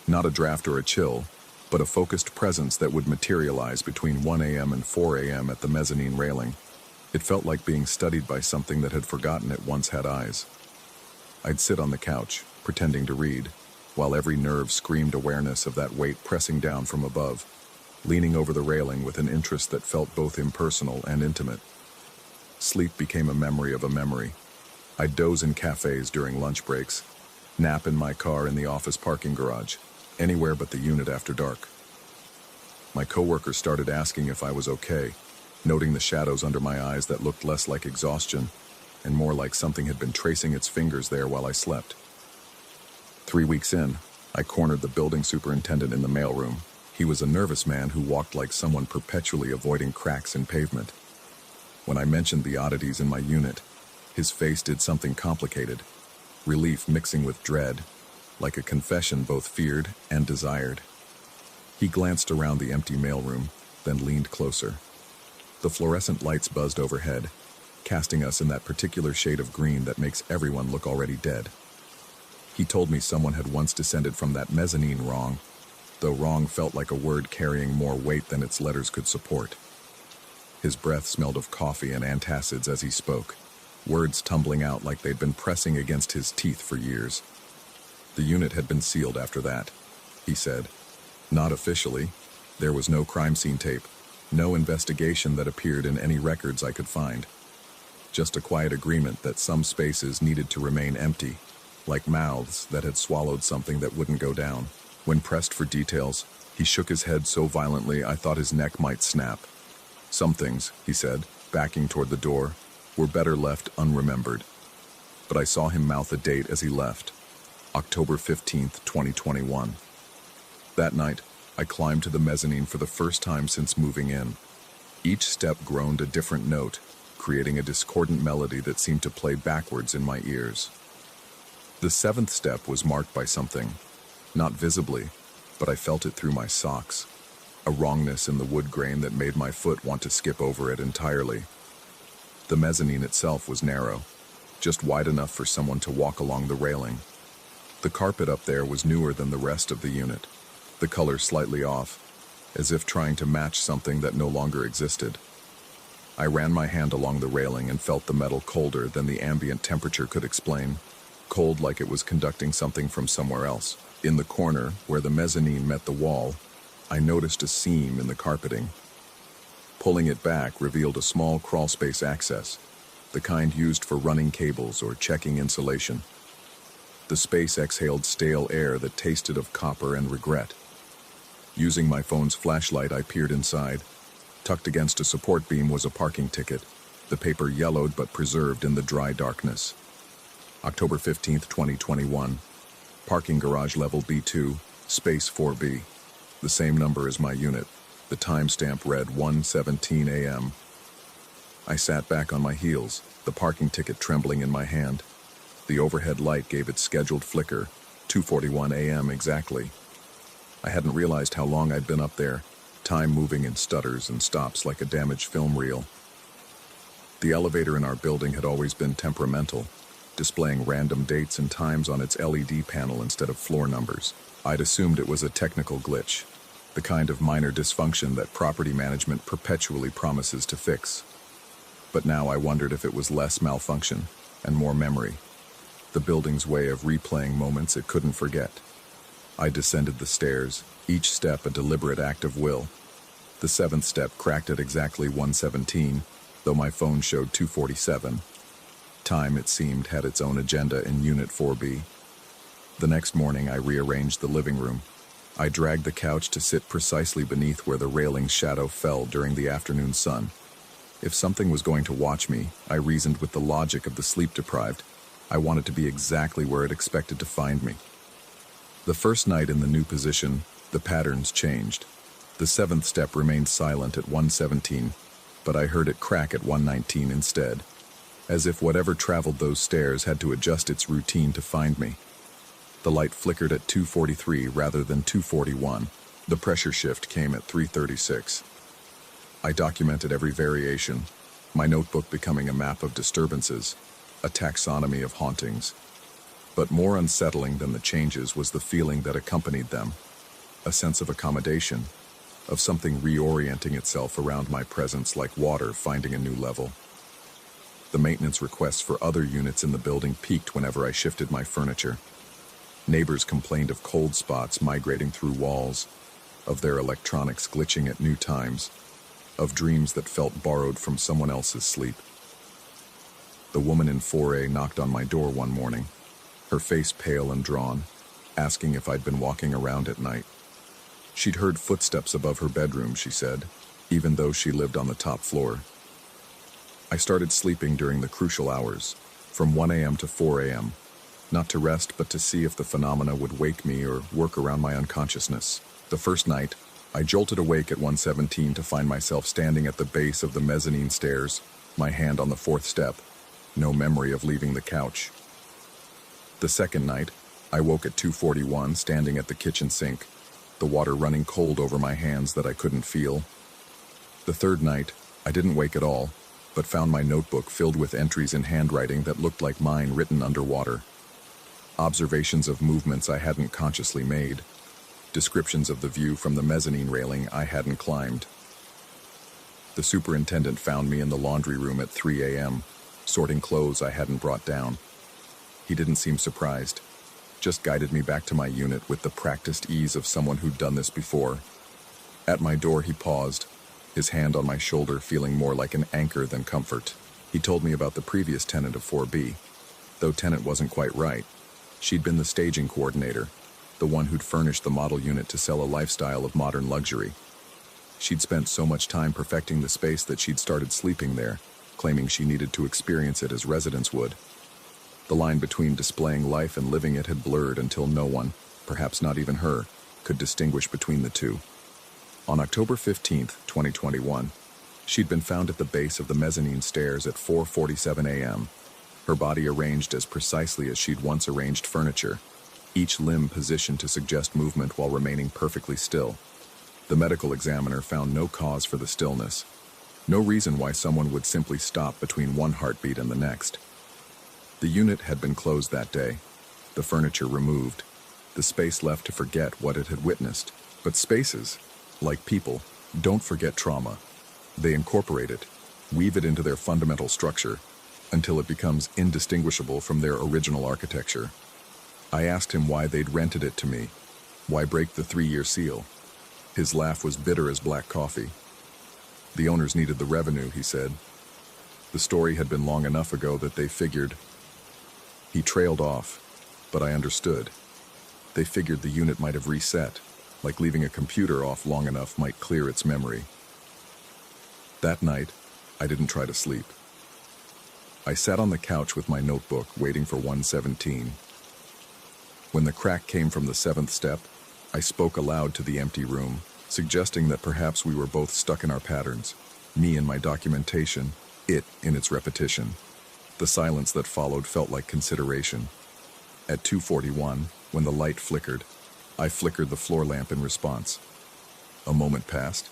Not a draft or a chill, but a focused presence that would materialize between 1 a.m. and 4 a.m. at the mezzanine railing. It felt like being studied by something that had forgotten it once had eyes. I'd sit on the couch, pretending to read, while every nerve screamed awareness of that weight pressing down from above, leaning over the railing with an interest that felt both impersonal and intimate. Sleep became a memory of a memory. I'd doze in cafes during lunch breaks, nap in my car in the office parking garage, anywhere but the unit after dark. My coworker started asking if I was okay, noting the shadows under my eyes that looked less like exhaustion and more like something had been tracing its fingers there while I slept. 3 weeks in, I cornered the building superintendent in the mailroom. He was a nervous man who walked like someone perpetually avoiding cracks in pavement. When I mentioned the oddities in my unit, his face did something complicated, relief mixing with dread, like a confession both feared and desired. He glanced around the empty mailroom, then leaned closer. The fluorescent lights buzzed overhead, casting us in that particular shade of green that makes everyone look already dead. He told me someone had once descended from that mezzanine wrong, though wrong felt like a word carrying more weight than its letters could support. His breath smelled of coffee and antacids as he spoke, words tumbling out like they'd been pressing against his teeth for years. The unit had been sealed after that, he said. Not officially, There was no crime scene tape, no investigation that appeared in any records I could find. Just a quiet agreement that some spaces needed to remain empty, like mouths that had swallowed something that wouldn't go down. When pressed for details, he shook his head so violently I thought his neck might snap. Some things, he said, backing toward the door, were better left unremembered. But I saw him mouth a date as he left, October 15th, 2021. That night, I climbed to the mezzanine for the first time since moving in. Each step groaned a different note, creating a discordant melody that seemed to play backwards in my ears. The seventh step was marked by something, not visibly, but I felt it through my socks, a wrongness in the wood grain that made my foot want to skip over it entirely. The mezzanine itself was narrow, just wide enough for someone to walk along the railing. The carpet up there was newer than the rest of the unit, the color slightly off, as if trying to match something that no longer existed. I ran my hand along the railing and felt the metal colder than the ambient temperature could explain, cold like it was conducting something from somewhere else. In the corner, where the mezzanine met the wall, I noticed a seam in the carpeting. Pulling it back revealed a small crawlspace access, the kind used for running cables or checking insulation. The space exhaled stale air that tasted of copper and regret. Using my phone's flashlight, I peered inside. Tucked against a support beam was a parking ticket, the paper yellowed but preserved in the dry darkness. October 15th, 2021. Parking garage level B2, space 4B. The same number as my unit. The timestamp read 1:17 a.m. I sat back on my heels, the parking ticket trembling in my hand. The overhead light gave its scheduled flicker, 2:41 a.m. exactly. I hadn't realized how long I'd been up there, time moving in stutters and stops like a damaged film reel. The elevator in our building had always been temperamental, displaying random dates and times on its LED panel instead of floor numbers. I'd assumed it was a technical glitch, the kind of minor dysfunction that property management perpetually promises to fix. But now I wondered if it was less malfunction and more memory, the building's way of replaying moments it couldn't forget. I descended the stairs, each step a deliberate act of will. The seventh step cracked at exactly 1:17, though my phone showed 2:47. Time, it seemed, had its own agenda in Unit 4B. The next morning, I rearranged the living room. I dragged the couch to sit precisely beneath where the railing's shadow fell during the afternoon sun. If something was going to watch me, I reasoned with the logic of the sleep-deprived, I wanted to be exactly where it expected to find me. The first night in the new position, the patterns changed. The seventh step remained silent at 1:17, but I heard it crack at 1:19 instead, as if whatever traveled those stairs had to adjust its routine to find me. The light flickered at 2:43 rather than 2:41. The pressure shift came at 3:36. I documented every variation, my notebook becoming a map of disturbances, a taxonomy of hauntings. But more unsettling than the changes was the feeling that accompanied them, a sense of accommodation, of something reorienting itself around my presence like water finding a new level. The maintenance requests for other units in the building peaked whenever I shifted my furniture. Neighbors complained of cold spots migrating through walls, of their electronics glitching at new times, of dreams that felt borrowed from someone else's sleep. The woman in 4A knocked on my door one morning, her face pale and drawn, asking if I'd been walking around at night. She'd heard footsteps above her bedroom, she said, even though she lived on the top floor. I started sleeping during the crucial hours, from 1 a.m. to 4 a.m., not to rest but to see if the phenomena would wake me or work around my unconsciousness. The first night, I jolted awake at 1:17 to find myself standing at the base of the mezzanine stairs, my hand on the fourth step, no memory of leaving the couch. The second night, I woke at 2:41 standing at the kitchen sink, the water running cold over my hands that I couldn't feel. The third night, I didn't wake at all, but found my notebook filled with entries in handwriting that looked like mine written underwater. Observations of movements I hadn't consciously made, descriptions of the view from the mezzanine railing I hadn't climbed. The superintendent found me in the laundry room at 3 a.m., sorting clothes I hadn't brought down. He didn't seem surprised, just guided me back to my unit with the practiced ease of someone who'd done this before. At my door, he paused, his hand on my shoulder feeling more like an anchor than comfort. He told me about the previous tenant of 4B. Though tenant wasn't quite right. She'd been the staging coordinator, the one who'd furnished the model unit to sell a lifestyle of modern luxury. She'd spent so much time perfecting the space that she'd started sleeping there, claiming she needed to experience it as residents would. The line between displaying life and living it had blurred until no one, perhaps not even her, could distinguish between the two. On October 15th, 2021, she'd been found at the base of the mezzanine stairs at 4:47 a.m., her body arranged as precisely as she'd once arranged furniture, each limb positioned to suggest movement while remaining perfectly still. The medical examiner found no cause for the stillness, no reason why someone would simply stop between one heartbeat and the next. The unit had been closed that day, the furniture removed, the space left to forget what it had witnessed. But spaces, like people, don't forget trauma. They incorporate it, weave it into their fundamental structure, until it becomes indistinguishable from their original architecture. I asked him why they'd rented it to me. Why break the 3-year seal? His laugh was bitter as black coffee. The owners needed the revenue, he said. The story had been long enough ago that they figured. He trailed off, but I understood. They figured the unit might have reset, like leaving a computer off long enough might clear its memory. That night, I didn't try to sleep. I sat on the couch with my notebook, waiting for 1:17. When the crack came from the 7th step, I spoke aloud to the empty room, suggesting that perhaps we were both stuck in our patterns, me in my documentation, it in its repetition. The silence that followed felt like consideration. At 2:41, when the light flickered, I flickered the floor lamp in response. A moment passed,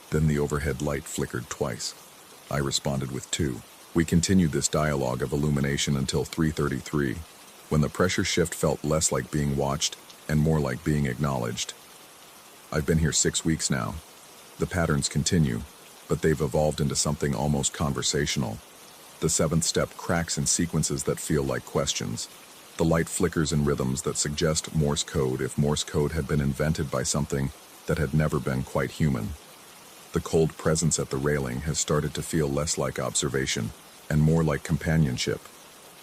then the overhead light flickered twice. I responded with 2. We continued this dialogue of illumination until 3:33, when the pressure shift felt less like being watched and more like being acknowledged. I've been here 6 weeks now. The patterns continue, but they've evolved into something almost conversational. The 7th step cracks in sequences that feel like questions. The light flickers in rhythms that suggest Morse code if Morse code had been invented by something that had never been quite human. The cold presence at the railing has started to feel less like observation and more like companionship,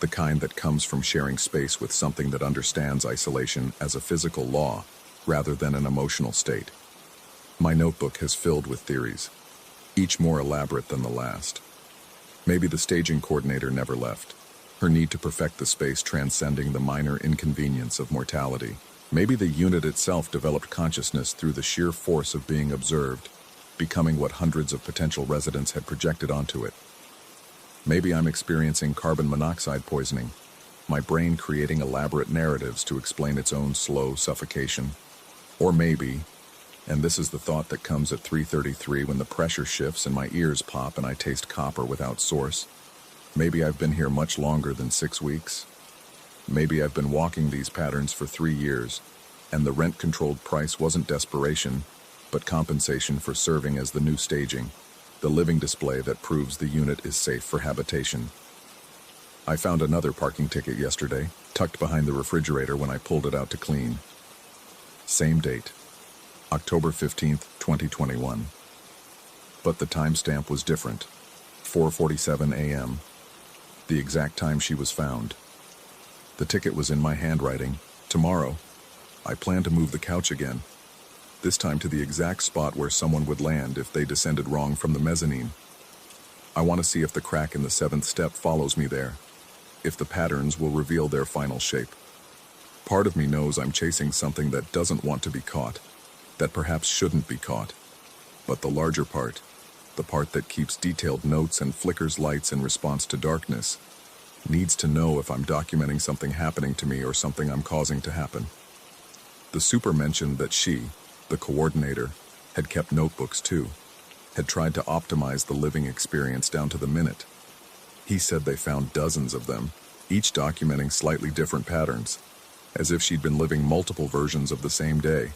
the kind that comes from sharing space with something that understands isolation as a physical law rather than an emotional state. My notebook has filled with theories, each more elaborate than the last. Maybe the staging coordinator never left, her need to perfect the space transcending the minor inconvenience of mortality. Maybe the unit itself developed consciousness through the sheer force of being observed, becoming what hundreds of potential residents had projected onto it. Maybe I'm experiencing carbon monoxide poisoning, my brain creating elaborate narratives to explain its own slow suffocation. Or maybe, and this is the thought that comes at 3:33 when the pressure shifts and my ears pop and I taste copper without source, maybe I've been here much longer than 6 weeks. Maybe I've been walking these patterns for 3 years, and the rent-controlled price wasn't desperation, but compensation for serving as the new staging, the living display that proves the unit is safe for habitation. I found another parking ticket yesterday, tucked behind the refrigerator when I pulled it out to clean. Same date, October 15th, 2021. But the timestamp was different, 4:47 a.m., the exact time she was found. The ticket was in my handwriting. Tomorrow, I plan to move the couch again, this time to the exact spot where someone would land if they descended wrong from the mezzanine. I want to see if the crack in the 7th step follows me there, if the patterns will reveal their final shape. Part of me knows I'm chasing something that doesn't want to be caught, that perhaps shouldn't be caught. But the larger part, the part that keeps detailed notes and flickers lights in response to darkness, needs to know if I'm documenting something happening to me or something I'm causing to happen. The super mentioned that she, the coordinator, had kept notebooks too, had tried to optimize the living experience down to the minute. He said they found dozens of them, each documenting slightly different patterns, as if she'd been living multiple versions of the same day,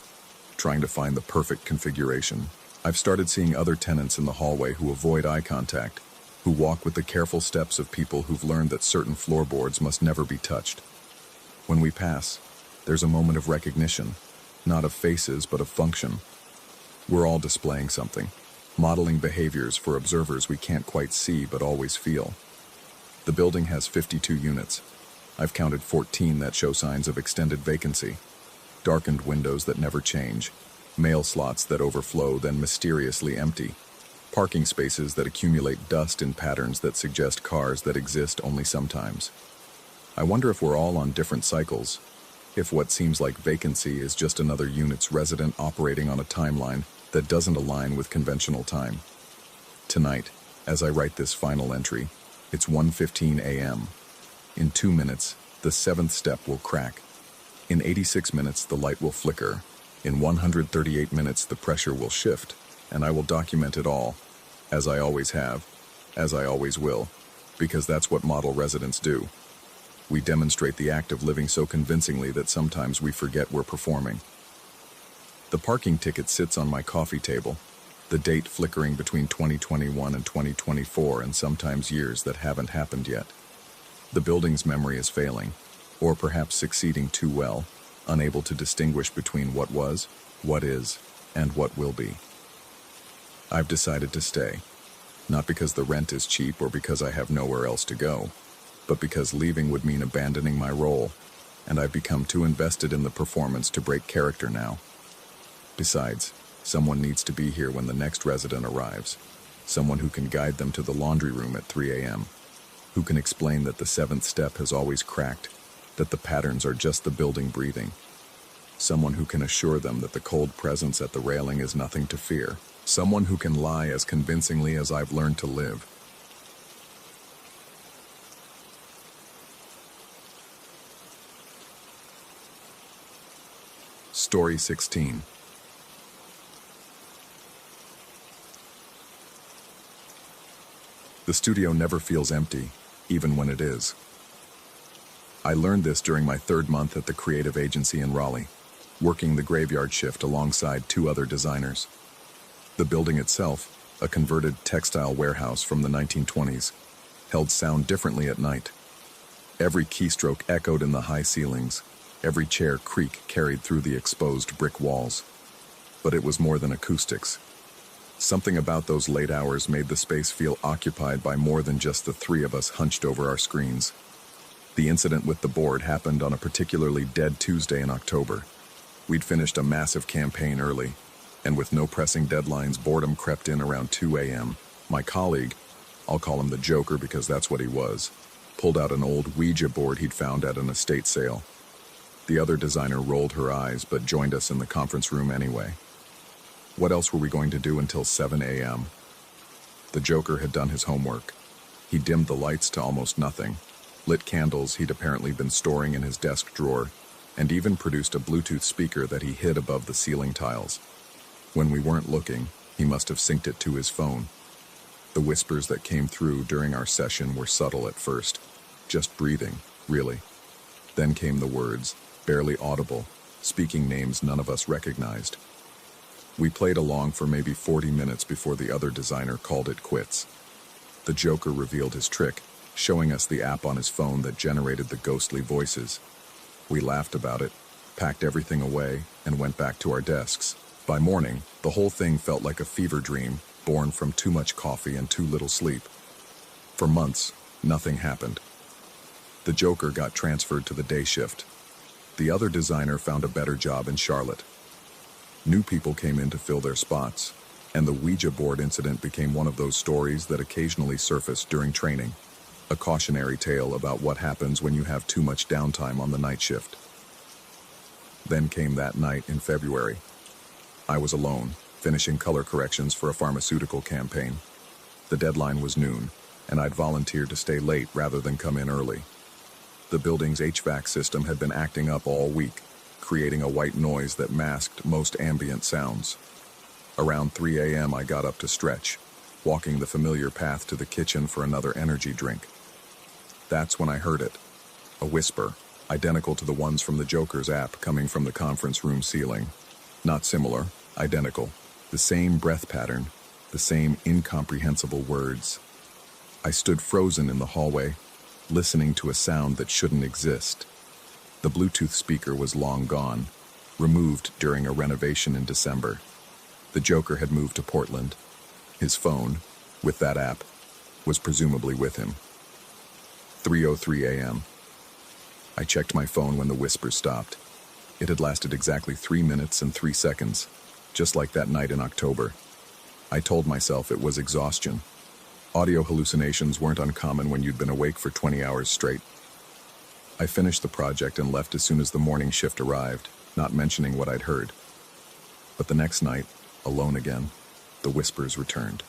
trying to find the perfect configuration. I've started seeing other tenants in the hallway who avoid eye contact, who walk with the careful steps of people who've learned that certain floorboards must never be touched. When we pass, there's a moment of recognition, not of faces but of function. We're all displaying something, modeling behaviors for observers we can't quite see but always feel. The building has 52 units. I've counted 14 that show signs of extended vacancy. Darkened windows that never change, mail slots that overflow then mysteriously empty, parking spaces that accumulate dust in patterns that suggest cars that exist only sometimes. I wonder if we're all on different cycles, if what seems like vacancy is just another unit's resident operating on a timeline that doesn't align with conventional time. Tonight, as I write this final entry, it's 1:15 a.m. In 2 minutes, the 7th step will crack. In 86 minutes, the light will flicker. In 138 minutes, the pressure will shift, and I will document it all, as I always have, as I always will, because that's what model residents do. We demonstrate the act of living so convincingly that sometimes we forget we're performing. The parking ticket sits on my coffee table, the date flickering between 2021 and 2024 and sometimes years that haven't happened yet. The building's memory is failing, or perhaps succeeding too well, unable to distinguish between what was, what is, and what will be. I've decided to stay, not because the rent is cheap or because I have nowhere else to go, but because leaving would mean abandoning my role, and I've become too invested in the performance to break character now. Besides, someone needs to be here when the next resident arrives, someone who can guide them to the laundry room at 3 a.m., who can explain that the 7th step has always cracked, that the patterns are just the building breathing, someone who can assure them that the cold presence at the railing is nothing to fear, someone who can lie as convincingly as I've learned to live. Story 16. The studio never feels empty, even when it is. I learned this during my 3rd month at the creative agency in Raleigh, working the graveyard shift alongside 2 other designers. The building itself, a converted textile warehouse from the 1920s, held sound differently at night. Every keystroke echoed in the high ceilings, every chair creak carried through the exposed brick walls. But it was more than acoustics. Something about those late hours made the space feel occupied by more than just the 3 of us hunched over our screens. The incident with the board happened on a particularly dead Tuesday in October. We'd finished a massive campaign early, and with no pressing deadlines, boredom crept in around 2 a.m. My colleague, I'll call him the Joker because that's what he was, pulled out an old Ouija board he'd found at an estate sale. The other designer rolled her eyes but joined us in the conference room anyway. What else were we going to do until 7 a.m.? The Joker had done his homework. He dimmed the lights to almost nothing, lit candles he'd apparently been storing in his desk drawer, and even produced a Bluetooth speaker that he hid above the ceiling tiles. When we weren't looking, he must have synced it to his phone. The whispers that came through during our session were subtle at first, just breathing, really. Then came the words, barely audible, speaking names none of us recognized. We played along for maybe 40 minutes before the other designer called it quits. The Joker revealed his trick, showing us the app on his phone that generated the ghostly voices. We laughed about it, packed everything away, and went back to our desks. By morning, the whole thing felt like a fever dream, born from too much coffee and too little sleep. For months, nothing happened. The Joker got transferred to the day shift. The other designer found a better job in Charlotte. New people came in to fill their spots, and the Ouija board incident became one of those stories that occasionally surface during training, a cautionary tale about what happens when you have too much downtime on the night shift. Then came that night in February. I was alone, finishing color corrections for a pharmaceutical campaign. The deadline was noon, and I'd volunteered to stay late rather than come in early. The building's HVAC system had been acting up all week, creating a white noise that masked most ambient sounds. Around 3 a.m. I got up to stretch, walking the familiar path to the kitchen for another energy drink. That's when I heard it, a whisper, identical to the ones from the Joker's app coming from the conference room ceiling. Not similar, identical. The same breath pattern, the same incomprehensible words. I stood frozen in the hallway, listening to a sound that shouldn't exist. The Bluetooth speaker was long gone, removed during a renovation in December. The Joker had moved to Portland. His phone, with that app, was presumably with him. 3:03 a.m. I checked my phone when the whispers stopped. It had lasted exactly 3 minutes and 3 seconds, just like that night in October. I told myself it was exhaustion. Audio hallucinations weren't uncommon when you'd been awake for 20 hours straight. I finished the project and left as soon as the morning shift arrived, not mentioning what I'd heard. But the next night, alone again, the whispers returned.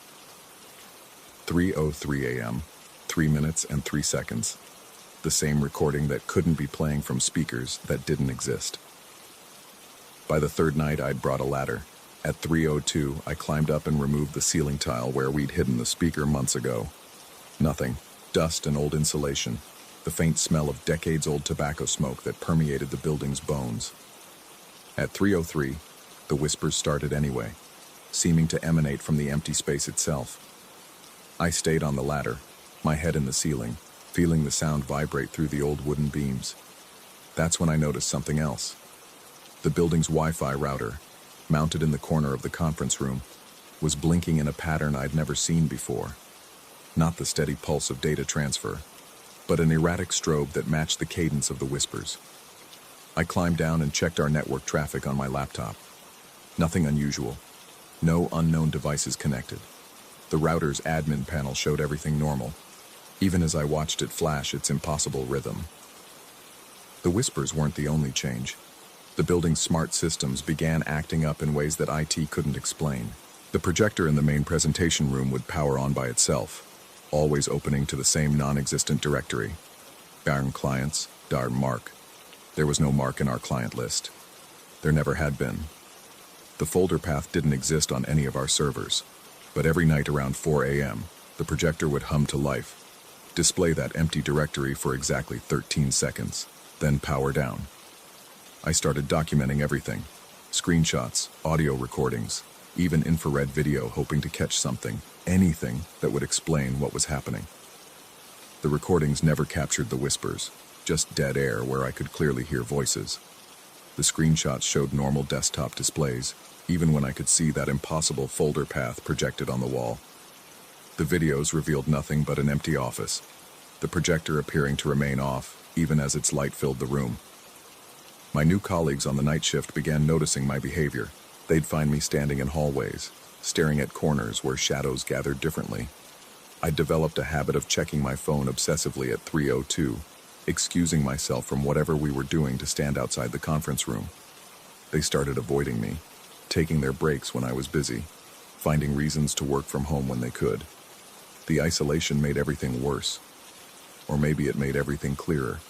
3:03 a.m., 3 minutes and 3 seconds. The same recording that couldn't be playing from speakers that didn't exist. By the third night, I'd brought a ladder. At 3:02, I climbed up and removed the ceiling tile where we'd hidden the speaker months ago. Nothing. Dust and old insulation. The faint smell of decades-old tobacco smoke that permeated the building's bones. At 3:03, the whispers started anyway, seeming to emanate from the empty space itself. I stayed on the ladder, my head in the ceiling, feeling the sound vibrate through the old wooden beams. That's when I noticed something else. The building's Wi-Fi router, mounted in the corner of the conference room, was blinking in a pattern I'd never seen before. Not the steady pulse of data transfer, but an erratic strobe that matched the cadence of the whispers. I climbed down and checked our network traffic on my laptop. Nothing unusual. No unknown devices connected. The router's admin panel showed everything normal, even as I watched it flash its impossible rhythm. The whispers weren't the only change. The building's smart systems began acting up in ways that IT couldn't explain. The projector in the main presentation room would power on by itself, always opening to the same non-existent directory. Darn clients, darn Mark. There was no Mark in our client list. There never had been. The folder path didn't exist on any of our servers, but every night around 4 a.m., the projector would hum to life, display that empty directory for exactly 13 seconds, then power down. I started documenting everything: screenshots, audio recordings, even infrared video, hoping to catch something, anything that would explain what was happening. The recordings never captured the whispers, just dead air where I could clearly hear voices. The screenshots showed normal desktop displays, even when I could see that impossible folder path projected on the wall. The videos revealed nothing but an empty office, the projector appearing to remain off, even as its light filled the room. My new colleagues on the night shift began noticing my behavior. They'd find me standing in hallways, staring at corners where shadows gathered differently. I'd developed a habit of checking my phone obsessively at 3:02, excusing myself from whatever we were doing to stand outside the conference room. They started avoiding me, taking their breaks when I was busy, finding reasons to work from home when they could. The isolation made everything worse. Or maybe it made everything clearer.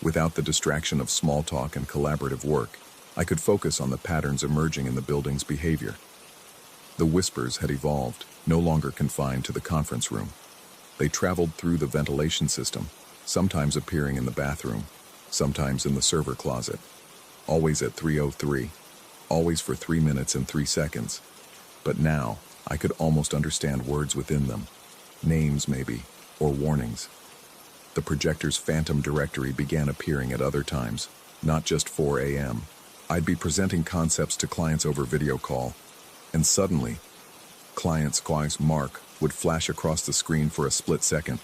Without the distraction of small talk and collaborative work, I could focus on the patterns emerging in the building's behavior. The whispers had evolved, no longer confined to the conference room. They traveled through the ventilation system, sometimes appearing in the bathroom, sometimes in the server closet. Always at 3:03, always for 3 minutes and 3 seconds. But now, I could almost understand words within them. Names, maybe, or warnings. The projector's phantom directory began appearing at other times, not just 4 a.m. I'd be presenting concepts to clients over video call, and suddenly, client's Mark would flash across the screen for a split second,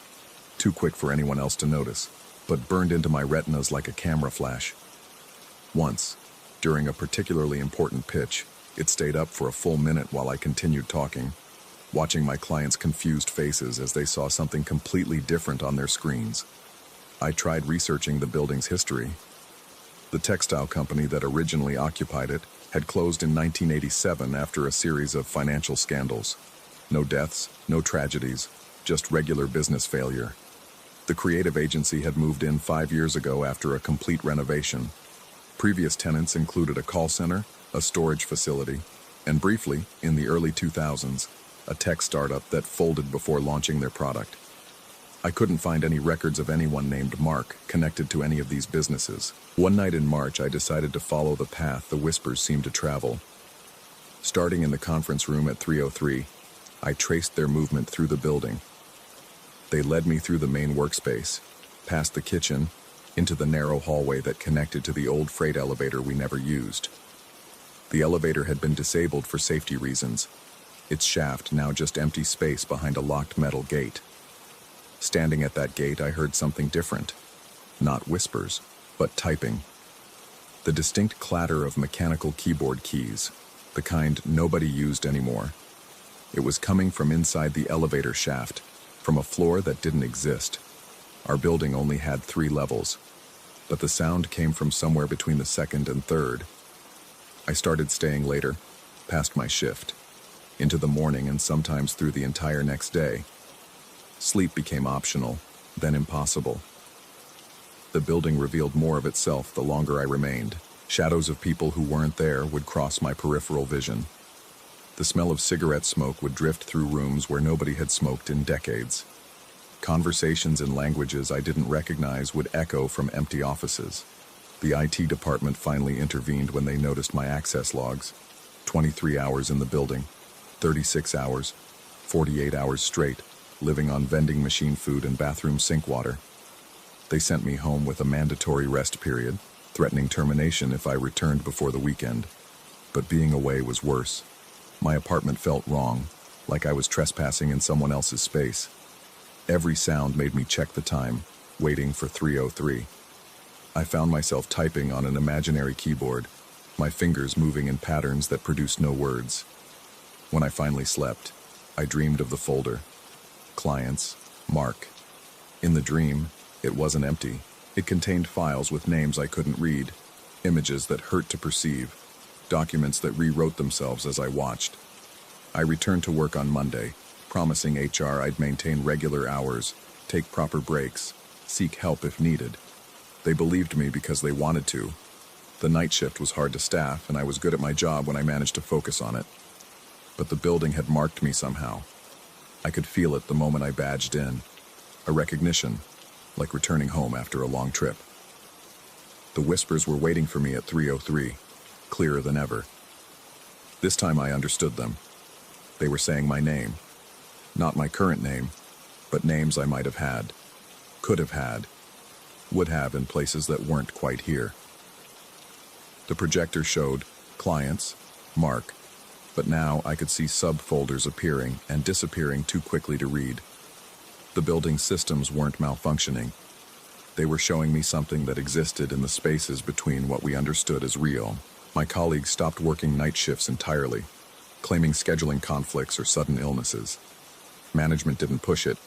too quick for anyone else to notice, but burned into my retinas like a camera flash. Once, during a particularly important pitch, it stayed up for a full minute while I continued talking, watching my clients' confused faces as they saw something completely different on their screens. I tried researching the building's history. The textile company that originally occupied it had closed in 1987 after a series of financial scandals. No deaths, no tragedies, just regular business failure. The creative agency had moved in 5 years ago after a complete renovation. Previous tenants included a call center, a storage facility, and briefly, in the early 2000s, a tech startup that folded before launching their product. I couldn't find any records of anyone named Mark connected to any of these businesses. One night in March, I decided to follow the path the whispers seemed to travel. Starting in the conference room at 3:03, I traced their movement through the building. They led me through the main workspace, past the kitchen, into the narrow hallway that connected to the old freight elevator we never used. The elevator had been disabled for safety reasons, its shaft now just empty space behind a locked metal gate. Standing at that gate, I heard something different. Not whispers, but typing. The distinct clatter of mechanical keyboard keys, the kind nobody used anymore. It was coming from inside the elevator shaft, from a floor that didn't exist. Our building only had 3 levels, but the sound came from somewhere between the second and third. I started staying later, past my shift, into the morning and sometimes through the entire next day. Sleep became optional, then impossible. The building revealed more of itself the longer I remained. Shadows of people who weren't there would cross my peripheral vision. The smell of cigarette smoke would drift through rooms where nobody had smoked in decades. Conversations in languages I didn't recognize would echo from empty offices. The IT department finally intervened when they noticed my access logs. 23 hours in the building, 36 hours, 48 hours straight, living on vending machine food and bathroom sink water. They sent me home with a mandatory rest period, threatening termination if I returned before the weekend. But being away was worse. My apartment felt wrong, like I was trespassing in someone else's space. Every sound made me check the time, waiting for 3:03. I found myself typing on an imaginary keyboard, my fingers moving in patterns that produced no words. When I finally slept, I dreamed of the folder. Clients, Mark. In the dream, it wasn't empty. It contained files with names I couldn't read, images that hurt to perceive, documents that rewrote themselves as I watched. I returned to work on Monday, promising HR I'd maintain regular hours, take proper breaks, seek help if needed. They believed me because they wanted to. The night shift was hard to staff, and I was good at my job when I managed to focus on it. But the building had marked me somehow. I could feel it the moment I badged in. A recognition, like returning home after a long trip. The whispers were waiting for me at 3:03, clearer than ever. This time I understood them. They were saying my name. Not my current name, but names I might have had, could have had, would have in places that weren't quite here. The projector showed clients, Mark, but now I could see subfolders appearing and disappearing too quickly to read. The building's systems weren't malfunctioning. They were showing me something that existed in the spaces between what we understood as real. My colleagues stopped working night shifts entirely, claiming scheduling conflicts or sudden illnesses. Management didn't push it.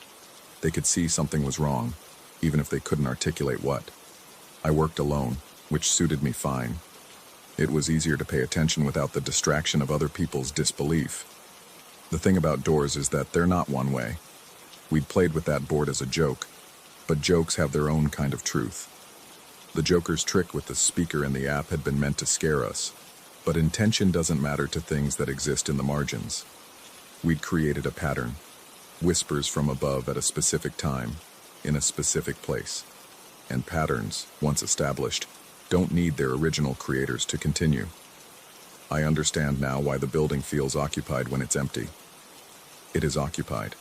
They could see something was wrong, even if they couldn't articulate what. I worked alone, which suited me fine. It was easier to pay attention without the distraction of other people's disbelief. The thing about doors is that they're not one way. We'd played with that board as a joke, but jokes have their own kind of truth. The Joker's trick with the speaker in the app had been meant to scare us, but intention doesn't matter to things that exist in the margins. We'd created a pattern, whispers from above at a specific time, in a specific place. And patterns, once established, don't need their original creators to continue. I understand now why the building feels occupied when it's empty. It is occupied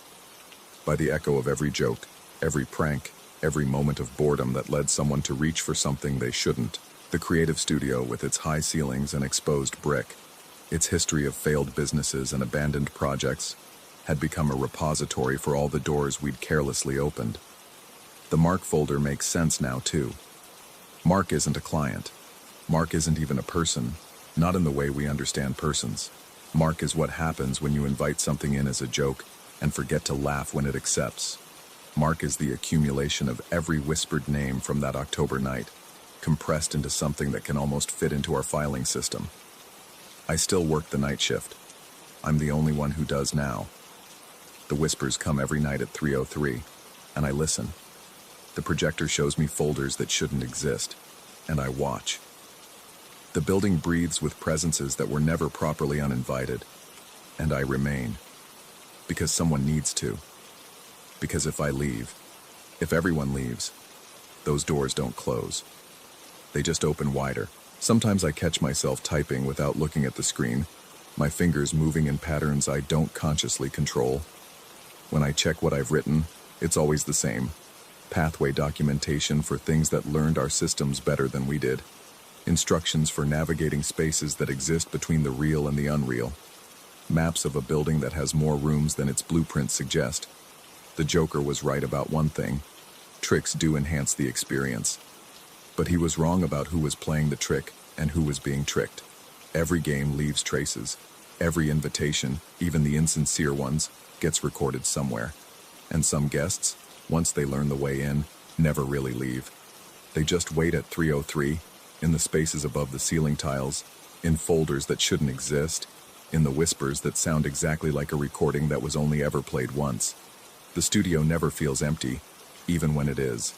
by the echo of every joke, every prank, every moment of boredom that led someone to reach for something they shouldn't. The creative studio, with its high ceilings and exposed brick, its history of failed businesses and abandoned projects, had become a repository for all the doors we'd carelessly opened. The Mark folder makes sense now, too. Mark isn't a client. Mark isn't even a person, not in the way we understand persons. Mark is what happens when you invite something in as a joke and forget to laugh when it accepts. Mark is the accumulation of every whispered name from that October night, compressed into something that can almost fit into our filing system. I still work the night shift. I'm the only one who does now. The whispers come every night at 3:03, and I listen. The projector shows me folders that shouldn't exist, and I watch. The building breathes with presences that were never properly uninvited, and I remain. Because someone needs to. Because if I leave, if everyone leaves, those doors don't close. They just open wider. Sometimes I catch myself typing without looking at the screen, my fingers moving in patterns I don't consciously control. When I check what I've written, it's always the same. Pathway documentation for things that learned our systems better than we did. Instructions for navigating spaces that exist between the real and the unreal. Maps of a building that has more rooms than its blueprints suggest. The Joker was right about one thing. Tricks do enhance the experience. But he was wrong about who was playing the trick and who was being tricked. Every game leaves traces. Every invitation, even the insincere ones, gets recorded somewhere. And some guests, once they learn the way in, never really leave. They just wait at 303, in the spaces above the ceiling tiles, in folders that shouldn't exist, in the whispers that sound exactly like a recording that was only ever played once. The studio never feels empty, even when it is.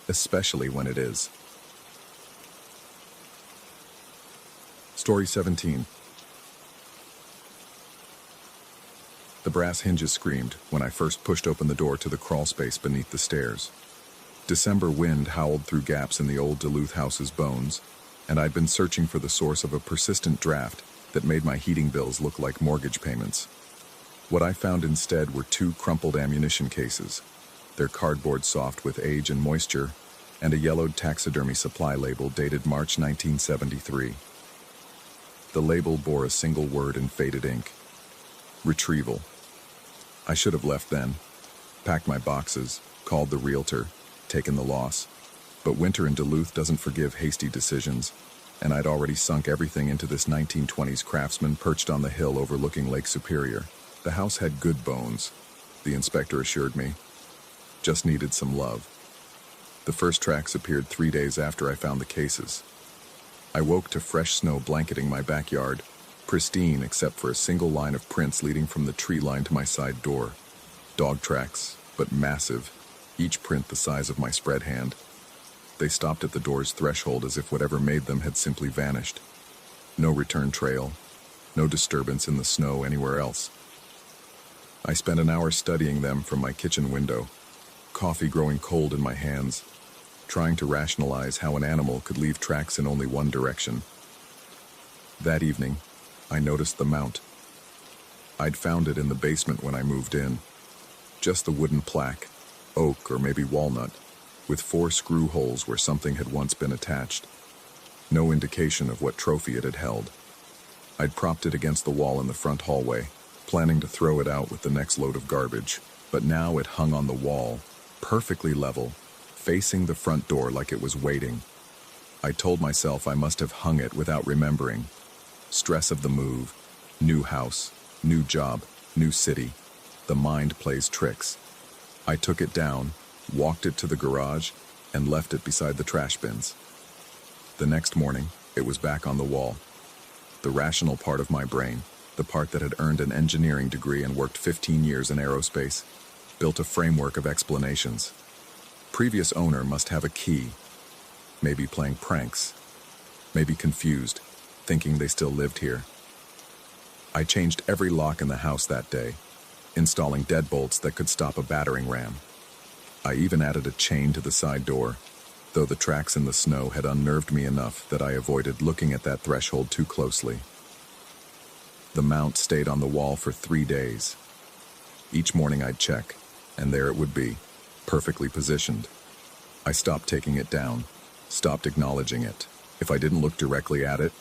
Especially when it is. Story 17. The brass hinges screamed when I first pushed open the door to the crawl space beneath the stairs. December wind howled through gaps in the old Duluth house's bones, and I'd been searching for the source of a persistent draft that made my heating bills look like mortgage payments. What I found instead were 2 crumpled ammunition cases, their cardboard soft with age and moisture, and a yellowed taxidermy supply label dated March 1973. The label bore a single word in faded ink: retrieval. I should have left then, packed my boxes, called the realtor, taken the loss. But winter in Duluth doesn't forgive hasty decisions, and I'd already sunk everything into this 1920s craftsman perched on the hill overlooking Lake Superior. The house had good bones, the inspector assured me. Just needed some love. The first tracks appeared 3 days after I found the cases. I woke to fresh snow blanketing my backyard, pristine except for a single line of prints leading from the tree line to my side door. Dog tracks, but massive, each print the size of my spread hand. They stopped at the door's threshold as if whatever made them had simply vanished. No return trail, no disturbance in the snow anywhere else. I spent an hour studying them from my kitchen window, coffee growing cold in my hands, trying to rationalize how an animal could leave tracks in only one direction. That evening, I noticed the mount. I'd found it in the basement when I moved in. Just the wooden plaque, oak or maybe walnut, with 4 screw holes where something had once been attached. No indication of what trophy it had held. I'd propped it against the wall in the front hallway, planning to throw it out with the next load of garbage, but now it hung on the wall, perfectly level, facing the front door like it was waiting. I told myself I must have hung it without remembering. Stress of the move, new house, new job, new city. The mind plays tricks. I took it down, walked it to the garage, and left it beside the trash bins. The next morning, it was back on the wall. The rational part of my brain, the part that had earned an engineering degree and worked 15 years in aerospace, built a framework of explanations. Previous owner must have a key. Maybe playing pranks. Maybe confused, thinking they still lived here. I changed every lock in the house that day, installing deadbolts that could stop a battering ram. I even added a chain to the side door, though the tracks in the snow had unnerved me enough that I avoided looking at that threshold too closely. The mount stayed on the wall for 3 days. Each morning I'd check, and there it would be, perfectly positioned. I stopped taking it down, stopped acknowledging it. If I didn't look directly at it,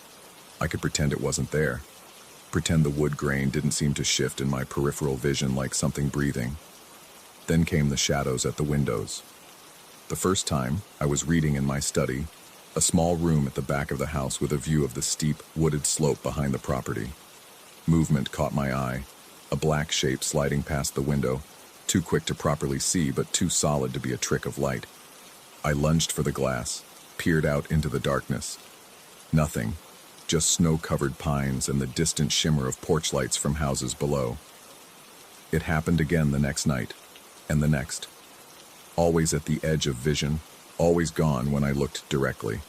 I could pretend it wasn't there. Pretend the wood grain didn't seem to shift in my peripheral vision like something breathing. Then came the shadows at the windows. The first time, I was reading in my study, a small room at the back of the house with a view of the steep, wooded slope behind the property. Movement caught my eye, a black shape sliding past the window, too quick to properly see but too solid to be a trick of light. I lunged for the glass, peered out into the darkness. Nothing, just snow-covered pines and the distant shimmer of porch lights from houses below. It happened again the next night, and the next. Always at the edge of vision, always gone when I looked directly.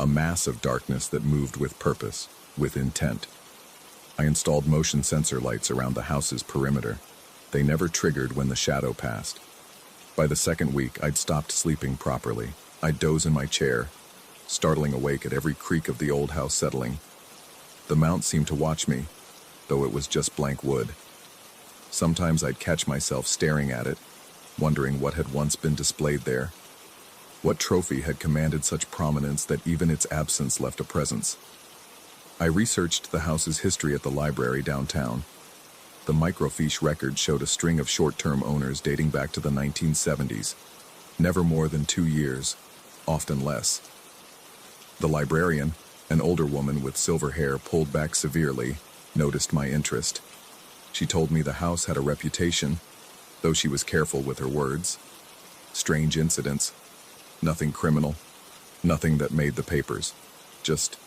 A mass of darkness that moved with purpose, with intent. I installed motion sensor lights around the house's perimeter. They never triggered when the shadow passed. By the second week, I'd stopped sleeping properly. I'd doze in my chair, startling awake at every creak of the old house settling. The mount seemed to watch me, though it was just blank wood. Sometimes I'd catch myself staring at it, wondering what had once been displayed there. What trophy had commanded such prominence that even its absence left a presence? I researched the house's history at the library downtown. The microfiche record showed a string of short-term owners dating back to the 1970s. Never more than 2 years, often less. The librarian, an older woman with silver hair pulled back severely, noticed my interest. She told me the house had a reputation, though she was careful with her words. Strange incidents. Nothing criminal. Nothing that made the papers. Just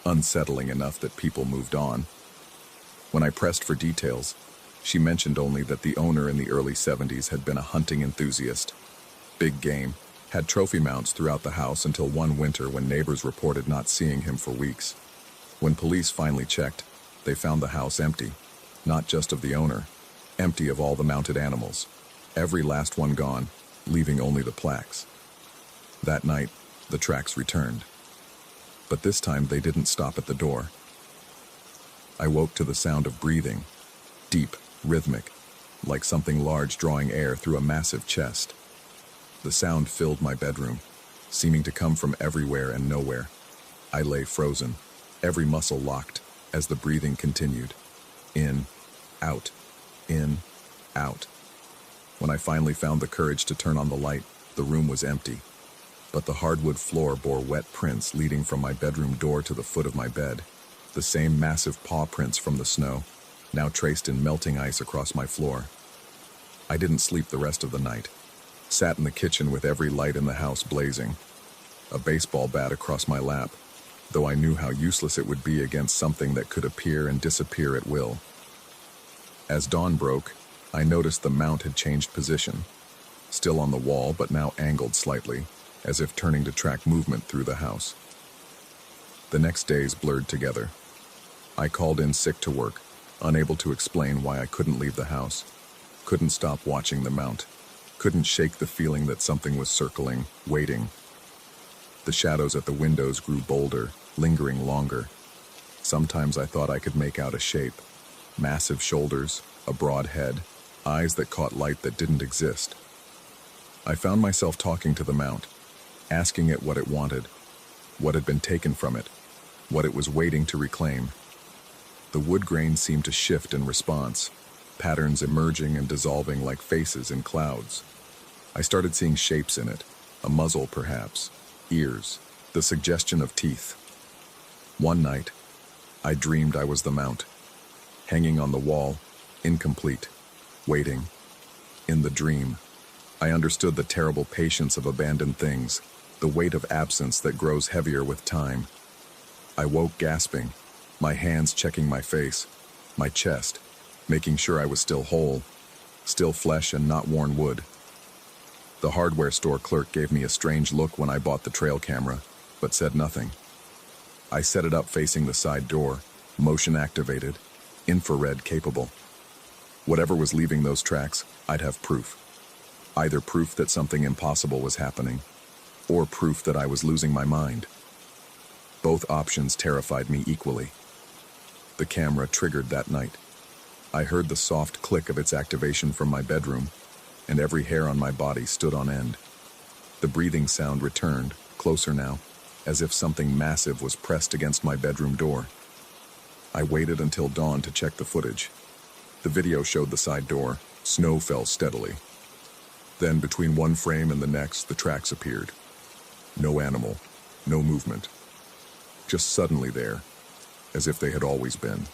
unsettling enough that people moved on. When I pressed for details, she mentioned only that the owner in the early 70s had been a hunting enthusiast. Big game. Had trophy mounts throughout the house until one winter when neighbors reported not seeing him for weeks. When police finally checked, they found the house empty. Not just of the owner, empty of all the mounted animals. Every last one gone, leaving only the plaques. That night, the tracks returned. But this time they didn't stop at the door. I woke to the sound of breathing, deep, rhythmic, like something large drawing air through a massive chest. The sound filled my bedroom, seeming to come from everywhere and nowhere. I lay frozen, every muscle locked, as the breathing continued. In, out, in, out. When I finally found the courage to turn on the light, the room was empty. But the hardwood floor bore wet prints leading from my bedroom door to the foot of my bed. The same massive paw prints from the snow, now traced in melting ice across my floor. I didn't sleep the rest of the night. Sat in the kitchen with every light in the house blazing. A baseball bat across my lap, though I knew how useless it would be against something that could appear and disappear at will. As dawn broke, I noticed the mount had changed position. Still on the wall, but now angled slightly, as if turning to track movement through the house. The next days blurred together. I called in sick to work, unable to explain why I couldn't leave the house. Couldn't stop watching the mount. Couldn't shake the feeling that something was circling, waiting. The shadows at the windows grew bolder, lingering longer. Sometimes I thought I could make out a shape. Massive shoulders, a broad head, eyes that caught light that didn't exist. I found myself talking to the mount, asking it what it wanted, what had been taken from it, what it was waiting to reclaim. The wood grain seemed to shift in response, patterns emerging and dissolving like faces in clouds. I started seeing shapes in it, a muzzle perhaps, ears, the suggestion of teeth. One night, I dreamed I was the mount, hanging on the wall, incomplete, waiting. In the dream, I understood the terrible patience of abandoned things, the weight of absence that grows heavier with time. I woke gasping, my hands checking my face, my chest, making sure I was still whole, still flesh and not worn wood. The hardware store clerk gave me a strange look when I bought the trail camera, but said nothing. I set it up facing the side door, motion activated, infrared capable. Whatever was leaving those tracks, I'd have proof. Either proof that something impossible was happening, or proof that I was losing my mind. Both options terrified me equally. The camera triggered that night. I heard the soft click of its activation from my bedroom, and every hair on my body stood on end. The breathing sound returned, closer now, as if something massive was pressed against my bedroom door. I waited until dawn to check the footage. The video showed the side door. Snow fell steadily. Then, between one frame and the next, the tracks appeared. No animal, no movement. Just suddenly there, as if they had always been.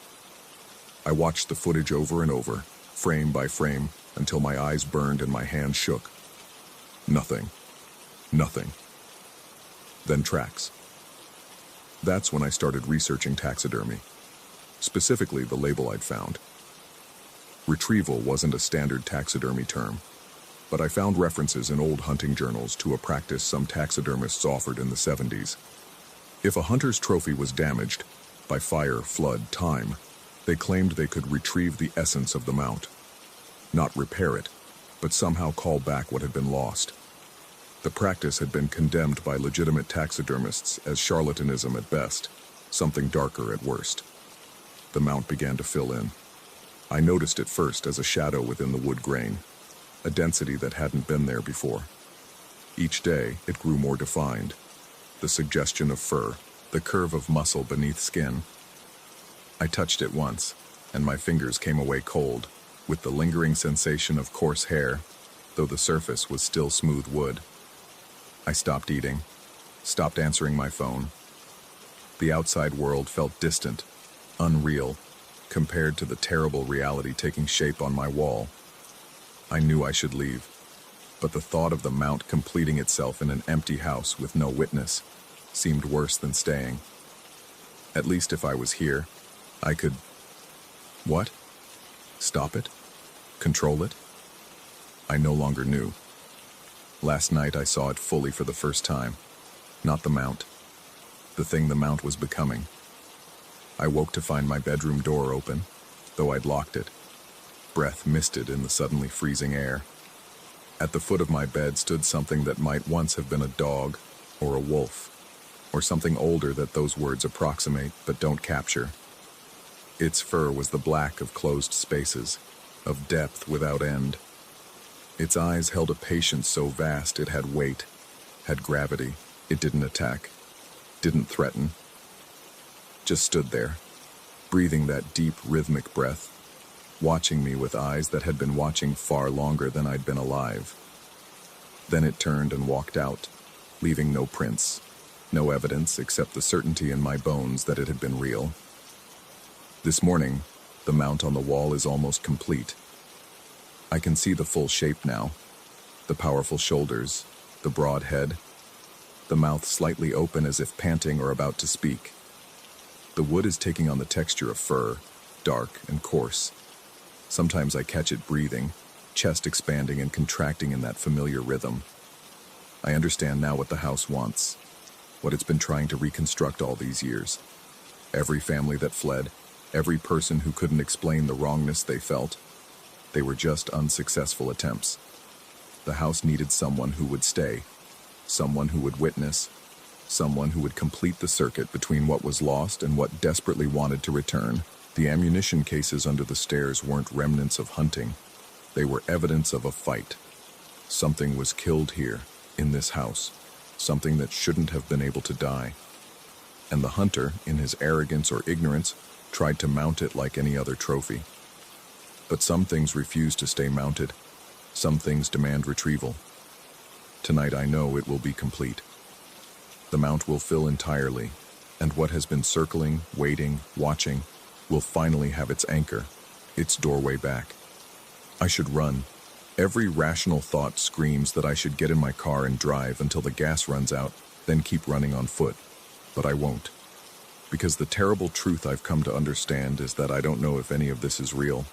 I watched the footage over and over, frame by frame, until my eyes burned and my hands shook. Nothing. Nothing. Then tracks. That's when I started researching taxidermy. Specifically, the label I'd found. Retrieval wasn't a standard taxidermy term, but I found references in old hunting journals to a practice some taxidermists offered in the 70s. If a hunter's trophy was damaged, by fire, flood, time, they claimed they could retrieve the essence of the mount. Not repair it, but somehow call back what had been lost. The practice had been condemned by legitimate taxidermists as charlatanism at best, something darker at worst. The mount began to fill in. I noticed it first as a shadow within the wood grain, a density that hadn't been there before. Each day, it grew more defined. The suggestion of fur, the curve of muscle beneath skin. I touched it once, and my fingers came away cold, with the lingering sensation of coarse hair, though the surface was still smooth wood. I stopped eating, stopped answering my phone. The outside world felt distant, unreal, compared to the terrible reality taking shape on my wall. I knew I should leave, but the thought of the mount completing itself in an empty house with no witness seemed worse than staying. At least if I was here, I could... What? Stop it? Control it? I no longer knew. Last night I saw it fully for the first time. Not the mount. The thing the mount was becoming. I woke to find my bedroom door open, though I'd locked it. Breath misted in the suddenly freezing air. At the foot of my bed stood something that might once have been a dog, or a wolf, or something older that those words approximate but don't capture. Its fur was the black of closed spaces, of depth without end. Its eyes held a patience so vast it had weight, had gravity. It didn't attack, didn't threaten. Just stood there, breathing that deep, rhythmic breath, watching me with eyes that had been watching far longer than I'd been alive. Then it turned and walked out, leaving no prints, no evidence except the certainty in my bones that it had been real. This morning, the mount on the wall is almost complete. I can see the full shape now, the powerful shoulders, the broad head, the mouth slightly open as if panting or about to speak. The wood is taking on the texture of fur, dark and coarse. Sometimes I catch it breathing, chest expanding and contracting in that familiar rhythm. I understand now what the house wants, what it's been trying to reconstruct all these years. Every family that fled, every person who couldn't explain the wrongness they felt, they were just unsuccessful attempts. The house needed someone who would stay, someone who would witness, someone who would complete the circuit between what was lost and what desperately wanted to return. The ammunition cases under the stairs weren't remnants of hunting. They were evidence of a fight. Something was killed here, in this house, something that shouldn't have been able to die. And the hunter, in his arrogance or ignorance, tried to mount it like any other trophy. But some things refuse to stay mounted. Some things demand retrieval. Tonight I know it will be complete. The mount will fill entirely, and what has been circling, waiting, watching, will finally have its anchor, its doorway back. I should run. Every rational thought screams that I should get in my car and drive until the gas runs out, then keep running on foot. But I won't. Because the terrible truth I've come to understand is that I don't know if any of this is real.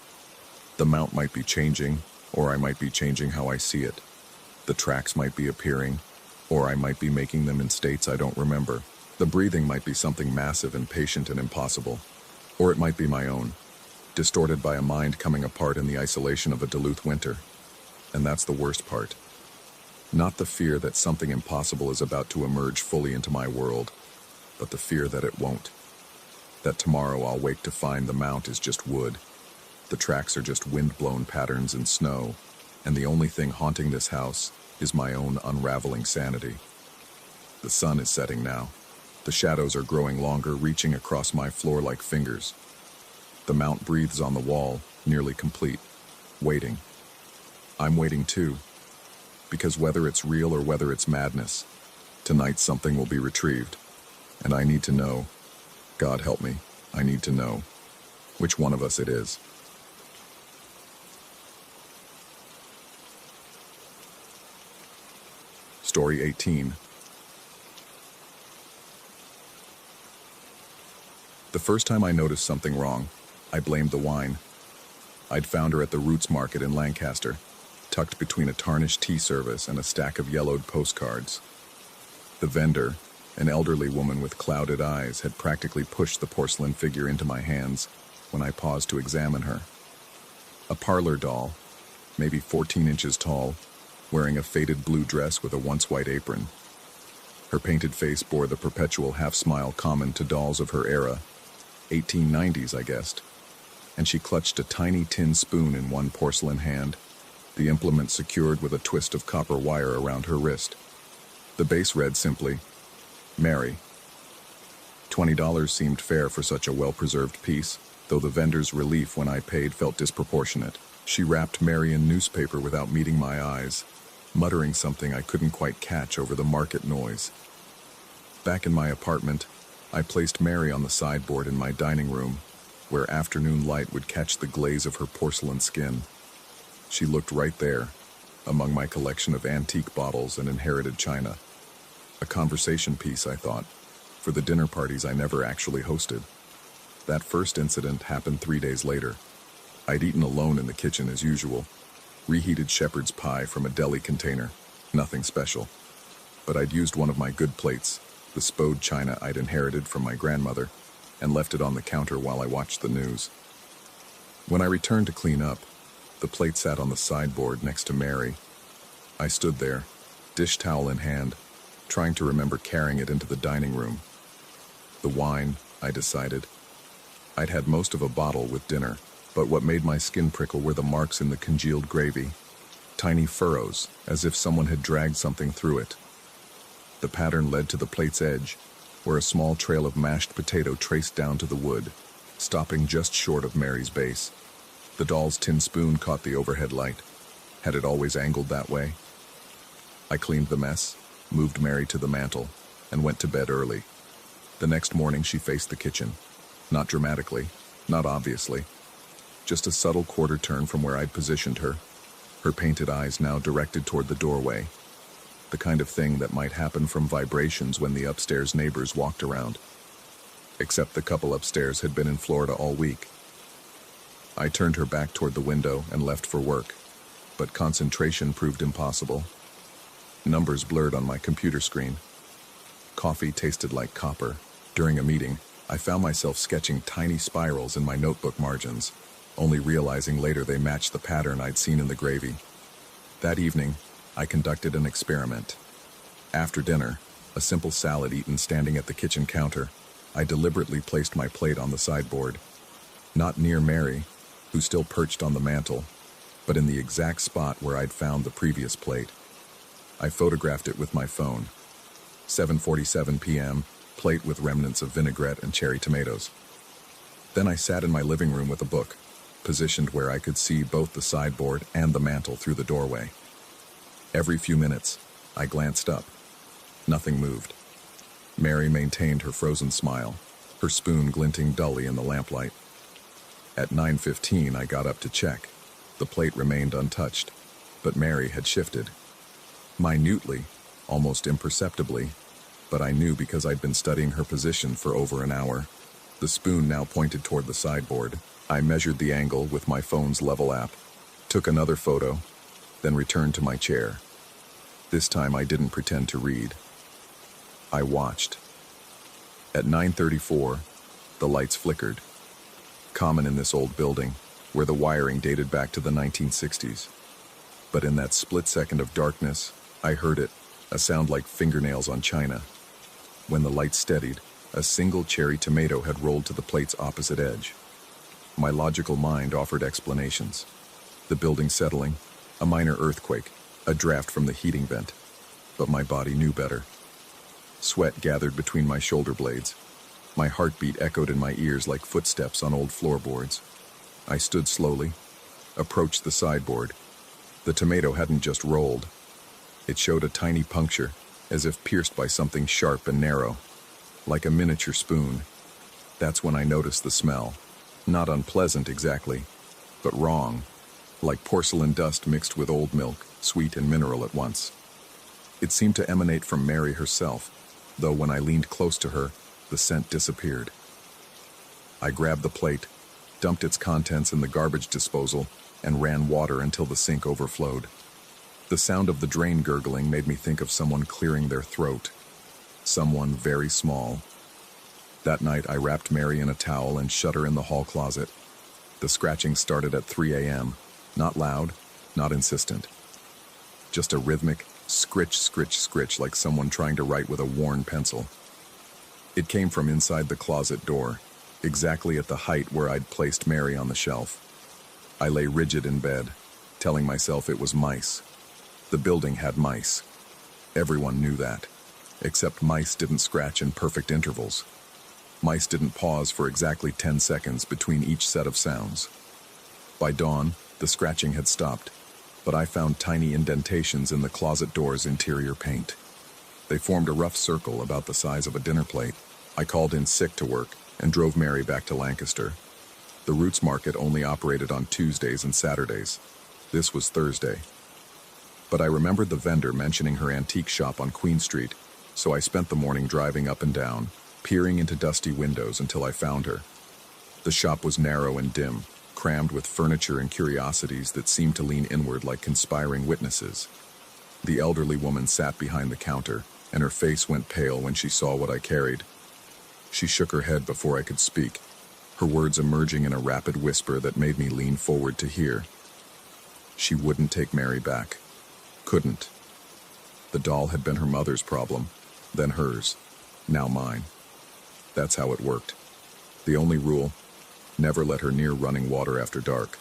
The mount might be changing, or I might be changing how I see it. The tracks might be appearing, or I might be making them in states I don't remember. The breathing might be something massive and patient and impossible. Or it might be my own, distorted by a mind coming apart in the isolation of a Duluth winter. And that's the worst part. Not the fear that something impossible is about to emerge fully into my world, but the fear that it won't. That tomorrow I'll wake to find the mount is just wood. The tracks are just wind-blown patterns in snow, and the only thing haunting this house is my own unraveling sanity. The sun is setting now. The shadows are growing longer, reaching across my floor like fingers. The mount breathes on the wall, nearly complete, waiting. I'm waiting too, because whether it's real or whether it's madness, tonight something will be retrieved, and I need to know, God help me, I need to know, which one of us it is. Story 18. The first time I noticed something wrong, I blamed the wine. I'd found her at the Roots Market in Lancaster, tucked between a tarnished tea service and a stack of yellowed postcards. The vendor, an elderly woman with clouded eyes, had practically pushed the porcelain figure into my hands when I paused to examine her. A parlor doll, maybe 14 inches tall, wearing a faded blue dress with a once-white apron. Her painted face bore the perpetual half-smile common to dolls of her era, 1890s, I guessed, and she clutched a tiny tin spoon in one porcelain hand, the implement secured with a twist of copper wire around her wrist. The base read simply, Mary. $20 seemed fair for such a well-preserved piece, though the vendor's relief when I paid felt disproportionate. She wrapped Mary in newspaper without meeting my eyes, muttering something I couldn't quite catch over the market noise. Back in my apartment, I placed Mary on the sideboard in my dining room, where afternoon light would catch the glaze of her porcelain skin. She looked right there, among my collection of antique bottles and inherited china. A conversation piece, I thought, for the dinner parties I never actually hosted. That first incident happened 3 days later. I'd eaten alone in the kitchen as usual, reheated shepherd's pie from a deli container, nothing special. But I'd used one of my good plates, the spode china I'd inherited from my grandmother, and left it on the counter while I watched the news. When I returned to clean up, the plate sat on the sideboard next to Mary. I stood there, dish towel in hand, trying to remember carrying it into the dining room. The wine, I decided. I'd had most of a bottle with dinner, but what made my skin prickle were the marks in the congealed gravy. Tiny furrows, as if someone had dragged something through it. The pattern led to the plate's edge, where a small trail of mashed potato traced down to the wood, stopping just short of Mary's base. The doll's tin spoon caught the overhead light. Had it always angled that way? I cleaned the mess, moved Mary to the mantel, and went to bed early. The next morning she faced the kitchen. Not dramatically, not obviously. Just a subtle quarter turn from where I'd positioned her, her painted eyes now directed toward the doorway. The kind of thing that might happen from vibrations when the upstairs neighbors walked around. Except the couple upstairs had been in Florida all week. I turned her back toward the window and left for work, but concentration proved impossible. Numbers blurred on my computer screen. Coffee tasted like copper. During a meeting, I found myself sketching tiny spirals in my notebook margins, only realizing later they matched the pattern I'd seen in the gravy. That evening, I conducted an experiment. After dinner, a simple salad eaten standing at the kitchen counter, I deliberately placed my plate on the sideboard. Not near Mary, who still perched on the mantel, but in the exact spot where I'd found the previous plate. I photographed it with my phone. 7:47 p.m., plate with remnants of vinaigrette and cherry tomatoes. Then I sat in my living room with a book, positioned where I could see both the sideboard and the mantel through the doorway. Every few minutes, I glanced up. Nothing moved. Mary maintained her frozen smile, her spoon glinting dully in the lamplight. At 9:15, I got up to check. The plate remained untouched, but Mary had shifted. Minutely, almost imperceptibly, but I knew because I'd been studying her position for over an hour. The spoon now pointed toward the sideboard. I measured the angle with my phone's level app, took another photo, then returned to my chair. This time I didn't pretend to read. I watched. At 9:34, the lights flickered. Common in this old building, where the wiring dated back to the 1960s. But in that split second of darkness, I heard it, a sound like fingernails on china. When the light steadied, a single cherry tomato had rolled to the plate's opposite edge. My logical mind offered explanations. The building settling, a minor earthquake, a draft from the heating vent. But my body knew better. Sweat gathered between my shoulder blades. My heartbeat echoed in my ears like footsteps on old floorboards. I stood slowly, approached the sideboard. The tomato hadn't just rolled. It showed a tiny puncture, as if pierced by something sharp and narrow, like a miniature spoon. That's when I noticed the smell. Not unpleasant exactly, but wrong, like porcelain dust mixed with old milk, sweet and mineral at once. It seemed to emanate from Mary herself, though when I leaned close to her, the scent disappeared. I grabbed the plate, dumped its contents in the garbage disposal, and ran water until the sink overflowed. The sound of the drain gurgling made me think of someone clearing their throat. Someone very small. That night I wrapped Mary in a towel and shut her in the hall closet. The scratching started at 3 a.m., not loud, not insistent. Just a rhythmic scritch, scritch, scritch like someone trying to write with a worn pencil. It came from inside the closet door, exactly at the height where I'd placed Mary on the shelf. I lay rigid in bed, telling myself it was mice. The building had mice. Everyone knew that. Except mice didn't scratch in perfect intervals. Mice didn't pause for exactly 10 seconds between each set of sounds. By dawn, the scratching had stopped, but I found tiny indentations in the closet door's interior paint. They formed a rough circle about the size of a dinner plate. I called in sick to work and drove Mary back to Lancaster. The Roots Market only operated on Tuesdays and Saturdays. This was Thursday. But I remembered the vendor mentioning her antique shop on Queen Street, so I spent the morning driving up and down, peering into dusty windows until I found her. The shop was narrow and dim, crammed with furniture and curiosities that seemed to lean inward like conspiring witnesses. The elderly woman sat behind the counter, and her face went pale when she saw what I carried. She shook her head before I could speak, her words emerging in a rapid whisper that made me lean forward to hear. She wouldn't take Mary back. Couldn't. The doll had been her mother's problem, then hers, now mine. That's how it worked. The only rule: never let her near running water after dark.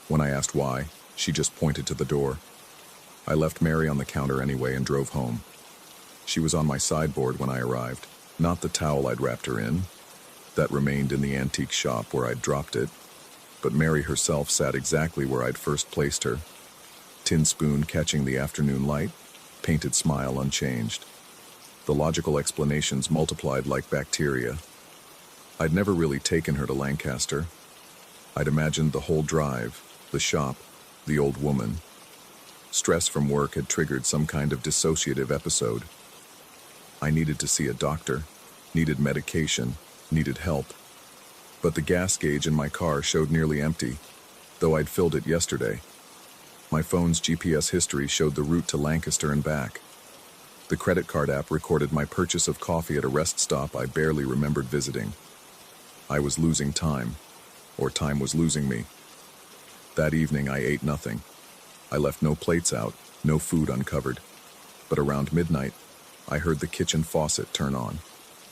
When I asked why, she just pointed to the door. I left Mary on the counter anyway and drove home. She was on my sideboard when I arrived, not the towel I'd wrapped her in. That remained in the antique shop where I'd dropped it, but Mary herself sat exactly where I'd first placed her. Tin spoon catching the afternoon light, painted smile unchanged. The logical explanations multiplied like bacteria. I'd never really taken her to Lancaster. I'd imagined the whole drive, the shop, the old woman. Stress from work had triggered some kind of dissociative episode. I needed to see a doctor, needed medication, needed help. But the gas gauge in my car showed nearly empty, though I'd filled it yesterday. My phone's GPS history showed the route to Lancaster and back. The credit card app recorded my purchase of coffee at a rest stop I barely remembered visiting. I was losing time, or time was losing me. That evening I ate nothing. I left no plates out, no food uncovered. But around midnight, I heard the kitchen faucet turn on.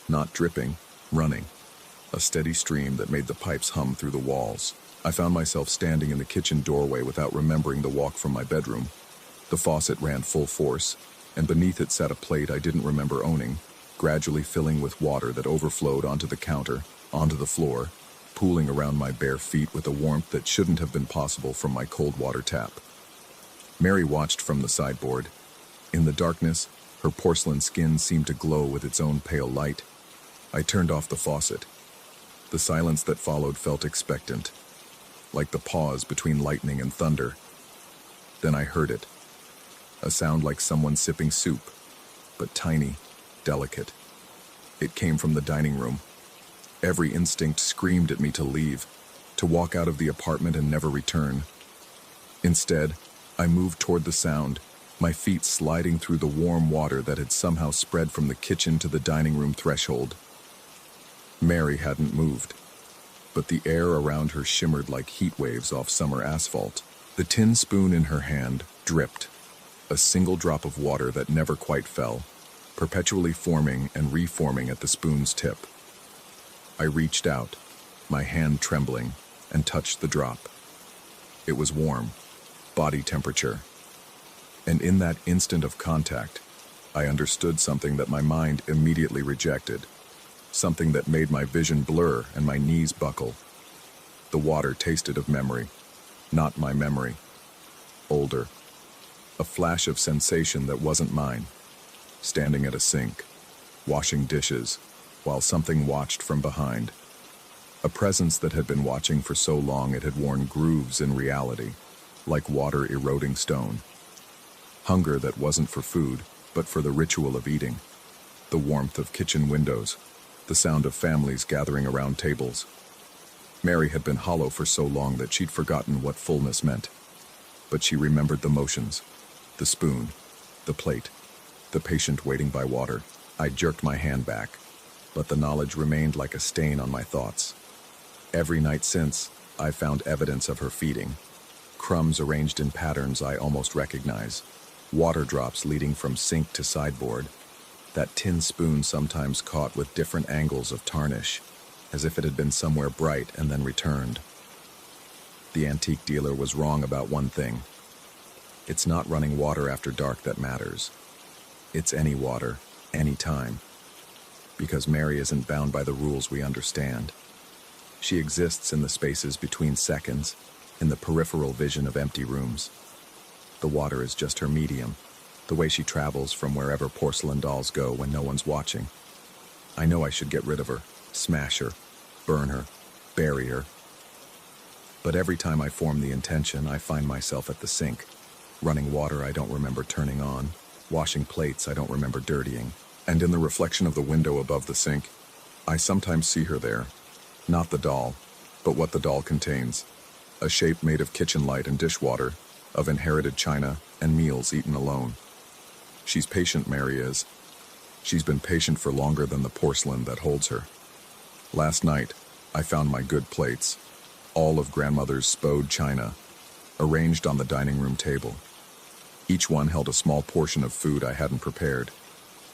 Not dripping, running. A steady stream that made the pipes hum through the walls. I found myself standing in the kitchen doorway without remembering the walk from my bedroom. The faucet ran full force, and beneath it sat a plate I didn't remember owning, gradually filling with water that overflowed onto the counter, onto the floor, pooling around my bare feet with a warmth that shouldn't have been possible from my cold water tap. Mary watched from the sideboard. In the darkness, her porcelain skin seemed to glow with its own pale light. I turned off the faucet. The silence that followed felt expectant, like the pause between lightning and thunder. Then I heard it. A sound like someone sipping soup, but tiny, delicate. It came from the dining room. Every instinct screamed at me to leave, to walk out of the apartment and never return. Instead, I moved toward the sound, my feet sliding through the warm water that had somehow spread from the kitchen to the dining room threshold. Mary hadn't moved, but the air around her shimmered like heat waves off summer asphalt. The tin spoon in her hand dripped, a single drop of water that never quite fell, perpetually forming and reforming at the spoon's tip. I reached out, my hand trembling, and touched the drop. It was warm, body temperature. And in that instant of contact, I understood something that my mind immediately rejected, something that made my vision blur and my knees buckle. The water tasted of memory, not my memory. Older. A flash of sensation that wasn't mine. Standing at a sink, washing dishes, while something watched from behind. A presence that had been watching for so long it had worn grooves in reality, like water eroding stone. Hunger that wasn't for food, but for the ritual of eating. The warmth of kitchen windows, the sound of families gathering around tables. Mary had been hollow for so long that she'd forgotten what fullness meant. But she remembered the motions, the spoon, the plate, the patient waiting by water. I jerked my hand back, but the knowledge remained like a stain on my thoughts. Every night since, I found evidence of her feeding. Crumbs arranged in patterns I almost recognize. Water drops leading from sink to sideboard. That tin spoon sometimes caught with different angles of tarnish, as if it had been somewhere bright and then returned. The antique dealer was wrong about one thing. It's not running water after dark that matters. It's any water, any time. Because Mary isn't bound by the rules we understand. She exists in the spaces between seconds, in the peripheral vision of empty rooms. The water is just her medium, the way she travels from wherever porcelain dolls go when no one's watching. I know I should get rid of her, smash her, burn her, bury her. But every time I form the intention, I find myself at the sink, running water I don't remember turning on, washing plates I don't remember dirtying. And in the reflection of the window above the sink, I sometimes see her there. Not the doll, but what the doll contains. A shape made of kitchen light and dishwater, of inherited china and meals eaten alone. She's patient, Mary is. She's been patient for longer than the porcelain that holds her. Last night, I found my good plates, all of grandmother's spode china, arranged on the dining room table. Each one held a small portion of food I hadn't prepared.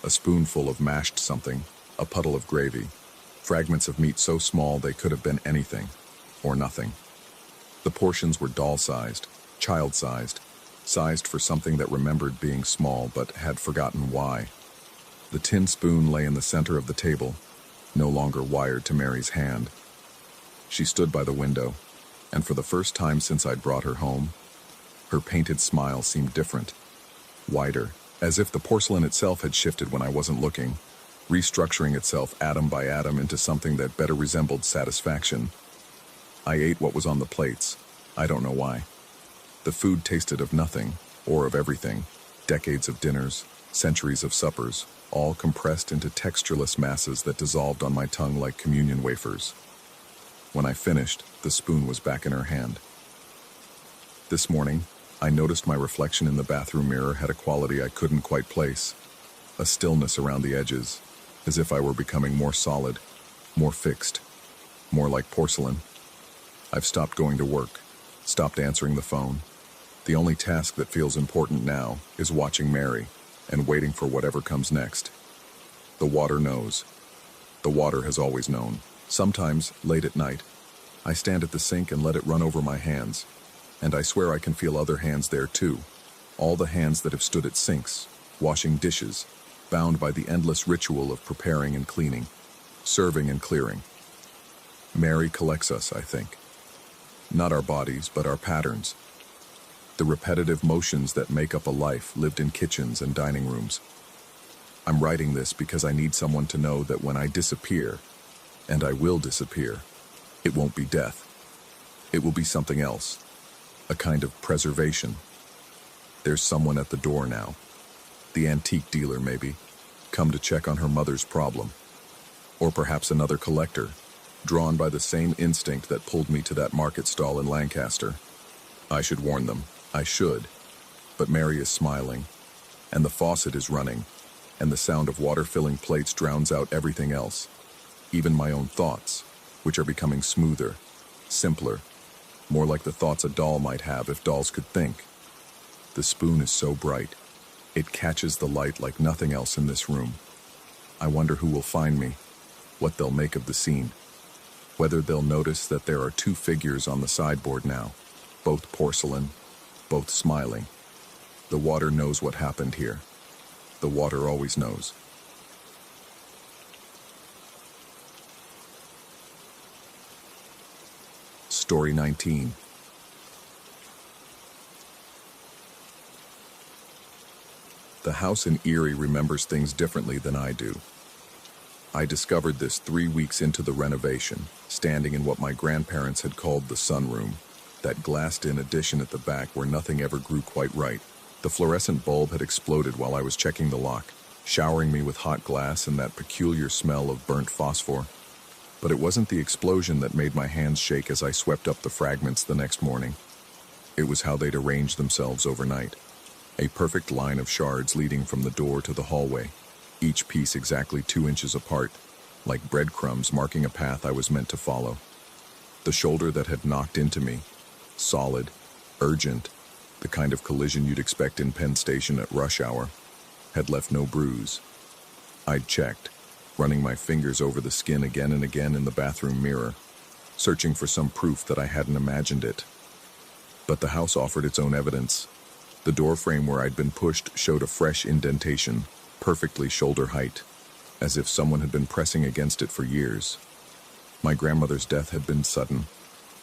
A spoonful of mashed something, a puddle of gravy, fragments of meat so small they could have been anything, or nothing. The portions were doll-sized, child-sized, sized for something that remembered being small but had forgotten why. The tin spoon lay in the center of the table, no longer wired to Mary's hand. She stood by the window, and for the first time since I'd brought her home, her painted smile seemed different, wider, as if the porcelain itself had shifted when I wasn't looking, restructuring itself atom by atom into something that better resembled satisfaction. I ate what was on the plates. I don't know why. The food tasted of nothing, or of everything. Decades of dinners, centuries of suppers, all compressed into textureless masses that dissolved on my tongue like communion wafers. When I finished, the spoon was back in her hand. This morning, I noticed my reflection in the bathroom mirror had a quality I couldn't quite place. A stillness around the edges, as if I were becoming more solid, more fixed, more like porcelain. I've stopped going to work, stopped answering the phone. The only task that feels important now is watching Mary and waiting for whatever comes next. The water knows. The water has always known. Sometimes, late at night, I stand at the sink and let it run over my hands. And I swear I can feel other hands there too. All the hands that have stood at sinks, washing dishes, bound by the endless ritual of preparing and cleaning, serving and clearing. Mary collects us, I think. Not our bodies, but our patterns. The repetitive motions that make up a life lived in kitchens and dining rooms. I'm writing this because I need someone to know that when I disappear, and I will disappear, it won't be death. It will be something else. A kind of preservation. There's someone at the door now. The antique dealer, maybe, come to check on her mother's problem. Or perhaps another collector, drawn by the same instinct that pulled me to that market stall in Lancaster. I should warn them. I should. But Mary is smiling, and the faucet is running, and the sound of water filling plates drowns out everything else. Even my own thoughts, which are becoming smoother, simpler, more like the thoughts a doll might have if dolls could think. The spoon is so bright. It catches the light like nothing else in this room. I wonder who will find me, what they'll make of the scene. Whether they'll notice that there are two figures on the sideboard now, both porcelain, both smiling. The water knows what happened here. The water always knows. Story 19. The house in Erie remembers things differently than I do. I discovered this 3 weeks into the renovation, standing in what my grandparents had called the sunroom, that glassed-in addition at the back where nothing ever grew quite right. The fluorescent bulb had exploded while I was checking the lock, showering me with hot glass and that peculiar smell of burnt phosphor. But it wasn't the explosion that made my hands shake as I swept up the fragments the next morning. It was how they'd arranged themselves overnight. A perfect line of shards leading from the door to the hallway, each piece exactly 2 inches apart, like breadcrumbs marking a path I was meant to follow. The shoulder that had knocked into me, solid, urgent, the kind of collision you'd expect in Penn Station at rush hour, had left no bruise. I'd checked, running my fingers over the skin again and again in the bathroom mirror, searching for some proof that I hadn't imagined it. But the house offered its own evidence. The doorframe where I'd been pushed showed a fresh indentation, perfectly shoulder height, as if someone had been pressing against it for years. My grandmother's death had been sudden,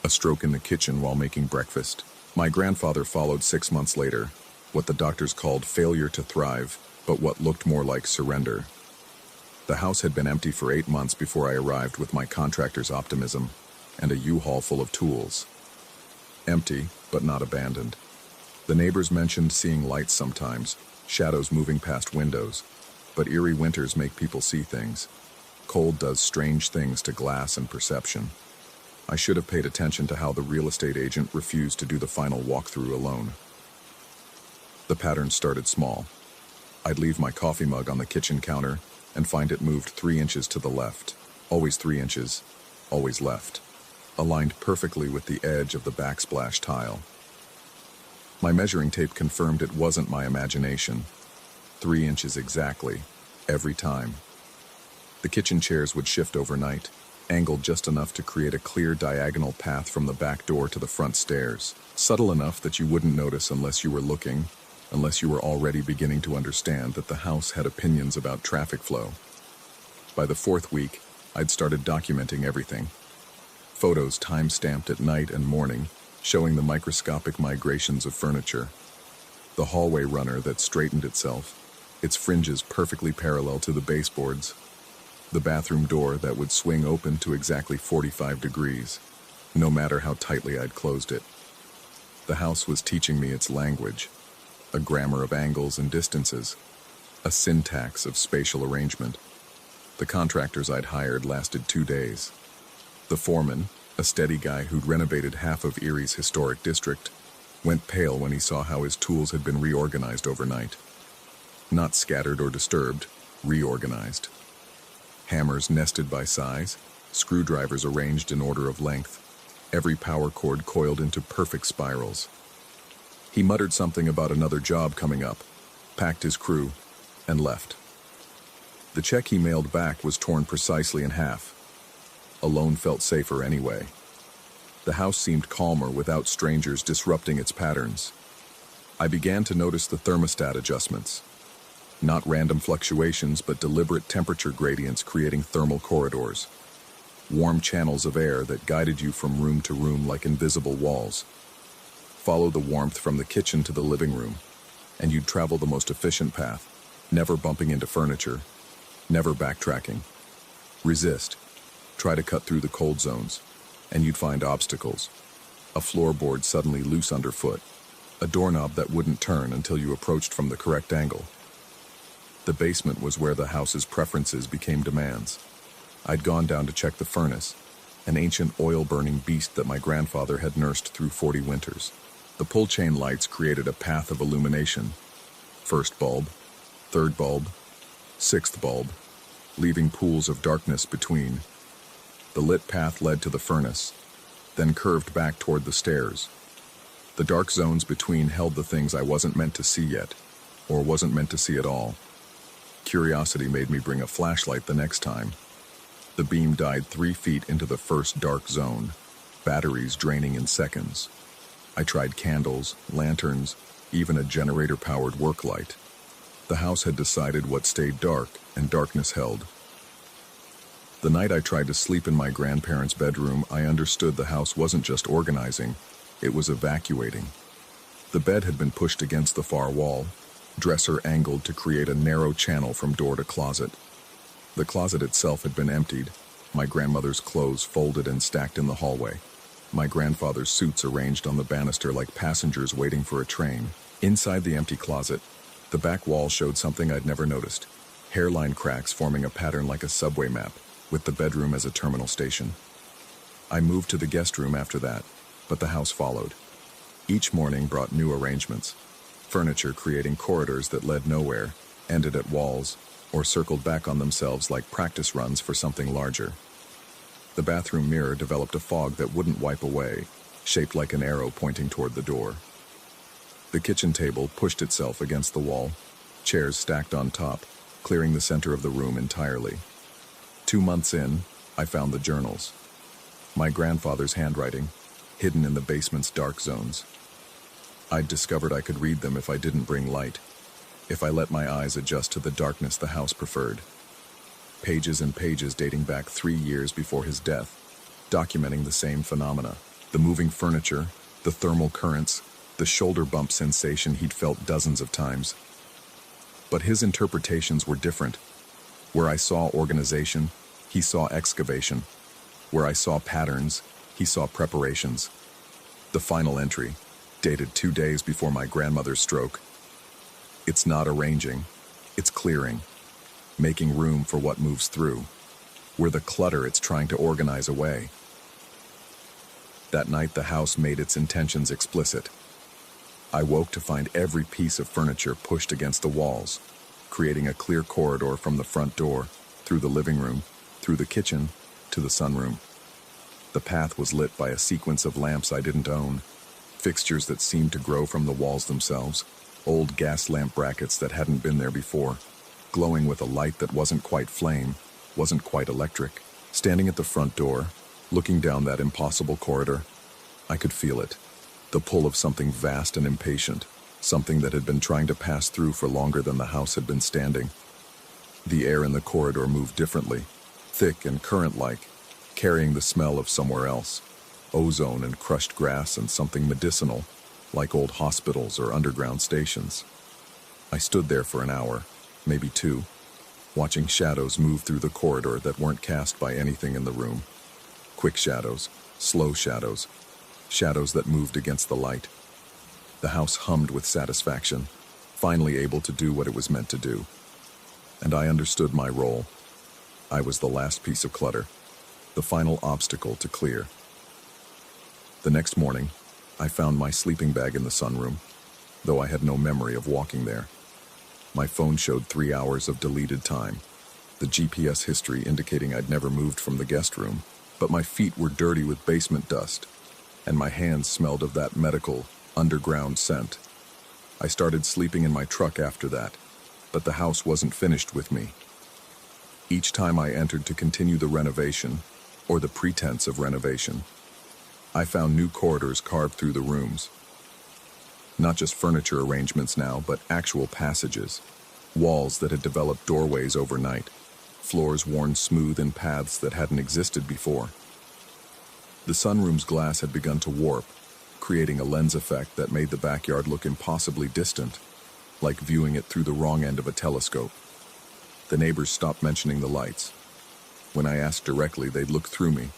a stroke in the kitchen while making breakfast. My grandfather followed 6 months later, what the doctors called failure to thrive, but what looked more like surrender. The house had been empty for 8 months before I arrived with my contractor's optimism and a U-Haul full of tools. Empty, but not abandoned. The neighbors mentioned seeing lights sometimes, shadows moving past windows, but eerie winters make people see things. Cold does strange things to glass and perception. I should have paid attention to how the real estate agent refused to do the final walkthrough alone. The pattern started small. I'd leave my coffee mug on the kitchen counter and find it moved 3 inches to the left. Always 3 inches, always left. Aligned perfectly with the edge of the backsplash tile. My measuring tape confirmed it wasn't my imagination. 3 inches exactly, every time. The kitchen chairs would shift overnight, angled just enough to create a clear diagonal path from the back door to the front stairs. Subtle enough that you wouldn't notice unless you were looking, unless you were already beginning to understand that the house had opinions about traffic flow. By the 4th week, I'd started documenting everything. Photos time-stamped at night and morning, showing the microscopic migrations of furniture. The hallway runner that straightened itself, its fringes perfectly parallel to the baseboards. The bathroom door that would swing open to exactly 45 degrees, no matter how tightly I'd closed it. The house was teaching me its language, a grammar of angles and distances, a syntax of spatial arrangement. The contractors I'd hired lasted 2 days. The foreman, a steady guy who'd renovated half of Erie's historic district, went pale when he saw how his tools had been reorganized overnight. Not scattered or disturbed, reorganized. Hammers nested by size, screwdrivers arranged in order of length, every power cord coiled into perfect spirals. He muttered something about another job coming up, packed his crew, and left. The check he mailed back was torn precisely in half. Alone felt safer anyway. The house seemed calmer without strangers disrupting its patterns. I began to notice the thermostat adjustments. Not random fluctuations, but deliberate temperature gradients creating thermal corridors. Warm channels of air that guided you from room to room like invisible walls. Follow the warmth from the kitchen to the living room, and you'd travel the most efficient path, never bumping into furniture, never backtracking. Resist. Try to cut through the cold zones, and you'd find obstacles. A floorboard suddenly loose underfoot, a doorknob that wouldn't turn until you approached from the correct angle. The basement was where the house's preferences became demands. I'd gone down to check the furnace, an ancient oil-burning beast that my grandfather had nursed through 40 winters. The pull-chain lights created a path of illumination. First bulb, third bulb, sixth bulb, leaving pools of darkness between. The lit path led to the furnace, then curved back toward the stairs. The dark zones between held the things I wasn't meant to see yet, or wasn't meant to see at all. Curiosity made me bring a flashlight the next time. The beam died 3 feet into the first dark zone, batteries draining in seconds. I tried candles, lanterns, even a generator-powered work light. The house had decided what stayed dark, and darkness held. The night I tried to sleep in my grandparents' bedroom, I understood the house wasn't just organizing, it was evacuating. The bed had been pushed against the far wall, dresser angled to create a narrow channel from door to closet. The closet itself had been emptied, my grandmother's clothes folded and stacked in the hallway, my grandfather's suits arranged on the banister like passengers waiting for a train. Inside the empty closet, the back wall showed something I'd never noticed, hairline cracks forming a pattern like a subway map, with the bedroom as a terminal station. I moved to the guest room after that, but the house followed. Each morning brought new arrangements, furniture creating corridors that led nowhere, ended at walls, or circled back on themselves like practice runs for something larger. The bathroom mirror developed a fog that wouldn't wipe away, shaped like an arrow pointing toward the door. The kitchen table pushed itself against the wall, chairs stacked on top, clearing the center of the room entirely. 2 months in, I found the journals. My grandfather's handwriting, hidden in the basement's dark zones. I'd discovered I could read them if I didn't bring light. if I let my eyes adjust to the darkness the house preferred. Pages and pages dating back 3 years before his death, documenting the same phenomena. The moving furniture, the thermal currents, the shoulder bump sensation he'd felt dozens of times. But his interpretations were different. Where I saw organization, he saw excavation. Where I saw patterns, he saw preparations. The final entry, dated 2 days before my grandmother's stroke. It's not arranging, it's clearing, making room for what moves through. Where the clutter it's trying to organize away. That night the house made its intentions explicit. I woke to find every piece of furniture pushed against the walls, creating a clear corridor from the front door, through the living room, through the kitchen, to the sunroom. The path was lit by a sequence of lamps I didn't own, fixtures that seemed to grow from the walls themselves, old gas lamp brackets that hadn't been there before, glowing with a light that wasn't quite flame, wasn't quite electric. Standing at the front door, looking down that impossible corridor, I could feel it, the pull of something vast and impatient, something that had been trying to pass through for longer than the house had been standing. The air in the corridor moved differently, thick and current-like, carrying the smell of somewhere else, ozone and crushed grass and something medicinal, like old hospitals or underground stations. I stood there for an hour, maybe 2, watching shadows move through the corridor that weren't cast by anything in the room. Quick shadows, slow shadows, shadows that moved against the light. The house hummed with satisfaction, finally able to do what it was meant to do. And I understood my role. I was the last piece of clutter, the final obstacle to clear. The next morning, I found my sleeping bag in the sunroom, though I had no memory of walking there. My phone showed 3 hours of deleted time, the GPS history indicating I'd never moved from the guest room, but my feet were dirty with basement dust, and my hands smelled of that medical, underground scent. I started sleeping in my truck after that, but the house wasn't finished with me. Each time I entered to continue the renovation, or the pretense of renovation, I found new corridors carved through the rooms. Not just furniture arrangements now, but actual passages, walls that had developed doorways overnight, floors worn smooth in paths that hadn't existed before. The sunroom's glass had begun to warp, creating a lens effect that made the backyard look impossibly distant, like viewing it through the wrong end of a telescope. The neighbors stopped mentioning the lights. When I asked directly, they'd look through me,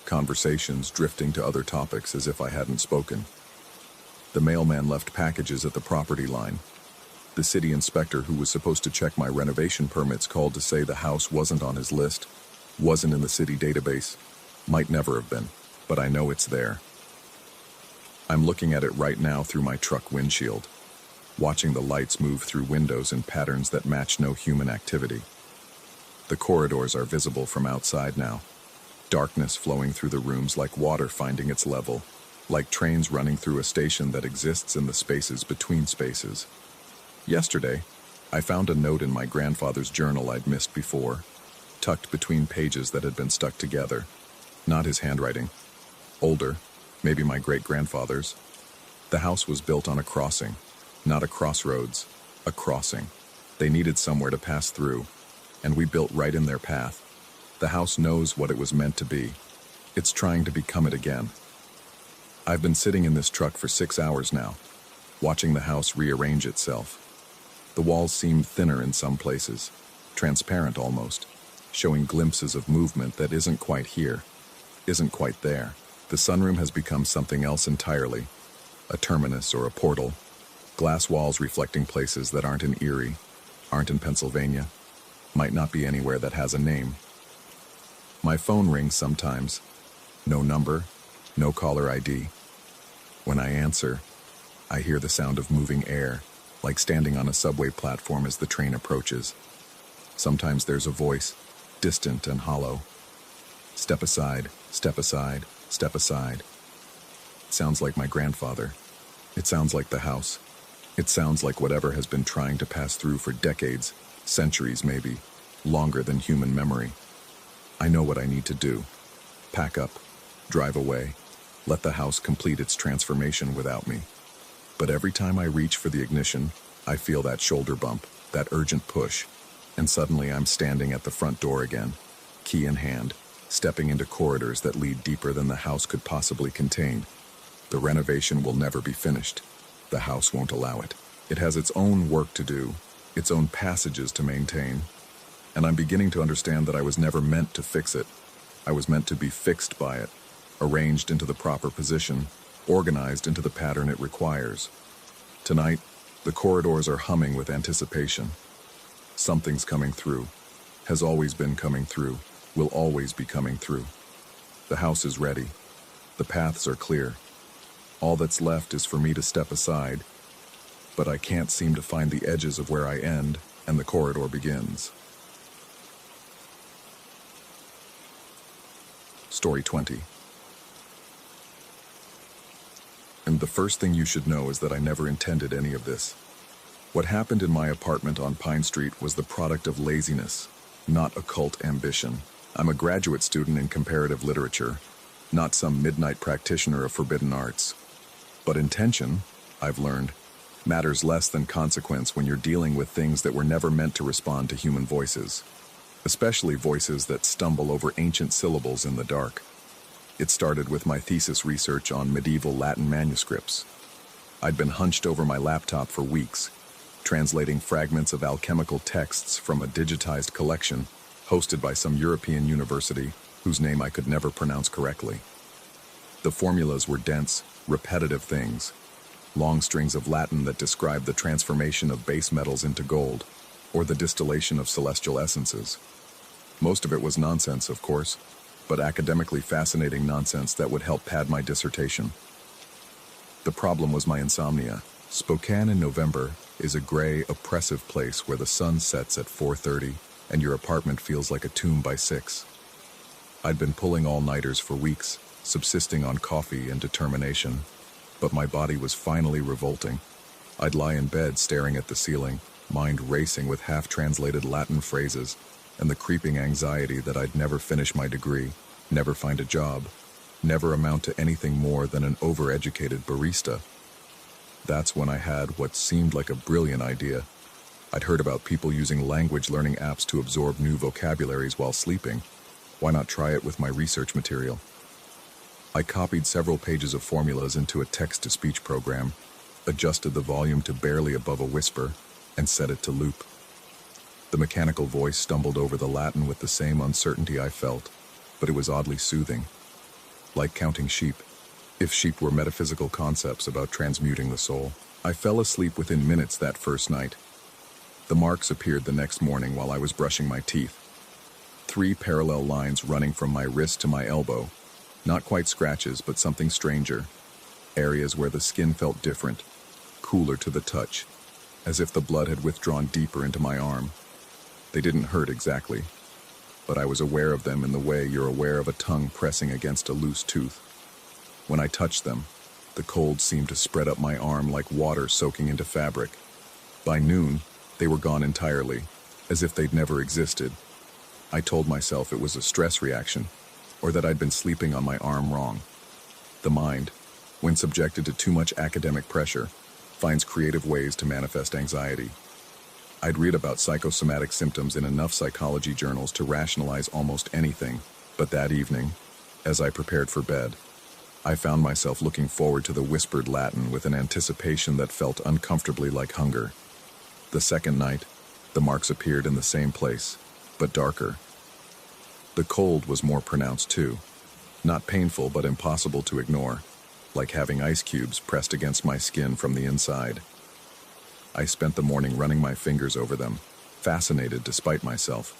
conversations drifting to other topics as if I hadn't spoken. The mailman left packages at the property line. The city inspector who was supposed to check my renovation permits called to say the house wasn't on his list, wasn't in the city database, might never have been, but I know it's there. I'm looking at it right now through my truck windshield, watching the lights move through windows in patterns that match no human activity. The corridors are visible from outside now, darkness flowing through the rooms like water finding its level, like trains running through a station that exists in the spaces between spaces. Yesterday, I found a note in my grandfather's journal I'd missed before, tucked between pages that had been stuck together. Not his handwriting. Older, maybe my great-grandfather's. The house was built on a crossing, not a crossroads, a crossing. They needed somewhere to pass through, and we built right in their path. The house knows what it was meant to be. It's trying to become it again. I've been sitting in this truck for 6 hours now, watching the house rearrange itself. The walls seem thinner in some places, transparent almost, showing glimpses of movement that isn't quite here, isn't quite there. The sunroom has become something else entirely, a terminus or a portal, glass walls reflecting places that aren't in Erie, aren't in Pennsylvania, might not be anywhere that has a name. My phone rings sometimes. No number, no caller ID. When I answer, I hear the sound of moving air, like standing on a subway platform as the train approaches. Sometimes there's a voice, distant and hollow. Step aside, step aside, step aside. It sounds like my grandfather. It sounds like the house. It sounds like whatever has been trying to pass through for decades, centuries maybe, longer than human memory. I know what I need to do. Pack up, drive away, let the house complete its transformation without me. But every time I reach for the ignition, I feel that shoulder bump, that urgent push, and suddenly I'm standing at the front door again, key in hand, stepping into corridors that lead deeper than the house could possibly contain. The renovation will never be finished. The house won't allow it. It has its own work to do, its own passages to maintain, and I'm beginning to understand that I was never meant to fix it. I was meant to be fixed by it, arranged into the proper position, organized into the pattern it requires. Tonight, the corridors are humming with anticipation. Something's coming through, has always been coming through, will always be coming through. The house is ready. The paths are clear. All that's left is for me to step aside, but I can't seem to find the edges of where I end and the corridor begins. Story 20. And the first thing you should know is that I never intended any of this. What happened in my apartment on Pine Street was the product of laziness, not occult ambition. I'm a graduate student in comparative literature, not some midnight practitioner of forbidden arts. But intention, I've learned, matters less than consequence when you're dealing with things that were never meant to respond to human voices, especially voices that stumble over ancient syllables in the dark. It started with my thesis research on medieval Latin manuscripts. I'd been hunched over my laptop for weeks, translating fragments of alchemical texts from a digitized collection hosted by some European university whose name I could never pronounce correctly. The formulas were dense, repetitive things, long strings of Latin that described the transformation of base metals into gold, or the distillation of celestial essences. Most of it was nonsense, of course, but academically fascinating nonsense that would help pad my dissertation. The problem was my insomnia. Spokane in November is a gray, oppressive place where the sun sets at 4:30 and your apartment feels like a tomb by 6. I'd been pulling all-nighters for weeks, subsisting on coffee and determination, but my body was finally revolting. I'd lie in bed staring at the ceiling, mind racing with half-translated Latin phrases, and the creeping anxiety that I'd never finish my degree, never find a job, never amount to anything more than an overeducated barista. That's when I had what seemed like a brilliant idea. I'd heard about people using language learning apps to absorb new vocabularies while sleeping. Why not try it with my research material? I copied several pages of formulas into a text-to-speech program, adjusted the volume to barely above a whisper, and set it to loop. The mechanical voice stumbled over the Latin with the same uncertainty I felt, but it was oddly soothing, like counting sheep. If sheep were metaphysical concepts about transmuting the soul. I fell asleep within minutes that first night. The marks appeared the next morning while I was brushing my teeth. 3 parallel lines running from my wrist to my elbow. Not quite scratches, but something stranger. Areas where the skin felt different, cooler to the touch, as if the blood had withdrawn deeper into my arm. They didn't hurt exactly, but I was aware of them in the way you're aware of a tongue pressing against a loose tooth. When I touched them, the cold seemed to spread up my arm like water soaking into fabric. By noon, they were gone entirely, as if they'd never existed. I told myself it was a stress reaction, or that I'd been sleeping on my arm wrong. The mind, when subjected to too much academic pressure, finds creative ways to manifest anxiety. I'd read about psychosomatic symptoms in enough psychology journals to rationalize almost anything, but that evening, as I prepared for bed, I found myself looking forward to the whispered Latin with an anticipation that felt uncomfortably like hunger. The second night, the marks appeared in the same place, but darker. The cold was more pronounced too, not painful but impossible to ignore, like having ice cubes pressed against my skin from the inside. I spent the morning running my fingers over them, fascinated despite myself.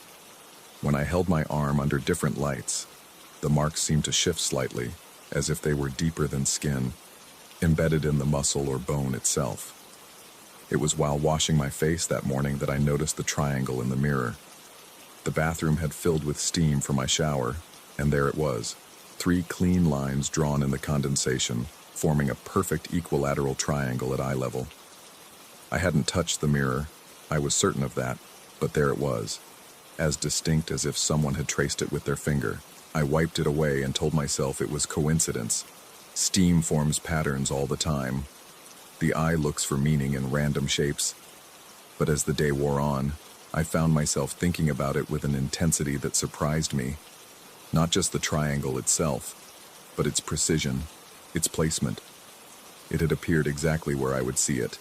When I held my arm under different lights, the marks seemed to shift slightly, as if they were deeper than skin, embedded in the muscle or bone itself. It was while washing my face that morning that I noticed the triangle in the mirror. The bathroom had filled with steam from my shower, and there it was, 3 clean lines drawn in the condensation, forming a perfect equilateral triangle at eye level. I hadn't touched the mirror, I was certain of that, but there it was, as distinct as if someone had traced it with their finger. I wiped it away and told myself it was coincidence. Steam forms patterns all the time. The eye looks for meaning in random shapes, But as the day wore on, I found myself thinking about it with an intensity that surprised me. Not just the triangle itself, but its precision, its placement. It had appeared exactly where I would see it,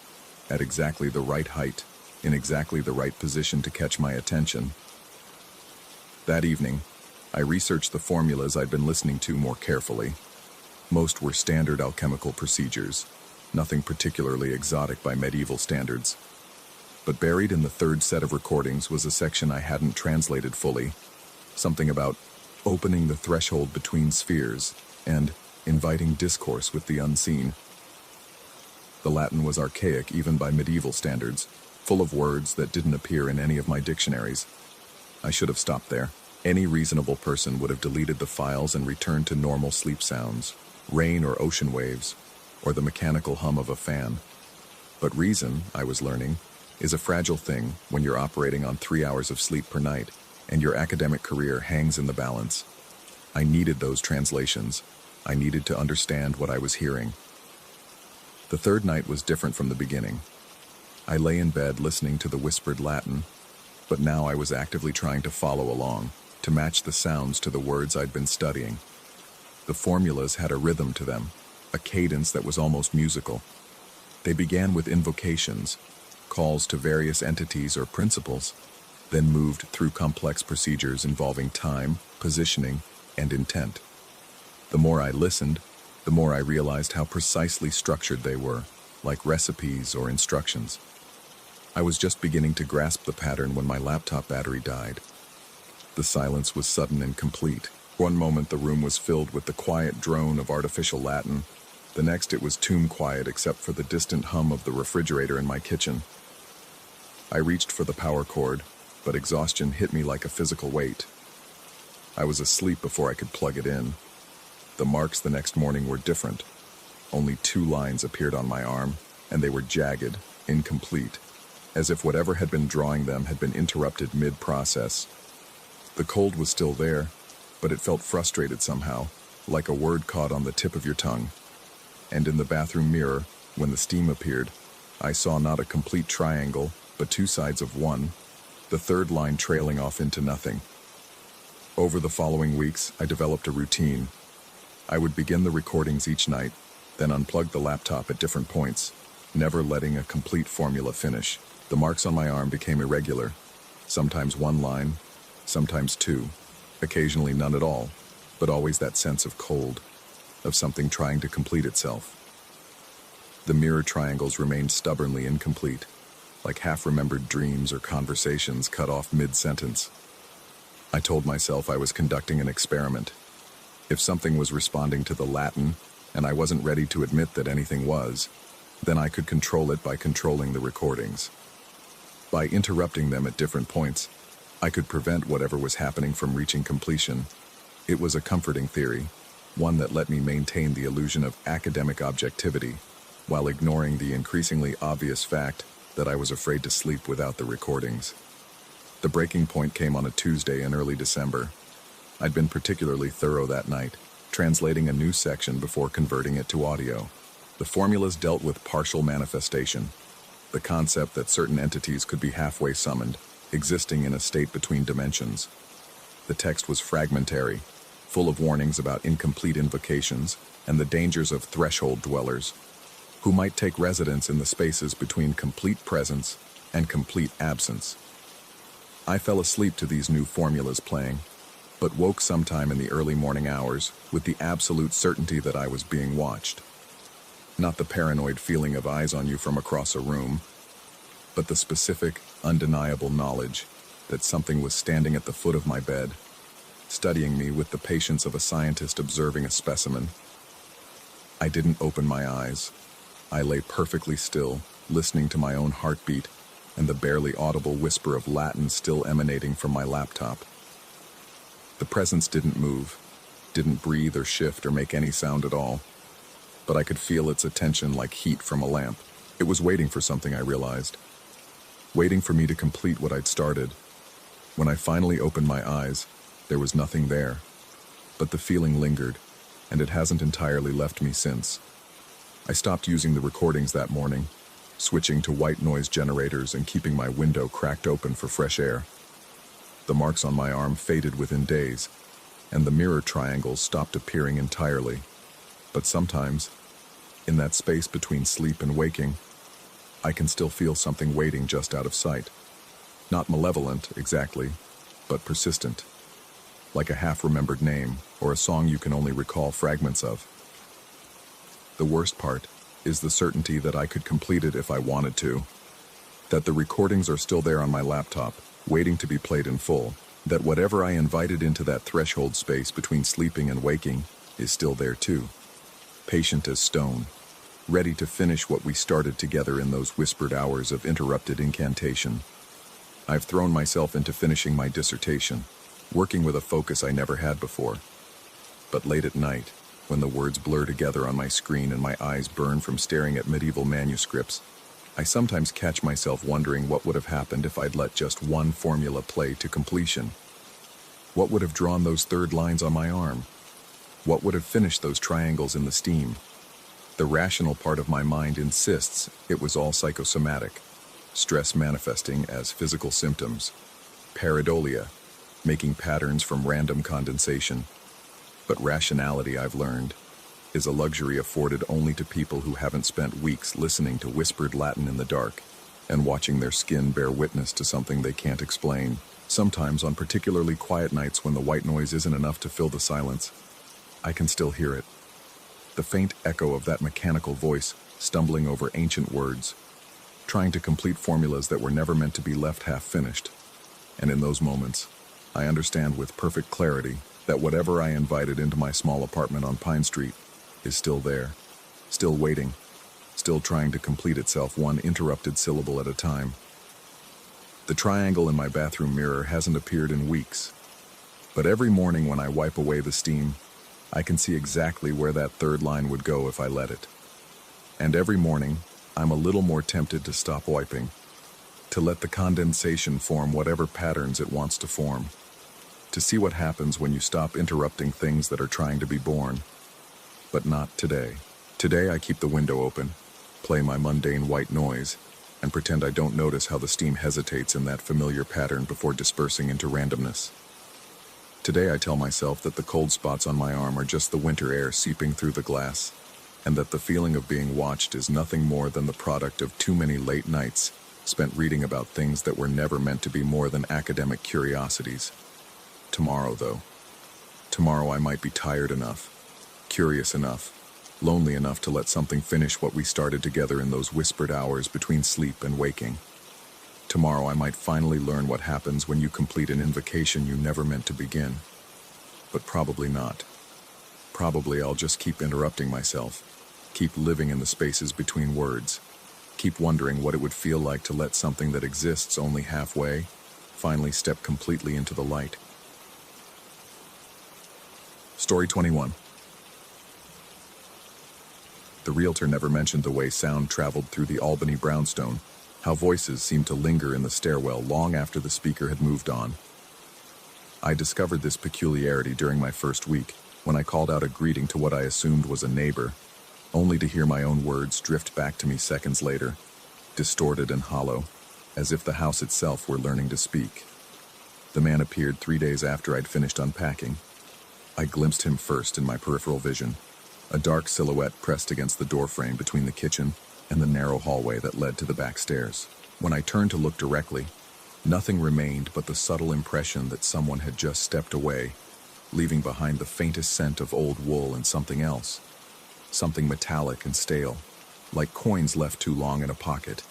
at exactly the right height, in exactly the right position to catch my attention. That evening, I researched the formulas I'd been listening to more carefully. Most were standard alchemical procedures, nothing particularly exotic by medieval standards. But buried in the third set of recordings was a section I hadn't translated fully, something about opening the threshold between spheres and inviting discourse with the unseen. The Latin was archaic even by medieval standards, full of words that didn't appear in any of my dictionaries. I should have stopped there. Any reasonable person would have deleted the files and returned to normal sleep sounds, rain or ocean waves, or the mechanical hum of a fan. But reason, I was learning, is a fragile thing when you're operating on 3 hours of sleep per night and your academic career hangs in the balance. I needed those translations. I needed to understand what I was hearing. The third night was different from the beginning. I lay in bed listening to the whispered Latin, but now I was actively trying to follow along, to match the sounds to the words I'd been studying. The formulas had a rhythm to them, a cadence that was almost musical. They began with invocations, calls to various entities or principles, then moved through complex procedures involving time, positioning, and intent. The more I listened, the more I realized how precisely structured they were, like recipes or instructions. I was just beginning to grasp the pattern when my laptop battery died. The silence was sudden and complete. One moment the room was filled with the quiet drone of artificial Latin. The next it was tomb quiet except for the distant hum of the refrigerator in my kitchen. I reached for the power cord, but exhaustion hit me like a physical weight. I was asleep before I could plug it in. The marks the next morning were different. Only 2 lines appeared on my arm, and they were jagged, incomplete, as if whatever had been drawing them had been interrupted mid-process. The cold was still there, but it felt frustrated somehow, like a word caught on the tip of your tongue. And in the bathroom mirror, when the steam appeared, I saw not a complete triangle, but 2 sides of one, the third line trailing off into nothing. Over the following weeks, I developed a routine. I would begin the recordings each night, then unplug the laptop at different points, never letting a complete formula finish. The marks on my arm became irregular, sometimes 1 line, sometimes 2, occasionally none at all, but always that sense of cold, of something trying to complete itself. The mirror triangles remained stubbornly incomplete, like half-remembered dreams or conversations cut off mid-sentence. I told myself I was conducting an experiment. If something was responding to the Latin, and I wasn't ready to admit that anything was, then I could control it by controlling the recordings. By interrupting them at different points, I could prevent whatever was happening from reaching completion. It was a comforting theory, one that let me maintain the illusion of academic objectivity, while ignoring the increasingly obvious fact that I was afraid to sleep without the recordings. The breaking point came on a Tuesday in early December. I'd been particularly thorough that night, translating a new section before converting it to audio. The formulas dealt with partial manifestation, the concept that certain entities could be halfway summoned, existing in a state between dimensions. The text was fragmentary, full of warnings about incomplete invocations and the dangers of threshold dwellers, who might take residence in the spaces between complete presence and complete absence. I fell asleep to these new formulas playing, but woke sometime in the early morning hours with the absolute certainty that I was being watched. Not the paranoid feeling of eyes on you from across a room, but the specific, undeniable knowledge that something was standing at the foot of my bed, studying me with the patience of a scientist observing a specimen. I didn't open my eyes. I lay perfectly still, listening to my own heartbeat and the barely audible whisper of Latin still emanating from my laptop. The presence didn't move, didn't breathe or shift or make any sound at all, but I could feel its attention like heat from a lamp. It was waiting for something, I realized. Waiting for me to complete what I'd started. When I finally opened my eyes, there was nothing there, but the feeling lingered, and it hasn't entirely left me since. I stopped using the recordings that morning, switching to white noise generators and keeping my window cracked open for fresh air. The marks on my arm faded within days, and the mirror triangles stopped appearing entirely. But sometimes, in that space between sleep and waking, I can still feel something waiting just out of sight. Not malevolent, exactly, but persistent. Like a half-remembered name, or a song you can only recall fragments of. The worst part is the certainty that I could complete it if I wanted to. That the recordings are still there on my laptop, waiting to be played in full. That whatever I invited into that threshold space between sleeping and waking is still there too. Patient as stone, ready to finish what we started together in those whispered hours of interrupted incantation. I've thrown myself into finishing my dissertation, working with a focus I never had before. But late at night, when the words blur together on my screen and my eyes burn from staring at medieval manuscripts, I sometimes catch myself wondering what would have happened if I'd let just one formula play to completion. What would have drawn those third lines on my arm? What would have finished those triangles in the steam? The rational part of my mind insists it was all psychosomatic, stress manifesting as physical symptoms, pareidolia, making patterns from random condensation. But rationality, I've learned, is a luxury afforded only to people who haven't spent weeks listening to whispered Latin in the dark and watching their skin bear witness to something they can't explain. Sometimes on particularly quiet nights when the white noise isn't enough to fill the silence, I can still hear it. The faint echo of that mechanical voice stumbling over ancient words, trying to complete formulas that were never meant to be left half-finished. And in those moments, I understand with perfect clarity that whatever I invited into my small apartment on Pine Street is still there, still waiting, still trying to complete itself one interrupted syllable at a time. The triangle in my bathroom mirror hasn't appeared in weeks, but every morning when I wipe away the steam, I can see exactly where that third line would go if I let it. And every morning, I'm a little more tempted to stop wiping, to let the condensation form whatever patterns it wants to form, to see what happens when you stop interrupting things that are trying to be born. But not today. Today I keep the window open, play my mundane white noise, and pretend I don't notice how the steam hesitates in that familiar pattern before dispersing into randomness. Today I tell myself that the cold spots on my arm are just the winter air seeping through the glass, and that the feeling of being watched is nothing more than the product of too many late nights spent reading about things that were never meant to be more than academic curiosities. Tomorrow, though. Tomorrow I might be tired enough, curious enough, lonely enough to let something finish what we started together in those whispered hours between sleep and waking. Tomorrow I might finally learn what happens when you complete an invocation you never meant to begin. But probably not. Probably I'll just keep interrupting myself, keep living in the spaces between words, keep wondering what it would feel like to let something that exists only halfway finally step completely into the light. Story 21. The realtor never mentioned the way sound traveled through the Albany brownstone, how voices seemed to linger in the stairwell long after the speaker had moved on. I discovered this peculiarity during my first week, when I called out a greeting to what I assumed was a neighbor, only to hear my own words drift back to me seconds later, distorted and hollow, as if the house itself were learning to speak. The man appeared 3 days after I'd finished unpacking. I glimpsed him first in my peripheral vision, a dark silhouette pressed against the doorframe between the kitchen and the narrow hallway that led to the back stairs. When I turned to look directly, nothing remained but the subtle impression that someone had just stepped away, leaving behind the faintest scent of old wool and something else, something metallic and stale, like coins left too long in a pocket.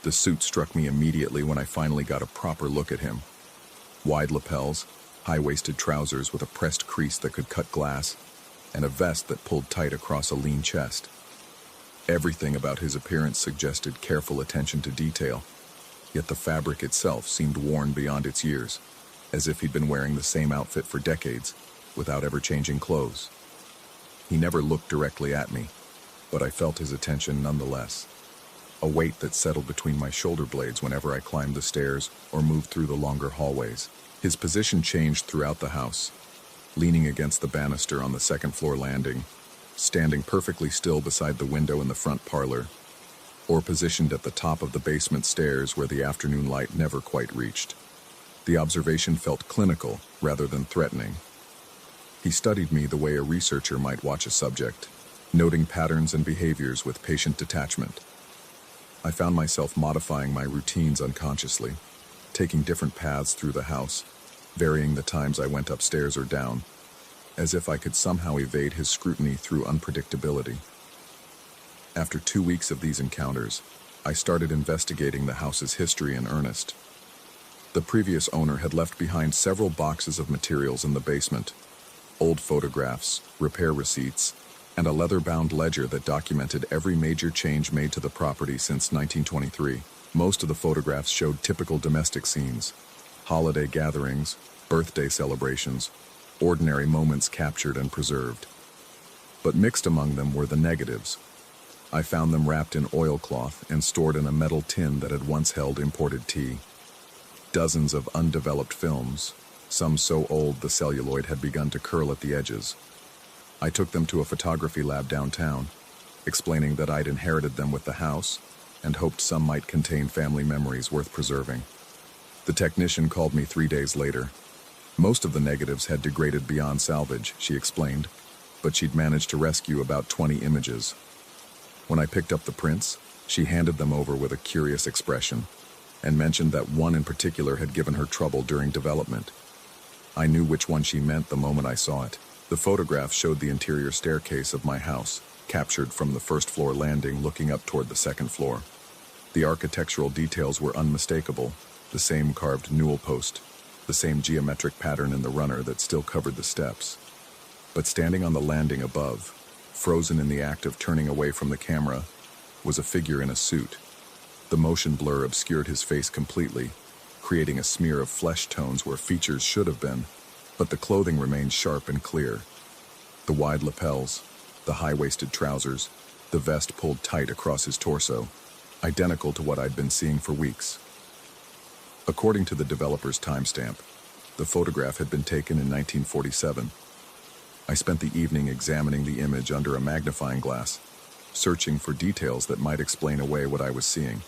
The suit struck me immediately when I finally got a proper look at him. Wide lapels, high-waisted trousers with a pressed crease that could cut glass, and a vest that pulled tight across a lean chest. Everything about his appearance suggested careful attention to detail, yet the fabric itself seemed worn beyond its years, as if he'd been wearing the same outfit for decades, without ever changing clothes. He never looked directly at me, but I felt his attention nonetheless, a weight that settled between my shoulder blades whenever I climbed the stairs or moved through the longer hallways. His position changed throughout the house, leaning against the banister on the second-floor landing, standing perfectly still beside the window in the front parlor, or positioned at the top of the basement stairs where the afternoon light never quite reached. The observation felt clinical rather than threatening. He studied me the way a researcher might watch a subject, noting patterns and behaviors with patient detachment. I found myself modifying my routines unconsciously, taking different paths through the house, varying the times I went upstairs or down, as if I could somehow evade his scrutiny through unpredictability. After 2 weeks of these encounters, I started investigating the house's history in earnest. The previous owner had left behind several boxes of materials in the basement, old photographs, repair receipts, and a leather-bound ledger that documented every major change made to the property since 1923. Most of the photographs showed typical domestic scenes, holiday gatherings, birthday celebrations, ordinary moments captured and preserved. But mixed among them were the negatives. I found them wrapped in oilcloth and stored in a metal tin that had once held imported tea. Dozens of undeveloped films, some so old the celluloid had begun to curl at the edges. I took them to a photography lab downtown, explaining that I'd inherited them with the house and hoped some might contain family memories worth preserving. The technician called me 3 days later. Most of the negatives had degraded beyond salvage, she explained, but she'd managed to rescue about 20 images. When I picked up the prints, she handed them over with a curious expression and mentioned that one in particular had given her trouble during development. I knew which one she meant the moment I saw it. The photograph showed the interior staircase of my house, captured from the first-floor landing looking up toward the second floor. The architectural details were unmistakable, the same carved newel post, the same geometric pattern in the runner that still covered the steps. But standing on the landing above, frozen in the act of turning away from the camera, was a figure in a suit. The motion blur obscured his face completely, creating a smear of flesh tones where features should have been, but the clothing remained sharp and clear. The wide lapels, the high-waisted trousers, the vest pulled tight across his torso, identical to what I'd been seeing for weeks. According to the developer's timestamp, the photograph had been taken in 1947. I spent the evening examining the image under a magnifying glass, searching for details that might explain away what I was seeing.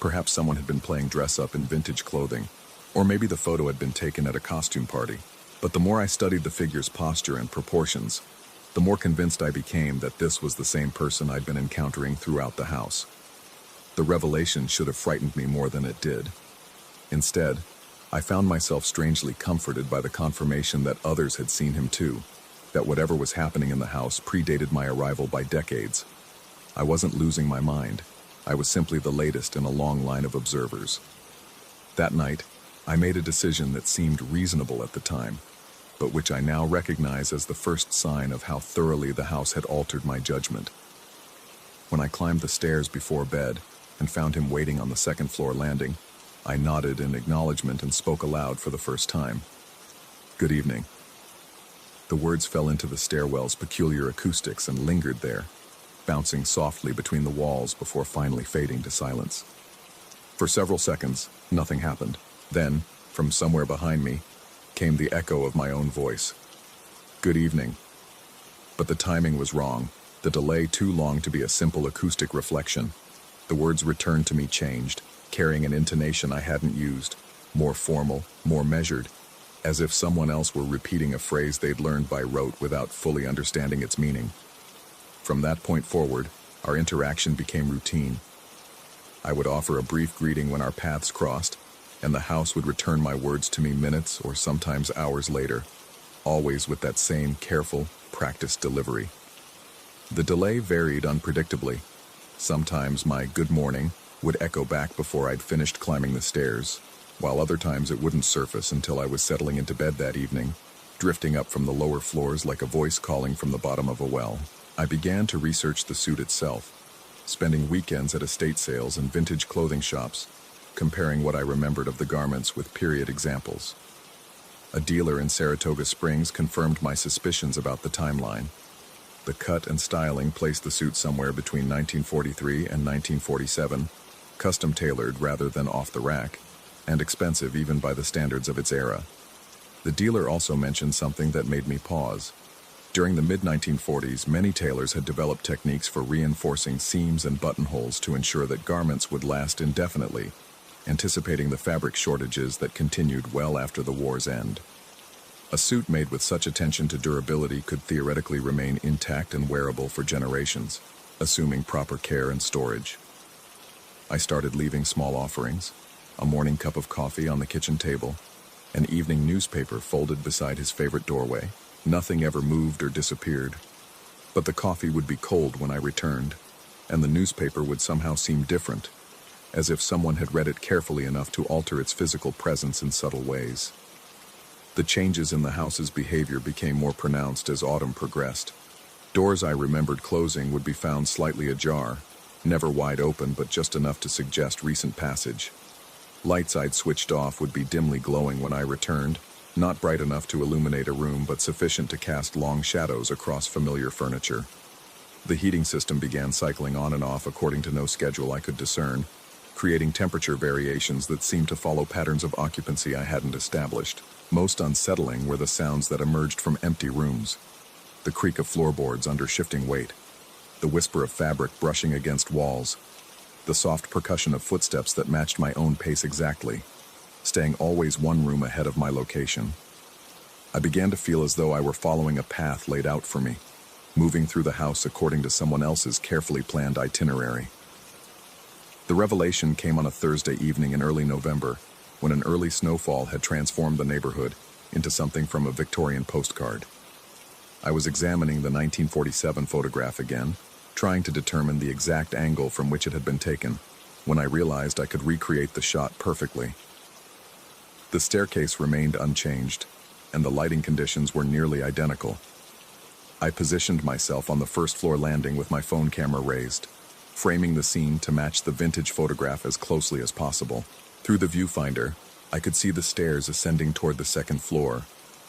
Perhaps someone had been playing dress-up in vintage clothing, or maybe the photo had been taken at a costume party. But the more I studied the figure's posture and proportions, the more convinced I became that this was the same person I'd been encountering throughout the house. The revelation should have frightened me more than it did. Instead, I found myself strangely comforted by the confirmation that others had seen him too, that whatever was happening in the house predated my arrival by decades. I wasn't losing my mind. I was simply the latest in a long line of observers. That night, I made a decision that seemed reasonable at the time, but which I now recognize as the first sign of how thoroughly the house had altered my judgment. When I climbed the stairs before bed and found him waiting on the second-floor landing, I nodded in acknowledgement and spoke aloud for the first time. "Good evening." The words fell into the stairwell's peculiar acoustics and lingered there, bouncing softly between the walls before finally fading to silence. For several seconds, nothing happened. Then, from somewhere behind me, came the echo of my own voice. "Good evening." But the timing was wrong, the delay too long to be a simple acoustic reflection. The words returned to me changed, carrying an intonation I hadn't used, more formal, more measured, as if someone else were repeating a phrase they'd learned by rote without fully understanding its meaning. From that point forward, our interaction became routine. I would offer a brief greeting when our paths crossed, and the house would return my words to me minutes or sometimes hours later, always with that same careful, practiced delivery. The delay varied unpredictably. Sometimes my "good morning" would echo back before I'd finished climbing the stairs, while other times it wouldn't surface until I was settling into bed that evening, drifting up from the lower floors like a voice calling from the bottom of a well. I began to research the suit itself, spending weekends at estate sales and vintage clothing shops, comparing what I remembered of the garments with period examples. A dealer in Saratoga Springs confirmed my suspicions about the timeline. The cut and styling placed the suit somewhere between 1943 and 1947, custom-tailored rather than off the rack, and expensive even by the standards of its era. The dealer also mentioned something that made me pause. During the mid-1940s, many tailors had developed techniques for reinforcing seams and buttonholes to ensure that garments would last indefinitely, anticipating the fabric shortages that continued well after the war's end. A suit made with such attention to durability could theoretically remain intact and wearable for generations, assuming proper care and storage. I started leaving small offerings, a morning cup of coffee on the kitchen table, an evening newspaper folded beside his favorite doorway. Nothing ever moved or disappeared, but the coffee would be cold when I returned, and the newspaper would somehow seem different, as if someone had read it carefully enough to alter its physical presence in subtle ways. The changes in the house's behavior became more pronounced as autumn progressed. Doors I remembered closing would be found slightly ajar, never wide open but just enough to suggest recent passage. Lights I'd switched off would be dimly glowing when I returned, not bright enough to illuminate a room but sufficient to cast long shadows across familiar furniture. The heating system began cycling on and off according to no schedule I could discern, creating temperature variations that seemed to follow patterns of occupancy I hadn't established. Most unsettling were the sounds that emerged from empty rooms. The creak of floorboards under shifting weight, the whisper of fabric brushing against walls, the soft percussion of footsteps that matched my own pace exactly, staying always one room ahead of my location. I began to feel as though I were following a path laid out for me, moving through the house according to someone else's carefully planned itinerary. The revelation came on a Thursday evening in early November, when an early snowfall had transformed the neighborhood into something from a Victorian postcard. I was examining the 1947 photograph again, trying to determine the exact angle from which it had been taken, when I realized I could recreate the shot perfectly. The staircase remained unchanged, and the lighting conditions were nearly identical. I positioned myself on the first floor landing with my phone camera raised, framing the scene to match the vintage photograph as closely as possible. Through the viewfinder, I could see the stairs ascending toward the second floor,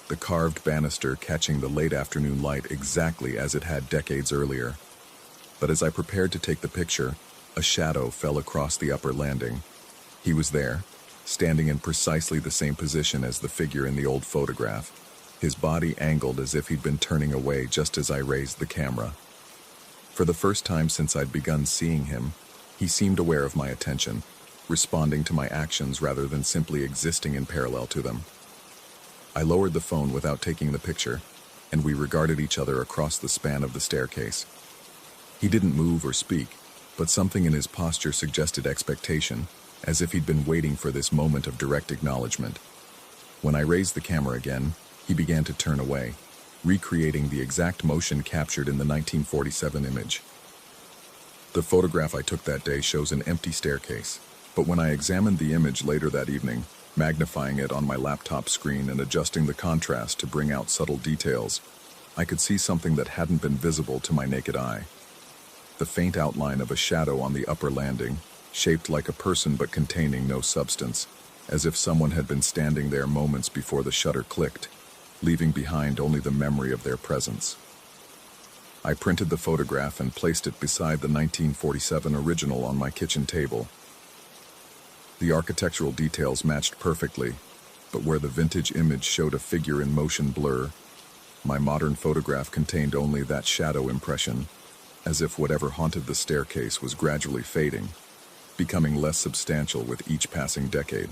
the carved banister catching the late afternoon light exactly as it had decades earlier. But as I prepared to take the picture, a shadow fell across the upper landing. He was there, standing in precisely the same position as the figure in the old photograph, his body angled as if he'd been turning away just as I raised the camera. For the first time since I'd begun seeing him, he seemed aware of my attention, responding to my actions rather than simply existing in parallel to them. I lowered the phone without taking the picture, and we regarded each other across the span of the staircase. He didn't move or speak, but something in his posture suggested expectation, as if he'd been waiting for this moment of direct acknowledgement. When I raised the camera again, he began to turn away, recreating the exact motion captured in the 1947 image. The photograph I took that day shows an empty staircase, but when I examined the image later that evening, magnifying it on my laptop screen and adjusting the contrast to bring out subtle details, I could see something that hadn't been visible to my naked eye. The faint outline of a shadow on the upper landing, shaped like a person but containing no substance, as if someone had been standing there moments before the shutter clicked, leaving behind only the memory of their presence. I printed the photograph and placed it beside the 1947 original on my kitchen table. The architectural details matched perfectly, but where the vintage image showed a figure in motion blur, my modern photograph contained only that shadow impression, as if whatever haunted the staircase was gradually fading, becoming less substantial with each passing decade.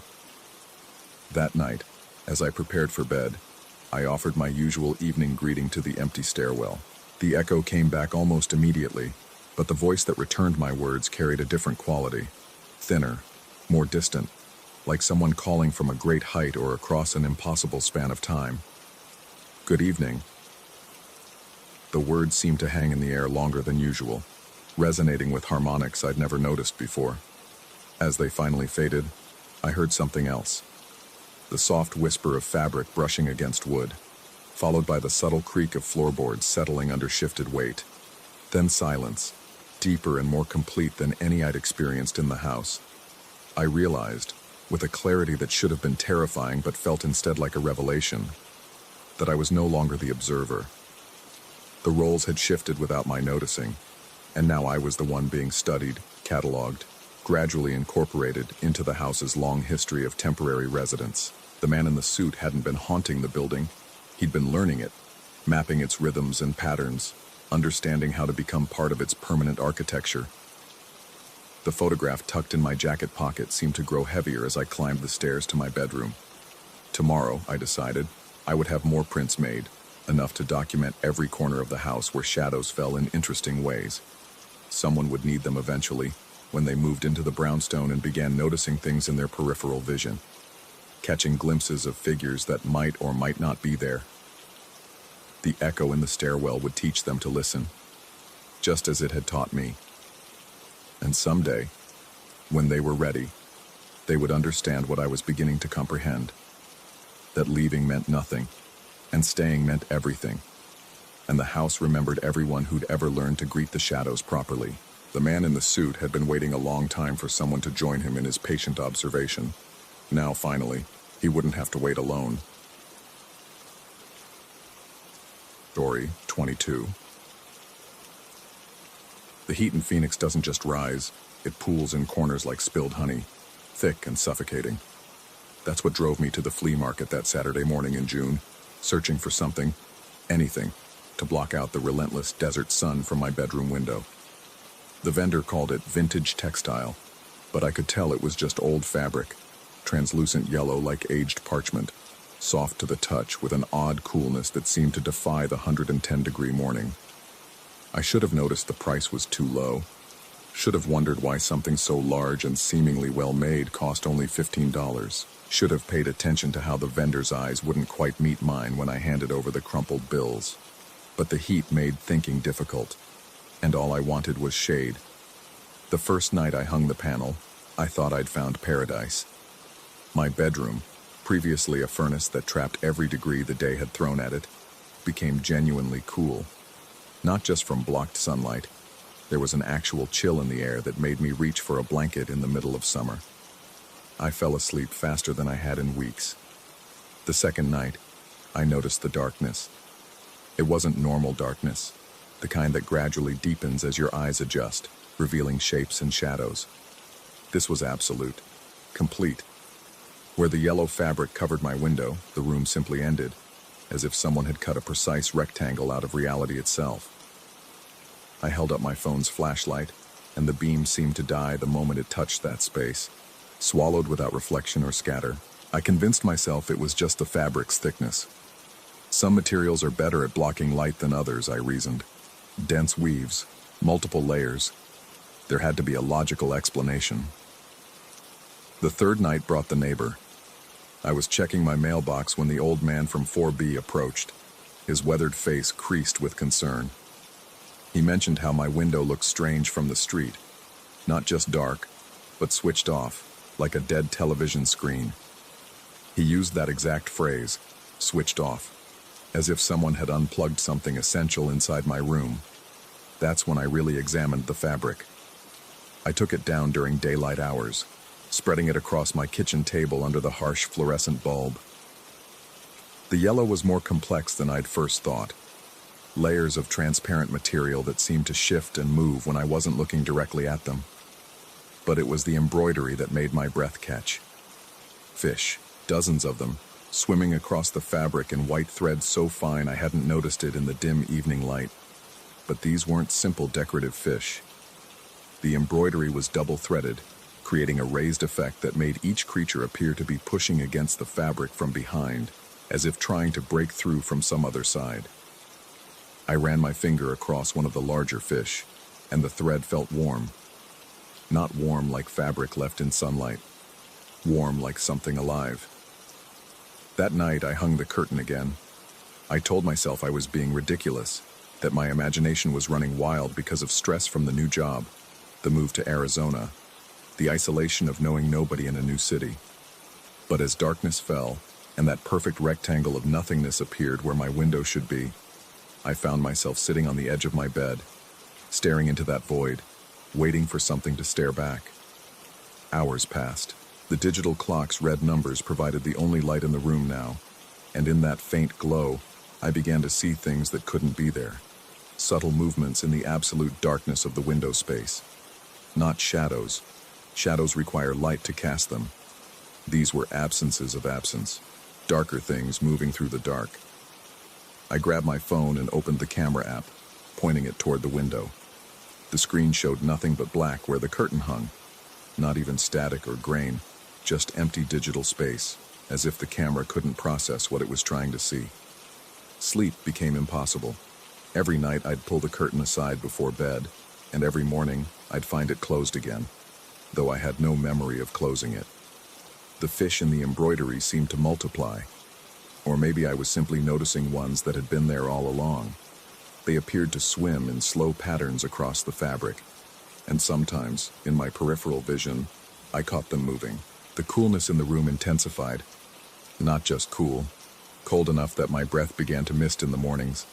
That night, as I prepared for bed, I offered my usual evening greeting to the empty stairwell. The echo came back almost immediately, but the voice that returned my words carried a different quality, thinner, more distant, like someone calling from a great height or across an impossible span of time. "Good evening." The words seemed to hang in the air longer than usual, resonating with harmonics I'd never noticed before. As they finally faded, I heard something else. The soft whisper of fabric brushing against wood, followed by the subtle creak of floorboards settling under shifted weight. Then silence, deeper and more complete than any I'd experienced in the house. I realized, with a clarity that should have been terrifying but felt instead like a revelation, that I was no longer the observer. The roles had shifted without my noticing, and now I was the one being studied, cataloged, gradually incorporated into the house's long history of temporary residence. The man in the suit hadn't been haunting the building, he'd been learning it, mapping its rhythms and patterns, understanding how to become part of its permanent architecture. The photograph tucked in my jacket pocket seemed to grow heavier as I climbed the stairs to my bedroom. Tomorrow, I decided, I would have more prints made, enough to document every corner of the house where shadows fell in interesting ways. Someone would need them eventually, when they moved into the brownstone and began noticing things in their peripheral vision, catching glimpses of figures that might or might not be there. The echo in the stairwell would teach them to listen, just as it had taught me. And someday, when they were ready, they would understand what I was beginning to comprehend. That leaving meant nothing, and staying meant everything. And the house remembered everyone who'd ever learned to greet the shadows properly. The man in the suit had been waiting a long time for someone to join him in his patient observation. Now, finally, he wouldn't have to wait alone. Story 22. The heat in Phoenix doesn't just rise, it pools in corners like spilled honey, thick and suffocating. That's what drove me to the flea market that Saturday morning in June, searching for something, anything, to block out the relentless desert sun from my bedroom window. The vendor called it vintage textile, but I could tell it was just old fabric, translucent yellow like aged parchment, soft to the touch with an odd coolness that seemed to defy the 110-degree morning. I should have noticed the price was too low, should have wondered why something so large and seemingly well-made cost only $15, should have paid attention to how the vendor's eyes wouldn't quite meet mine when I handed over the crumpled bills. But the heat made thinking difficult, and all I wanted was shade. The first night I hung the panel, I thought I'd found paradise. My bedroom, previously a furnace that trapped every degree the day had thrown at it, became genuinely cool. Not just from blocked sunlight, there was an actual chill in the air that made me reach for a blanket in the middle of summer. I fell asleep faster than I had in weeks. The second night, I noticed the darkness. It wasn't normal darkness, the kind that gradually deepens as your eyes adjust, revealing shapes and shadows. This was absolute, complete. Where the yellow fabric covered my window, the room simply ended, as if someone had cut a precise rectangle out of reality itself. I held up my phone's flashlight, and the beam seemed to die the moment it touched that space. Swallowed without reflection or scatter, I convinced myself it was just the fabric's thickness. Some materials are better at blocking light than others, I reasoned. Dense weaves, multiple layers. There had to be a logical explanation. The third night brought the neighbor. I was checking my mailbox when the old man from 4B approached, his weathered face creased with concern. He mentioned how my window looked strange from the street, not just dark, but switched off, like a dead television screen. He used that exact phrase, switched off, as if someone had unplugged something essential inside my room. That's when I really examined the fabric. I took it down during daylight hours, spreading it across my kitchen table under the harsh fluorescent bulb. The yellow was more complex than I'd first thought. Layers of transparent material that seemed to shift and move when I wasn't looking directly at them. But it was the embroidery that made my breath catch. Fish, dozens of them, swimming across the fabric in white threads so fine I hadn't noticed it in the dim evening light. But these weren't simple decorative fish. The embroidery was double-threaded, creating a raised effect that made each creature appear to be pushing against the fabric from behind, as if trying to break through from some other side. I ran my finger across one of the larger fish, and the thread felt warm. Not warm like fabric left in sunlight. Warm like something alive. That night I hung the curtain again. I told myself I was being ridiculous, that my imagination was running wild because of stress from the new job, the move to Arizona, the isolation of knowing nobody in a new city. But as darkness fell, and that perfect rectangle of nothingness appeared where my window should be, I found myself sitting on the edge of my bed, staring into that void, waiting for something to stare back. Hours passed. The digital clock's red numbers provided the only light in the room now, and in that faint glow, I began to see things that couldn't be there. Subtle movements in the absolute darkness of the window space. Not shadows. Shadows require light to cast them. These were absences of absence. Darker things moving through the dark. I grabbed my phone and opened the camera app, pointing it toward the window. The screen showed nothing but black where the curtain hung. Not even static or grain, just empty digital space, as if the camera couldn't process what it was trying to see. Sleep became impossible. Every night I'd pull the curtain aside before bed, and every morning I'd find it closed again, though I had no memory of closing it. The fish in the embroidery seemed to multiply, or maybe I was simply noticing ones that had been there all along. They appeared to swim in slow patterns across the fabric, and sometimes, in my peripheral vision, I caught them moving. The coolness in the room intensified. Not just cool, cold enough that my breath began to mist in the mornings.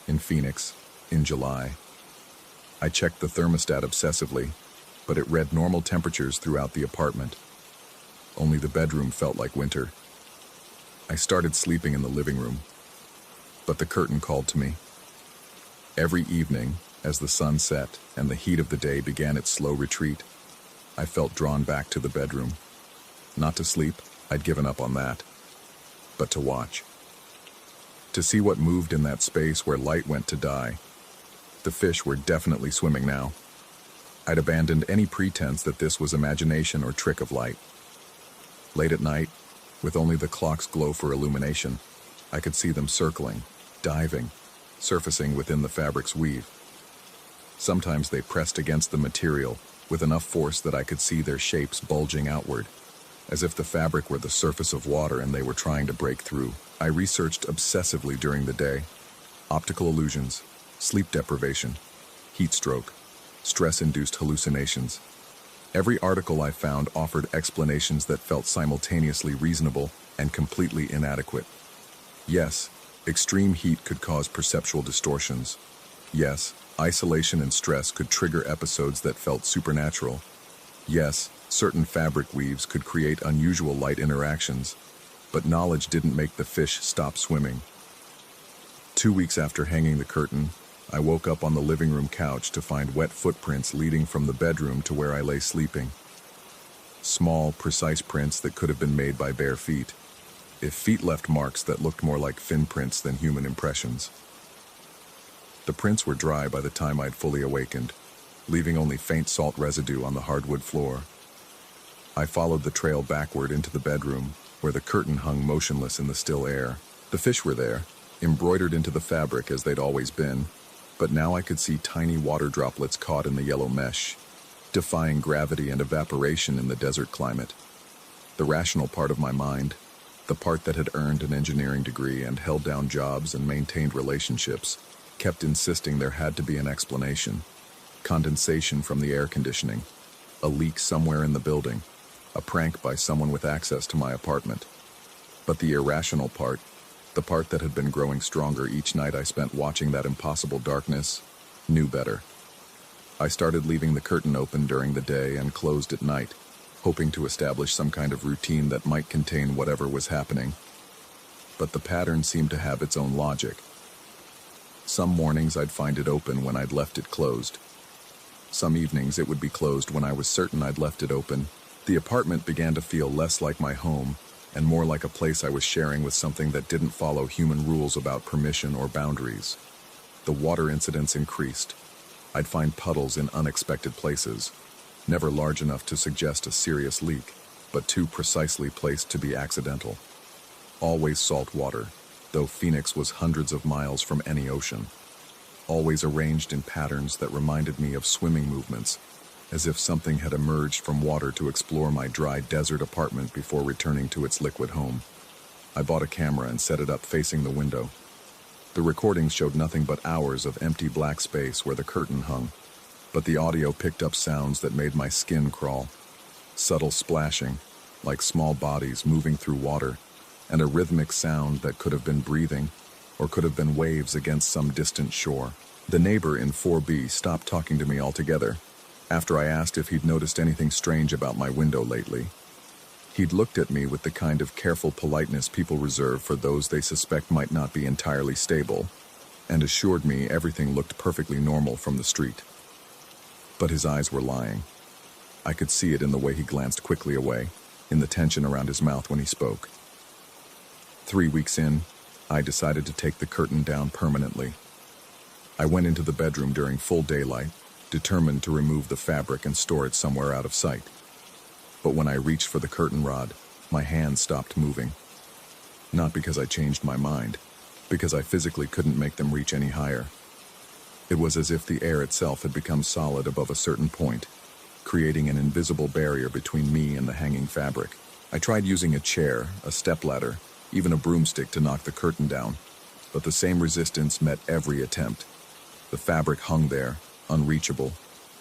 In Phoenix, in July. I checked the thermostat obsessively, but it read normal temperatures throughout the apartment. Only the bedroom felt like winter. I started sleeping in the living room, but the curtain called to me. Every evening, as the sun set and the heat of the day began its slow retreat, I felt drawn back to the bedroom. Not to sleep, I'd given up on that, but to watch. To see what moved in that space where light went to die. The fish were definitely swimming now. I'd abandoned any pretense that this was imagination or trick of light. Late at night, with only the clock's glow for illumination, I could see them circling, diving, surfacing within the fabric's weave. Sometimes they pressed against the material with enough force that I could see their shapes bulging outward, as if the fabric were the surface of water and they were trying to break through. I researched obsessively during the day. Optical illusions, sleep deprivation, heat stroke, stress-induced hallucinations. Every article I found offered explanations that felt simultaneously reasonable and completely inadequate. Yes, extreme heat could cause perceptual distortions. Yes, isolation and stress could trigger episodes that felt supernatural. Yes, certain fabric weaves could create unusual light interactions, but knowledge didn't make the fish stop swimming. 2 weeks after hanging the curtain, I woke up on the living room couch to find wet footprints leading from the bedroom to where I lay sleeping. Small, precise prints that could have been made by bare feet, if feet left marks that looked more like fin prints than human impressions. The prints were dry by the time I'd fully awakened, leaving only faint salt residue on the hardwood floor. I followed the trail backward into the bedroom, where the curtain hung motionless in the still air. The fish were there, embroidered into the fabric as they'd always been, but now I could see tiny water droplets caught in the yellow mesh, defying gravity and evaporation in the desert climate. The rational part of my mind, the part that had earned an engineering degree and held down jobs and maintained relationships, kept insisting there had to be an explanation. Condensation from the air conditioning, a leak somewhere in the building, a prank by someone with access to my apartment. But the irrational part, the part that had been growing stronger each night I spent watching that impossible darkness, knew better. I started leaving the curtain open during the day and closed at night, hoping to establish some kind of routine that might contain whatever was happening. But the pattern seemed to have its own logic. Some mornings I'd find it open when I'd left it closed. Some evenings it would be closed when I was certain I'd left it open. The apartment began to feel less like my home and more like a place I was sharing with something that didn't follow human rules about permission or boundaries. The water incidents increased. I'd find puddles in unexpected places, never large enough to suggest a serious leak, but too precisely placed to be accidental. Always salt water, though Phoenix was hundreds of miles from any ocean. Always arranged in patterns that reminded me of swimming movements, as if something had emerged from water to explore my dry desert apartment before returning to its liquid home. I bought a camera and set it up facing the window. The recordings showed nothing but hours of empty black space where the curtain hung, but the audio picked up sounds that made my skin crawl. Subtle splashing, like small bodies moving through water, and a rhythmic sound that could have been breathing, or could have been waves against some distant shore. The neighbor in 4B stopped talking to me altogether, after I asked if he'd noticed anything strange about my window lately. He'd looked at me with the kind of careful politeness people reserve for those they suspect might not be entirely stable, and assured me everything looked perfectly normal from the street. But his eyes were lying. I could see it in the way he glanced quickly away, in the tension around his mouth when he spoke. 3 weeks in, I decided to take the curtain down permanently. I went into the bedroom during full daylight, determined to remove the fabric and store it somewhere out of sight. But when I reached for the curtain rod, my hand stopped moving. Not because I changed my mind, because I physically couldn't make them reach any higher. It was as if the air itself had become solid above a certain point, creating an invisible barrier between me and the hanging fabric. I tried using a chair, a stepladder, even a broomstick to knock the curtain down, but the same resistance met every attempt. The fabric hung there, unreachable,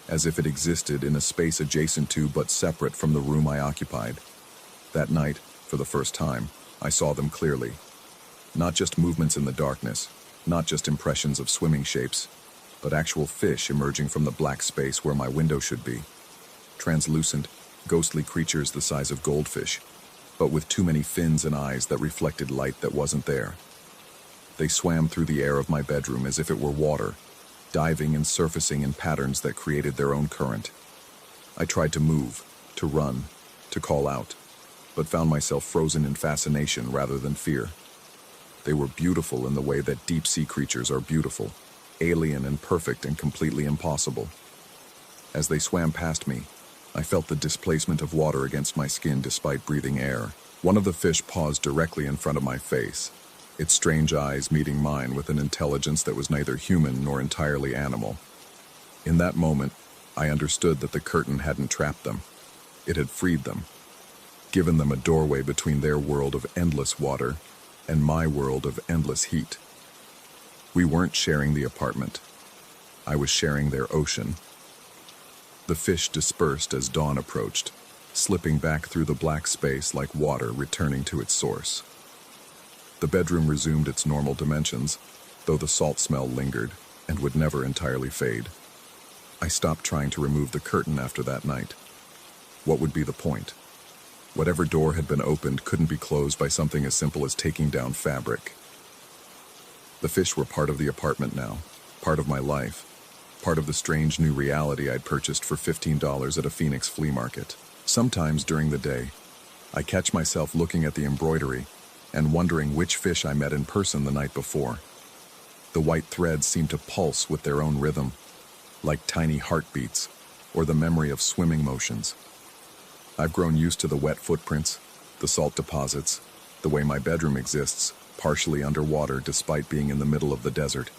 as if it existed in a space adjacent to but separate from the room I occupied. That night, for the first time, I saw them clearly. Not just movements in the darkness, not just impressions of swimming shapes, but actual fish emerging from the black space where my window should be. Translucent, ghostly creatures the size of goldfish, but with too many fins and eyes that reflected light that wasn't there. They swam through the air of my bedroom as if it were water, diving and surfacing in patterns that created their own current. I tried to move, to run, to call out, but found myself frozen in fascination rather than fear. They were beautiful in the way that deep-sea creatures are beautiful, alien and perfect and completely impossible. As they swam past me, I felt the displacement of water against my skin despite breathing air. One of the fish paused directly in front of my face, its strange eyes meeting mine with an intelligence that was neither human nor entirely animal. In that moment, I understood that the curtain hadn't trapped them. It had freed them, given them a doorway between their world of endless water and my world of endless heat. We weren't sharing the apartment. I was sharing their ocean. The fish dispersed as dawn approached, slipping back through the black space like water returning to its source. The bedroom resumed its normal dimensions, though the salt smell lingered and would never entirely fade. I stopped trying to remove the curtain after that night. What would be the point? Whatever door had been opened couldn't be closed by something as simple as taking down fabric. The fish were part of the apartment now, part of my life. Part of the strange new reality I'd purchased for $15 at a Phoenix flea market. Sometimes during the day, I catch myself looking at the embroidery and wondering which fish I met in person the night before. The white threads seem to pulse with their own rhythm, like tiny heartbeats or the memory of swimming motions. I've grown used to the wet footprints, the salt deposits, the way my bedroom exists, partially underwater despite being in the middle of the desert.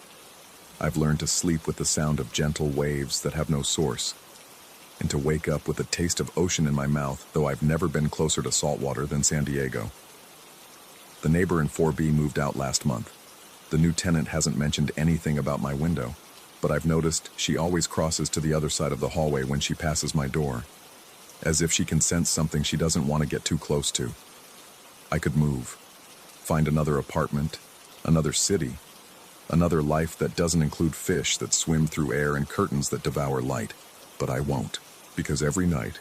I've learned to sleep with the sound of gentle waves that have no source, and to wake up with a taste of ocean in my mouth, though I've never been closer to saltwater than San Diego. The neighbor in 4B moved out last month. The new tenant hasn't mentioned anything about my window, but I've noticed she always crosses to the other side of the hallway when she passes my door, as if she can sense something she doesn't want to get too close to. I could move, find another apartment, another city, another life that doesn't include fish that swim through air and curtains that devour light. But I won't, because every night,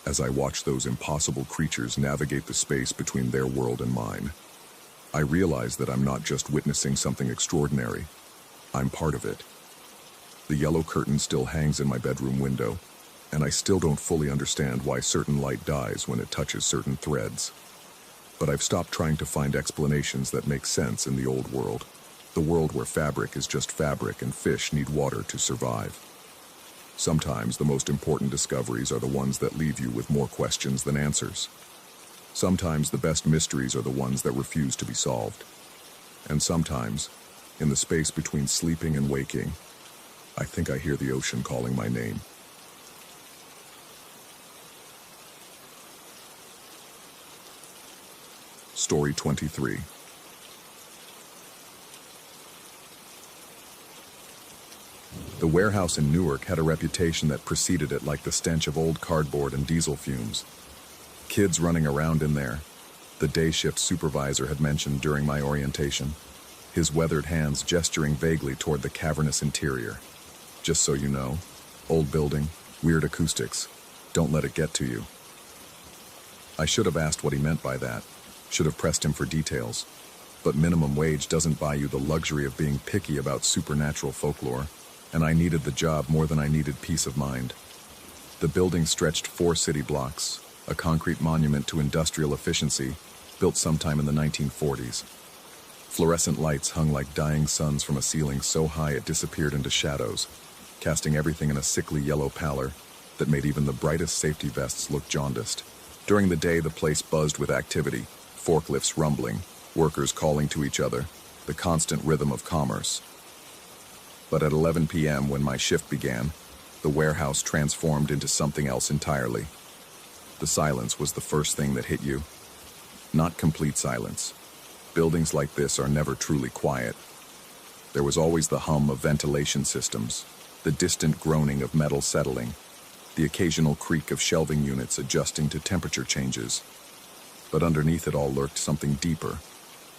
as I watch those impossible creatures navigate the space between their world and mine, I realize that I'm not just witnessing something extraordinary, I'm part of it. The yellow curtain still hangs in my bedroom window, and I still don't fully understand why certain light dies when it touches certain threads. But I've stopped trying to find explanations that make sense in the old world. The world where fabric is just fabric and fish need water to survive. Sometimes the most important discoveries are the ones that leave you with more questions than answers. Sometimes the best mysteries are the ones that refuse to be solved. And sometimes, in the space between sleeping and waking, I think I hear the ocean calling my name. Story 23. The warehouse in Newark had a reputation that preceded it, like the stench of old cardboard and diesel fumes. Kids running around in there, the day shift supervisor had mentioned during my orientation, his weathered hands gesturing vaguely toward the cavernous interior. Just so you know, old building, weird acoustics, don't let it get to you. I should have asked what he meant by that, should have pressed him for details, but minimum wage doesn't buy you the luxury of being picky about supernatural folklore, and I needed the job more than I needed peace of mind. The building stretched 4 city blocks, a concrete monument to industrial efficiency, built sometime in the 1940s. Fluorescent lights hung like dying suns from a ceiling so high it disappeared into shadows, casting everything in a sickly yellow pallor that made even the brightest safety vests look jaundiced. During the day, the place buzzed with activity, forklifts rumbling, workers calling to each other, the constant rhythm of commerce. But at 11 p.m., when my shift began, the warehouse transformed into something else entirely. The silence was the first thing that hit you. Not complete silence. Buildings like this are never truly quiet. There was always the hum of ventilation systems, the distant groaning of metal settling, the occasional creak of shelving units adjusting to temperature changes. But underneath it all lurked something deeper,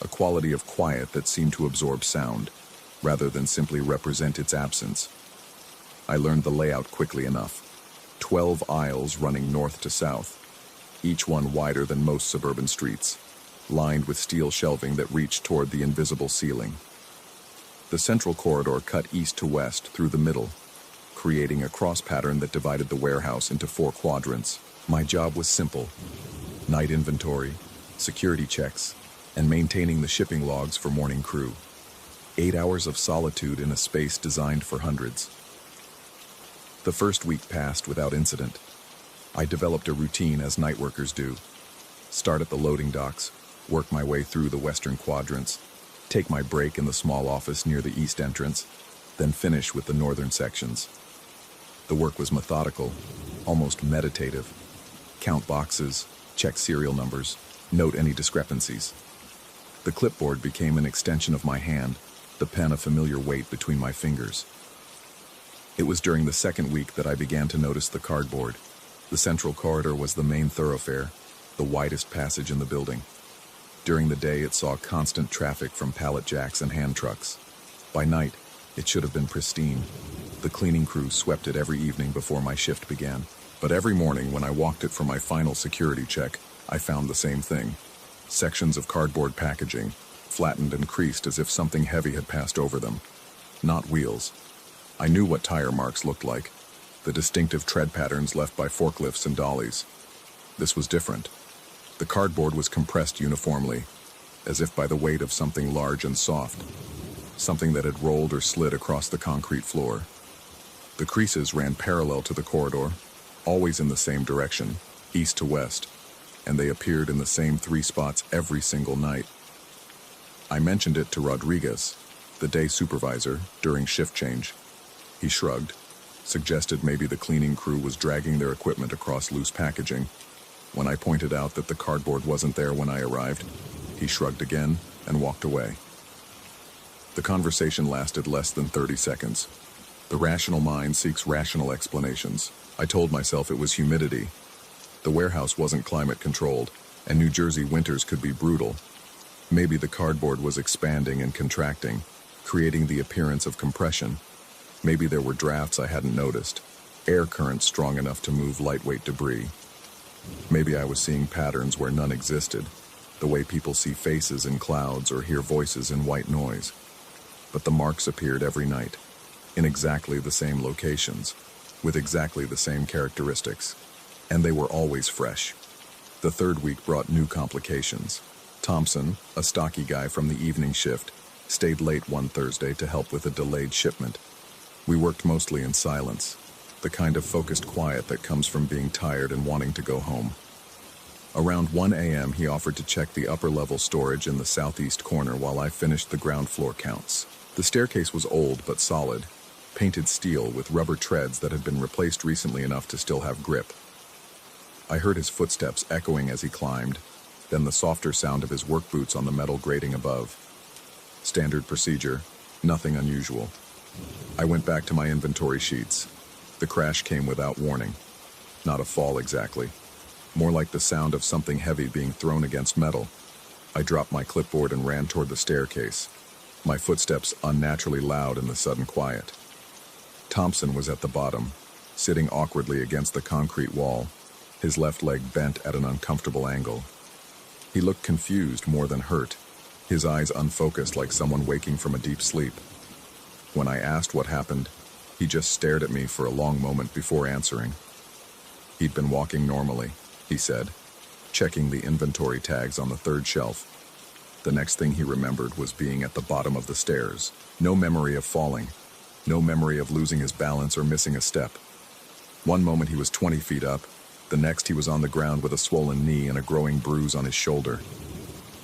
a quality of quiet that seemed to absorb sound, rather than simply represent its absence. I learned the layout quickly enough. 12 aisles running north to south, each one wider than most suburban streets, lined with steel shelving that reached toward the invisible ceiling. The central corridor cut east to west through the middle, creating a cross pattern that divided the warehouse into 4 quadrants. My job was simple: night inventory, security checks, and maintaining the shipping logs for morning crew. 8 hours of solitude in a space designed for hundreds. The first week passed without incident. I developed a routine as night workers do. Start at the loading docks, work my way through the western quadrants, take my break in the small office near the east entrance, then finish with the northern sections. The work was methodical, almost meditative. Count boxes, check serial numbers, note any discrepancies. The clipboard became an extension of my hand, the pen a familiar weight between my fingers. It was during the second week that I began to notice the cardboard. The central corridor was the main thoroughfare, the widest passage in the building. During the day, it saw constant traffic from pallet jacks and hand trucks. By night, it should have been pristine. The cleaning crew swept it every evening before my shift began. But every morning when I walked it for my final security check, I found the same thing. Sections of cardboard packaging, flattened and creased as if something heavy had passed over them. Not wheels. I knew what tire marks looked like, the distinctive tread patterns left by forklifts and dollies. This was different. The cardboard was compressed uniformly, as if by the weight of something large and soft, something that had rolled or slid across the concrete floor. The creases ran parallel to the corridor, always in the same direction, east to west, and they appeared in the same 3 spots every single night. I mentioned it to Rodriguez, the day supervisor, during shift change. He shrugged, suggested maybe the cleaning crew was dragging their equipment across loose packaging. When I pointed out that the cardboard wasn't there when I arrived, he shrugged again and walked away. The conversation lasted less than 30 seconds. The rational mind seeks rational explanations. I told myself it was humidity. The warehouse wasn't climate controlled, and New Jersey winters could be brutal. Maybe the cardboard was expanding and contracting, creating the appearance of compression. Maybe there were drafts I hadn't noticed, air currents strong enough to move lightweight debris. Maybe I was seeing patterns where none existed, the way people see faces in clouds or hear voices in white noise. But the marks appeared every night, in exactly the same locations, with exactly the same characteristics, and they were always fresh. The third week brought new complications. Thompson, a stocky guy from the evening shift, stayed late one Thursday to help with a delayed shipment. We worked mostly in silence, the kind of focused quiet that comes from being tired and wanting to go home. Around 1 a.m., he offered to check the upper-level storage in the southeast corner while I finished the ground floor counts. The staircase was old but solid, painted steel with rubber treads that had been replaced recently enough to still have grip. I heard his footsteps echoing as he climbed, then the softer sound of his work boots on the metal grating above. Standard procedure, nothing unusual. I went back to my inventory sheets. The crash came without warning. Not a fall exactly. More like the sound of something heavy being thrown against metal. I dropped my clipboard and ran toward the staircase, my footsteps unnaturally loud in the sudden quiet. Thompson was at the bottom, sitting awkwardly against the concrete wall, his left leg bent at an uncomfortable angle. He looked confused more than hurt, his eyes unfocused like someone waking from a deep sleep. When I asked what happened, he just stared at me for a long moment before answering. He'd been walking normally, he said, checking the inventory tags on the third shelf. The next thing he remembered was being at the bottom of the stairs. No memory of falling. No memory of losing his balance or missing a step. One moment he was 20 feet up. The next he was on the ground with a swollen knee and a growing bruise on his shoulder.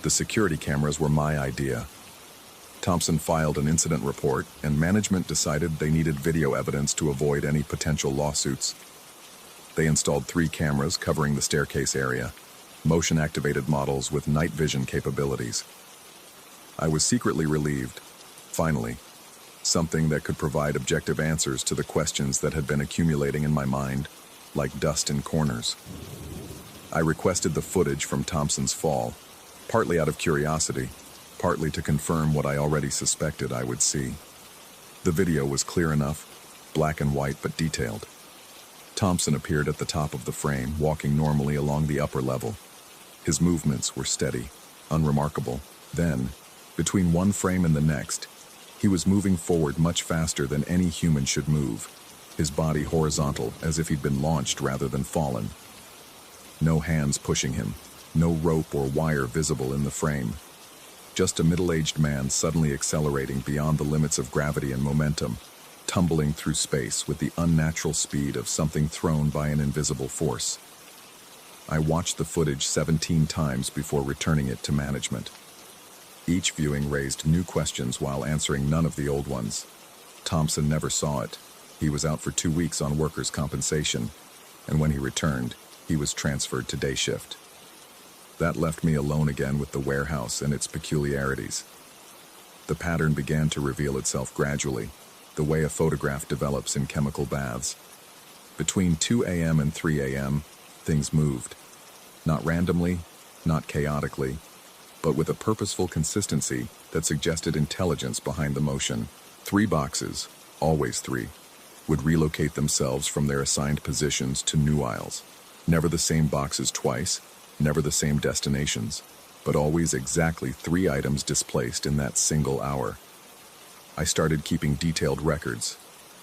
The security cameras were my idea. Thompson filed an incident report, and management decided they needed video evidence to avoid any potential lawsuits. They installed 3 cameras covering the staircase area, motion-activated models with night vision capabilities. I was secretly relieved. Finally, something that could provide objective answers to the questions that had been accumulating in my mind, like dust in corners. I requested the footage from Thompson's fall, partly out of curiosity, partly to confirm what I already suspected I would see. The video was clear enough, black and white but detailed. Thompson appeared at the top of the frame, walking normally along the upper level. His movements were steady, unremarkable. Then, between one frame and the next, he was moving forward much faster than any human should move, his body horizontal as if he'd been launched rather than fallen. No hands pushing him, no rope or wire visible in the frame. Just a middle-aged man suddenly accelerating beyond the limits of gravity and momentum, tumbling through space with the unnatural speed of something thrown by an invisible force. I watched the footage 17 times before returning it to management. Each viewing raised new questions while answering none of the old ones. Thompson never saw it. He was out for 2 weeks on workers' compensation, and when he returned, he was transferred to day shift. That left me alone again with the warehouse and its peculiarities. The pattern began to reveal itself gradually, the way a photograph develops in chemical baths. Between 2 a.m. and 3 a.m., things moved. Not randomly, not chaotically, but with a purposeful consistency that suggested intelligence behind the motion. 3 boxes, always 3, would relocate themselves from their assigned positions to new aisles. Never the same boxes twice, never the same destinations, but always exactly 3 items displaced in that single hour. I started keeping detailed records,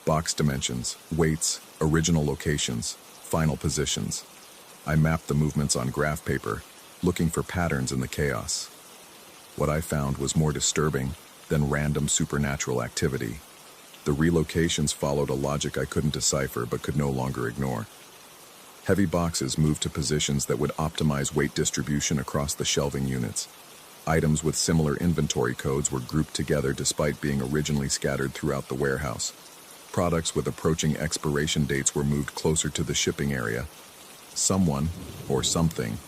box dimensions, weights, original locations, final positions. I mapped the movements on graph paper, looking for patterns in the chaos. What I found was more disturbing than random supernatural activity. The relocations followed a logic I couldn't decipher but could no longer ignore. Heavy boxes moved to positions that would optimize weight distribution across the shelving units. Items with similar inventory codes were grouped together despite being originally scattered throughout the warehouse. Products with approaching expiration dates were moved closer to the shipping area. Someone, or something,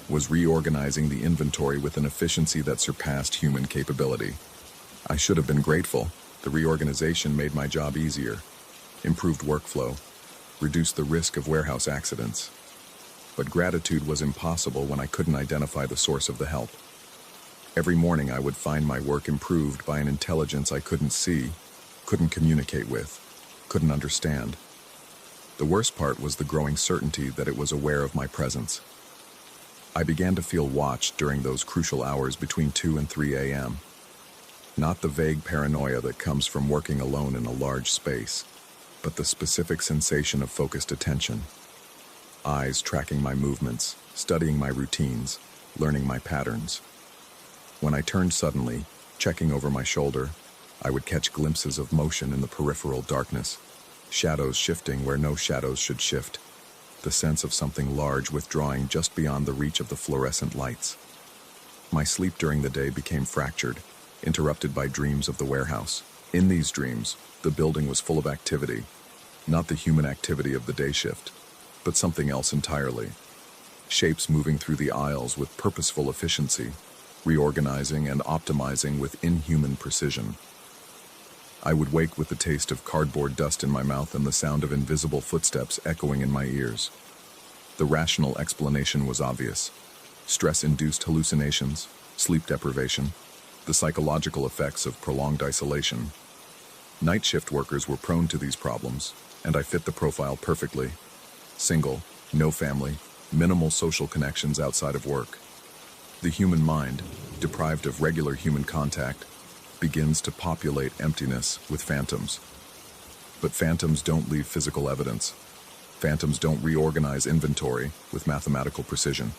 was reorganizing the inventory with an efficiency that surpassed human capability. I should have been grateful. The reorganization made my job easier, improved workflow, reduced the risk of warehouse accidents. But gratitude was impossible when I couldn't identify the source of the help. Every morning I would find my work improved by an intelligence I couldn't see, couldn't communicate with, couldn't understand. The worst part was the growing certainty that it was aware of my presence. I began to feel watched during those crucial hours between 2 and 3 a.m. Not the vague paranoia that comes from working alone in a large space, but the specific sensation of focused attention. Eyes tracking my movements, studying my routines, learning my patterns. When I turned suddenly, checking over my shoulder, I would catch glimpses of motion in the peripheral darkness, shadows shifting where no shadows should shift, the sense of something large withdrawing just beyond the reach of the fluorescent lights. My sleep during the day became fractured, interrupted by dreams of the warehouse. In these dreams, the building was full of activity, not the human activity of the day shift, but something else entirely. Shapes moving through the aisles with purposeful efficiency, reorganizing and optimizing with inhuman precision. I would wake with the taste of cardboard dust in my mouth and the sound of invisible footsteps echoing in my ears. The rational explanation was obvious. Stress-induced hallucinations, sleep deprivation, the psychological effects of prolonged isolation. Night shift workers were prone to these problems, and I fit the profile perfectly. Single, no family, minimal social connections outside of work. The human mind, deprived of regular human contact, begins to populate emptiness with phantoms. But phantoms don't leave physical evidence. Phantoms don't reorganize inventory with mathematical precision.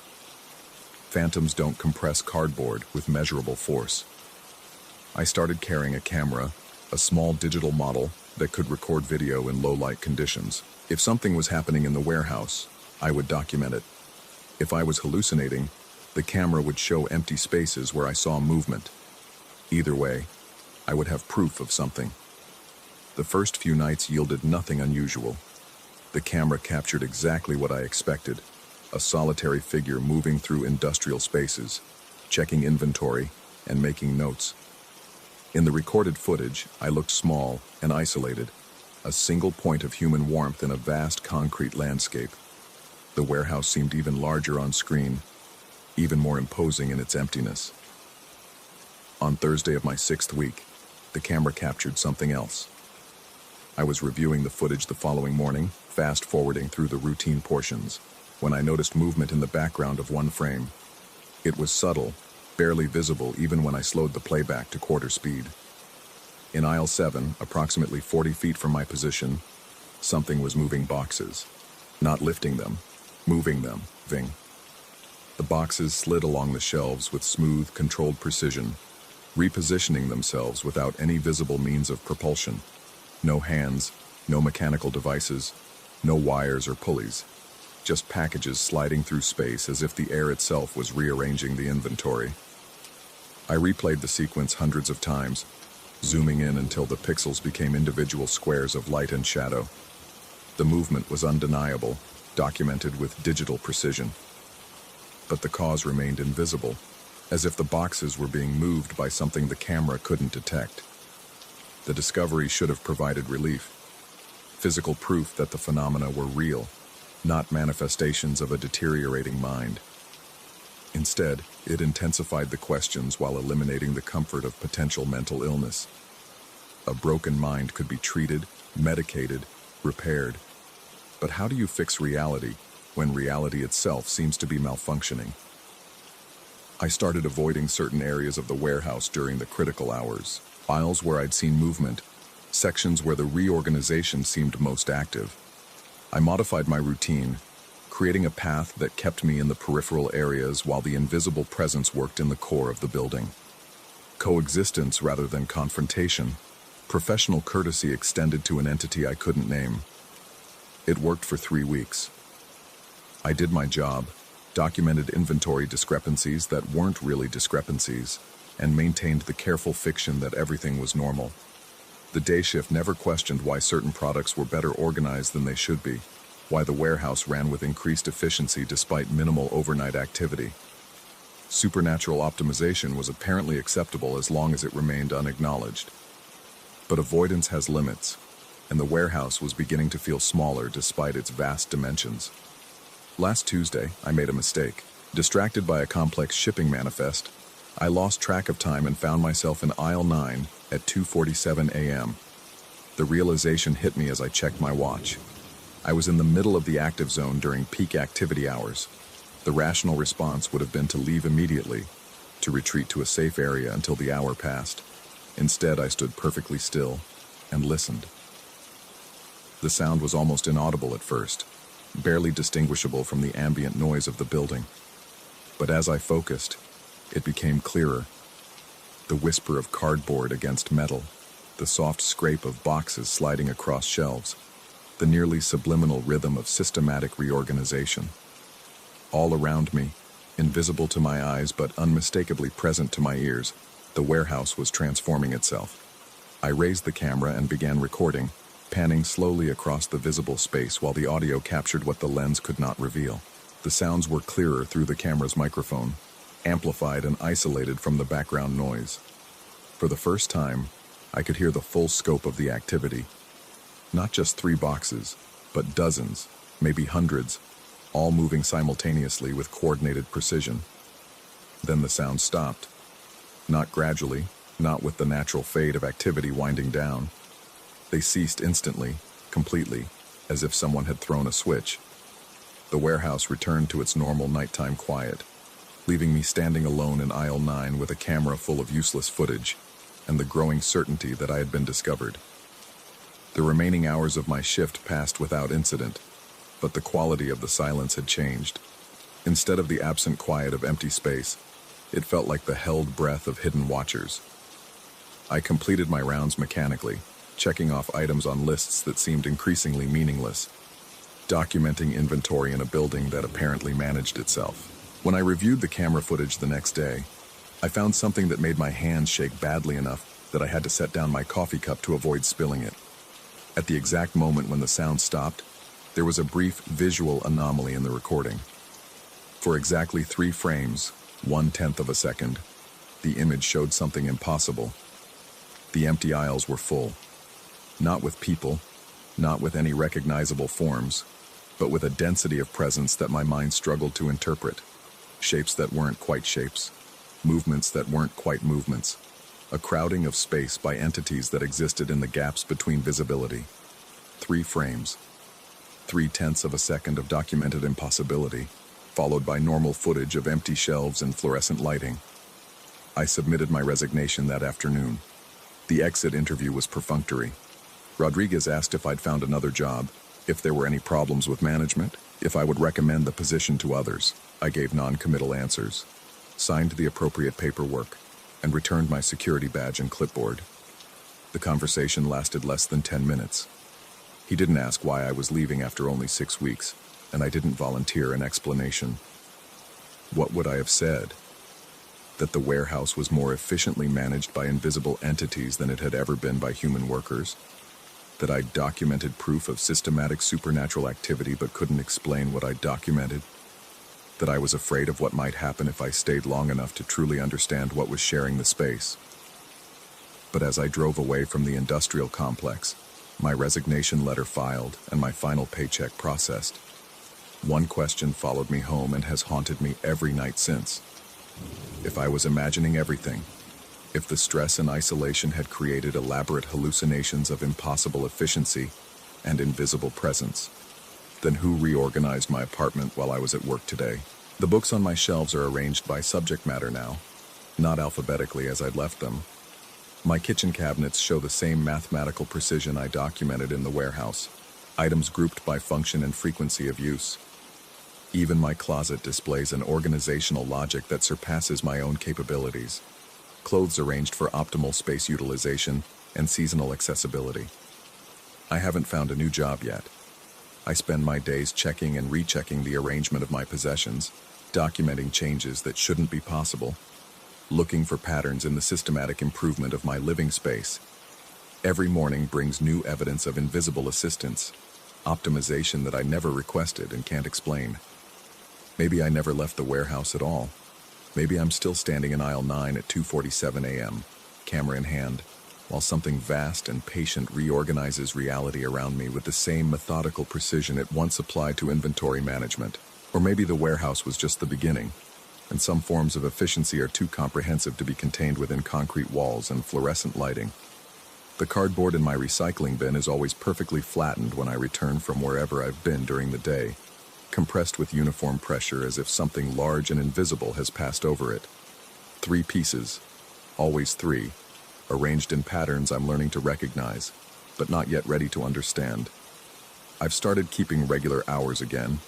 Phantoms don't compress cardboard with measurable force. I started carrying a camera, a small digital model that could record video in low-light conditions. If something was happening in the warehouse, I would document it. If I was hallucinating, the camera would show empty spaces where I saw movement. Either way, I would have proof of something. The first few nights yielded nothing unusual. The camera captured exactly what I expected, a solitary figure moving through industrial spaces, checking inventory and making notes. In the recorded footage, I looked small and isolated, a single point of human warmth in a vast concrete landscape. The warehouse seemed even larger on screen, even more imposing in its emptiness. On Thursday of my 6th week, the camera captured something else. I was reviewing the footage the following morning, fast-forwarding through the routine portions, when I noticed movement in the background of one frame. It was subtle, barely visible even when I slowed the playback to quarter speed. In aisle 7, approximately 40 feet from my position, something was moving boxes. Not lifting them, moving them. The boxes slid along the shelves with smooth, controlled precision, repositioning themselves without any visible means of propulsion. No hands, no mechanical devices, no wires or pulleys. Just packages sliding through space as if the air itself was rearranging the inventory. I replayed the sequence hundreds of times, zooming in until the pixels became individual squares of light and shadow. The movement was undeniable, documented with digital precision. But the cause remained invisible, as if the boxes were being moved by something the camera couldn't detect. The discovery should have provided relief, physical proof that the phenomena were real, not manifestations of a deteriorating mind. Instead, it intensified the questions while eliminating the comfort of potential mental illness. A broken mind could be treated, medicated, repaired. But how do you fix reality when reality itself seems to be malfunctioning? I started avoiding certain areas of the warehouse during the critical hours, aisles where I'd seen movement, sections where the reorganization seemed most active. I modified my routine, creating a path that kept me in the peripheral areas while the invisible presence worked in the core of the building. Coexistence rather than confrontation, professional courtesy extended to an entity I couldn't name. It worked for 3 weeks. I did my job, documented inventory discrepancies that weren't really discrepancies, and maintained the careful fiction that everything was normal. The day shift never questioned why certain products were better organized than they should be, why the warehouse ran with increased efficiency despite minimal overnight activity. Supernatural optimization was apparently acceptable as long as it remained unacknowledged. But avoidance has limits, and the warehouse was beginning to feel smaller despite its vast dimensions. Last Tuesday, I made a mistake. Distracted by a complex shipping manifest, I lost track of time and found myself in aisle 9 at 2:47 a.m. The realization hit me as I checked my watch. I was in the middle of the active zone during peak activity hours. The rational response would have been to leave immediately, to retreat to a safe area until the hour passed. Instead, I stood perfectly still and listened. The sound was almost inaudible at first, barely distinguishable from the ambient noise of the building. But as I focused, it became clearer. The whisper of cardboard against metal, the soft scrape of boxes sliding across shelves, the nearly subliminal rhythm of systematic reorganization. All around me, invisible to my eyes but unmistakably present to my ears, the warehouse was transforming itself. I raised the camera and began recording, panning slowly across the visible space while the audio captured what the lens could not reveal. The sounds were clearer through the camera's microphone, amplified and isolated from the background noise. For the first time, I could hear the full scope of the activity. Not just 3 boxes, but dozens, maybe hundreds, all moving simultaneously with coordinated precision. Then the sound stopped. Not gradually, not with the natural fade of activity winding down. They ceased instantly, completely, as if someone had thrown a switch. The warehouse returned to its normal nighttime quiet, leaving me standing alone in aisle 9 with a camera full of useless footage and the growing certainty that I had been discovered. The remaining hours of my shift passed without incident, but the quality of the silence had changed. Instead of the absent quiet of empty space, it felt like the held breath of hidden watchers. I completed my rounds mechanically, checking off items on lists that seemed increasingly meaningless, documenting inventory in a building that apparently managed itself. When I reviewed the camera footage the next day, I found something that made my hands shake badly enough that I had to set down my coffee cup to avoid spilling it. At the exact moment when the sound stopped, there was a brief visual anomaly in the recording. For exactly 3 frames, 1/10 of a second, the image showed something impossible. The empty aisles were full. Not with people, not with any recognizable forms, but with a density of presence that my mind struggled to interpret. Shapes that weren't quite shapes, movements that weren't quite movements, a crowding of space by entities that existed in the gaps between visibility. 3 frames, 3/10 of a second of documented impossibility, followed by normal footage of empty shelves and fluorescent lighting. I submitted my resignation that afternoon. The exit interview was perfunctory. Rodriguez asked if I'd found another job, if there were any problems with management, if I would recommend the position to others. I gave non-committal answers, signed the appropriate paperwork, and returned my security badge and clipboard. The conversation lasted less than 10 minutes. He didn't ask why I was leaving after only 6 weeks, and I didn't volunteer an explanation. What would I have said? That the warehouse was more efficiently managed by invisible entities than it had ever been by human workers? That I'd documented proof of systematic supernatural activity but couldn't explain what I'd documented? That I was afraid of what might happen if I stayed long enough to truly understand what was sharing the space? But as I drove away from the industrial complex, my resignation letter filed and my final paycheck processed, one question followed me home and has haunted me every night since. If I was imagining everything, if the stress and isolation had created elaborate hallucinations of impossible efficiency and invisible presence, then who reorganized my apartment while I was at work today? The books on my shelves are arranged by subject matter now, not alphabetically as I'd left them. My kitchen cabinets show the same mathematical precision I documented in the warehouse, items grouped by function and frequency of use. Even my closet displays an organizational logic that surpasses my own capabilities. Clothes arranged for optimal space utilization and seasonal accessibility. I haven't found a new job yet. I spend my days checking and rechecking the arrangement of my possessions, documenting changes that shouldn't be possible, looking for patterns in the systematic improvement of my living space. Every morning brings new evidence of invisible assistance, optimization that I never requested and can't explain. Maybe I never left the warehouse at all. Maybe I'm still standing in aisle 9 at 2:47 a.m., camera in hand, while something vast and patient reorganizes reality around me with the same methodical precision it once applied to inventory management. Or maybe the warehouse was just the beginning, and some forms of efficiency are too comprehensive to be contained within concrete walls and fluorescent lighting. The cardboard in my recycling bin is always perfectly flattened when I return from wherever I've been during the day, compressed with uniform pressure as if something large and invisible has passed over it. 3 pieces, always 3, arranged in patterns I'm learning to recognize, but not yet ready to understand. I've started keeping regular hours again,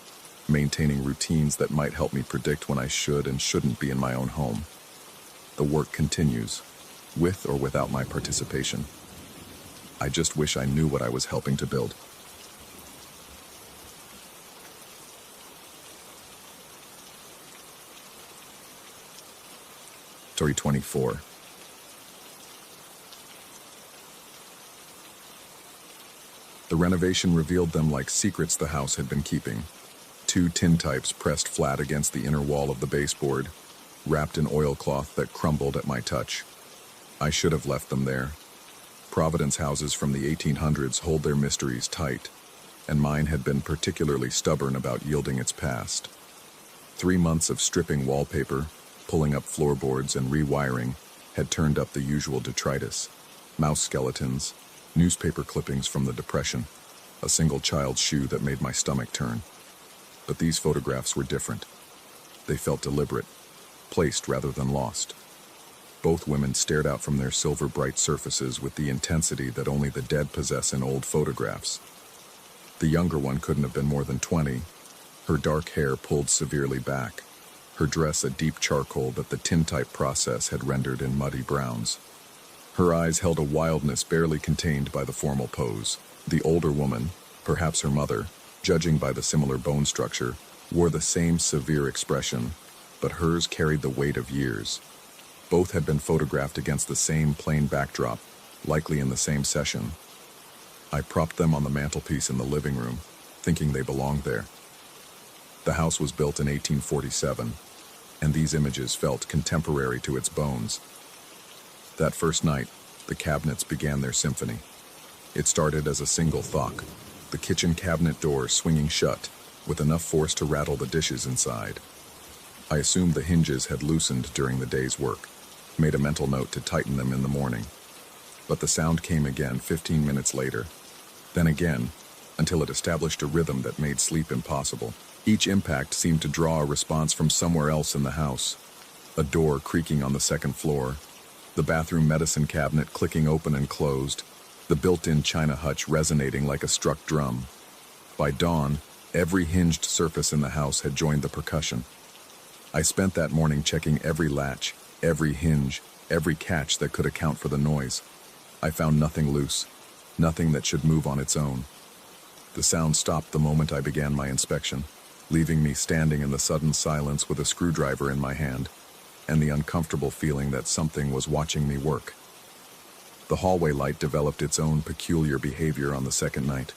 maintaining routines that might help me predict when I should and shouldn't be in my own home. The work continues, with or without my participation. I just wish I knew what I was helping to build. Story 24. The renovation revealed them like secrets the house had been keeping. 2 tintypes pressed flat against the inner wall of the baseboard, wrapped in oilcloth that crumbled at my touch. I should have left them there. Providence houses from the 1800s hold their mysteries tight, and mine had been particularly stubborn about yielding its past. 3 months of stripping wallpaper, pulling up floorboards and rewiring had turned up the usual detritus. Mouse skeletons, newspaper clippings from the Depression, a single child's shoe that made my stomach turn. But these photographs were different. They felt deliberate, placed rather than lost. Both women stared out from their silver-bright surfaces with the intensity that only the dead possess in old photographs. The younger one couldn't have been more than 20, Her dark hair pulled severely back, her dress a deep charcoal that the tintype process had rendered in muddy browns. Her eyes held a wildness barely contained by the formal pose. The older woman, perhaps her mother, judging by the similar bone structure, wore the same severe expression, but hers carried the weight of years. Both had been photographed against the same plain backdrop, likely in the same session. I propped them on the mantelpiece in the living room, thinking they belonged there. The house was built in 1847, and these images felt contemporary to its bones. That first night, the cabinets began their symphony. It started as a single thok, the kitchen cabinet door swinging shut, with enough force to rattle the dishes inside. I assumed the hinges had loosened during the day's work, made a mental note to tighten them in the morning. But the sound came again 15 minutes later, then again, until it established a rhythm that made sleep impossible. Each impact seemed to draw a response from somewhere else in the house. A door creaking on the second floor, the bathroom medicine cabinet clicking open and closed, the built-in china hutch resonating like a struck drum. By dawn, every hinged surface in the house had joined the percussion. I spent that morning checking every latch, every hinge, every catch that could account for the noise. I found nothing loose, nothing that should move on its own. The sound stopped the moment I began my inspection, leaving me standing in the sudden silence with a screwdriver in my hand, and the uncomfortable feeling that something was watching me work. The hallway light developed its own peculiar behavior on the second night.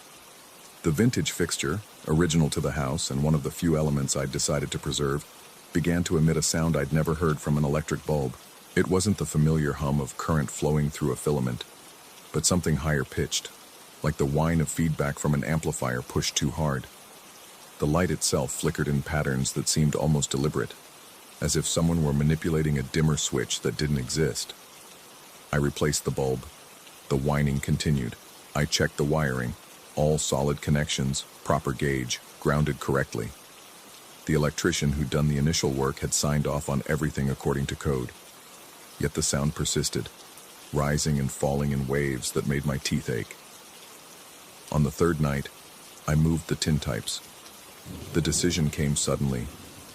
The vintage fixture, original to the house and one of the few elements I'd decided to preserve, began to emit a sound I'd never heard from an electric bulb. It wasn't the familiar hum of current flowing through a filament, but something higher pitched, like the whine of feedback from an amplifier pushed too hard. The light itself flickered in patterns that seemed almost deliberate, as if someone were manipulating a dimmer switch that didn't exist. I replaced the bulb. The whining continued. I checked the wiring, all solid connections, proper gauge, grounded correctly. The electrician who'd done the initial work had signed off on everything according to code. Yet the sound persisted, rising and falling in waves that made my teeth ache. On the third night, I moved the tintypes. The decision came suddenly,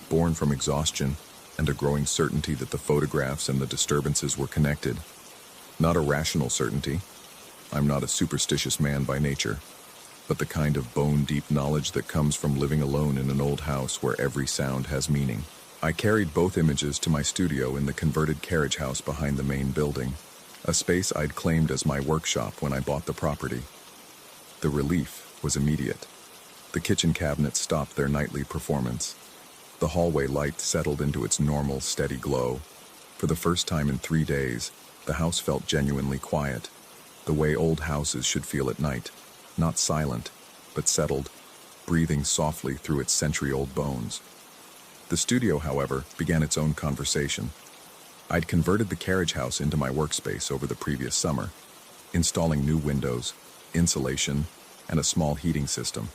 born from exhaustion and a growing certainty that the photographs and the disturbances were connected. Not a rational certainty. I'm not a superstitious man by nature, but the kind of bone-deep knowledge that comes from living alone in an old house where every sound has meaning. I carried both images to my studio in the converted carriage house behind the main building, a space I'd claimed as my workshop when I bought the property. The relief was immediate. The kitchen cabinets stopped their nightly performance. The hallway light settled into its normal, steady glow. For the first time in 3 days, the house felt genuinely quiet, the way old houses should feel at night, not silent, but settled, breathing softly through its century-old bones. The studio, however, began its own conversation. I'd converted the carriage house into my workspace over the previous summer, installing new windows, insulation, and a small heating system.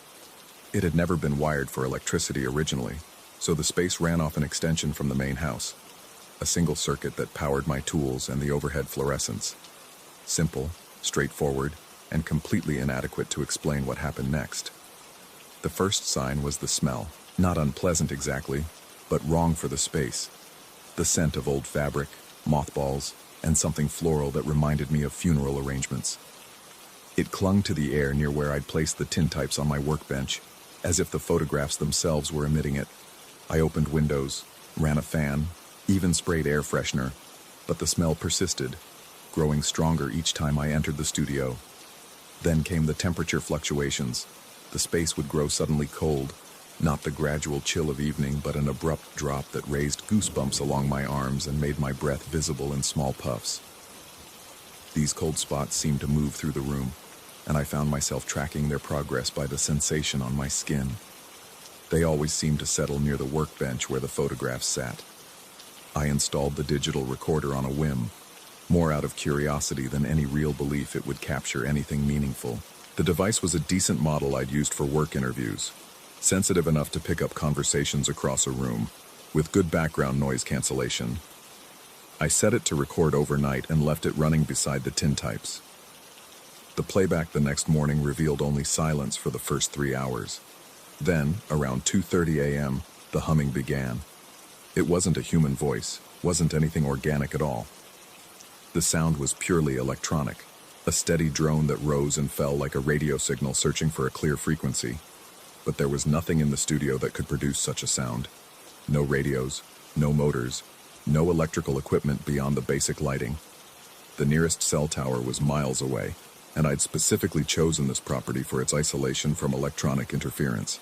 It had never been wired for electricity originally, so the space ran off an extension from the main house, a single circuit that powered my tools and the overhead fluorescents. Simple, straightforward, and completely inadequate to explain what happened next. The first sign was the smell, not unpleasant exactly, but wrong for the space. The scent of old fabric, mothballs, and something floral that reminded me of funeral arrangements. It clung to the air near where I'd placed the tintypes on my workbench, as if the photographs themselves were emitting it. I opened windows, ran a fan, even sprayed air freshener, but the smell persisted, growing stronger each time I entered the studio. Then came the temperature fluctuations. The space would grow suddenly cold, not the gradual chill of evening, but an abrupt drop that raised goosebumps along my arms and made my breath visible in small puffs. These cold spots seemed to move through the room, and I found myself tracking their progress by the sensation on my skin. They always seemed to settle near the workbench where the photographs sat. I installed the digital recorder on a whim, more out of curiosity than any real belief it would capture anything meaningful. The device was a decent model I'd used for work interviews, sensitive enough to pick up conversations across a room, with good background noise cancellation. I set it to record overnight and left it running beside the tintypes. The playback the next morning revealed only silence for the first 3 hours. Then, around 2:30 a.m., the humming began. It wasn't a human voice, wasn't anything organic at all. The sound was purely electronic, a steady drone that rose and fell like a radio signal searching for a clear frequency. But there was nothing in the studio that could produce such a sound. No radios, no motors, no electrical equipment beyond the basic lighting. The nearest cell tower was miles away, and I'd specifically chosen this property for its isolation from electronic interference.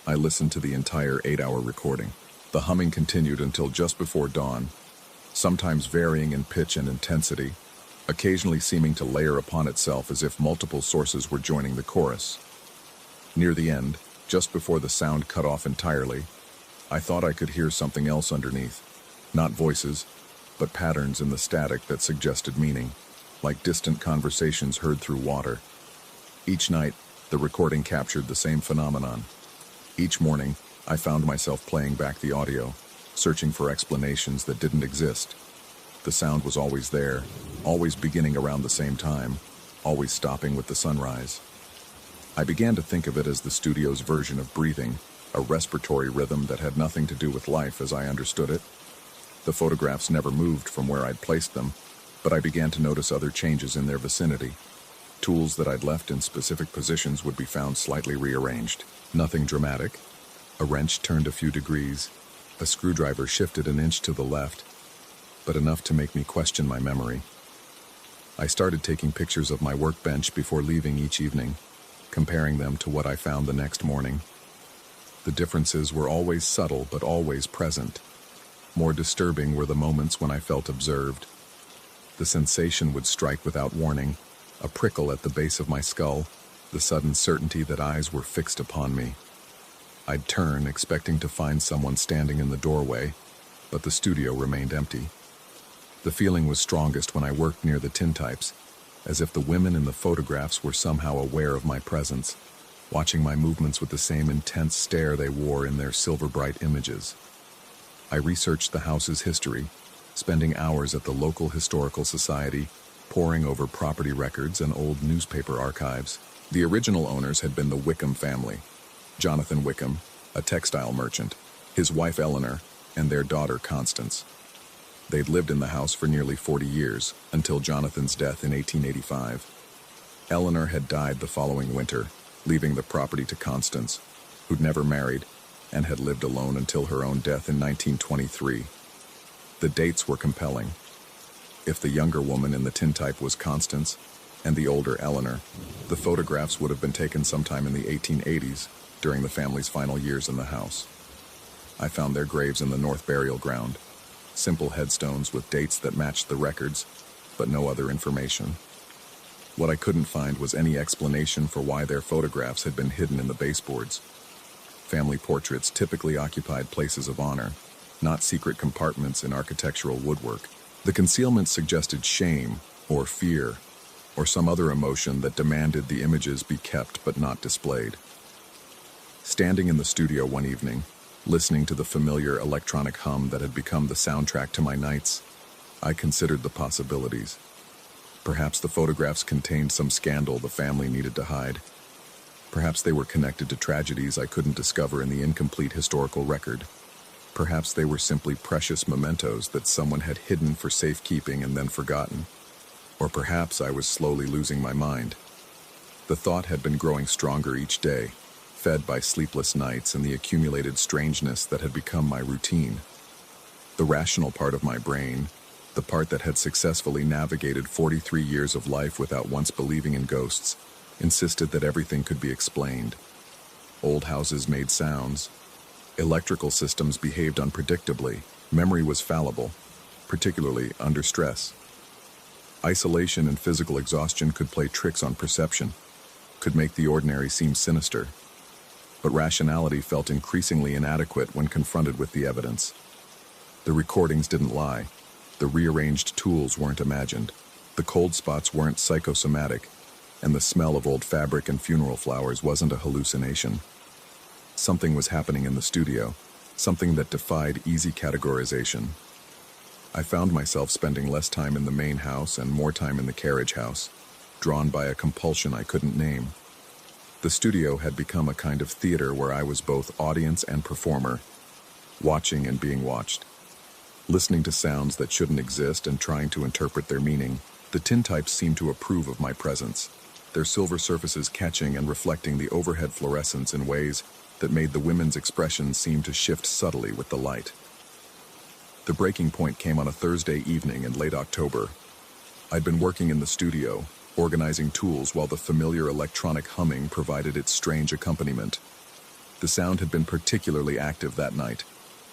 I listened to the entire 8-hour recording. The humming continued until just before dawn, sometimes varying in pitch and intensity, occasionally seeming to layer upon itself as if multiple sources were joining the chorus. Near the end, just before the sound cut off entirely, I thought I could hear something else underneath. Not voices, but patterns in the static that suggested meaning, like distant conversations heard through water. Each night, the recording captured the same phenomenon. Each morning, I found myself playing back the audio, searching for explanations that didn't exist. The sound was always there, always beginning around the same time, always stopping with the sunrise. I began to think of it as the studio's version of breathing, a respiratory rhythm that had nothing to do with life as I understood it. The photographs never moved from where I'd placed them, but I began to notice other changes in their vicinity. Tools that I'd left in specific positions would be found slightly rearranged. Nothing dramatic. A wrench turned a few degrees, a screwdriver shifted an inch to the left, but enough to make me question my memory. I started taking pictures of my workbench before leaving each evening, comparing them to what I found the next morning. The differences were always subtle but always present. More disturbing were the moments when I felt observed. The sensation would strike without warning, a prickle at the base of my skull, the sudden certainty that eyes were fixed upon me. I'd turn, expecting to find someone standing in the doorway, but the studio remained empty. The feeling was strongest when I worked near the tintypes, as if the women in the photographs were somehow aware of my presence, watching my movements with the same intense stare they wore in their silver-bright images. I researched the house's history, spending hours at the local historical society, poring over property records and old newspaper archives. The original owners had been the Wickham family, Jonathan Wickham, a textile merchant, his wife Eleanor, and their daughter Constance. They'd lived in the house for nearly 40 years, until Jonathan's death in 1885. Eleanor had died the following winter, leaving the property to Constance, who'd never married and had lived alone until her own death in 1923. The dates were compelling. If the younger woman in the tintype was Constance, and the older Eleanor, the photographs would have been taken sometime in the 1880s, during the family's final years in the house. I found their graves in the north burial ground, simple headstones with dates that matched the records, but no other information. What I couldn't find was any explanation for why their photographs had been hidden in the baseboards. Family portraits typically occupied places of honor, not secret compartments in architectural woodwork. The concealment suggested shame, or fear, or some other emotion that demanded the images be kept but not displayed. Standing in the studio one evening, listening to the familiar electronic hum that had become the soundtrack to my nights, I considered the possibilities. Perhaps the photographs contained some scandal the family needed to hide. Perhaps they were connected to tragedies I couldn't discover in the incomplete historical record. Perhaps they were simply precious mementos that someone had hidden for safekeeping and then forgotten. Or perhaps I was slowly losing my mind. The thought had been growing stronger each day, fed by sleepless nights and the accumulated strangeness that had become my routine. The rational part of my brain, the part that had successfully navigated 43 years of life without once believing in ghosts, insisted that everything could be explained. Old houses made sounds. Electrical systems behaved unpredictably. Memory was fallible, particularly under stress. Isolation and physical exhaustion could play tricks on perception, could make the ordinary seem sinister. But rationality felt increasingly inadequate when confronted with the evidence. The recordings didn't lie. The rearranged tools weren't imagined. The cold spots weren't psychosomatic, and the smell of old fabric and funeral flowers wasn't a hallucination. Something was happening in the studio, something that defied easy categorization. I found myself spending less time in the main house and more time in the carriage house, drawn by a compulsion I couldn't name. The studio had become a kind of theater where I was both audience and performer, watching and being watched. Listening to sounds that shouldn't exist and trying to interpret their meaning, the tintypes seemed to approve of my presence, their silver surfaces catching and reflecting the overhead fluorescence in ways that made the women's expressions seem to shift subtly with the light. The breaking point came on a Thursday evening in late October. I'd been working in the studio, organizing tools while the familiar electronic humming provided its strange accompaniment. The sound had been particularly active that night,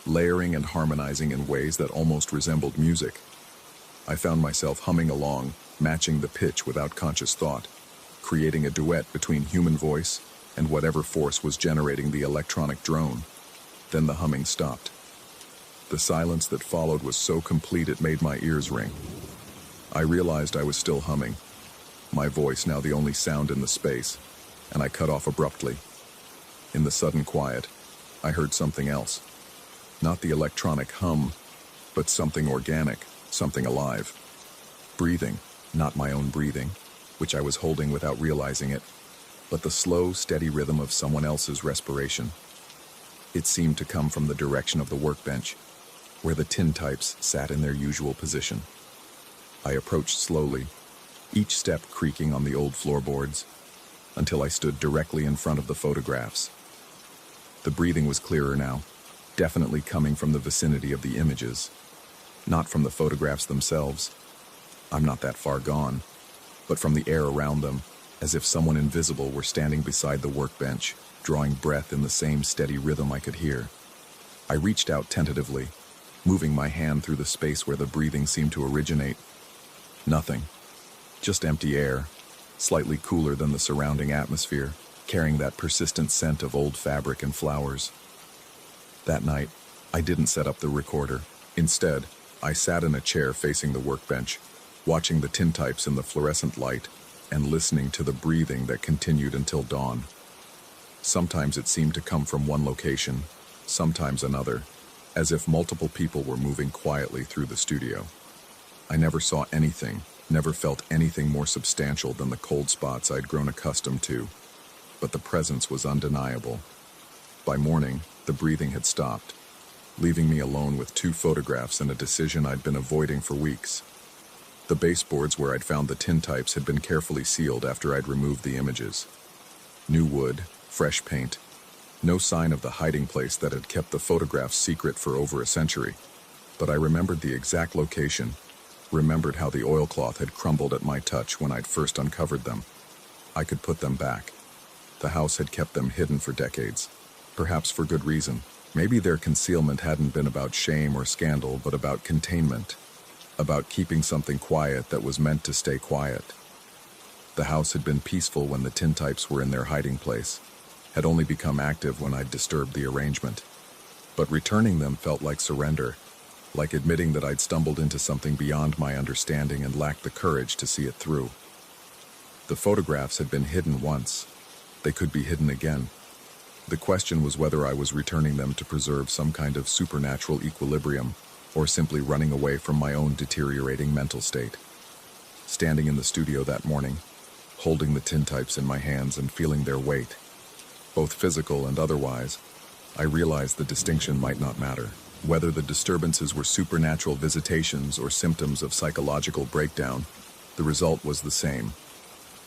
layering and harmonizing in ways that almost resembled music. I found myself humming along, matching the pitch without conscious thought, creating a duet between human voice and whatever force was generating the electronic drone. Then the humming stopped. The silence that followed was so complete it made my ears ring. I realized I was still humming, my voice now the only sound in the space, and I cut off abruptly. In the sudden quiet, I heard something else. Not the electronic hum, but something organic, something alive. Breathing, not my own breathing, which I was holding without realizing it, but the slow, steady rhythm of someone else's respiration. It seemed to come from the direction of the workbench, where the tintypes sat in their usual position. I approached slowly, each step creaking on the old floorboards, until I stood directly in front of the photographs. The breathing was clearer now, definitely coming from the vicinity of the images, not from the photographs themselves. I'm not that far gone, but from the air around them, as if someone invisible were standing beside the workbench, drawing breath in the same steady rhythm I could hear. I reached out tentatively, moving my hand through the space where the breathing seemed to originate. Nothing. Just empty air, slightly cooler than the surrounding atmosphere, carrying that persistent scent of old fabric and flowers. That night, I didn't set up the recorder. Instead, I sat in a chair facing the workbench, watching the tintypes in the fluorescent light and listening to the breathing that continued until dawn. Sometimes it seemed to come from one location, sometimes another, as if multiple people were moving quietly through the studio. I never saw anything, never felt anything more substantial than the cold spots I'd grown accustomed to, but the presence was undeniable. By morning, the breathing had stopped, leaving me alone with 2 photographs and a decision I'd been avoiding for weeks. The baseboards where I'd found the tintypes had been carefully sealed after I'd removed the images. New wood, fresh paint, no sign of the hiding place that had kept the photographs secret for over a century. But I remembered the exact location, remembered how the oilcloth had crumbled at my touch when I'd first uncovered them. I could put them back. The house had kept them hidden for decades, perhaps for good reason. Maybe their concealment hadn't been about shame or scandal, but about containment, about keeping something quiet that was meant to stay quiet. The house had been peaceful when the tintypes were in their hiding place, had only become active when I'd disturbed the arrangement. But returning them felt like surrender, like admitting that I'd stumbled into something beyond my understanding and lacked the courage to see it through. The photographs had been hidden once. They could be hidden again. The question was whether I was returning them to preserve some kind of supernatural equilibrium, or simply running away from my own deteriorating mental state. Standing in the studio that morning, holding the tintypes in my hands and feeling their weight, both physical and otherwise, I realized the distinction might not matter. Whether the disturbances were supernatural visitations or symptoms of psychological breakdown, the result was the same.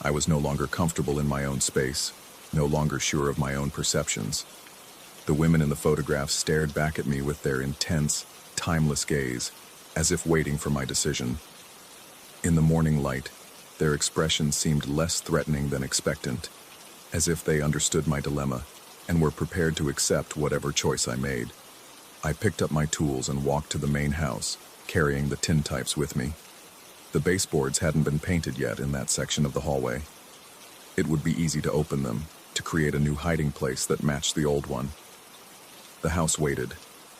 I was no longer comfortable in my own space, no longer sure of my own perceptions. The women in the photographs stared back at me with their intense, timeless gaze, as if waiting for my decision. In the morning light, their expressions seemed less threatening than expectant, as if they understood my dilemma and were prepared to accept whatever choice I made. I picked up my tools and walked to the main house, carrying the tintypes with me. The baseboards hadn't been painted yet in that section of the hallway. It would be easy to open them, to create a new hiding place that matched the old one. The house waited,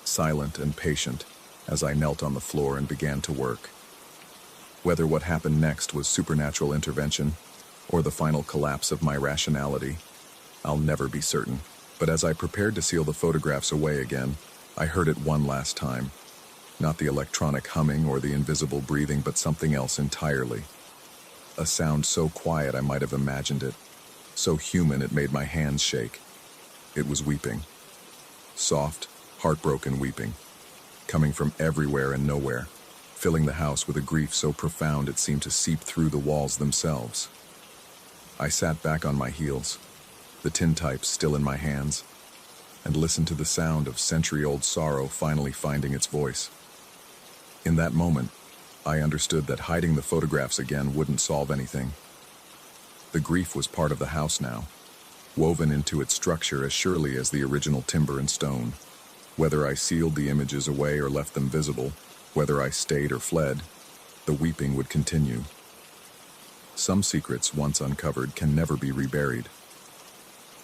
silent and patient, as I knelt on the floor and began to work. Whether what happened next was supernatural intervention or the final collapse of my rationality, I'll never be certain. But as I prepared to seal the photographs away again, I heard it one last time. Not the electronic humming or the invisible breathing, but something else entirely. A sound so quiet I might have imagined it, so human it made my hands shake. It was weeping. Soft, heartbroken weeping, coming from everywhere and nowhere, filling the house with a grief so profound it seemed to seep through the walls themselves. I sat back on my heels, the tintypes still in my hands, and listened to the sound of century-old sorrow finally finding its voice. In that moment, I understood that hiding the photographs again wouldn't solve anything. The grief was part of the house now, woven into its structure as surely as the original timber and stone. Whether I sealed the images away or left them visible, whether I stayed or fled, the weeping would continue. Some secrets, once uncovered, can never be reburied.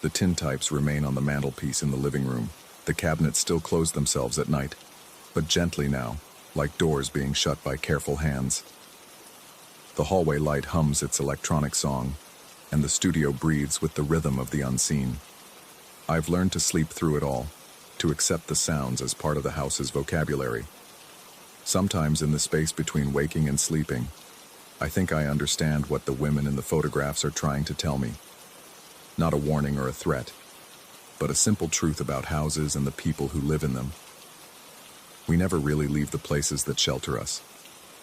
The tintypes remain on the mantelpiece in the living room. The cabinets still close themselves at night, but gently now, like doors being shut by careful hands. The hallway light hums its electronic song, and the studio breathes with the rhythm of the unseen. I've learned to sleep through it all, to accept the sounds as part of the house's vocabulary. Sometimes in the space between waking and sleeping, I think I understand what the women in the photographs are trying to tell me. Not a warning or a threat, but a simple truth about houses and the people who live in them. We never really leave the places that shelter us.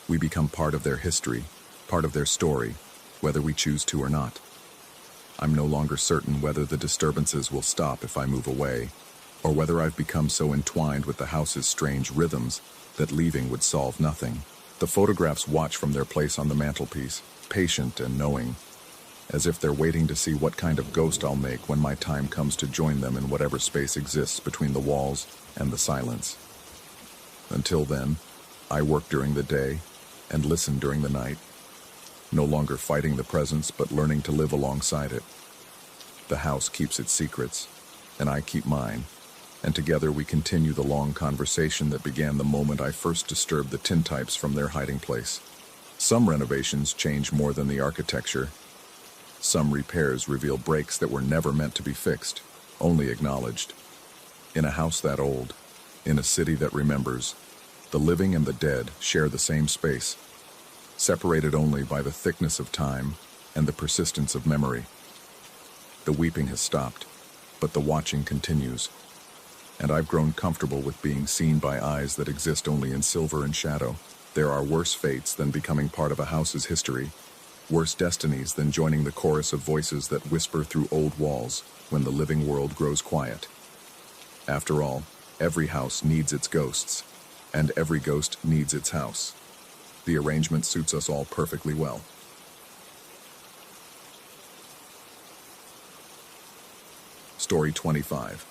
We become part of their history, part of their story, whether we choose to or not. I'm no longer certain whether the disturbances will stop if I move away, or whether I've become so entwined with the house's strange rhythms that leaving would solve nothing. The photographs watch from their place on the mantelpiece, patient and knowing, as if they're waiting to see what kind of ghost I'll make when my time comes to join them in whatever space exists between the walls and the silence. Until then, I work during the day and listen during the night, no longer fighting the presence but learning to live alongside it. The house keeps its secrets, and I keep mine, and together we continue the long conversation that began the moment I first disturbed the tintypes from their hiding place. Some renovations change more than the architecture. Some repairs reveal breaks that were never meant to be fixed, only acknowledged. In a house that old, in a city that remembers, the living and the dead share the same space, separated only by the thickness of time and the persistence of memory. The weeping has stopped, but the watching continues, and I've grown comfortable with being seen by eyes that exist only in silver and shadow. There are worse fates than becoming part of a house's history, worse destinies than joining the chorus of voices that whisper through old walls when the living world grows quiet. After all, every house needs its ghosts, and every ghost needs its house. The arrangement suits us all perfectly well. Story 25.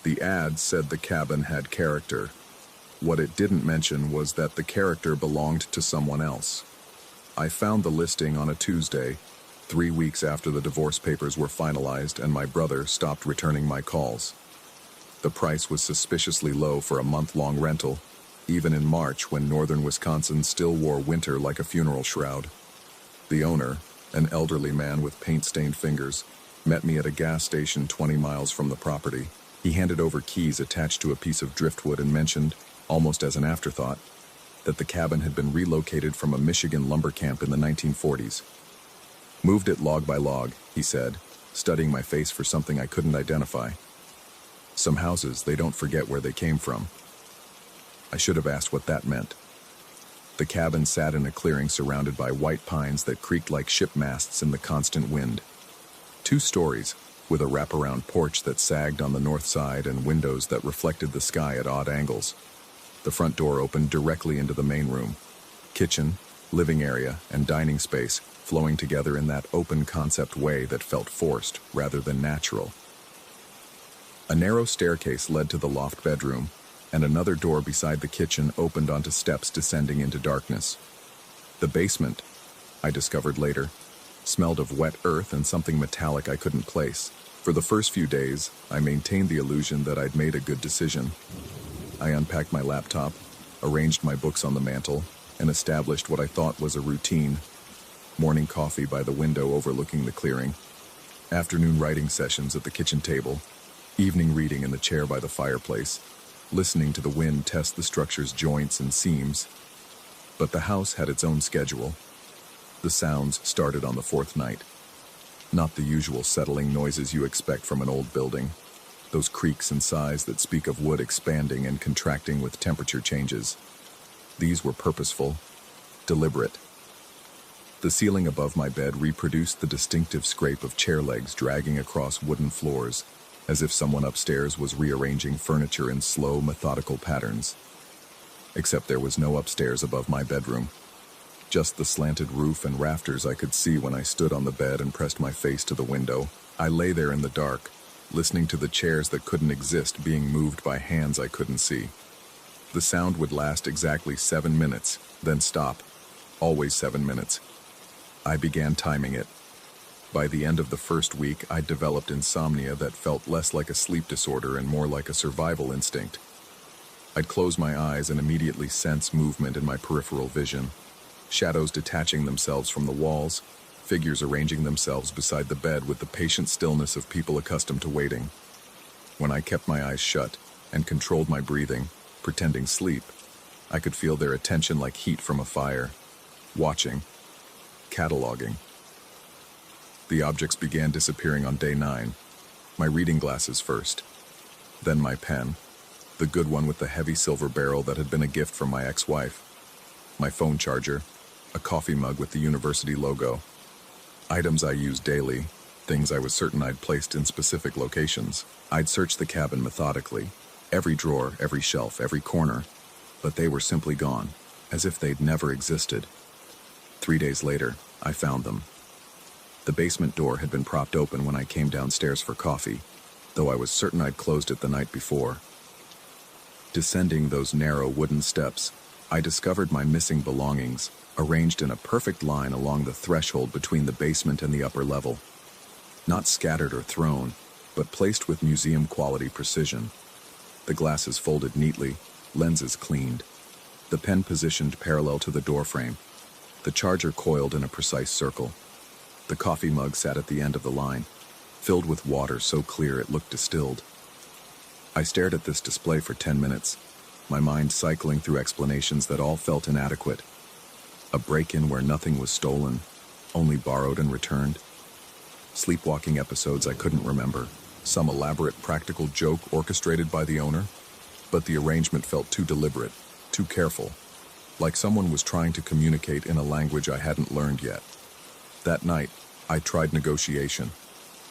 The ad said the cabin had character. What it didn't mention was that the character belonged to someone else. I found the listing on a Tuesday, 3 weeks after the divorce papers were finalized and my brother stopped returning my calls. The price was suspiciously low for a month-long rental, even in March when northern Wisconsin still wore winter like a funeral shroud. The owner, an elderly man with paint-stained fingers, met me at a gas station 20 miles from the property. He handed over keys attached to a piece of driftwood and mentioned, almost as an afterthought, that the cabin had been relocated from a Michigan lumber camp in the 1940s. Moved it log by log, he said, studying my face for something I couldn't identify. Some houses, they don't forget where they came from. I should have asked what that meant. The cabin sat in a clearing surrounded by white pines that creaked like ship masts in the constant wind. 2 stories, with a wraparound porch that sagged on the north side and windows that reflected the sky at odd angles. The front door opened directly into the main room. Kitchen, living area, and dining space flowing together in that open concept way that felt forced rather than natural. A narrow staircase led to the loft bedroom, and another door beside the kitchen opened onto steps descending into darkness. The basement, I discovered later, smelled of wet earth and something metallic I couldn't place. For the first few days, I maintained the illusion that I'd made a good decision. I unpacked my laptop, arranged my books on the mantel, and established what I thought was a routine. Morning coffee by the window overlooking the clearing, afternoon writing sessions at the kitchen table, evening reading in the chair by the fireplace, listening to the wind test the structure's joints and seams. But the house had its own schedule. The sounds started on the fourth night. Not the usual settling noises you expect from an old building. Those creaks and sighs that speak of wood expanding and contracting with temperature changes. These were purposeful, deliberate. The ceiling above my bed reproduced the distinctive scrape of chair legs dragging across wooden floors, as if someone upstairs was rearranging furniture in slow, methodical patterns. Except there was no upstairs above my bedroom. Just the slanted roof and rafters I could see when I stood on the bed and pressed my face to the window. I lay there in the dark, listening to the chairs that couldn't exist being moved by hands I couldn't see. The sound would last exactly 7 minutes, then stop. Always 7 minutes. I began timing it. By the end of the first week, I'd developed insomnia that felt less like a sleep disorder and more like a survival instinct. I'd close my eyes and immediately sense movement in my peripheral vision. Shadows detaching themselves from the walls, figures arranging themselves beside the bed with the patient stillness of people accustomed to waiting. When I kept my eyes shut and controlled my breathing, pretending sleep, I could feel their attention like heat from a fire, watching, cataloging. The objects began disappearing on day 9. My reading glasses first, then my pen, the good one with the heavy silver barrel that had been a gift from my ex-wife, my phone charger, a coffee mug with the university logo. Items I used daily, things I was certain I'd placed in specific locations. I'd searched the cabin methodically, every drawer, every shelf, every corner, but they were simply gone, as if they'd never existed. 3 days later, I found them. The basement door had been propped open when I came downstairs for coffee, though I was certain I'd closed it the night before. Descending those narrow wooden steps, I discovered my missing belongings, arranged in a perfect line along the threshold between the basement and the upper level. Not scattered or thrown, but placed with museum-quality precision. The glasses folded neatly, lenses cleaned. The pen positioned parallel to the doorframe. The charger coiled in a precise circle. The coffee mug sat at the end of the line, filled with water so clear it looked distilled. I stared at this display for 10 minutes, my mind cycling through explanations that all felt inadequate. A break-in where nothing was stolen, only borrowed and returned. Sleepwalking episodes I couldn't remember, some elaborate practical joke orchestrated by the owner, but the arrangement felt too deliberate, too careful, like someone was trying to communicate in a language I hadn't learned yet. That night, I tried negotiation.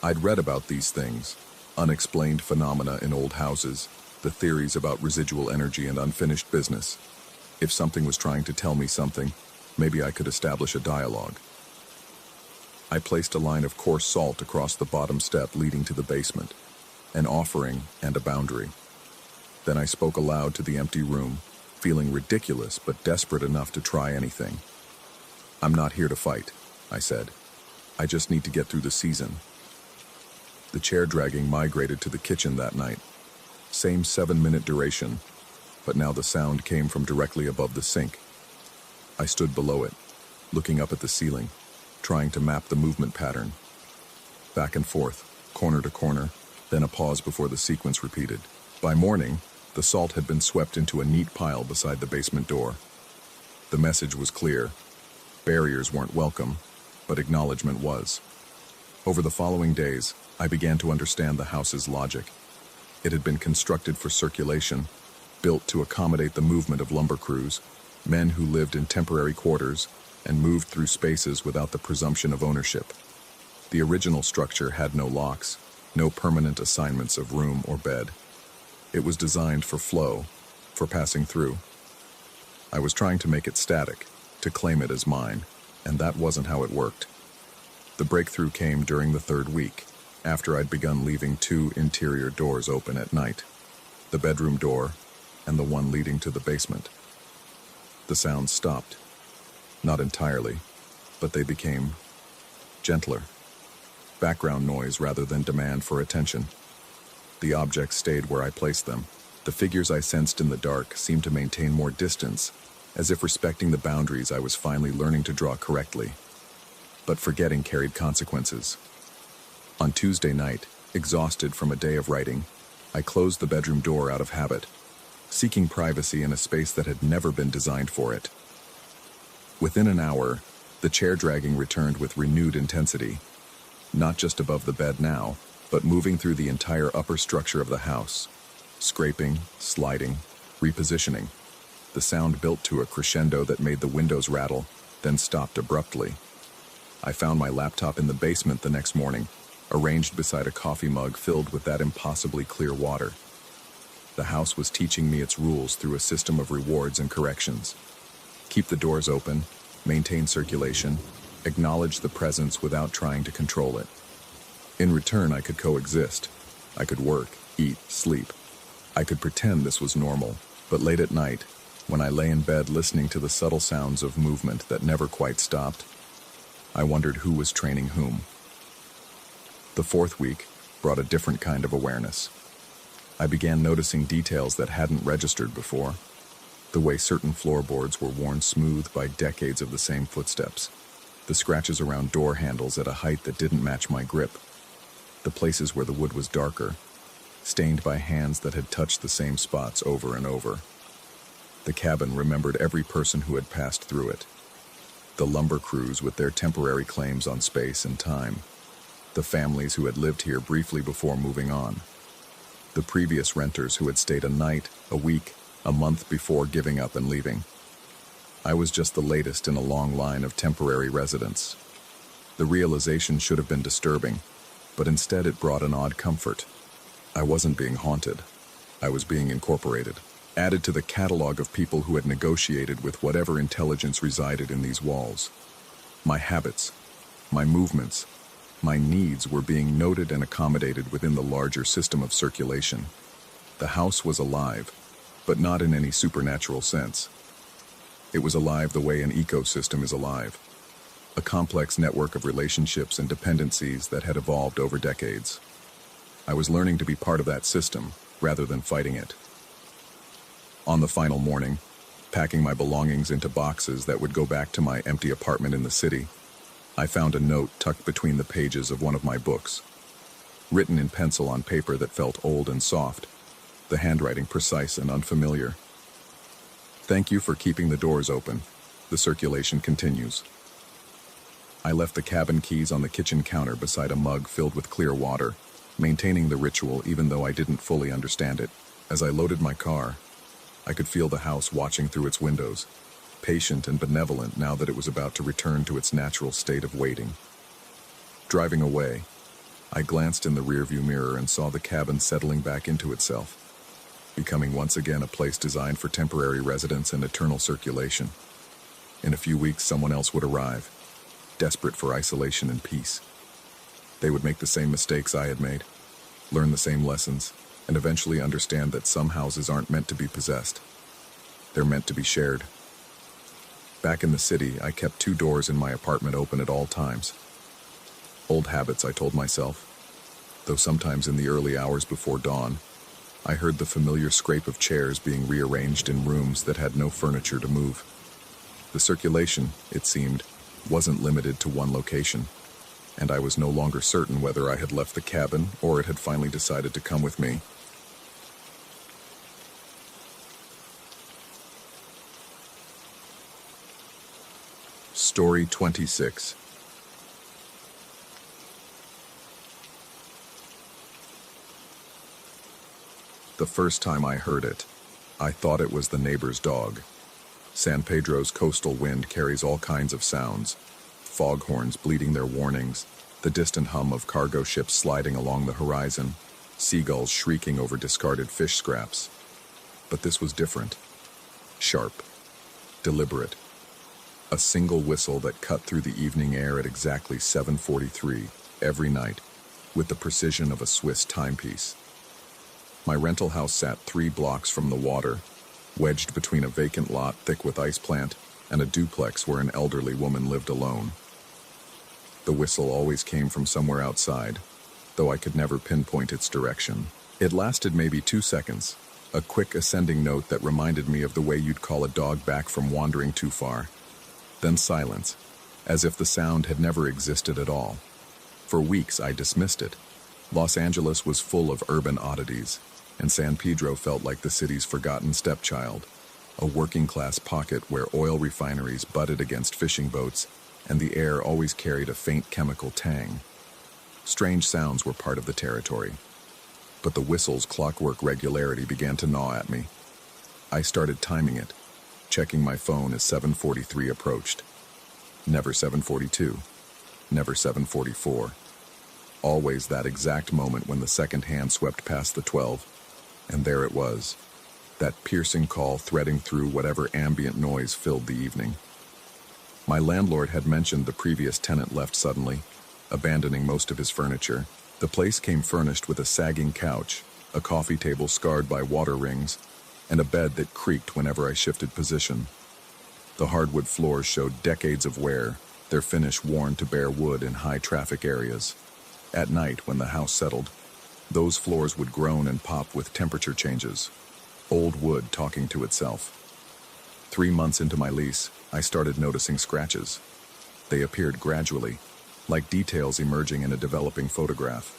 I'd read about these things, unexplained phenomena in old houses, the theories about residual energy and unfinished business. If something was trying to tell me something, maybe I could establish a dialogue. I placed a line of coarse salt across the bottom step leading to the basement, an offering and a boundary. Then I spoke aloud to the empty room, feeling ridiculous but desperate enough to try anything. "I'm not here to fight," I said. "I just need to get through the season." The chair dragging migrated to the kitchen that night. Same 7-minute duration, but now the sound came from directly above the sink. I stood below it, looking up at the ceiling, trying to map the movement pattern. Back and forth, corner to corner, then a pause before the sequence repeated. By morning, the salt had been swept into a neat pile beside the basement door. The message was clear. Barriers weren't welcome, but acknowledgement was. Over the following days, I began to understand the house's logic. It had been constructed for circulation, built to accommodate the movement of lumber crews, men who lived in temporary quarters and moved through spaces without the presumption of ownership. The original structure had no locks, no permanent assignments of room or bed. It was designed for flow, for passing through. I was trying to make it static, to claim it as mine, and that wasn't how it worked. The breakthrough came during the 3rd week, after I'd begun leaving 2 interior doors open at night, the bedroom door and the one leading to the basement. The sounds stopped. Not entirely, but they became gentler. Background noise rather than demand for attention. The objects stayed where I placed them. The figures I sensed in the dark seemed to maintain more distance, as if respecting the boundaries I was finally learning to draw correctly. But forgetting carried consequences. On Tuesday night, exhausted from a day of writing, I closed the bedroom door out of habit, seeking privacy in a space that had never been designed for it. Within an hour, the chair dragging returned with renewed intensity, not just above the bed now, but moving through the entire upper structure of the house, scraping, sliding, repositioning. The sound built to a crescendo that made the windows rattle, then stopped abruptly. I found my laptop in the basement the next morning, arranged beside a coffee mug filled with that impossibly clear water. The house was teaching me its rules through a system of rewards and corrections. Keep the doors open, maintain circulation, acknowledge the presence without trying to control it. In return, I could coexist. I could work, eat, sleep. I could pretend this was normal, but late at night, when I lay in bed listening to the subtle sounds of movement that never quite stopped, I wondered who was training whom. The fourth week brought a different kind of awareness. I began noticing details that hadn't registered before. The way certain floorboards were worn smooth by decades of the same footsteps. The scratches around door handles at a height that didn't match my grip. The places where the wood was darker, stained by hands that had touched the same spots over and over. The cabin remembered every person who had passed through it. The lumber crews with their temporary claims on space and time. The families who had lived here briefly before moving on. The previous renters who had stayed a night, a week, a month before giving up and leaving. I was just the latest in a long line of temporary residents. The realization should have been disturbing, but instead it brought an odd comfort. I wasn't being haunted. I was being incorporated, added to the catalog of people who had negotiated with whatever intelligence resided in these walls. My habits, my movements, my needs were being noted and accommodated within the larger system of circulation. The house was alive, but not in any supernatural sense. It was alive the way an ecosystem is alive, a complex network of relationships and dependencies that had evolved over decades. I was learning to be part of that system, rather than fighting it. On the final morning, packing my belongings into boxes that would go back to my empty apartment in the city, I found a note tucked between the pages of one of my books, written in pencil on paper that felt old and soft, the handwriting precise and unfamiliar. Thank you for keeping the doors open. The circulation continues. I left the cabin keys on the kitchen counter beside a mug filled with clear water, maintaining the ritual even though I didn't fully understand it. As I loaded my car, I could feel the house watching through its windows, patient and benevolent now that it was about to return to its natural state of waiting. Driving away, I glanced in the rearview mirror and saw the cabin settling back into itself, becoming once again a place designed for temporary residence and eternal circulation. In a few weeks, someone else would arrive, desperate for isolation and peace. They would make the same mistakes I had made, learn the same lessons, and eventually understand that some houses aren't meant to be possessed. They're meant to be shared. Back in the city, I kept 2 doors in my apartment open at all times. Old habits, I told myself, though sometimes in the early hours before dawn, I heard the familiar scrape of chairs being rearranged in rooms that had no furniture to move. The circulation, it seemed, wasn't limited to one location, and I was no longer certain whether I had left the cabin or it had finally decided to come with me. Story 26. The first time I heard it, I thought it was the neighbor's dog. San Pedro's coastal wind carries all kinds of sounds, foghorns bleating their warnings, the distant hum of cargo ships sliding along the horizon, seagulls shrieking over discarded fish scraps. But this was different. Sharp. Deliberate. A single whistle that cut through the evening air at exactly 7:43 every night, with the precision of a Swiss timepiece. My rental house sat 3 blocks from the water, wedged between a vacant lot thick with ice plant and a duplex where an elderly woman lived alone. The whistle always came from somewhere outside, though I could never pinpoint its direction. It lasted maybe 2 seconds, a quick ascending note that reminded me of the way you'd call a dog back from wandering too far. Then silence, as if the sound had never existed at all. For weeks I dismissed it. Los Angeles was full of urban oddities, and San Pedro felt like the city's forgotten stepchild. a working-class pocket where oil refineries butted against fishing boats and the air always carried a faint chemical tang. Strange sounds were part of the territory, but the whistle's clockwork regularity began to gnaw at me. I started timing it, checking my phone as 7:43 approached. Never 7:42, never 7:44. Always that exact moment when the second hand swept past the 12, and there it was, that piercing call threading through whatever ambient noise filled the evening. My landlord had mentioned the previous tenant left suddenly, abandoning most of his furniture. The place came furnished with a sagging couch, a coffee table scarred by water rings, and a bed that creaked whenever I shifted position. The hardwood floors showed decades of wear, their finish worn to bare wood in high-traffic areas. At night, when the house settled, those floors would groan and pop with temperature changes, old wood talking to itself. 3 months into my lease, I started noticing scratches. They appeared gradually, like details emerging in a developing photograph.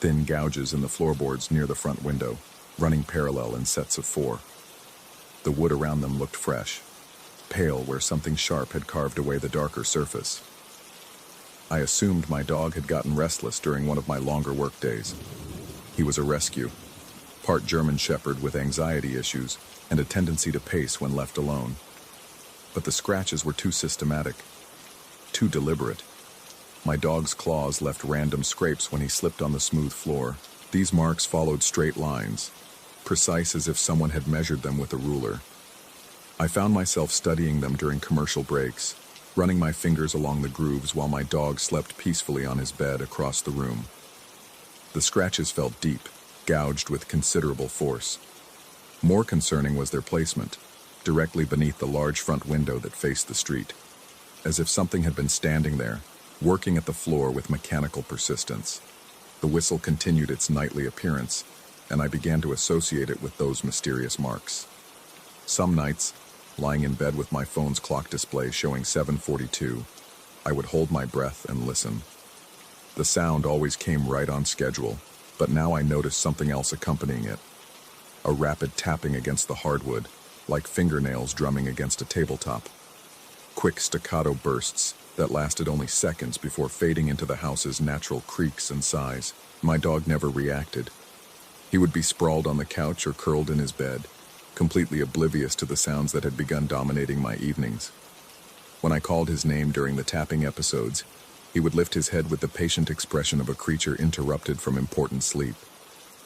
Thin gouges in the floorboards near the front window, running parallel in sets of 4. The wood around them looked fresh, pale where something sharp had carved away the darker surface. I assumed my dog had gotten restless during one of my longer work days. He was a rescue, part German Shepherd with anxiety issues and a tendency to pace when left alone. But the scratches were too systematic, too deliberate. My dog's claws left random scrapes when he slipped on the smooth floor. These marks followed straight lines, precise as if someone had measured them with a ruler. I found myself studying them during commercial breaks, running my fingers along the grooves while my dog slept peacefully on his bed across the room. The scratches felt deep, gouged with considerable force. More concerning was their placement, directly beneath the large front window that faced the street, as if something had been standing there, working at the floor with mechanical persistence. The whistle continued its nightly appearance, and I began to associate it with those mysterious marks. Some nights, lying in bed with my phone's clock display showing 7:42, I would hold my breath and listen. The sound always came right on schedule, but now I noticed something else accompanying it. A rapid tapping against the hardwood, like fingernails drumming against a tabletop. Quick staccato bursts that lasted only seconds before fading into the house's natural creaks and sighs. My dog never reacted. He would be sprawled on the couch or curled in his bed, completely oblivious to the sounds that had begun dominating my evenings. When I called his name during the tapping episodes, he would lift his head with the patient expression of a creature interrupted from important sleep.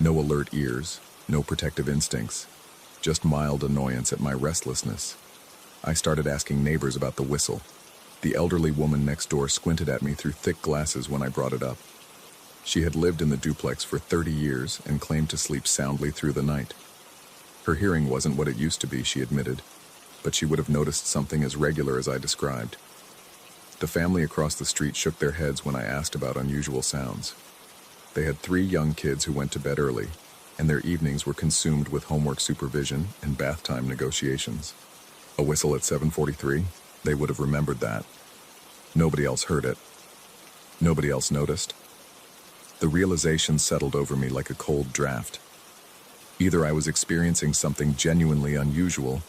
No alert ears, no protective instincts, just mild annoyance at my restlessness. I started asking neighbors about the whistle. The elderly woman next door squinted at me through thick glasses when I brought it up. She had lived in the duplex for 30 years and claimed to sleep soundly through the night. Her hearing wasn't what it used to be, she admitted, but she would have noticed something as regular as I described. The family across the street shook their heads when I asked about unusual sounds. They had 3 young kids who went to bed early, and their evenings were consumed with homework supervision and bath time negotiations. A whistle at 7:43? They would have remembered that. Nobody else heard it. Nobody else noticed. The realization settled over me like a cold draft. Either I was experiencing something genuinely unusual,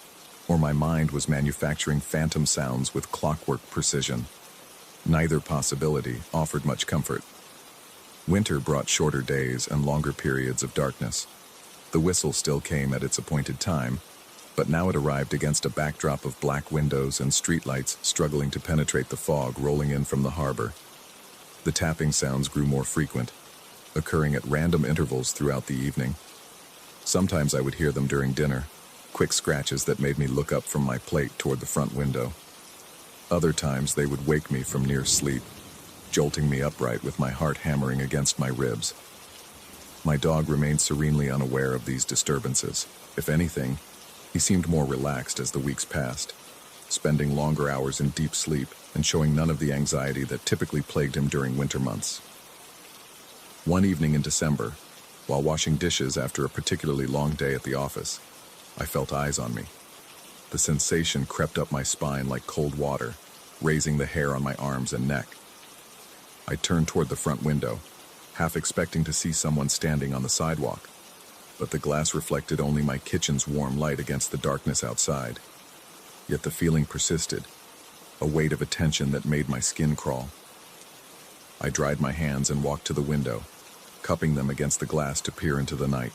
or my mind was manufacturing phantom sounds with clockwork precision. Neither possibility offered much comfort. Winter brought shorter days and longer periods of darkness. The whistle still came at its appointed time, but now it arrived against a backdrop of black windows and streetlights struggling to penetrate the fog rolling in from the harbor. The tapping sounds grew more frequent, occurring at random intervals throughout the evening. Sometimes I would hear them during dinner, quick scratches that made me look up from my plate toward the front window. Other times they would wake me from near sleep, jolting me upright with my heart hammering against my ribs. My dog remained serenely unaware of these disturbances. If anything, he seemed more relaxed as the weeks passed, spending longer hours in deep sleep and showing none of the anxiety that typically plagued him during winter months. One evening in December, while washing dishes after a particularly long day at the office, I felt eyes on me. The sensation crept up my spine like cold water, raising the hair on my arms and neck. I turned toward the front window, half expecting to see someone standing on the sidewalk. but the glass reflected only my kitchen's warm light against the darkness outside. Yet the feeling persisted, a weight of attention that made my skin crawl. I dried my hands and walked to the window, cupping them against the glass to peer into the night.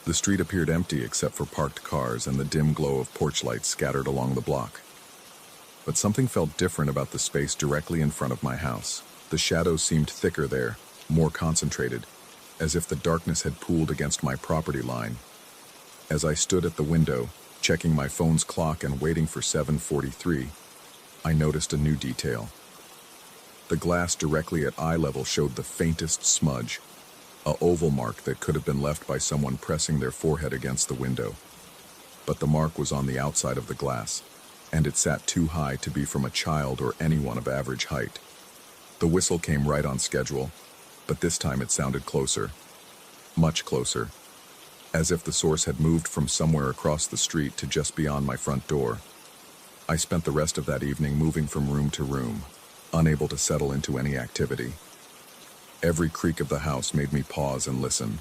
The street appeared empty except for parked cars and the dim glow of porch lights scattered along the block. But something felt different about the space directly in front of my house. The shadows seemed thicker there, more concentrated, as if the darkness had pooled against my property line. As I stood at the window, checking my phone's clock and waiting for 7:43, I noticed a new detail. The glass directly at eye level showed the faintest smudge, a oval mark that could have been left by someone pressing their forehead against the window. But the mark was on the outside of the glass, and it sat too high to be from a child or anyone of average height. The whistle came right on schedule, but this time it sounded closer, much closer, as if the source had moved from somewhere across the street to just beyond my front door. I spent the rest of that evening moving from room to room, unable to settle into any activity. Every creak of the house made me pause and listen.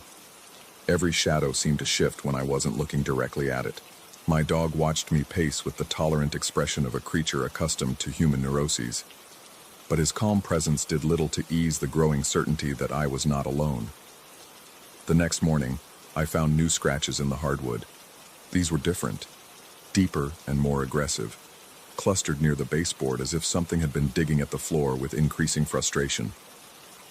Every shadow seemed to shift when I wasn't looking directly at it. My dog watched me pace with the tolerant expression of a creature accustomed to human neuroses. But his calm presence did little to ease the growing certainty that I was not alone. The next morning, I found new scratches in the hardwood. These were different, deeper and more aggressive, clustered near the baseboard as if something had been digging at the floor with increasing frustration.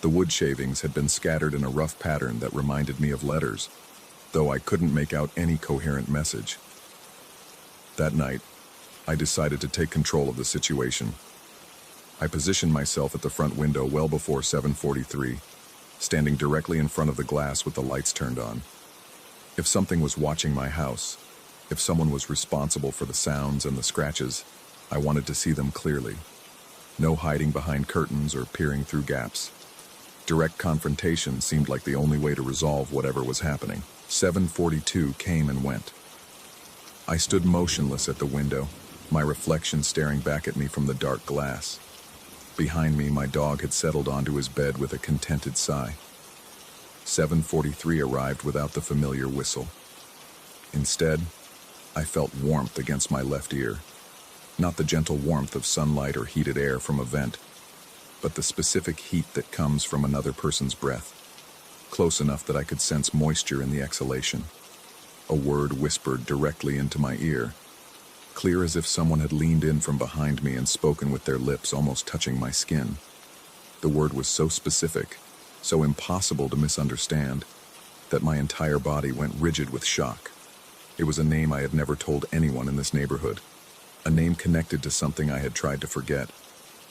The wood shavings had been scattered in a rough pattern that reminded me of letters, though I couldn't make out any coherent message. That night, I decided to take control of the situation. I positioned myself at the front window well before 7:43, standing directly in front of the glass with the lights turned on. If something was watching my house, if someone was responsible for the sounds and the scratches, I wanted to see them clearly. No hiding behind curtains or peering through gaps. Direct confrontation seemed like the only way to resolve whatever was happening. 7:42 came and went. I stood motionless at the window, my reflection staring back at me from the dark glass. Behind me, my dog had settled onto his bed with a contented sigh. 7:43 arrived without the familiar whistle. Instead, I felt warmth against my left ear. Not the gentle warmth of sunlight or heated air from a vent, but the specific heat that comes from another person's breath, close enough that I could sense moisture in the exhalation. A word whispered directly into my ear, clear as if someone had leaned in from behind me and spoken with their lips almost touching my skin. The word was so specific, so impossible to misunderstand, that my entire body went rigid with shock. It was a name I had never told anyone in this neighborhood, a name connected to something I had tried to forget,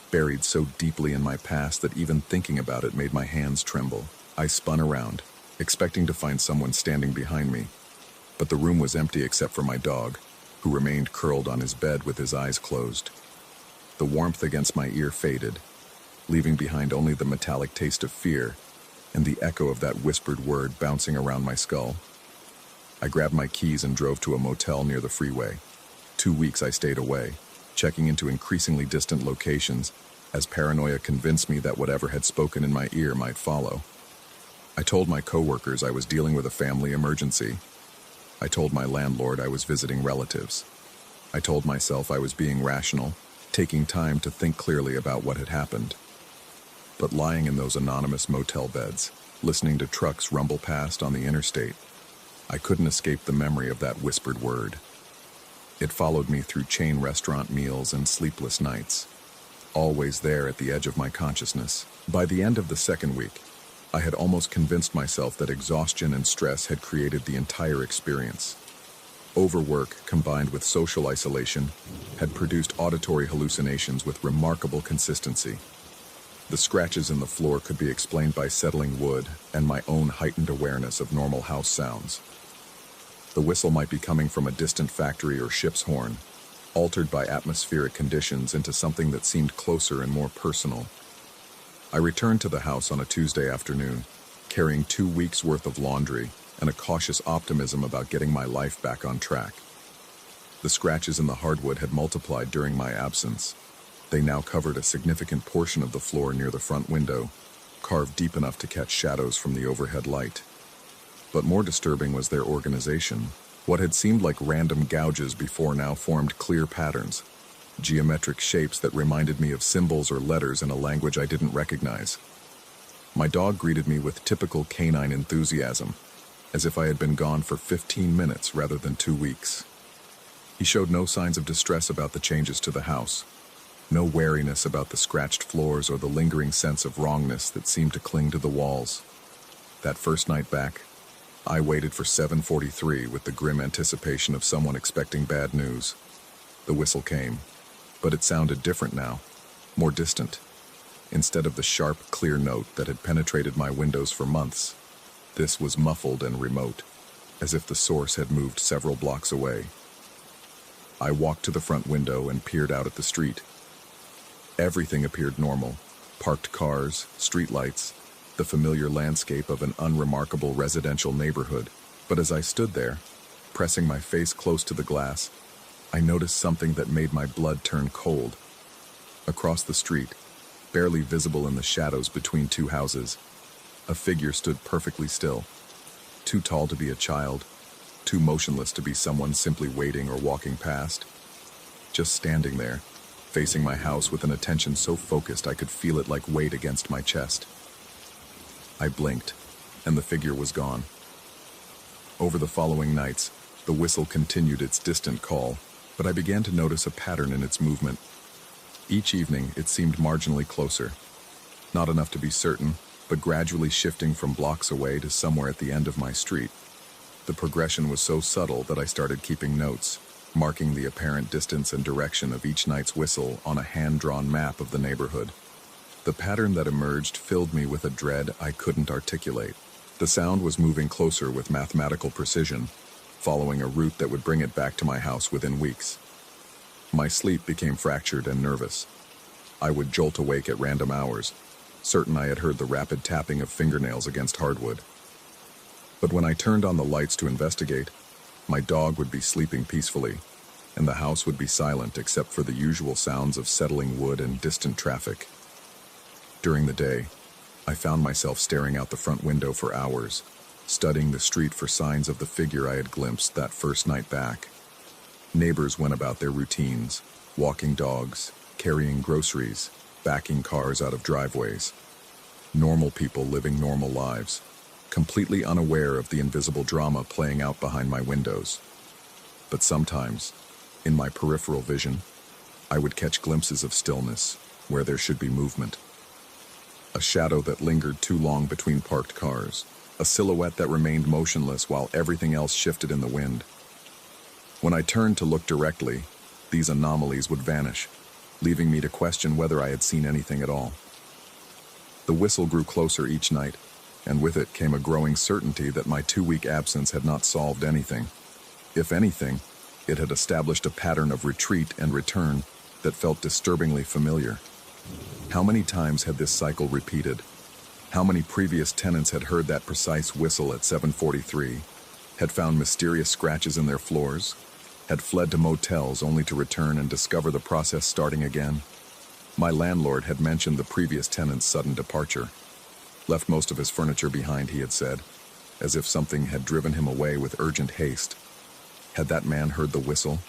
buried so deeply in my past that even thinking about it made my hands tremble. I spun around, expecting to find someone standing behind me, but the room was empty except for my dog, who remained curled on his bed with his eyes closed. The warmth against my ear faded, leaving behind only the metallic taste of fear and the echo of that whispered word bouncing around my skull. I grabbed my keys and drove to a motel near the freeway. 2 weeks I stayed away, checking into increasingly distant locations as paranoia convinced me that whatever had spoken in my ear might follow. I told my coworkers I was dealing with a family emergency. I told my landlord I was visiting relatives. I told myself I was being rational, taking time to think clearly about what had happened. But lying in those anonymous motel beds, listening to trucks rumble past on the interstate, I couldn't escape the memory of that whispered word. It followed me through chain restaurant meals and sleepless nights, always there at the edge of my consciousness. By the end of the second week, I had almost convinced myself that exhaustion and stress had created the entire experience. Overwork, combined with social isolation, had produced auditory hallucinations with remarkable consistency. The scratches in the floor could be explained by settling wood and my own heightened awareness of normal house sounds. The whistle might be coming from a distant factory or ship's horn, altered by atmospheric conditions into something that seemed closer and more personal. I returned to the house on a Tuesday afternoon, carrying 2 weeks' worth of laundry and a cautious optimism about getting my life back on track. The scratches in the hardwood had multiplied during my absence. They now covered a significant portion of the floor near the front window, carved deep enough to catch shadows from the overhead light. But more disturbing was their organization. What had seemed like random gouges before now formed clear patterns, geometric shapes that reminded me of symbols or letters in a language I didn't recognize. My dog greeted me with typical canine enthusiasm, as if I had been gone for 15 minutes rather than 2 weeks. He showed no signs of distress about the changes to the house, no wariness about the scratched floors or the lingering sense of wrongness that seemed to cling to the walls. That first night back, I waited for 7:43 with the grim anticipation of someone expecting bad news. The whistle came, but it sounded different now, more distant. Instead of the sharp, clear note that had penetrated my windows for months, this was muffled and remote, as if the source had moved several blocks away. I walked to the front window and peered out at the street. Everything appeared normal: parked cars, streetlights, the familiar landscape of an unremarkable residential neighborhood. But as I stood there, pressing my face close to the glass, I noticed something that made my blood turn cold. Across the street, barely visible in the shadows between two houses, a figure stood perfectly still, too tall to be a child, too motionless to be someone simply waiting or walking past. Just standing there, facing my house with an attention so focused I could feel it like weight against my chest. I blinked, and the figure was gone. Over the following nights, the whistle continued its distant call, but I began to notice a pattern in its movement. Each evening, it seemed marginally closer. Not enough to be certain, but gradually shifting from blocks away to somewhere at the end of my street. The progression was so subtle that I started keeping notes, marking the apparent distance and direction of each night's whistle on a hand-drawn map of the neighborhood. The pattern that emerged filled me with a dread I couldn't articulate. The sound was moving closer with mathematical precision, following a route that would bring it back to my house within weeks. My sleep became fractured and nervous. I would jolt awake at random hours, certain I had heard the rapid tapping of fingernails against hardwood. But when I turned on the lights to investigate, my dog would be sleeping peacefully, and the house would be silent except for the usual sounds of settling wood and distant traffic. During the day, I found myself staring out the front window for hours, studying the street for signs of the figure I had glimpsed that first night back. Neighbors went about their routines, walking dogs, carrying groceries, backing cars out of driveways. Normal people living normal lives, completely unaware of the invisible drama playing out behind my windows. But sometimes, in my peripheral vision, I would catch glimpses of stillness where there should be movement. A shadow that lingered too long between parked cars, a silhouette that remained motionless while everything else shifted in the wind. When I turned to look directly, these anomalies would vanish, leaving me to question whether I had seen anything at all. The whistle grew closer each night, and with it came a growing certainty that my 2-week absence had not solved anything. If anything, it had established a pattern of retreat and return that felt disturbingly familiar. How many times had this cycle repeated? How many previous tenants had heard that precise whistle at 7:43, had found mysterious scratches in their floors, had fled to motels only to return and discover the process starting again? My landlord had mentioned the previous tenant's sudden departure. Left most of his furniture behind, he had said, as if something had driven him away with urgent haste. Had that man heard the whistle?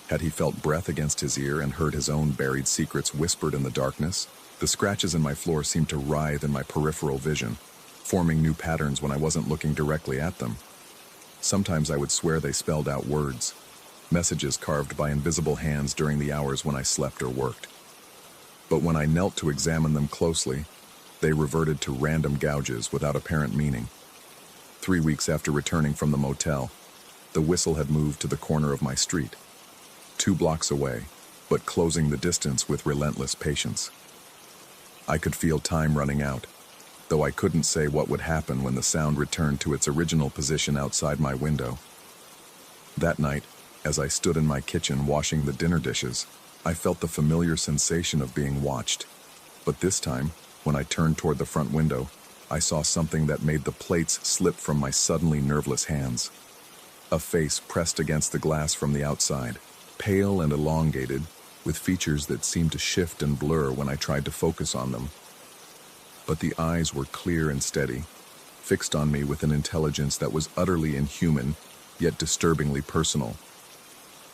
Had he felt breath against his ear and heard his own buried secrets whispered in the darkness? The scratches in my floor seemed to writhe in my peripheral vision, forming new patterns when I wasn't looking directly at them. Sometimes I would swear they spelled out words, messages carved by invisible hands during the hours when I slept or worked. But when I knelt to examine them closely, they reverted to random gouges without apparent meaning. 3 weeks after returning from the motel, the whistle had moved to the corner of my street, 2 blocks away, but closing the distance with relentless patience. I could feel time running out, though I couldn't say what would happen when the sound returned to its original position outside my window. That night, as I stood in my kitchen washing the dinner dishes, I felt the familiar sensation of being watched. But this time, when I turned toward the front window, I saw something that made the plates slip from my suddenly nerveless hands. A face pressed against the glass from the outside, pale and elongated, with features that seemed to shift and blur when I tried to focus on them. But the eyes were clear and steady, fixed on me with an intelligence that was utterly inhuman, yet disturbingly personal.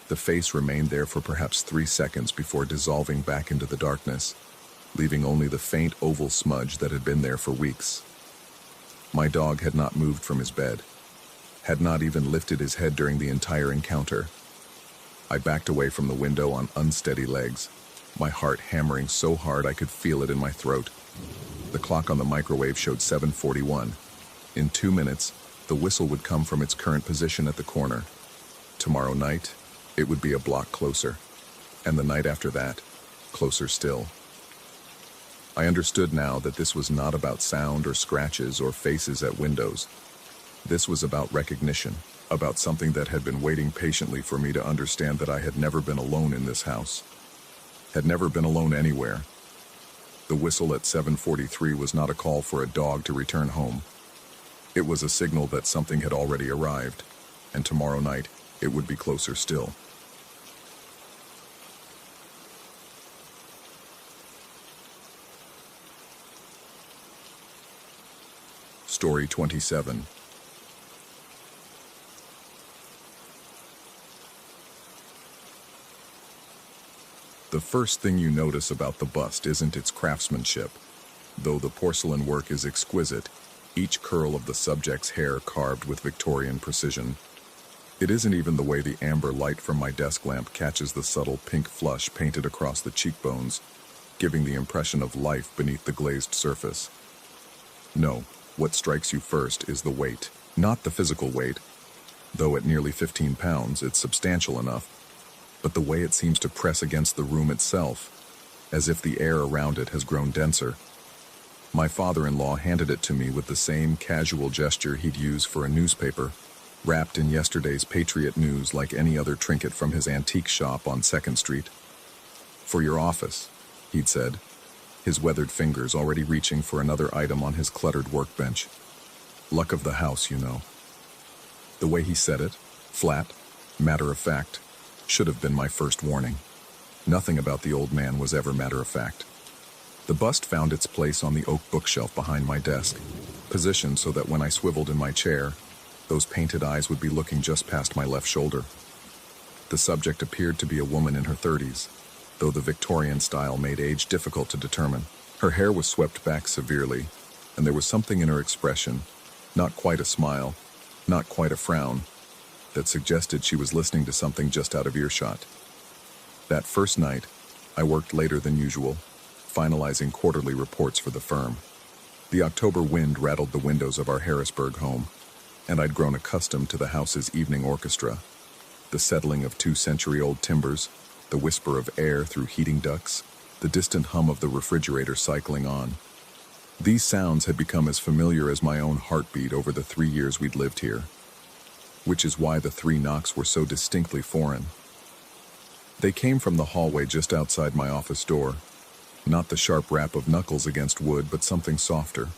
The face remained there for perhaps 3 seconds before dissolving back into the darkness, leaving only the faint oval smudge that had been there for weeks. My dog had not moved from his bed, had not even lifted his head during the entire encounter. I backed away from the window on unsteady legs, my heart hammering so hard I could feel it in my throat. The clock on the microwave showed 7:41. In 2 minutes, the whistle would come from its current position at the corner. Tomorrow night, it would be a block closer, and the night after that, closer still. I understood now that this was not about sound or scratches or faces at windows. This was about recognition, about something that had been waiting patiently for me to understand that I had never been alone in this house, had never been alone anywhere. The whistle at 7:43 was not a call for a dog to return home. It was a signal that something had already arrived, and tomorrow night it would be closer still. Story 27. The first thing you notice about the bust isn't its craftsmanship. Though the porcelain work is exquisite, each curl of the subject's hair carved with Victorian precision. It isn't even the way the amber light from my desk lamp catches the subtle pink flush painted across the cheekbones, giving the impression of life beneath the glazed surface. No, what strikes you first is the weight, not the physical weight. Though at nearly 15 pounds, it's substantial enough, but the way it seems to press against the room itself, as if the air around it has grown denser. My father-in-law handed it to me with the same casual gesture he'd use for a newspaper, wrapped in yesterday's Patriot news like any other trinket from his antique shop on 2nd Street. "For your office," he'd said, his weathered fingers already reaching for another item on his cluttered workbench. Luck of the house, you know. The way he said it, flat, matter-of-fact, should have been my first warning. Nothing about the old man was ever matter-of-fact. The bust found its place on the oak bookshelf behind my desk, positioned so that when I swiveled in my chair, those painted eyes would be looking just past my left shoulder. The subject appeared to be a woman in her 30s, though the Victorian style made age difficult to determine. Her hair was swept back severely, and there was something in her expression, not quite a smile, not quite a frown, that suggested she was listening to something just out of earshot. That first night, I worked later than usual, finalizing quarterly reports for the firm. The October wind rattled the windows of our Harrisburg home, and I'd grown accustomed to the house's evening orchestra, the settling of 2-century-old timbers, the whisper of air through heating ducts, the distant hum of the refrigerator cycling on. These sounds had become as familiar as my own heartbeat over the 3 years we'd lived here, which is why the 3 knocks were so distinctly foreign. They came from the hallway just outside my office door, not the sharp rap of knuckles against wood, but something softer,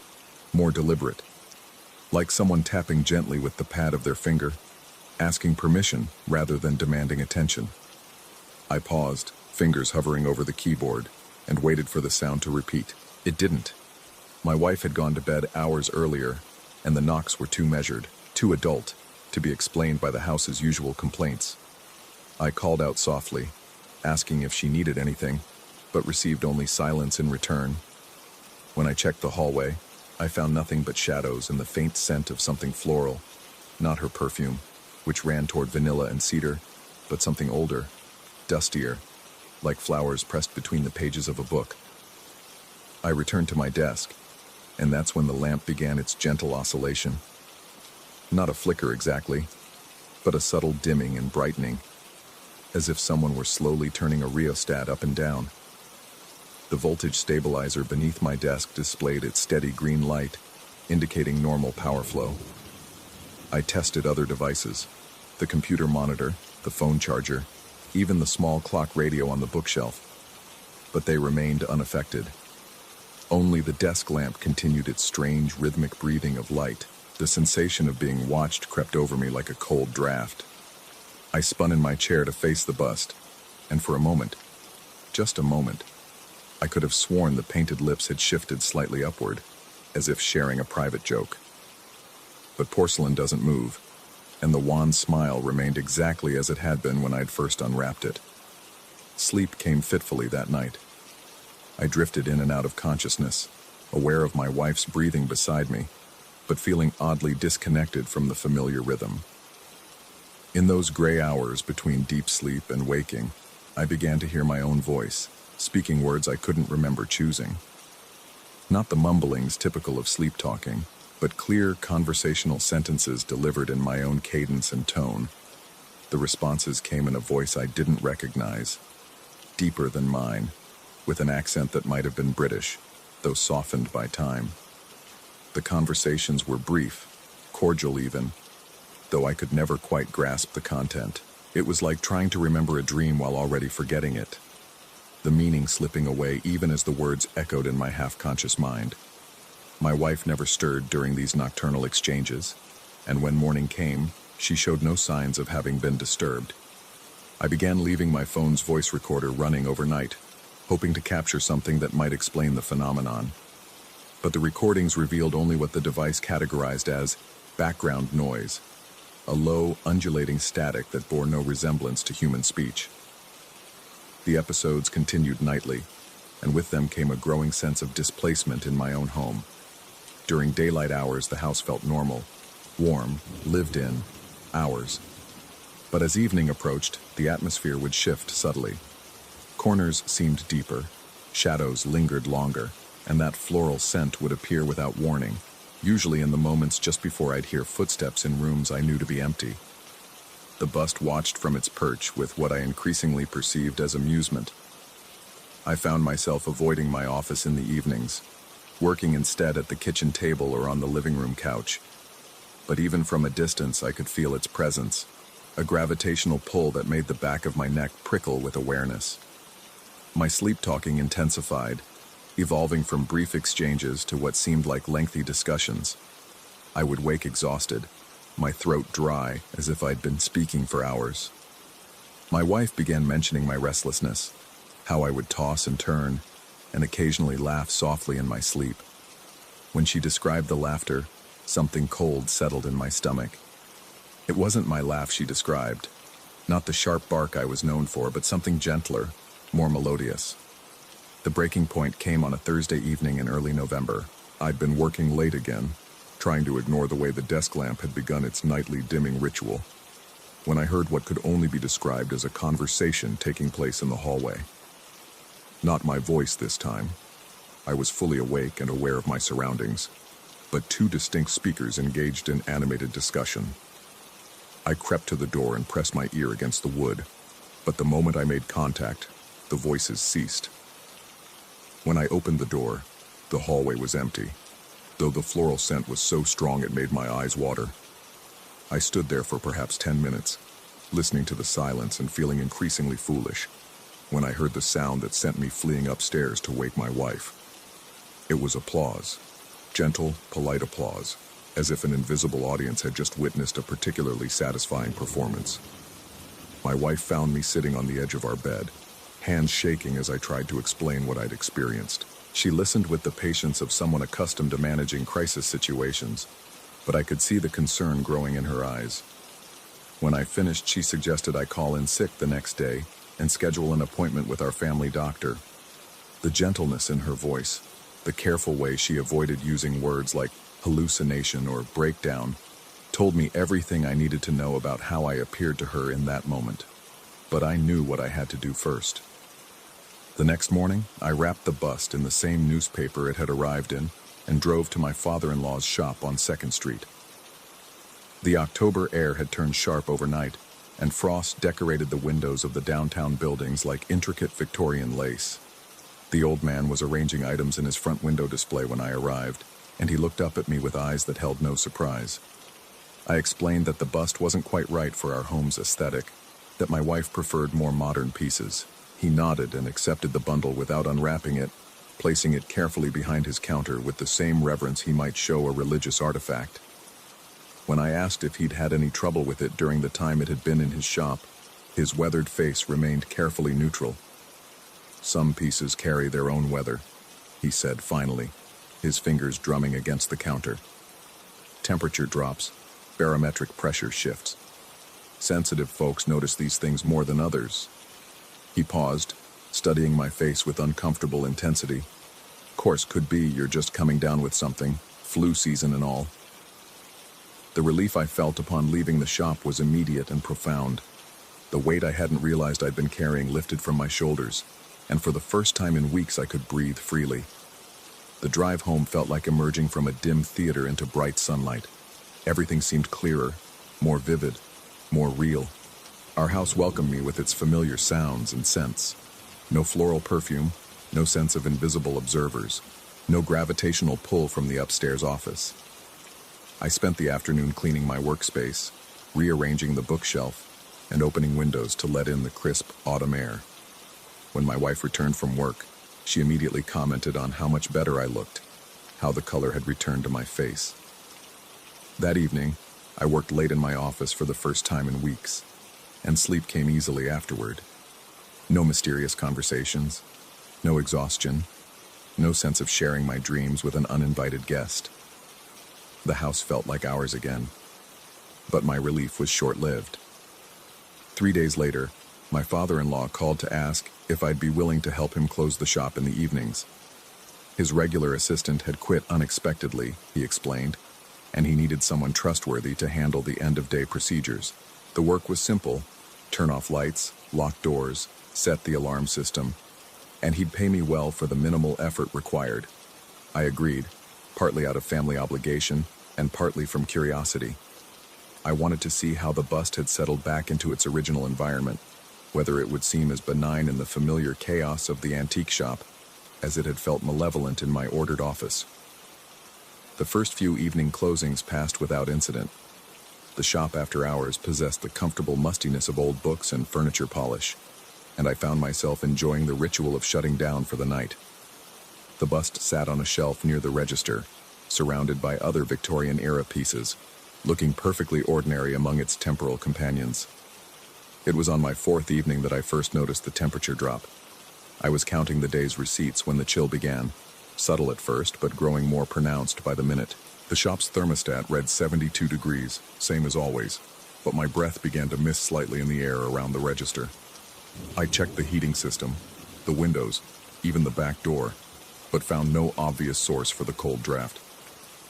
more deliberate, like someone tapping gently with the pad of their finger, asking permission rather than demanding attention. I paused, fingers hovering over the keyboard, and waited for the sound to repeat. It didn't. My wife had gone to bed hours earlier, and the knocks were too measured, too adult, to be explained by the house's usual complaints. I called out softly, asking if she needed anything, but received only silence in return. When I checked the hallway, I found nothing but shadows and the faint scent of something floral, not her perfume, which ran toward vanilla and cedar, but something older, dustier, like flowers pressed between the pages of a book. I returned to my desk, and that's when the lamp began its gentle oscillation. Not a flicker exactly, but a subtle dimming and brightening, as if someone were slowly turning a rheostat up and down. The voltage stabilizer beneath my desk displayed its steady green light, indicating normal power flow. I tested other devices, the computer monitor, the phone charger, even the small clock radio on the bookshelf, but they remained unaffected. Only the desk lamp continued its strange rhythmic breathing of light. The sensation of being watched crept over me like a cold draft. I spun in my chair to face the bust, and for a moment, just a moment, I could have sworn the painted lips had shifted slightly upward, as if sharing a private joke. but porcelain doesn't move, and the wan smile remained exactly as it had been when I'd first unwrapped it. Sleep came fitfully that night. I drifted in and out of consciousness, aware of my wife's breathing beside me, but feeling oddly disconnected from the familiar rhythm. In those gray hours between deep sleep and waking, I began to hear my own voice, speaking words I couldn't remember choosing. Not the mumblings typical of sleep talking, but clear conversational sentences delivered in my own cadence and tone. The responses came in a voice I didn't recognize, deeper than mine, with an accent that might have been British, though softened by time. The conversations were brief, cordial even, though I could never quite grasp the content. It was like trying to remember a dream while already forgetting it, the meaning slipping away even as the words echoed in my half-conscious mind. My wife never stirred during these nocturnal exchanges, and when morning came, she showed no signs of having been disturbed. I began leaving my phone's voice recorder running overnight, hoping to capture something that might explain the phenomenon. But the recordings revealed only what the device categorized as background noise, a low, undulating static that bore no resemblance to human speech. The episodes continued nightly, and with them came a growing sense of displacement in my own home. During daylight hours, the house felt normal, warm, lived in, ours. But as evening approached, the atmosphere would shift subtly. Corners seemed deeper, shadows lingered longer, and that floral scent would appear without warning, usually in the moments just before I'd hear footsteps in rooms I knew to be empty. The bust watched from its perch with what I increasingly perceived as amusement. I found myself avoiding my office in the evenings, working instead at the kitchen table or on the living room couch. But even from a distance, I could feel its presence, a gravitational pull that made the back of my neck prickle with awareness. My sleep-talking intensified, evolving from brief exchanges to what seemed like lengthy discussions. I would wake exhausted, my throat dry as if I'd been speaking for hours. My wife began mentioning my restlessness, how I would toss and turn, and occasionally laugh softly in my sleep. When she described the laughter, something cold settled in my stomach. It wasn't my laugh she described, not the sharp bark I was known for, but something gentler, more melodious. The breaking point came on a Thursday evening in early November. I'd been working late again, trying to ignore the way the desk lamp had begun its nightly dimming ritual, when I heard what could only be described as a conversation taking place in the hallway. Not my voice this time. I was fully awake and aware of my surroundings, but two distinct speakers engaged in animated discussion. I crept to the door and pressed my ear against the wood, but the moment I made contact, the voices ceased. When I opened the door, the hallway was empty, though the floral scent was so strong it made my eyes water. I stood there for perhaps 10 minutes, listening to the silence and feeling increasingly foolish, when I heard the sound that sent me fleeing upstairs to wake my wife. It was applause, gentle, polite applause, as if an invisible audience had just witnessed a particularly satisfying performance. My wife found me sitting on the edge of our bed, hands shaking as I tried to explain what I'd experienced. She listened with the patience of someone accustomed to managing crisis situations, but I could see the concern growing in her eyes. When I finished, she suggested I call in sick the next day and schedule an appointment with our family doctor. The gentleness in her voice, the careful way she avoided using words like hallucination or breakdown, told me everything I needed to know about how I appeared to her in that moment. But I knew what I had to do first. The next morning, I wrapped the bust in the same newspaper it had arrived in and drove to my father-in-law's shop on 2nd Street. The October air had turned sharp overnight, and frost decorated the windows of the downtown buildings like intricate Victorian lace. The old man was arranging items in his front window display when I arrived, and he looked up at me with eyes that held no surprise. I explained that the bust wasn't quite right for our home's aesthetic, that my wife preferred more modern pieces. He nodded and accepted the bundle without unwrapping it, placing it carefully behind his counter with the same reverence he might show a religious artifact. When I asked if he'd had any trouble with it during the time it had been in his shop, his weathered face remained carefully neutral. "Some pieces carry their own weather," he said finally, his fingers drumming against the counter. temperature drops, barometric pressure shifts. Sensitive folks notice these things more than others. He paused, studying my face with uncomfortable intensity. Course, could be you're just coming down with something, flu season and all. The relief I felt upon leaving the shop was immediate and profound. The weight I hadn't realized I'd been carrying lifted from my shoulders, and for the first time in weeks I could breathe freely. The drive home felt like emerging from a dim theater into bright sunlight. Everything seemed clearer, more vivid, more real. Our house welcomed me with its familiar sounds and scents. No floral perfume, no sense of invisible observers, no gravitational pull from the upstairs office. I spent the afternoon cleaning my workspace, rearranging the bookshelf, and opening windows to let in the crisp autumn air. When my wife returned from work, she immediately commented on how much better I looked, how the color had returned to my face. That evening, I worked late in my office for the first time in weeks, and sleep came easily afterward. No mysterious conversations, no exhaustion, no sense of sharing my dreams with an uninvited guest. The house felt like ours again, but my relief was short-lived. 3 days later, my father-in-law called to ask if I'd be willing to help him close the shop in the evenings. His regular assistant had quit unexpectedly, he explained, and he needed someone trustworthy to handle the end-of-day procedures. The work was simple: turn off lights, lock doors, set the alarm system, and he'd pay me well for the minimal effort required. I agreed, partly out of family obligation and partly from curiosity. I wanted to see how the bust had settled back into its original environment, whether it would seem as benign in the familiar chaos of the antique shop as it had felt malevolent in my ordered office. The first few evening closings passed without incident. The shop after hours possessed the comfortable mustiness of old books and furniture polish, and I found myself enjoying the ritual of shutting down for the night. The bust sat on a shelf near the register, surrounded by other Victorian-era pieces, looking perfectly ordinary among its temporal companions. It was on my fourth evening that I first noticed the temperature drop. I was counting the day's receipts when the chill began, subtle at first but growing more pronounced by the minute. The shop's thermostat read 72 degrees, same as always, but my breath began to mist slightly in the air around the register. I checked the heating system, the windows, even the back door, but found no obvious source for the cold draft.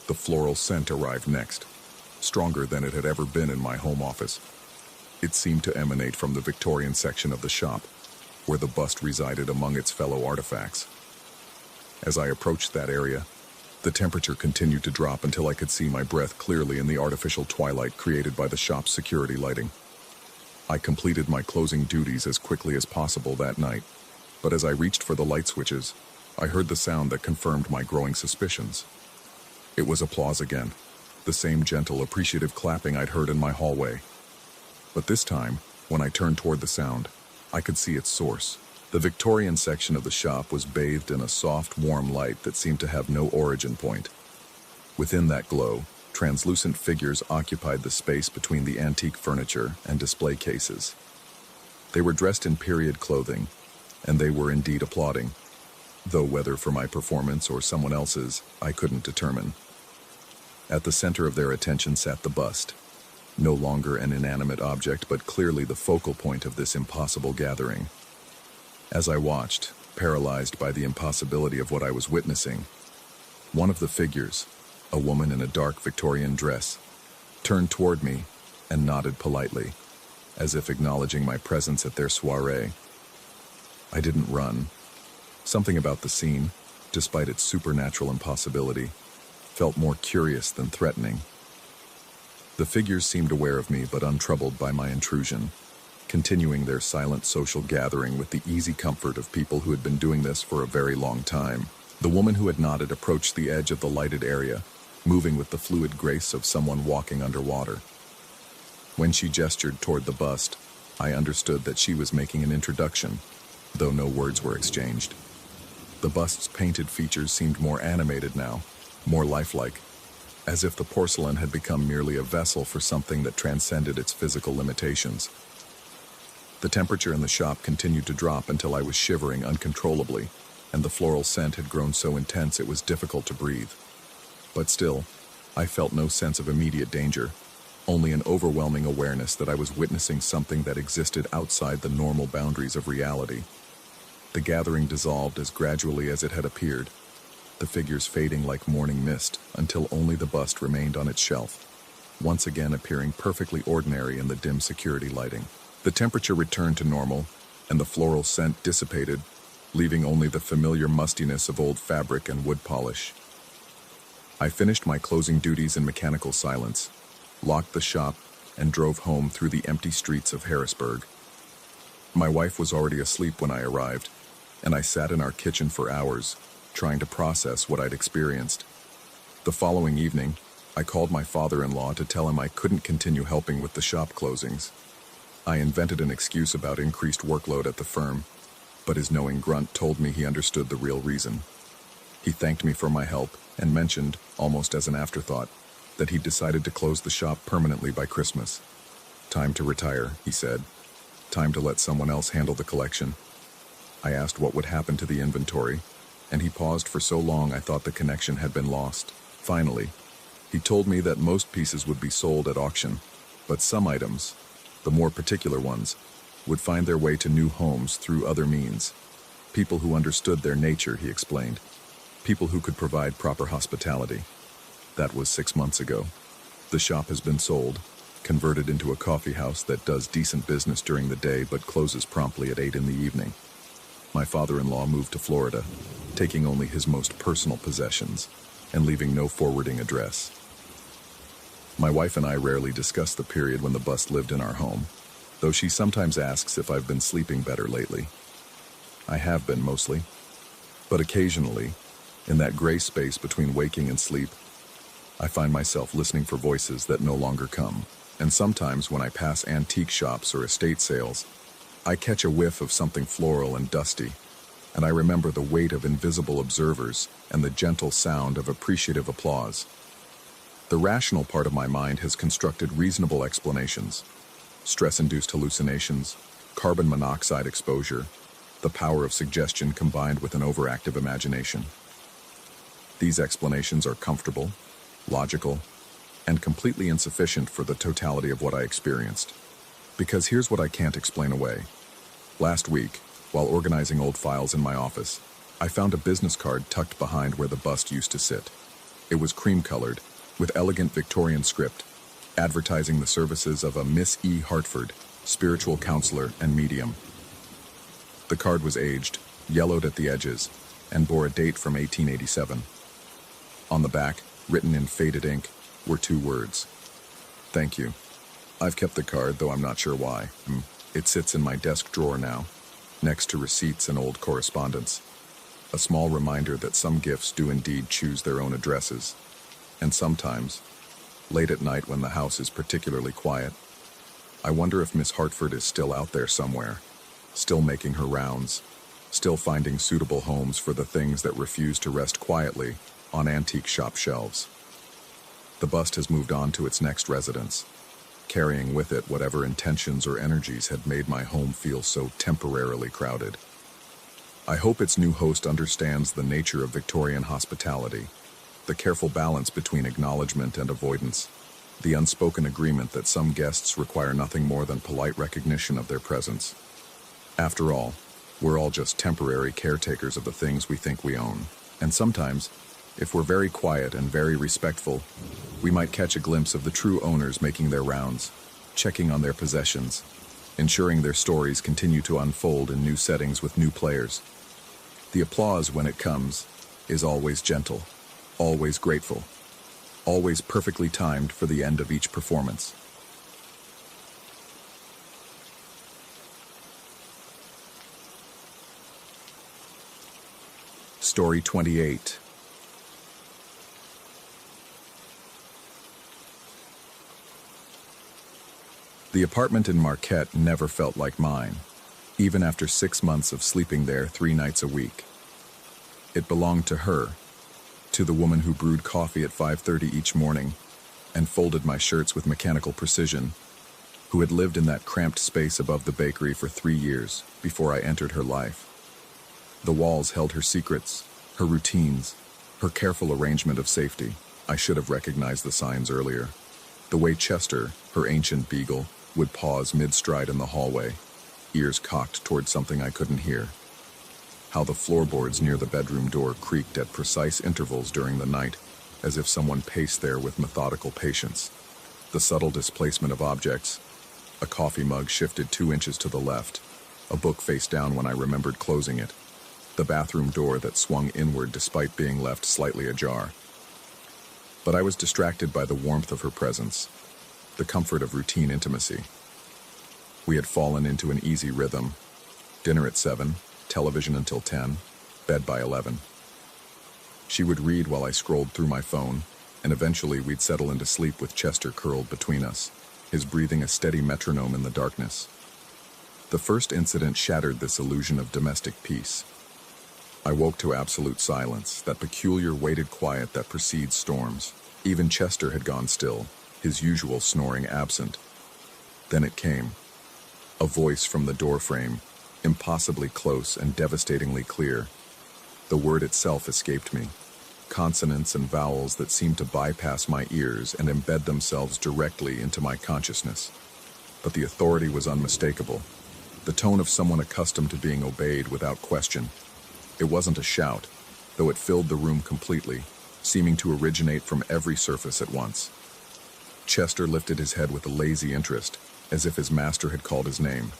The floral scent arrived next, stronger than it had ever been in my home office. It seemed to emanate from the Victorian section of the shop, where the bust resided among its fellow artifacts. As I approached that area, the temperature continued to drop until I could see my breath clearly in the artificial twilight created by the shop's security lighting. I completed my closing duties as quickly as possible that night, but as I reached for the light switches, I heard the sound that confirmed my growing suspicions. It was applause again, the same gentle, appreciative clapping I'd heard in my hallway. But this time, when I turned toward the sound, I could see its source. The Victorian section of the shop was bathed in a soft, warm light that seemed to have no origin point. Within that glow, translucent figures occupied the space between the antique furniture and display cases. They were dressed in period clothing, and they were indeed applauding, though whether for my performance or someone else's, I couldn't determine. At the center of their attention sat the bust, no longer an inanimate object, but clearly the focal point of this impossible gathering. As I watched, paralyzed by the impossibility of what I was witnessing, one of the figures, a woman in a dark Victorian dress, turned toward me and nodded politely, as if acknowledging my presence at their soiree. I didn't run. Something about the scene, despite its supernatural impossibility, felt more curious than threatening. The figures seemed aware of me but untroubled by my intrusion, continuing their silent social gathering with the easy comfort of people who had been doing this for a very long time. The woman who had nodded approached the edge of the lighted area, moving with the fluid grace of someone walking underwater. When she gestured toward the bust, I understood that she was making an introduction, though no words were exchanged. The bust's painted features seemed more animated now, more lifelike, as if the porcelain had become merely a vessel for something that transcended its physical limitations. The temperature in the shop continued to drop until I was shivering uncontrollably, and the floral scent had grown so intense it was difficult to breathe. But still, I felt no sense of immediate danger, only an overwhelming awareness that I was witnessing something that existed outside the normal boundaries of reality. The gathering dissolved as gradually as it had appeared, the figures fading like morning mist until only the bust remained on its shelf, once again appearing perfectly ordinary in the dim security lighting. The temperature returned to normal, and the floral scent dissipated, leaving only the familiar mustiness of old fabric and wood polish. I finished my closing duties in mechanical silence, locked the shop, and drove home through the empty streets of Harrisburg. My wife was already asleep when I arrived, and I sat in our kitchen for hours, trying to process what I'd experienced. The following evening, I called my father-in-law to tell him I couldn't continue helping with the shop closings. I invented an excuse about increased workload at the firm, but his knowing grunt told me he understood the real reason. He thanked me for my help and mentioned, almost as an afterthought, that he'd decided to close the shop permanently by Christmas. "Time to retire," he said. "Time to let someone else handle the collection." I asked what would happen to the inventory, and he paused for so long I thought the connection had been lost. Finally, he told me that most pieces would be sold at auction, but some items, the more particular ones, would find their way to new homes through other means. People who understood their nature, he explained. People who could provide proper hospitality. That was 6 months ago. The shop has been sold, converted into a coffee house that does decent business during the day but closes promptly at 8 in the evening. My father-in-law moved to Florida, taking only his most personal possessions and leaving no forwarding address. My wife and I rarely discuss the period when the bust lived in our home, though she sometimes asks if I've been sleeping better lately. I have been mostly, but occasionally, in that gray space between waking and sleep, I find myself listening for voices that no longer come, and sometimes when I pass antique shops or estate sales, I catch a whiff of something floral and dusty, and I remember the weight of invisible observers and the gentle sound of appreciative applause. The rational part of my mind has constructed reasonable explanations: stress-induced hallucinations, carbon monoxide exposure, the power of suggestion combined with an overactive imagination. These explanations are comfortable, logical, and completely insufficient for the totality of what I experienced. Because here's what I can't explain away. Last week, while organizing old files in my office, I found a business card tucked behind where the bust used to sit. It was cream-colored, with elegant Victorian script, advertising the services of a Miss E. Hartford, spiritual counselor and medium. The card was aged, yellowed at the edges, and bore a date from 1887. On the back, written in faded ink, were 2 words: "Thank you." I've kept the card, though I'm not sure why. It sits in my desk drawer now, next to receipts and old correspondence. A small reminder that some gifts do indeed choose their own addresses. And sometimes, late at night when the house is particularly quiet, I wonder if Miss Hartford is still out there somewhere, still making her rounds, still finding suitable homes for the things that refuse to rest quietly on antique shop shelves. The bust has moved on to its next residence, carrying with it whatever intentions or energies had made my home feel so temporarily crowded. I hope its new host understands the nature of Victorian hospitality, the careful balance between acknowledgement and avoidance, the unspoken agreement that some guests require nothing more than polite recognition of their presence. After all, we're all just temporary caretakers of the things we think we own, and sometimes, if we're very quiet and very respectful, we might catch a glimpse of the true owners making their rounds, checking on their possessions, ensuring their stories continue to unfold in new settings with new players. The applause, when it comes, is always gentle, always grateful, always perfectly timed for the end of each performance. Story 28. The apartment in Marquette never felt like mine, even after 6 months of sleeping there 3 nights a week. It belonged to her, to the woman who brewed coffee at 5:30 each morning and folded my shirts with mechanical precision, who had lived in that cramped space above the bakery for 3 years before I entered her life. The walls held her secrets, her routines, her careful arrangement of safety. I should have recognized the signs earlier. The way Chester, her ancient beagle, would pause mid-stride in the hallway, ears cocked toward something I couldn't hear. How the floorboards near the bedroom door creaked at precise intervals during the night, as if someone paced there with methodical patience. The subtle displacement of objects. A coffee mug shifted 2 inches to the left, a book face down when I remembered closing it, the bathroom door that swung inward despite being left slightly ajar. But I was distracted by the warmth of her presence, the comfort of routine intimacy. We had fallen into an easy rhythm. Dinner at 7, television until 10, bed by 11. She would read while I scrolled through my phone, and eventually we'd settle into sleep with Chester curled between us, his breathing a steady metronome in the darkness. The first incident shattered this illusion of domestic peace. I woke to absolute silence, that peculiar weighted quiet that precedes storms. Even Chester had gone still, his usual snoring absent. Then it came. A voice from the doorframe, impossibly close and devastatingly clear. The word itself escaped me. Consonants and vowels that seemed to bypass my ears and embed themselves directly into my consciousness. But the authority was unmistakable. The tone of someone accustomed to being obeyed without question. It wasn't a shout, though it filled the room completely, seeming to originate from every surface at once. Chester lifted his head with a lazy interest, as if his master had called his name.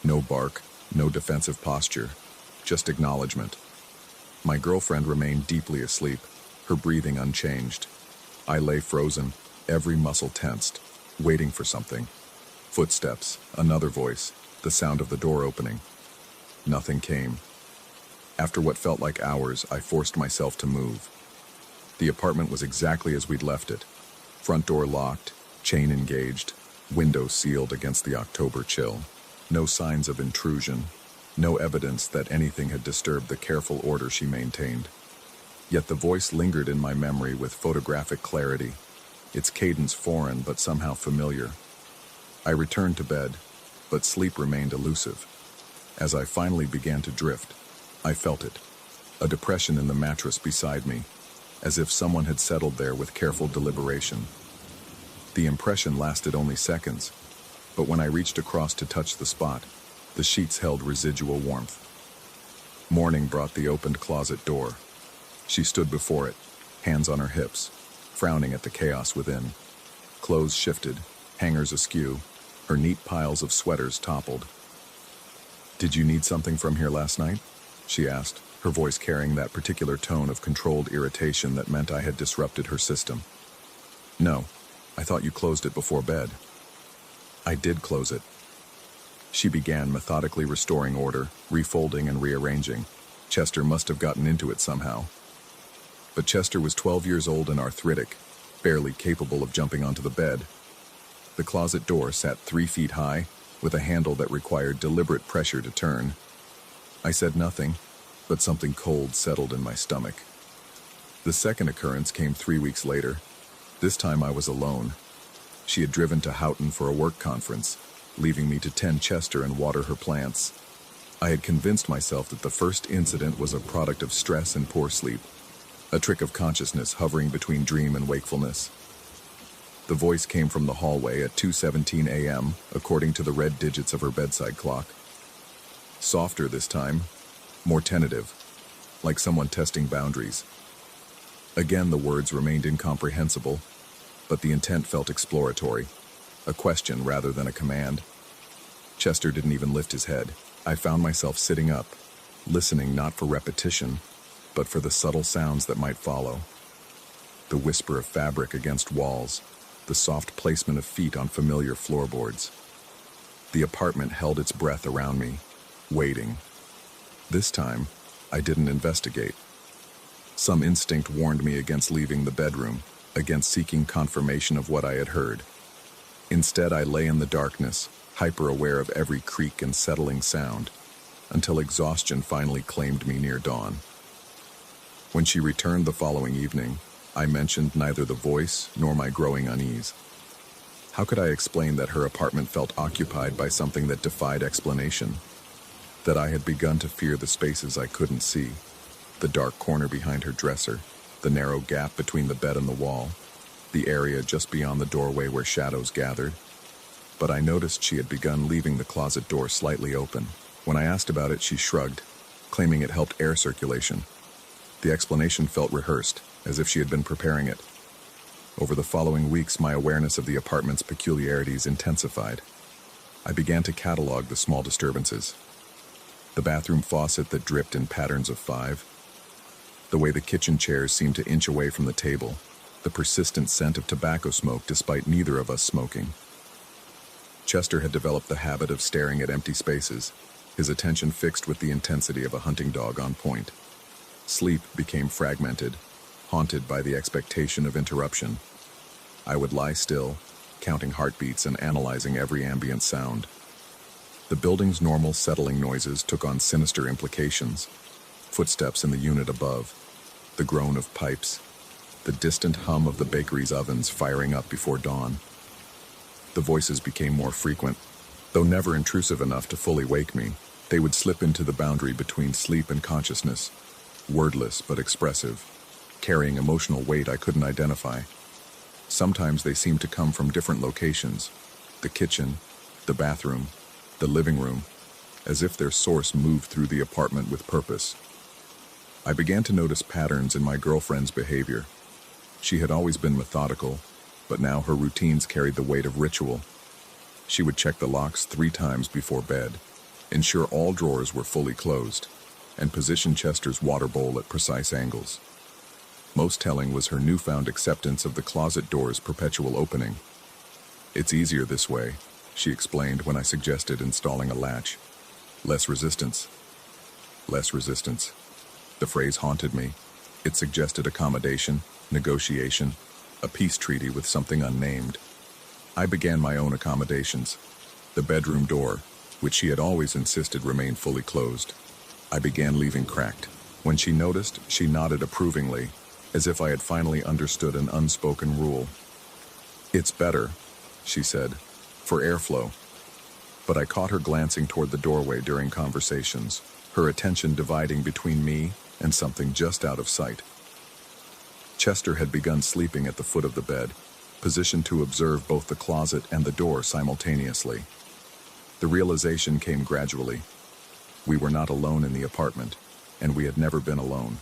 No bark, no defensive posture, just acknowledgement. My girlfriend remained deeply asleep, her breathing unchanged. I lay frozen, every muscle tensed, waiting for something. Footsteps, another voice, the sound of the door opening. Nothing came. After what felt like hours, I forced myself to move. The apartment was exactly as we'd left it. Front door locked, chain engaged, window sealed against the October chill. No signs of intrusion, no evidence that anything had disturbed the careful order she maintained. Yet the voice lingered in my memory with photographic clarity, its cadence foreign but somehow familiar. I returned to bed, but sleep remained elusive. As I finally began to drift, I felt it, a depression in the mattress beside me, as if someone had settled there with careful deliberation. The impression lasted only seconds, but when I reached across to touch the spot, the sheets held residual warmth. Morning brought the opened closet door. She stood before it, hands on her hips, frowning at the chaos within. Clothes shifted, hangers askew, her neat piles of sweaters toppled. "Did you need something from here last night?" she asked, her voice carrying that particular tone of controlled irritation that meant I had disrupted her system. "No, I thought you closed it before bed." "I did close it." She began methodically restoring order, refolding and rearranging. Chester must have gotten into it somehow. But Chester was 12 years old and arthritic, barely capable of jumping onto the bed. The closet door sat 3 feet high, with a handle that required deliberate pressure to turn. I said nothing, but something cold settled in my stomach. The second occurrence came 3 weeks later. This time I was alone. She had driven to Houghton for a work conference, leaving me to tend Chester and water her plants. I had convinced myself that the first incident was a product of stress and poor sleep, a trick of consciousness hovering between dream and wakefulness. The voice came from the hallway at 2:17 a.m., according to the red digits of her bedside clock. Softer this time, more tentative, like someone testing boundaries. Again, the words remained incomprehensible, but the intent felt exploratory, a question rather than a command. Chester didn't even lift his head. I found myself sitting up, listening not for repetition, but for the subtle sounds that might follow. The whisper of fabric against walls, the soft placement of feet on familiar floorboards. The apartment held its breath around me, waiting. This time, I didn't investigate. Some instinct warned me against leaving the bedroom, against seeking confirmation of what I had heard. Instead, I lay in the darkness, hyper-aware of every creak and settling sound, until exhaustion finally claimed me near dawn. When she returned the following evening, I mentioned neither the voice nor my growing unease. How could I explain that her apartment felt occupied by something that defied explanation? That I had begun to fear the spaces I couldn't see, the dark corner behind her dresser, the narrow gap between the bed and the wall, the area just beyond the doorway where shadows gathered. But I noticed she had begun leaving the closet door slightly open. When I asked about it, she shrugged, claiming it helped air circulation. The explanation felt rehearsed, as if she had been preparing it. Over the following weeks, my awareness of the apartment's peculiarities intensified. I began to catalog the small disturbances. The bathroom faucet that dripped in patterns of 5, the way the kitchen chairs seemed to inch away from the table, the persistent scent of tobacco smoke despite neither of us smoking. Chester had developed the habit of staring at empty spaces, his attention fixed with the intensity of a hunting dog on point. Sleep became fragmented, haunted by the expectation of interruption. I would lie still, counting heartbeats and analyzing every ambient sound. The building's normal settling noises took on sinister implications. Footsteps in the unit above, the groan of pipes, the distant hum of the bakery's ovens firing up before dawn. The voices became more frequent, though never intrusive enough to fully wake me. They would slip into the boundary between sleep and consciousness, wordless but expressive, carrying emotional weight I couldn't identify. Sometimes they seemed to come from different locations, the kitchen, the bathroom, the living room, as if their source moved through the apartment with purpose. I began to notice patterns in my girlfriend's behavior. She had always been methodical, but now her routines carried the weight of ritual. She would check the locks 3 times before bed, ensure all drawers were fully closed, and position Chester's water bowl at precise angles. Most telling was her newfound acceptance of the closet door's perpetual opening. "It's easier this way," she explained when I suggested installing a latch. Less resistance. Less resistance. The phrase haunted me. It suggested accommodation, negotiation, a peace treaty with something unnamed. I began my own accommodations. The bedroom door, which she had always insisted remained fully closed, I began leaving cracked. When she noticed, she nodded approvingly, as if I had finally understood an unspoken rule. "It's better," she said, "for airflow." But I caught her glancing toward the doorway during conversations, her attention dividing between me and something just out of sight. Chester had begun sleeping at the foot of the bed, positioned to observe both the closet and the door simultaneously. The realization came gradually. We were not alone in the apartment, and we had never been alone.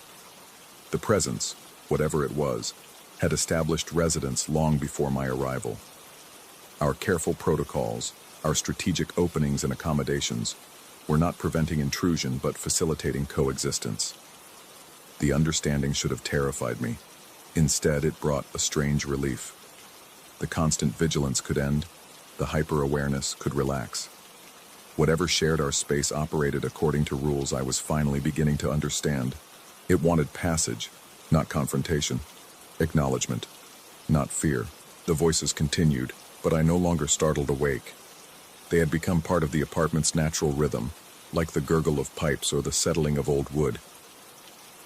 The presence, whatever it was, had established residence long before my arrival. Our careful protocols, our strategic openings and accommodations, were not preventing intrusion but facilitating coexistence. The understanding should have terrified me. Instead, it brought a strange relief. The constant vigilance could end, the hyper-awareness could relax. Whatever shared our space operated according to rules I was finally beginning to understand. It wanted passage, not confrontation. Acknowledgement, not fear. The voices continued, but I no longer startled awake. They had become part of the apartment's natural rhythm, like the gurgle of pipes or the settling of old wood.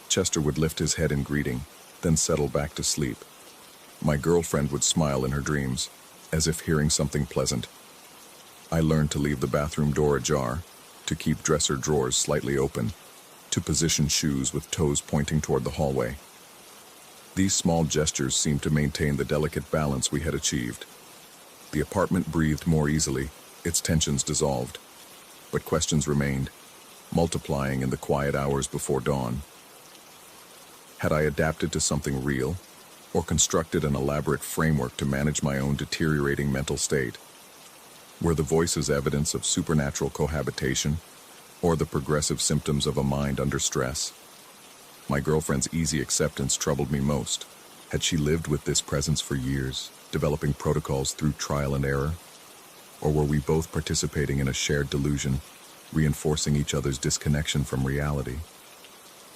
Chester would lift his head in greeting, then settle back to sleep. My girlfriend would smile in her dreams, as if hearing something pleasant. I learned to leave the bathroom door ajar, to keep dresser drawers slightly open, to position shoes with toes pointing toward the hallway. These small gestures seemed to maintain the delicate balance we had achieved. The apartment breathed more easily, its tensions dissolved, but questions remained, multiplying in the quiet hours before dawn. Had I adapted to something real, or constructed an elaborate framework to manage my own deteriorating mental state? Were the voices evidence of supernatural cohabitation, or the progressive symptoms of a mind under stress? My girlfriend's easy acceptance troubled me most. Had she lived with this presence for years, developing protocols through trial and error? Or were we both participating in a shared delusion, reinforcing each other's disconnection from reality?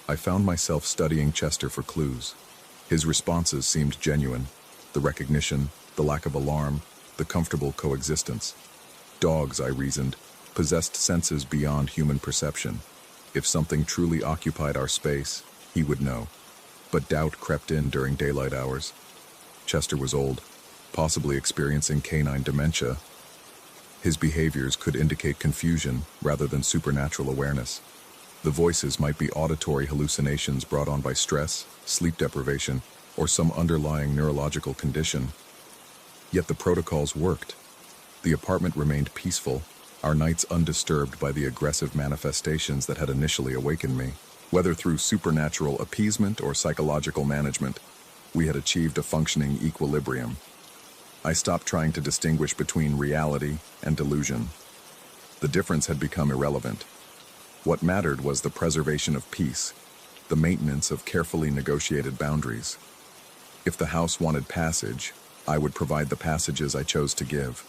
I found myself studying Chester for clues. His responses seemed genuine, the recognition, the lack of alarm, the comfortable coexistence. Dogs, I reasoned, possessed senses beyond human perception. If something truly occupied our space, he would know. But doubt crept in during daylight hours. Chester was old, possibly experiencing canine dementia. His behaviors could indicate confusion rather than supernatural awareness. The voices might be auditory hallucinations brought on by stress, sleep deprivation, or some underlying neurological condition. Yet the protocols worked. The apartment remained peaceful, our nights undisturbed by the aggressive manifestations that had initially awakened me. Whether through supernatural appeasement or psychological management, we had achieved a functioning equilibrium. I stopped trying to distinguish between reality and delusion. The difference had become irrelevant. What mattered was the preservation of peace, the maintenance of carefully negotiated boundaries. If the house wanted passage, I would provide the passages I chose to give.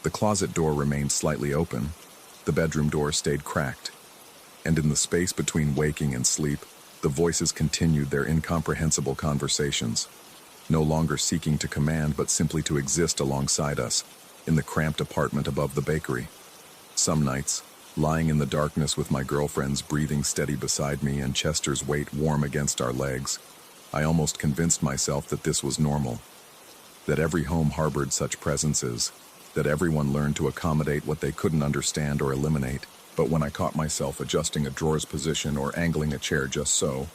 The closet door remained slightly open, the bedroom door stayed cracked, and in the space between waking and sleep, the voices continued their incomprehensible conversations, no longer seeking to command but simply to exist alongside us in the cramped apartment above the bakery. Some nights, lying in the darkness with my girlfriend's breathing steady beside me and Chester's weight warm against our legs, I almost convinced myself that this was normal, that every home harbored such presences, that everyone learned to accommodate what they couldn't understand or eliminate. But when I caught myself adjusting a drawer's position or angling a chair just so,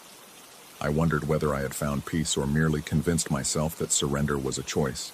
I wondered whether I had found peace or merely convinced myself that surrender was a choice.